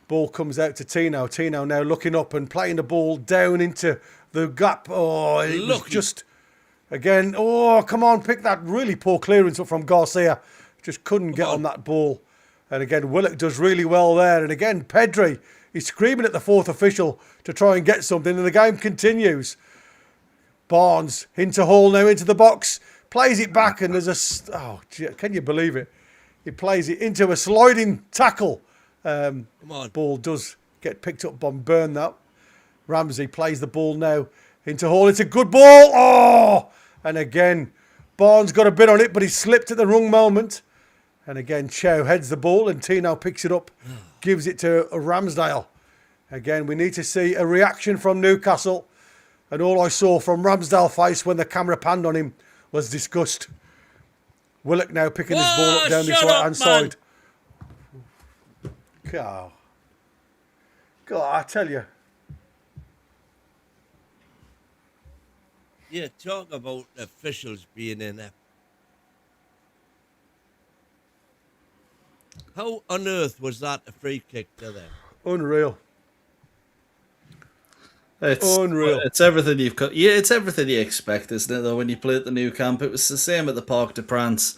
Ball comes out to Tino. Tino now looking up and playing the ball down into the gap. Oh, it was just, again, come on, pick that really poor clearance up from Garcia. Just couldn't get on that ball. And again, Willock does really well there. And again, Pedri is screaming at the fourth official to try and get something, and the game continues. Barnes into Hall now into the box, plays it back, and there's can you believe it? He plays it into a sliding tackle. Come on. Ball does get picked up by Burn though. Ramsey plays the ball now into Hall. It's a good ball. Oh! And again, Barnes got a bit on it, but he slipped at the wrong moment. And again, Chow heads the ball, and Tino picks it up, gives it to Ramsdale. Again, we need to see a reaction from Newcastle. And all I saw from Ramsdale's face when the camera panned on him was disgust. Willock now picking his ball up down this right-hand side. God, I tell you. Yeah, talk about officials being inept. How on earth was that a free kick to them? Unreal. It's unreal. It's everything you've got. Yeah, it's everything you expect, isn't it? Though when you play at the new camp, it was the same at the Parc de France.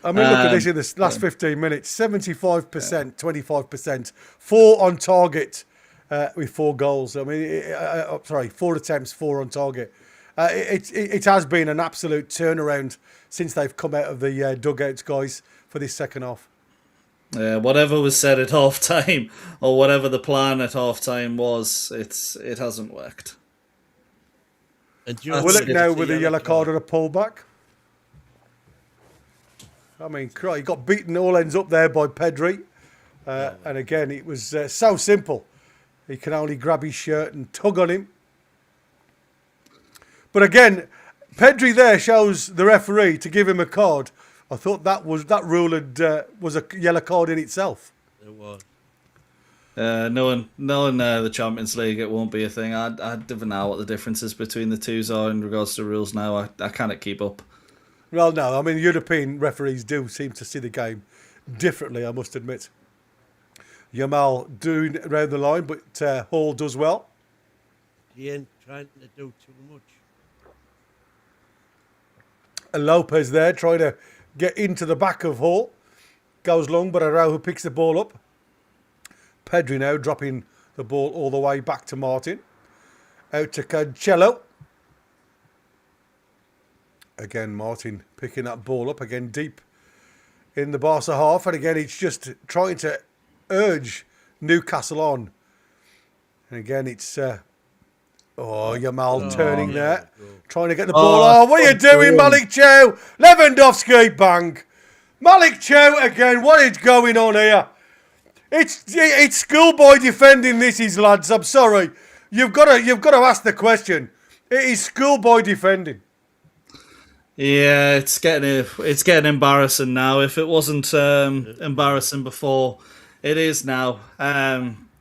I mean, look at this in the last 15 minutes: 75%, 25%, 4 on target with 4 goals. I mean, 4 attempts, 4 on target. It has been an absolute turnaround since they've come out of the dugouts, guys, for this second half. Whatever was said at half time, or whatever the plan at half time was, it hasn't worked. Willock now with a yellow card and a pullback. I mean, he got beaten all ends up there by Pedri. And again, it was so simple. He can only grab his shirt and tug on him. But again, Pedri there shows the referee to give him a card. I thought that rule was a yellow card in itself. It was. Knowing the Champions League, it won't be a thing. I don't know what the differences between the twos are in regards to rules now. I cannot keep up. Well, no, I mean, European referees do seem to see the game differently, I must admit. Yamal doing around the line, but Hall does well. He ain't trying to do too much. And Lopez there trying to get into the back of Hall. Goes long, but Araujo picks the ball up. Pedri now dropping the ball all the way back to Martin. Out to Cancelo. Again, Martin picking that ball up again deep in the Barca half. And again, it's just trying to urge Newcastle on. And again, it's... Yamal turning there. Trying to get the ball. What are you doing, Malik Chow? Lewandowski, bang. Malik Chow again. What is going on here? It's schoolboy defending this, lads. I'm sorry. You've got to ask the question. It is schoolboy defending. Yeah, it's getting embarrassing now. If it wasn't embarrassing before, it is now.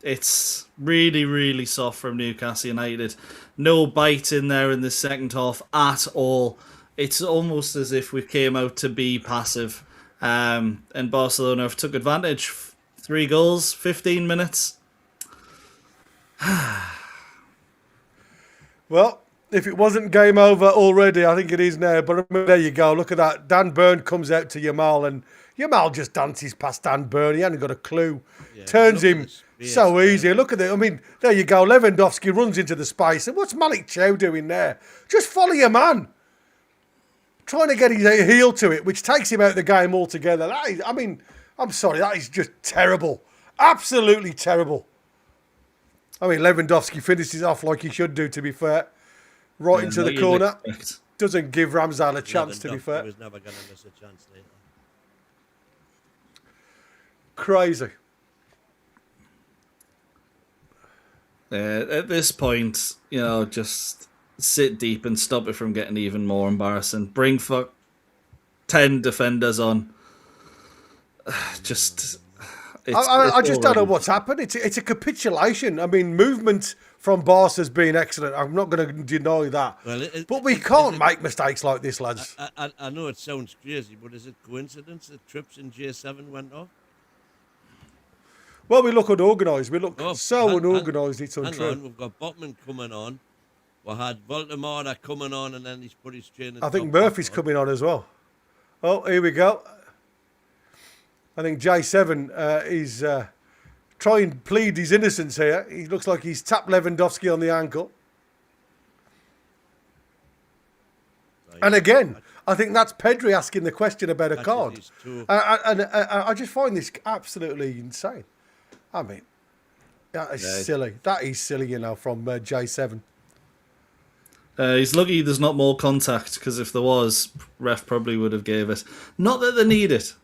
It's really, really soft from Newcastle United. No bite in there in the second half at all. It's almost as if we came out to be passive. And Barcelona have took advantage. 3 goals, 15 minutes. Well, if it wasn't game over already, I think it is now. But there you go. Look at that. Dan Burn comes out to Yamal, and Yamal just dances past Dan Burn. He hasn't got a clue. Yeah, Turns look at him the space so there. easy. Look at it. I mean, there you go. Lewandowski runs into the space. And what's Malik Chow doing there? Just follow your man. Trying to get his heel to it, which takes him out of the game altogether. That is, I mean, I'm sorry. That is just terrible. Absolutely terrible. I mean, Lewandowski finishes off like he should do, to be fair. Right into the you'd corner. expect. Doesn't give Ramsdale a chance, to be Lewandowski fair. was never going to miss a chance later. Crazy. At this point, just sit deep and stop it from getting even more embarrassing. Bring 10 defenders on. I just don't know what's happened. It's a capitulation. I mean, movement from Barca's been excellent. I'm not going to deny that. Well, but we can't make mistakes like this, lads. I know it sounds crazy, but is it coincidence that Trips and J7 went off? Well, we look unorganised. We look so hang- unorganised, it's Hang untrue. on, we've got Botman coming on. We had Baltimore coming on, and then he's put his training. I think Murphy's coming on as well. Oh, here we go. I think J7 is trying to plead his innocence here. He looks like he's tapped Lewandowski on the ankle. And again, I think that's Pedri asking the question about a card. And I just find this absolutely insane. I mean, that is silly. That is silly, from J7. He's lucky there's not more contact, because if there was, ref probably would have gave it. Not that they need it.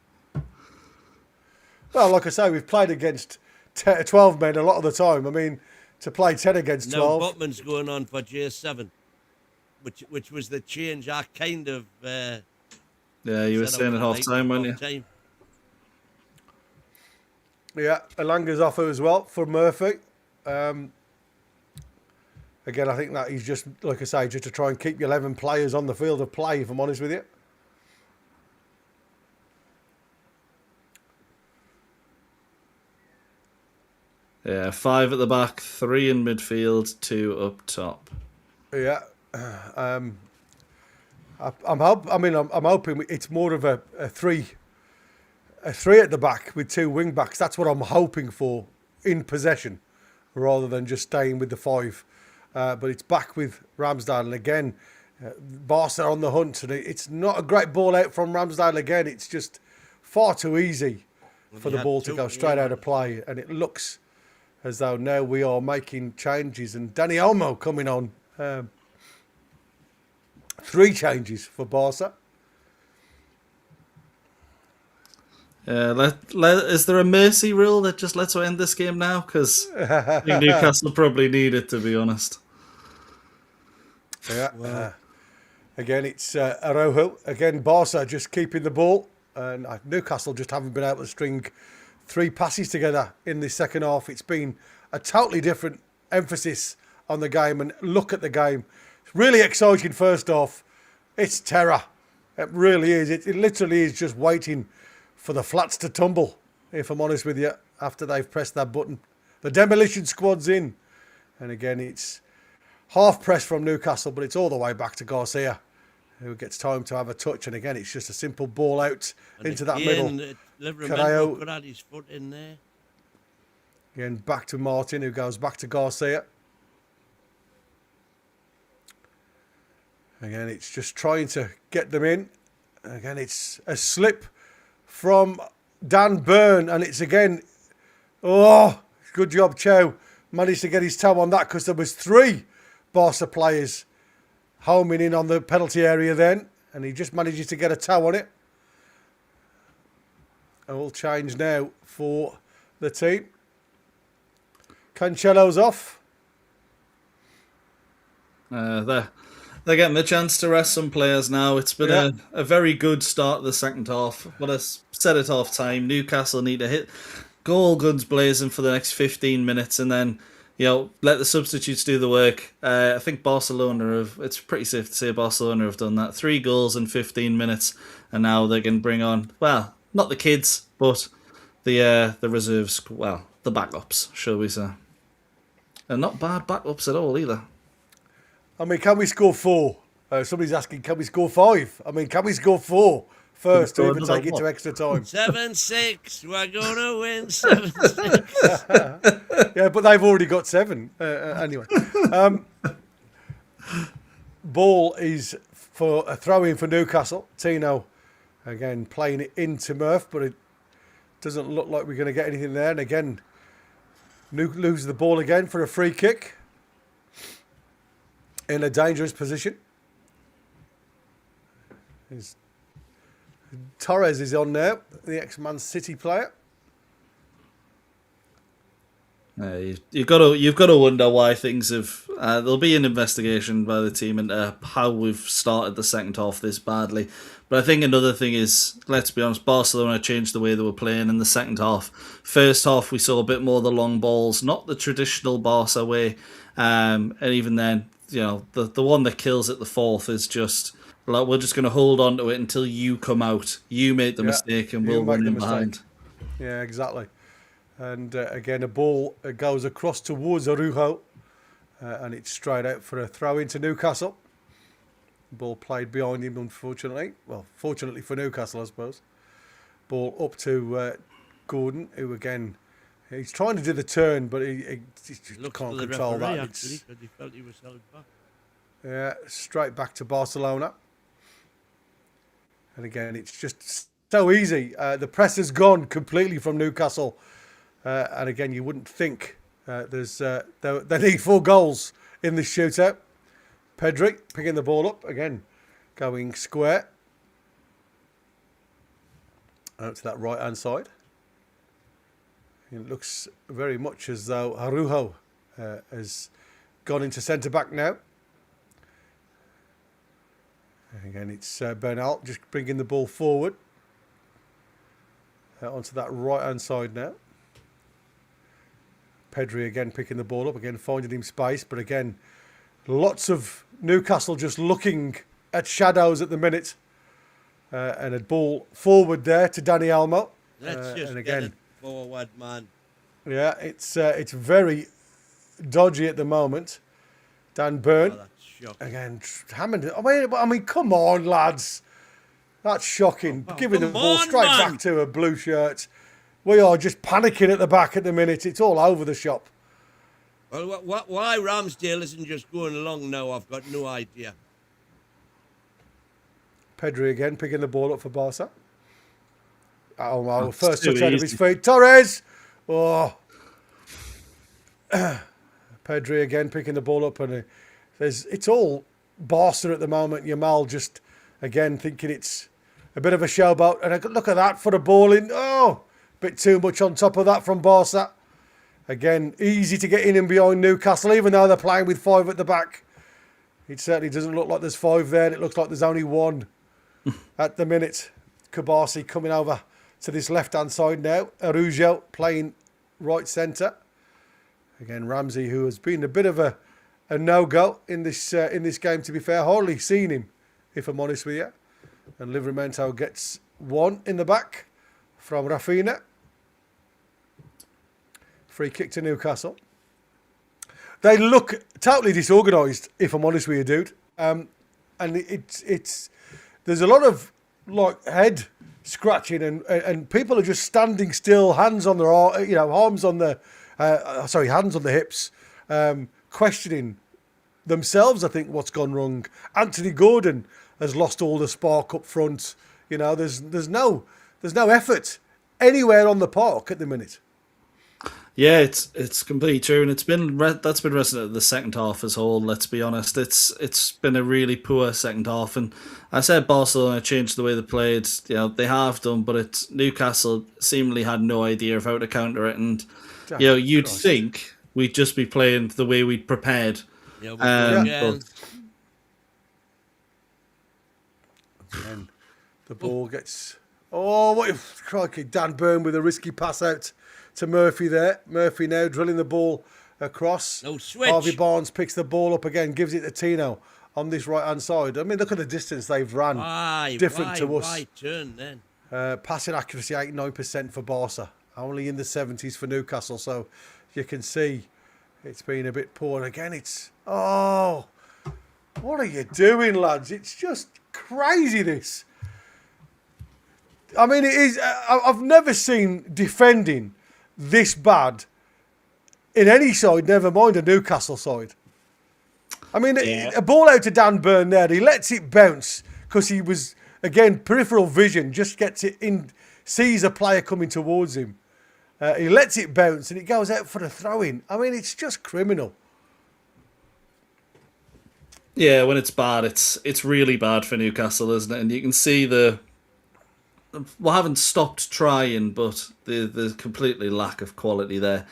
Well, like I say, we've played against 12 men a lot of the time. I mean, to play 10 against 12. Now Botman's going on for J7, which was the change I kind of... Yeah, you were said I saying at would half time, weren't you? half-time. Yeah, Elanga's off as well for Murphy. Again, I think that he's just, like I say, just to try and keep 11 players on the field of play, if I'm honest with you. Yeah, 5 at the back, 3 in midfield, 2 up top. Yeah. I'm hoping it's more of a three at the back with 2 wing backs. That's what I'm hoping for in possession, rather than just staying with the 5. But it's back with Ramsdale, and again, Barca on the hunt, and it's not a great ball out from Ramsdale again. It's just far too easy for the ball to go straight out of play, and it looks as though now we are making changes, and Danny Olmo coming on. 3 changes for Barca. Is there a mercy rule that just lets us end this game now? Because I think Newcastle probably need it, to be honest. Yeah. Again, it's Araujo. Again, Barca just keeping the ball. And Newcastle just haven't been able to string 3 passes together in this second half. It's been a totally different emphasis on the game and look at the game. It's really exciting first half. It's terror. It really is. It literally is just waiting for the flats to tumble, if I'm honest with you, after they've pressed that button. The demolition squad's in. And again, it's half press from Newcastle, but it's all the way back to Garcia, who gets time to have a touch. And again, it's just a simple ball out into that middle. Livramento could have his foot in there. Again, back to Martin, who goes back to Garcia. Again, it's just trying to get them in. Again, it's a slip from Dan Burn, and it's again, good job, Chow. Managed to get his toe on that, because there was 3 Barca players homing in on the penalty area then, and he just manages to get a toe on it. And we'll change now for the team. Cancelo's off. They're getting the chance to rest some players now. It's been a very good start of the second half. What I said at half time, Newcastle need to hit. go all guns blazing for the next 15 minutes and then, let the substitutes do the work. I think it's pretty safe to say Barcelona have done that. 3 goals in 15 minutes, and now they can bring on, well, not the kids, but the reserves, well, the backups, shall we say. And not bad backups at all either. I mean, can we score 4? Somebody's asking, can we score 5? I mean, can we score 4 first to even take it to extra time? 7-6. We're going to win 7-6. Yeah, but they've already got 7. Anyway. Ball is for a throw-in for Newcastle. Tino, again, playing it into Murph, but it doesn't look like we're going to get anything there. And again, Nuke loses the ball again for a free kick. In a dangerous position. Torres is on there, the ex-Man City player. You've got to wonder why things have. There'll be an investigation by the team into how we've started the second half this badly. But I think another thing is, let's be honest, Barcelona changed the way they were playing in the second half. First half, we saw a bit more of the long balls, not the traditional Barca way, and even then. The one that kills at the fourth is just like, we're just going to hold on to it until you come out. You make the mistake and we'll run in behind. Yeah, exactly. And again, a ball goes across towards Araujo and it's straight out for a throw into Newcastle. Ball played behind him, unfortunately. Well, fortunately for Newcastle, I suppose. Ball up to Gordon, who again... He's trying to do the turn, but he just can't control that. Actually, because he felt he was held back. Yeah, straight back to Barcelona. And again, it's just so easy. The press has gone completely from Newcastle. And again, you wouldn't think they need 4 goals in this shootout. Pedri picking the ball up, again, going square. Out to that right-hand side. It looks very much as though Araujo has gone into centre-back now. Again, it's Bernal just bringing the ball forward. Onto that right-hand side now. Pedri again picking the ball up, again finding him space. But again, lots of Newcastle just looking at shadows at the minute. And a ball forward there to Dani Olmo. Let's just and again, get it forward, man. Yeah, it's very dodgy at the moment. Dan Burn. Oh, that's shocking. Again, Hammond. I mean, come on, lads. That's shocking. Giving the ball straight back to a blue shirt. We are just panicking at the back at the minute. It's all over the shop. Well, why Ramsdale isn't just going along now, I've got no idea. Pedri again picking the ball up for Barca. Oh, well, That's first too touch out of easy. his feet. Torres! Oh. Pedri again picking the ball up. And it's all Barca at the moment. Yamal just, again, thinking it's a bit of a showboat. And look at that for the ball in. Oh, bit too much on top of that from Barca. Again, easy to get in and behind Newcastle, even though they're playing with 5 at the back. It certainly doesn't look like there's 5 there. It looks like there's only 1 at the minute. Kabasi coming over to this left-hand side now. Araujo playing right centre. Again, Ramsey, who has been a bit of a no-go in this game, to be fair. Hardly seen him, if I'm honest with you. And Livramento gets 1 in the back from Rafinha. Free kick to Newcastle. They look totally disorganised, if I'm honest with you, dude. And it's there's a lot of like head scratching and people are just standing still, hands on their arms on the hands on the hips, questioning themselves. I think what's gone wrong. Anthony Gordon has lost all the spark up front. You know, there's no effort anywhere on the park at the minute. Yeah, it's completely true, and that's been resident of the second half as a whole. Let's be honest, it's been a really poor second half, and I said Barcelona changed the way they played. You know, they have done, but Newcastle seemingly had no idea of how to counter it, and you'd think we'd just be playing the way we'd prepared. Yeah, And the ball gets... Oh, what crikey. Dan Burn with a risky pass out to Murphy there. Murphy now drilling the ball across. No switch. Harvey Barnes picks the ball up again, gives it to Tino on this right-hand side. I mean, look at the distance they've ran. Different to us. Why turn then? Passing accuracy 89% for Barca, only in the 70s for Newcastle. So you can see it's been a bit poor. And again, what are you doing, lads? It's just crazy, this. I mean, it is. I've never seen defending this bad in any side, never mind a Newcastle side. I mean, a ball out to Dan Burn there. He lets it bounce because he was, again, peripheral vision, just gets it in, sees a player coming towards him. He lets it bounce and it goes out for a throw-in. I mean, it's just criminal. Yeah, when it's bad, it's really bad for Newcastle, isn't it? And you can see we haven't stopped trying, but the completely lack of quality there.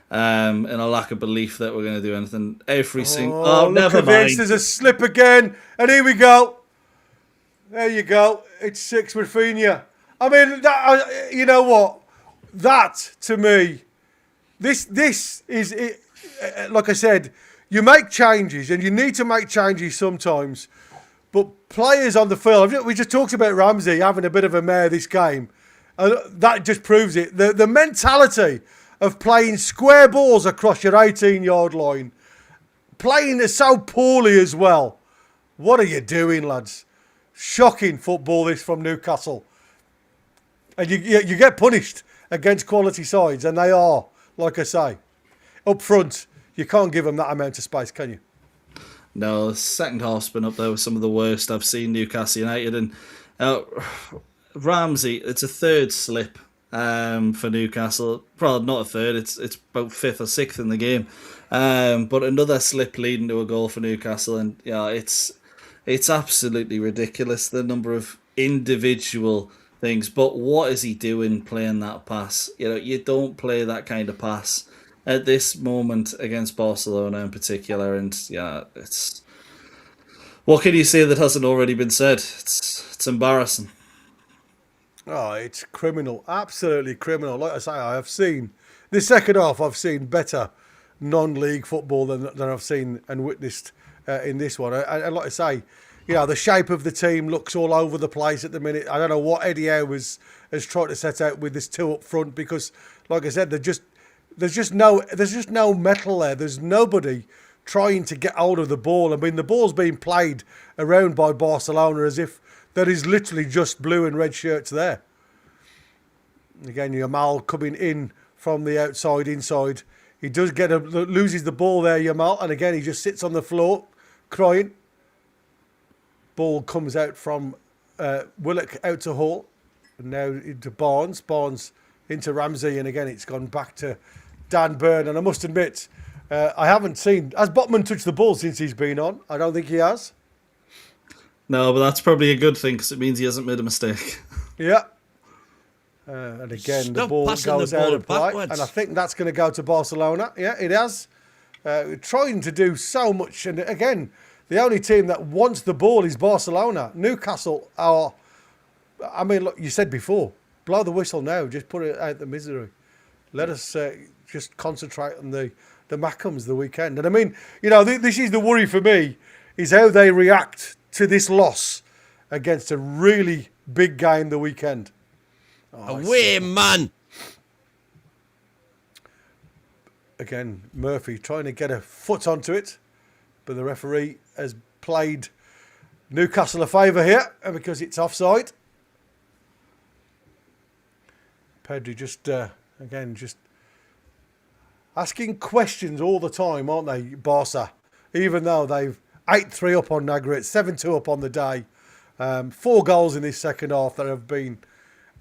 And a lack of belief that we're going to do anything. Never mind. There's a slip again, and here we go. There you go. It's 6 with Rafinha. I mean, you know what? That to me, this is it. Like I said, you make changes, and you need to make changes sometimes. But players on the field, we just talked about Ramsey having a bit of a mare this game. That just proves it. The mentality of playing square balls across your 18-yard line, playing so poorly as well. What are you doing, lads? Shocking football this from Newcastle. And you get punished against quality sides, and they are, like I say, up front. You can't give them that amount of space, can you? No, the second half's been up there with some of the worst I've seen Newcastle United. And Ramsey, it's a third slip for Newcastle. Probably not a third, it's about 5th or 6th in the game. But another slip leading to a goal for Newcastle. And yeah, it's absolutely ridiculous, the number of individual things. But what is he doing playing that pass? You don't play that kind of pass at this moment against Barcelona in particular. And yeah, what can you say that hasn't already been said? It's embarrassing. Oh, it's criminal. Absolutely criminal. Like I say, I have seen the second half. I've seen better non-league football than I've seen and witnessed in this one. And like I say, the shape of the team looks all over the place at the minute. I don't know what Eddie Howe has tried to set out with this 2 up front, because, like I said, there's just no metal there. There's nobody trying to get hold of the ball. I mean, the ball's being played around by Barcelona as if there is literally just blue and red shirts there. Again, Yamal coming in from the outside, inside. He does loses the ball there, Yamal, and again he just sits on the floor, crying. Ball comes out from Willock out to Hall, and now into Barnes. Barnes into Ramsey, and again it's gone back to Dan Burn. And I must admit, I haven't seen... Has Botman touched the ball since he's been on? I don't think he has. No, but that's probably a good thing, because it means he hasn't made a mistake. Yeah. And again, the ball goes out of play. And I think that's going to go to Barcelona. Yeah, it has. Trying to do so much. And again, the only team that wants the ball is Barcelona. Newcastle are... I mean, look, you said before, blow the whistle now. Just put it out the misery. Let us just concentrate on the Mackhams the weekend. And I mean, this is the worry for me, is how they react to this loss against a really big game the weekend. Away, man! Again, Murphy trying to get a foot onto it, but the referee has played Newcastle a favour here because it's offside. Pedri just asking questions all the time, aren't they, Barca? Even though they've 8-3 up on Nagra, 7-2 up on the day. 4 goals in this second half that have been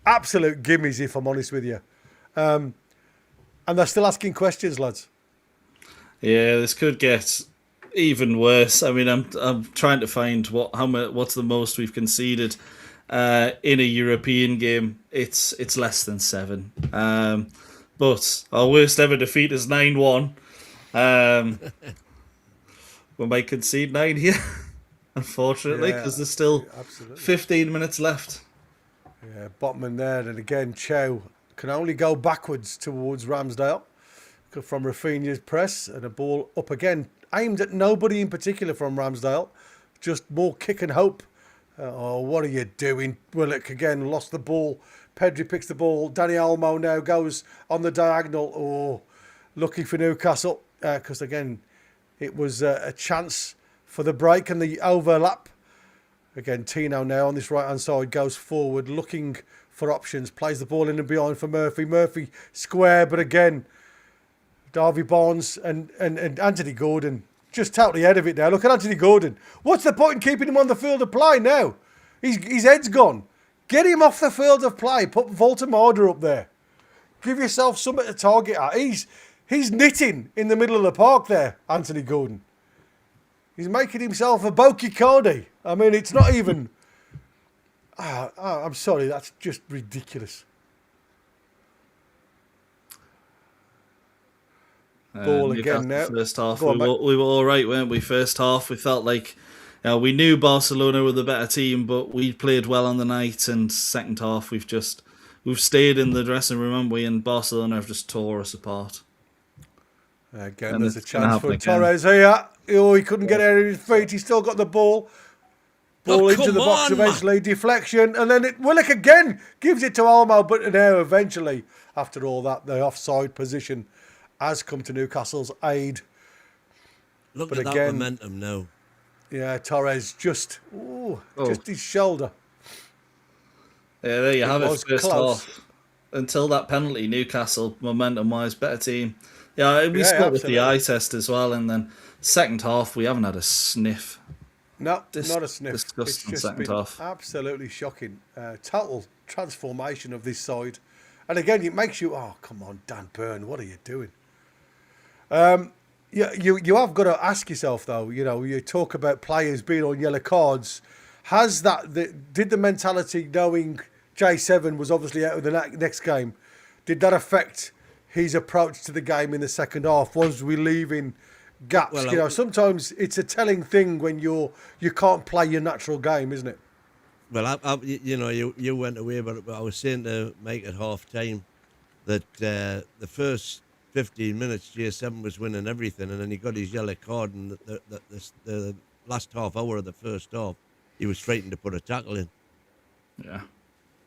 absolute gimmies, if I'm honest with you. And they're still asking questions, lads. Yeah, this could get even worse. I mean, I'm trying to find what's the most we've conceded in a European game. It's less than 7. But our worst ever defeat is 9-1. We might concede 9 here, unfortunately, because there's still 15 minutes left. Yeah, Botman there, and again, Chow can only go backwards towards Ramsdale from Rafinha's press, and a ball up again, aimed at nobody in particular from Ramsdale, just more kick and hope. What are you doing? Willock again lost the ball. Pedri picks the ball. Dani Olmo now goes on the diagonal. Lucky for Newcastle, because again, it was a chance for the break and the overlap. Again, Tino now on this right-hand side goes forward, looking for options, plays the ball in and behind for Murphy. Murphy square, but again, Darby Barnes and Anthony Gordon just out the head of it now. Look at Anthony Gordon. What's the point in keeping him on the field of play now? His head's gone. Get him off the field of play. Put Voltemada up there. Give yourself something to target at. He's knitting in the middle of the park there, Anthony Gordon. He's making himself a Boki Cardi. I mean, it's not even... I'm sorry, that's just ridiculous. Ball again now. First half, Go on, we were all right, weren't we? First half, we felt like we knew Barcelona were the better team, but we played well on the night. And second half, we've stayed in the dressing room, haven't we? And Barcelona have just tore us apart. Again, And there's a it's gonna chance happen for again. Torres here. Oh, he couldn't get out of his feet. He's still got the ball. Ball into the box eventually. Deflection. And then Willock again gives it to Olmo. But now, eventually, after all that, the offside position has come to Newcastle's aid. Look at that momentum now. Yeah, Torres just his shoulder. Yeah, there you have it. was First close. half. Until that penalty, Newcastle, momentum-wise, better team. Yeah, we scored with the eye test as well. And then second half, we haven't had a sniff. No, not a sniff. Disgusting It's just second been half. absolutely shocking. Total transformation of this side. And again, it makes you, oh, come on, Dan Burn, what are you doing? You have got to ask yourself, though, you talk about players being on yellow cards. Did the mentality, knowing J7 was obviously out of the next game, did that affect his approach to the game in the second half? Was we leaving gaps? Well, sometimes it's a telling thing when you can't play your natural game, isn't it? Well, you went away, but I was saying to Mike at half time that the first 15 minutes, J7 was winning everything, and then he got his yellow card, and the last half hour of the first half, he was frightened to put a tackle in. Yeah.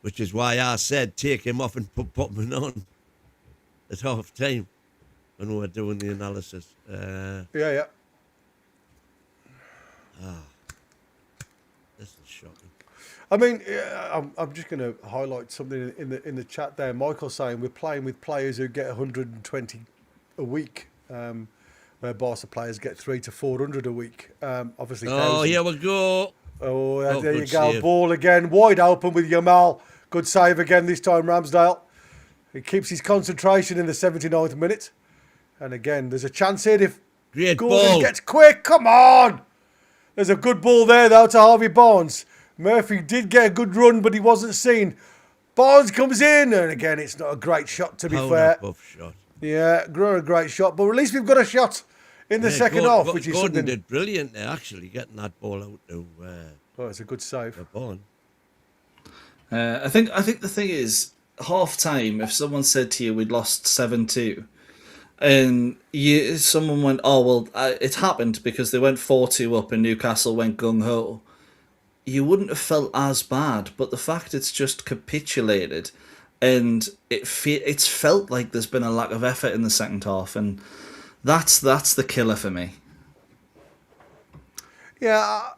Which is why I said take him off and put Botman on at half time when we were doing the analysis. Yeah. This is shocking. I mean, I'm just going to highlight something in the chat there. Michael saying we're playing with players who get 120 a week, where Barca players get 300 to 400 a week. Obviously. Here we go. There you go. Save. Ball again, wide open with Yamal. Good save again this time, Ramsdale. He keeps his concentration in the 79th minute. And again, there's a chance here if Great Gordon ball. gets quick. Come on! There's a good ball there, though, to Harvey Barnes. Murphy did get a good run, but he wasn't seen. Barnes comes in, and again, it's not a great shot, to be fair. Shot. Yeah, not a great shot, but at least we've got a shot in the second half, which is Gordon something. did brilliant there, actually, getting that ball out to It's a good save. Bond. I think the thing is, half time, if someone said to you we'd lost 7-2, and someone went, oh, well, it happened because they went 4-2 up and Newcastle went gung-ho, you wouldn't have felt as bad. But the fact it's just capitulated, and it's felt like there's been a lack of effort in the second half, and that's the killer for me. Yeah.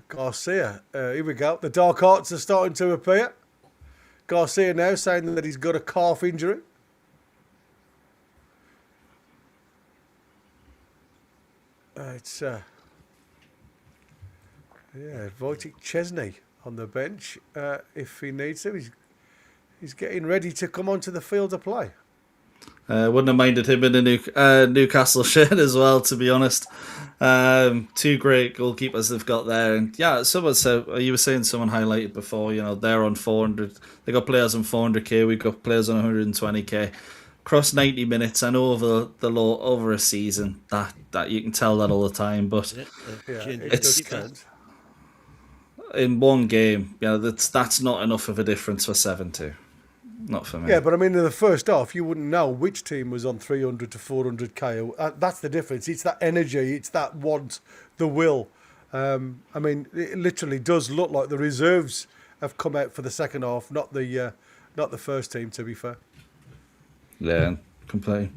Garcia. Here we go. The dark arts are starting to appear. Garcia now saying that he's got a calf injury. It's Wojciech Chesney on the bench if he needs to. He's getting ready to come onto the field to play. Wouldn't have minded him in a Newcastle shirt as well, to be honest. Two great goalkeepers they've got there, and yeah, someone said, you were saying, someone highlighted before, they're on 400. They got players on 400k. We've got players on 120k. Across 90 minutes, I know over a season that you can tell that all the time, but it's in one game. That's not enough of a difference for 7-2. not for me. Yeah, but I mean, in the first half, you wouldn't know which team was on 300 to 400k. That's the difference. It's that energy. It's that want, the will. I mean, it literally does look like the reserves have come out for the second half, not the first team, to be fair. Yeah, completely.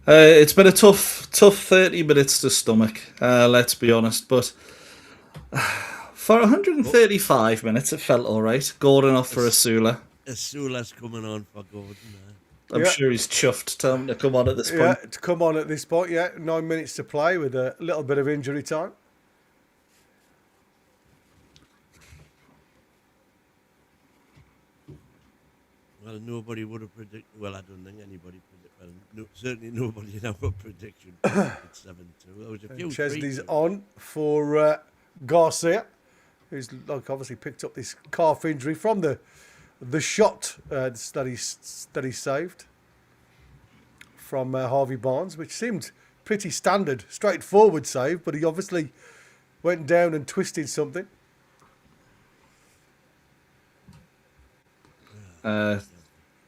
It's been a tough 30 minutes to stomach, let's be honest. But for 135 minutes, it felt all right. Gordon off for Asula. Asula's coming on for Gordon. I'm sure he's chuffed to tell him to come on at this point. Yeah, to come on at this point, 9 minutes to play with a little bit of injury time. Well, nobody would have predicted. Well, I don't think anybody predicted. Well, certainly nobody in our prediction. It's 7-2. There was a few. Chesney's on for Garcia, who's obviously picked up this calf injury from the shot that he saved from Harvey Barnes, which seemed pretty standard, straightforward save, but he obviously went down and twisted something.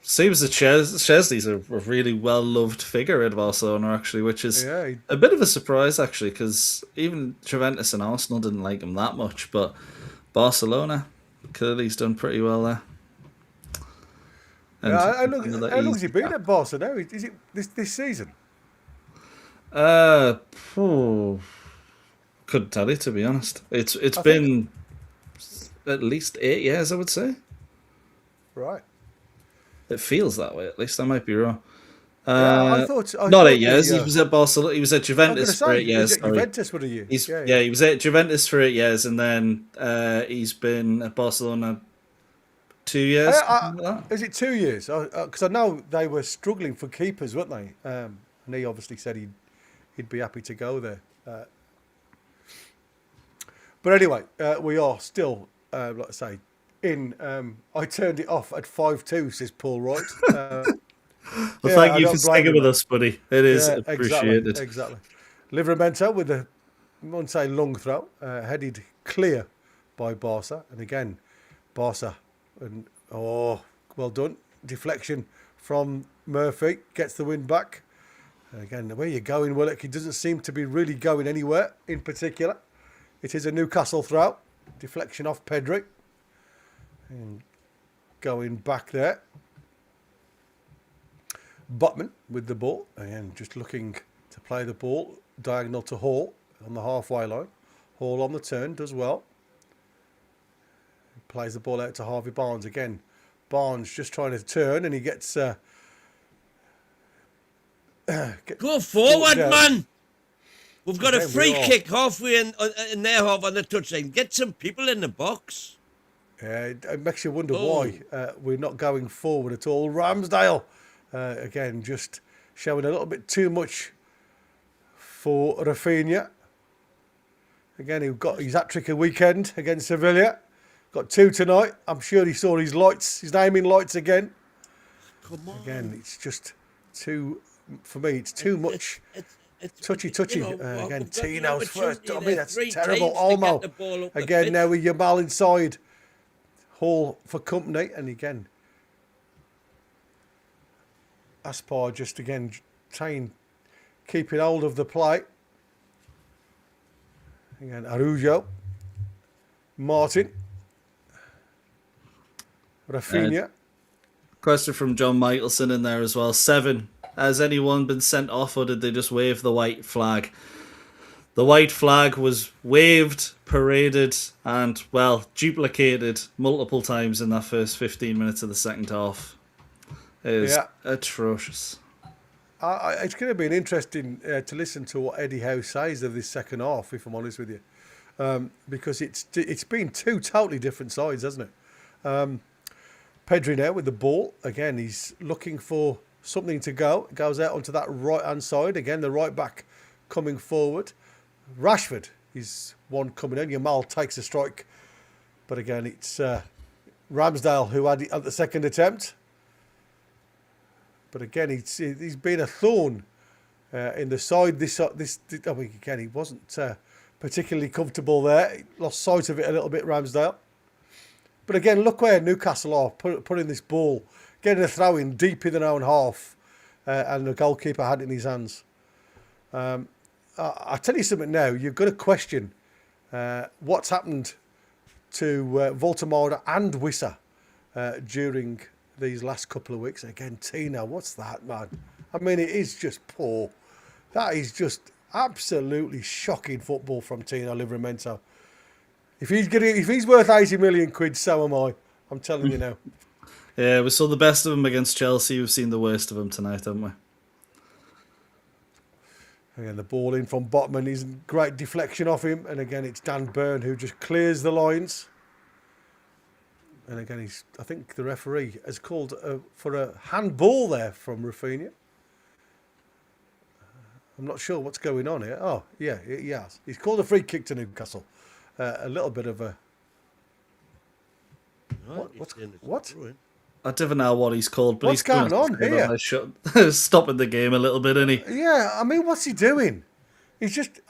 Seems that Chesney's a really well-loved figure at Barcelona, actually, which is Yeah, a bit of a surprise, actually, because even Juventus and Arsenal didn't like him that much, but Barcelona, clearly he's done pretty well there. And how long has he been at Barca now? Is it this season? Couldn't tell you, to be honest. It's been at least 8 years, I would say. Right. It feels that way, at least. I might be wrong. I thought Not 8 years. He was at Barcelona. He was at Juventus for 8 years. Juventus, what are you? He was at Juventus for 8 years, and then he's been at Barcelona 2 years. Is it 2 years? Because I know they were struggling for keepers, weren't they? And he obviously said he'd be happy to go there. But anyway, we are still, like I say, I turned it off at 5-2, says Paul Wright. Well, thank you for sticking with us, buddy. It is appreciated. Exactly. Livramento with a, I won't say long throw, headed clear by Barca. And again, Barca, and well done. Deflection from Murphy, gets the win back. And again, where you're going, Willock, he doesn't seem to be really going anywhere in particular. It is a Newcastle throw. Deflection off Pedri. And going back there. Botman with the ball. Again, just looking to play the ball. Diagonal to Hall on the halfway line. Hall on the turn, does well. Plays the ball out to Harvey Barnes again. Barnes just trying to turn and he gets... Go forward, man! We've got a free kick halfway in their half on the touchline. Get some people in the box. It makes you wonder why we're not going forward at all. Ramsdale, again, just showing a little bit too much for Rafinha. Again, he got his hat-trick a weekend against Sevilla. Got 2 tonight. I'm sure he saw his lights, his naming lights again. Come on. Again, it's just too, for me, it's too much. Touchy. Again, Tino's first. I mean, that's terrible. Olmo. Again, now with Yamal inside. Hall for company. And again, Aspar just again keeping hold of the play. Again, Araujo. Martin. Rafinha. Question from John Michelson in there as well. 7. Has anyone been sent off or did they just wave the white flag? The white flag was waved, paraded, and, well, duplicated multiple times in that first 15 minutes of the second half. It is atrocious. It's going to be interesting to listen to what Eddie Howe says of this second half, if I'm honest with you. Because it's been 2 totally different sides, hasn't it? Pedri now with the ball. Again, he's looking for something to go. Goes out onto that right-hand side. Again, the right back coming forward. Rashford is one coming in. Yamal takes a strike. But again, it's Ramsdale who had it at the second attempt. But again, he's been a thorn in the side. I mean, again, he wasn't particularly comfortable there. He lost sight of it a little bit, Ramsdale. But again, look where Newcastle are putting this ball getting a throw in deep in their own half, and the goalkeeper had it in his hands. I'll tell you something now. You've got to question what's happened to Voltemada and Wissa during these last couple of weeks. Again, Tino, what's that, man? I mean, it is just poor. That is just absolutely shocking football from Tino Livramento. If he's worth 80 million quid, so am I. I'm telling you now. Yeah, we saw the best of him against Chelsea. We've seen the worst of him tonight, haven't we? Again, the ball in from Botman is great deflection off him. And again, it's Dan Burn who just clears the lines. And again, I think the referee has called for a handball there from Rafinha. I'm not sure what's going on here. Oh, yeah, he has. He's called a free kick to Newcastle. A little bit of a... What? I don't know what he's called, but what's going on here? Stopping the game a little bit, isn't he? Yeah, I mean, what's he doing? He's just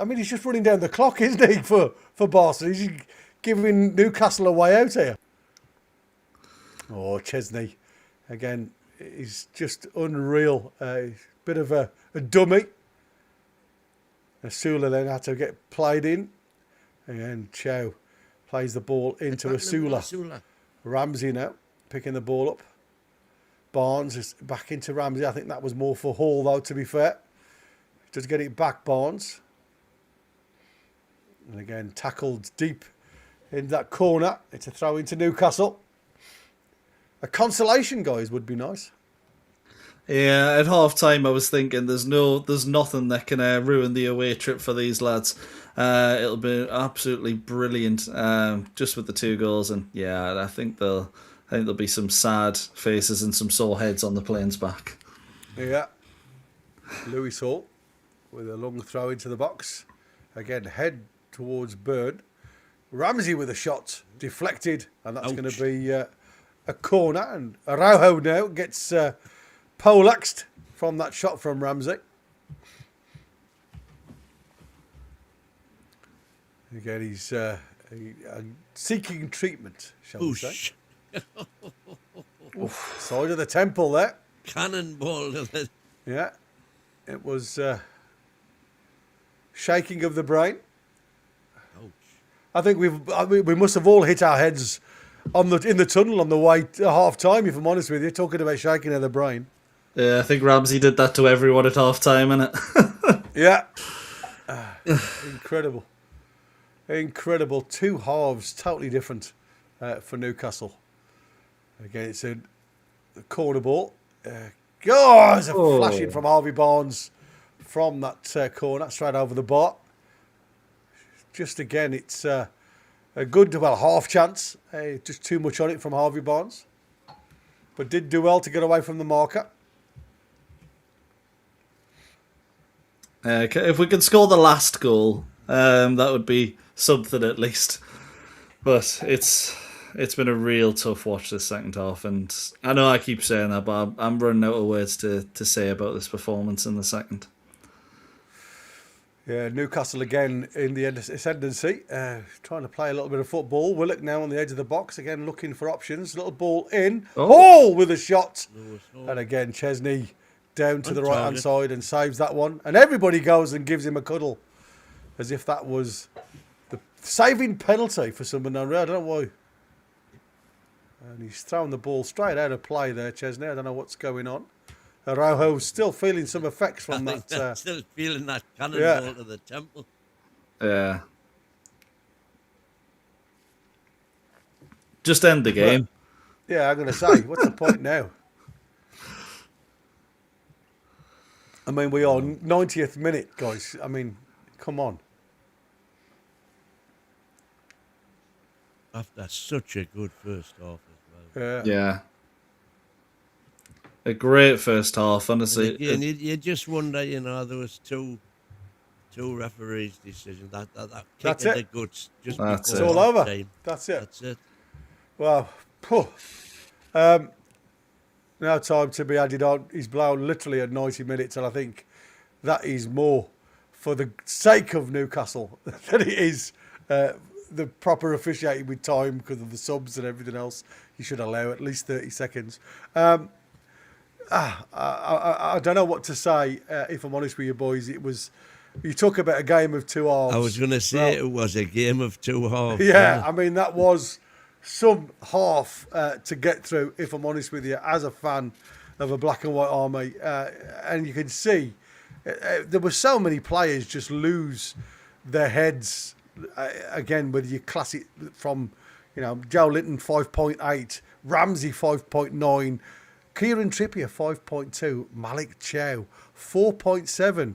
running down the clock, isn't he, for Barca? He's giving Newcastle a way out here. Oh, Chesney. Again, he's just unreal. Bit of a dummy. Asula then had to get played in. And Chow plays the ball into Asula. Ramsey now picking the ball up. Barnes is back into Ramsey. I think that was more for Hall, though, to be fair. Just get it back, Barnes. And again, tackled deep in that corner. It's a throw into Newcastle. A consolation, guys, would be nice. Yeah, at half time I was thinking there's nothing that can ruin the away trip for these lads. It'll be absolutely brilliant, just with the 2 goals, and yeah, I think there'll be some sad faces and some sore heads on the planes back. Yeah, Lewis Hall with a long throw into the box. Again, head towards Bird. Ramsey with a shot deflected, and that's going to be a corner. And Araujo now gets poleaxed from that shot from Ramsey. Again, he's seeking treatment, shall we say. Side of the temple there. Cannonball. Yeah, it was shaking of the brain. Ouch. I think we must have all hit our heads in the tunnel on the way to half time. If I'm honest with you, talking about shaking of the brain. Yeah, I think Ramsey did that to everyone at half time, innit? Yeah, incredible. 2 halves, totally different for Newcastle. Again, it's a corner ball. There's a flashing from Harvey Barnes from that corner, straight over the bar. Just again, it's a good, half chance. Just too much on it from Harvey Barnes. But did do well to get away from the marker. If we could score the last goal, that would be something at least. But it's been a real tough watch this second half, and I know I keep saying that, but I'm running out of words to say about this performance in the second. Yeah, Newcastle again in the ascendancy, trying to play a little bit of football. Willock now on the edge of the box, again looking for options. Little ball in. Hall with a shot. And again, Chesney down to the right-hand side and saves that one. And everybody goes and gives him a cuddle, as if that was the saving penalty for someone. I don't know why. And he's thrown the ball straight out of play there, Chesney. I don't know what's going on. Araujo's still feeling some effects from that. Still feeling that cannonball to the temple. Yeah. Just end the game. Yeah, I'm going to say, what's the point now? I mean, we are 90th minute, guys. I mean, come on. After such a good first half as well. Yeah. A great first half, honestly. And you just wonder, there was two referees' decisions. That kick in the guts. It's all over. That's it. Well, now time to be added on. He's blown literally at 90 minutes, and I think that is more for the sake of Newcastle than it is the proper officiating with time because of the subs and everything else. You should allow at least 30 seconds. I don't know what to say. If I'm honest with you, boys, it was. You talk about a game of two halves. I was going to say it was a game of two halves. Yeah, I mean that was some half to get through. If I'm honest with you, as a fan of a black and white army, and you can see there were so many players just lose their heads again with your classic from, Joe Linton 5.8, Ramsey 5.9, Kieran Trippier 5.2, Malik Chow 4.7,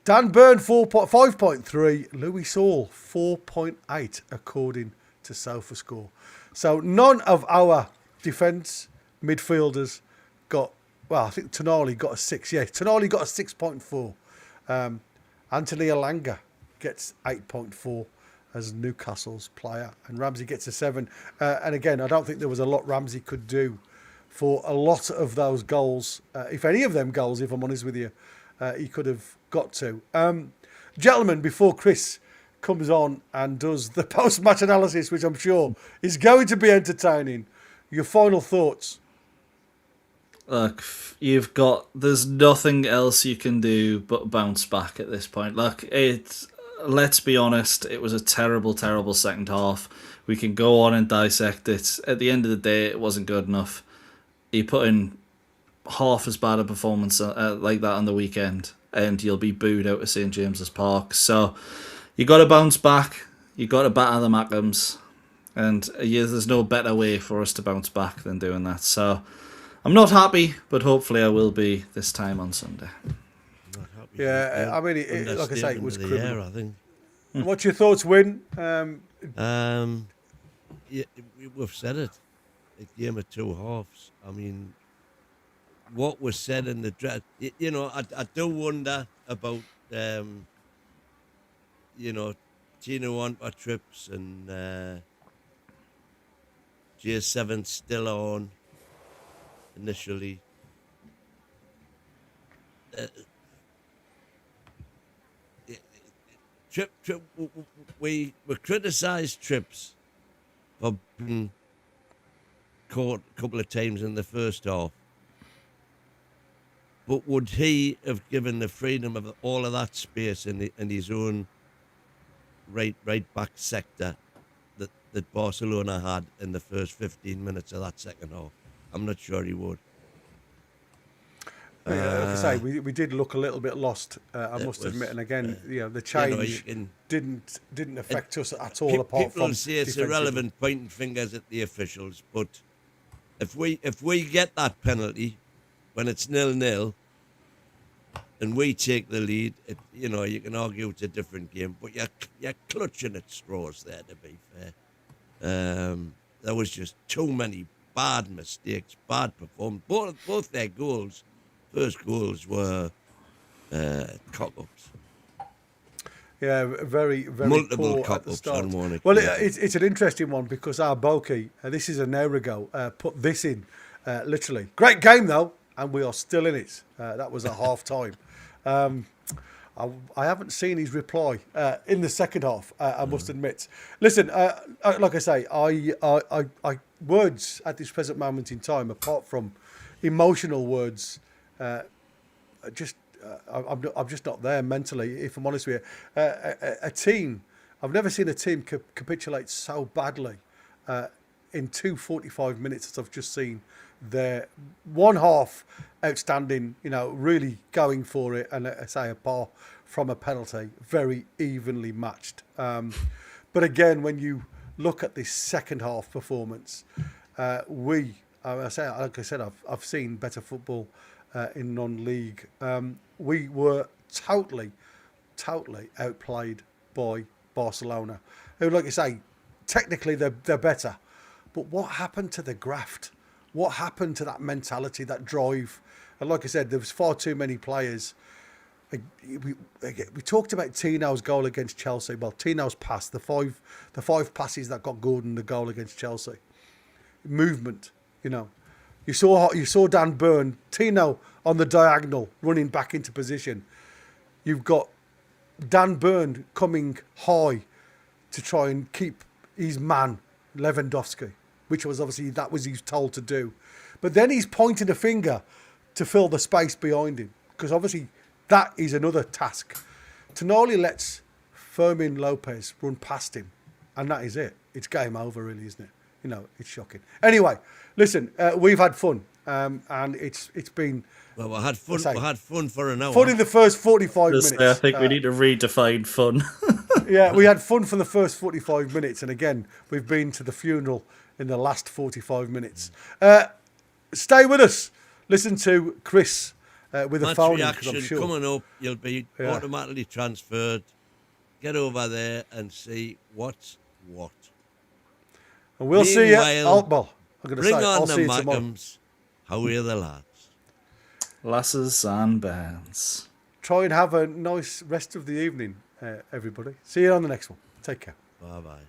Dan Burn 5.3, Louis Saul 4.8 according to SofaScore. So none of our defence midfielders got, well, I think Tonali got a 6. Yeah, Tonali got a 6.4. Anthony Elanga gets 8.4 as Newcastle's player, and Ramsey gets a 7. And again, I don't think there was a lot Ramsey could do for a lot of those goals, if any of them goals, if I'm honest with you, he could have got to. Gentlemen, before Chris comes on and does the post-match analysis, which I'm sure is going to be entertaining, your final thoughts? Look, there's nothing else you can do but bounce back at this point. Look, let's be honest, it was a terrible, terrible second half. We can go on and dissect it. At the end of the day, it wasn't good enough. You put in half as bad a performance like that on the weekend, and you'll be booed out of St James's Park. So you got to bounce back. You got to batter the Mackhams, and there's no better way for us to bounce back than doing that. So I'm not happy, but hopefully I will be this time on Sunday. Yeah, I mean, like I say, it was criminal. I think. What's your thoughts, Win? Yeah, we've said it. A game of two halves. I mean, what was said in the dress, I do wonder about, Tino on our trips and J7 still on initially. We criticised Trips for being caught a couple of times in the first half. But would he have given the freedom of all of that space in his own right back sector that Barcelona had in the first 15 minutes of that second half? I'm not sure he would. Like I say, we did look a little bit lost, I must admit. And again, the change didn't affect us at all. Apart people from say it's irrelevant pointing fingers at the officials, but if we get that penalty when it's 0-0 and we take the lead, you can argue it's a different game, but you're clutching at straws there. To be fair, there was just too many bad mistakes, bad performance. Both their goals. First goals were cock-ups. Yeah, very, very multiple poor cock-ups at the start. on one. Well, it's an interesting one because our Boki, this is an hour ago, put this in, literally. Great game, though, and we are still in it. That was at half-time. I haven't seen his reply in the second half, I must admit. Listen, like I say, I words at this present moment in time, apart from emotional words, I'm just not there mentally, if I'm honest with you. A team, I've never seen a team capitulate so badly in 45 minutes as I've just seen. Their one half outstanding, really going for it, and I say apart from a penalty, very evenly matched. But again, when you look at this second half performance, like I said, I've seen better football in non-league. We were totally outplayed by Barcelona, who, like you say, technically they're better. But what happened to the graft? What happened to that mentality, that drive? And like I said, there was far too many players. We talked about Tino's goal against Chelsea. Well, Tino's pass, the five passes that got Gordon the goal against Chelsea. Movement, You saw Dan Burn, Tino on the diagonal, running back into position. You've got Dan Burn coming high to try and keep his man, Lewandowski, which was obviously, that was he's told to do. But then he's pointing a finger to fill the space behind him, because obviously that is another task. Tonali lets Fermin Lopez run past him, and that is it. It's game over, really, isn't it? You know, it's shocking. Anyway, listen, we've had fun, and it's been. Well, we had fun. We had fun for an hour. Fun in the first 45 Just minutes. say, I think we need to redefine fun. Yeah, we had fun for the first 45 minutes, and again, we've been to the funeral in the last 45 minutes. Stay with us. Listen to Chris with a Match phone. reaction I'm sure. coming up. You'll be automatically transferred. Get over there and see what's what. And we'll see you. Meanwhile, I'm going to bring say, on I'll the see you tomorrow. Mackhams. How are the lads? Lasses and bands. Try and have a nice rest of the evening, everybody. See you on the next one. Take care. Bye-bye.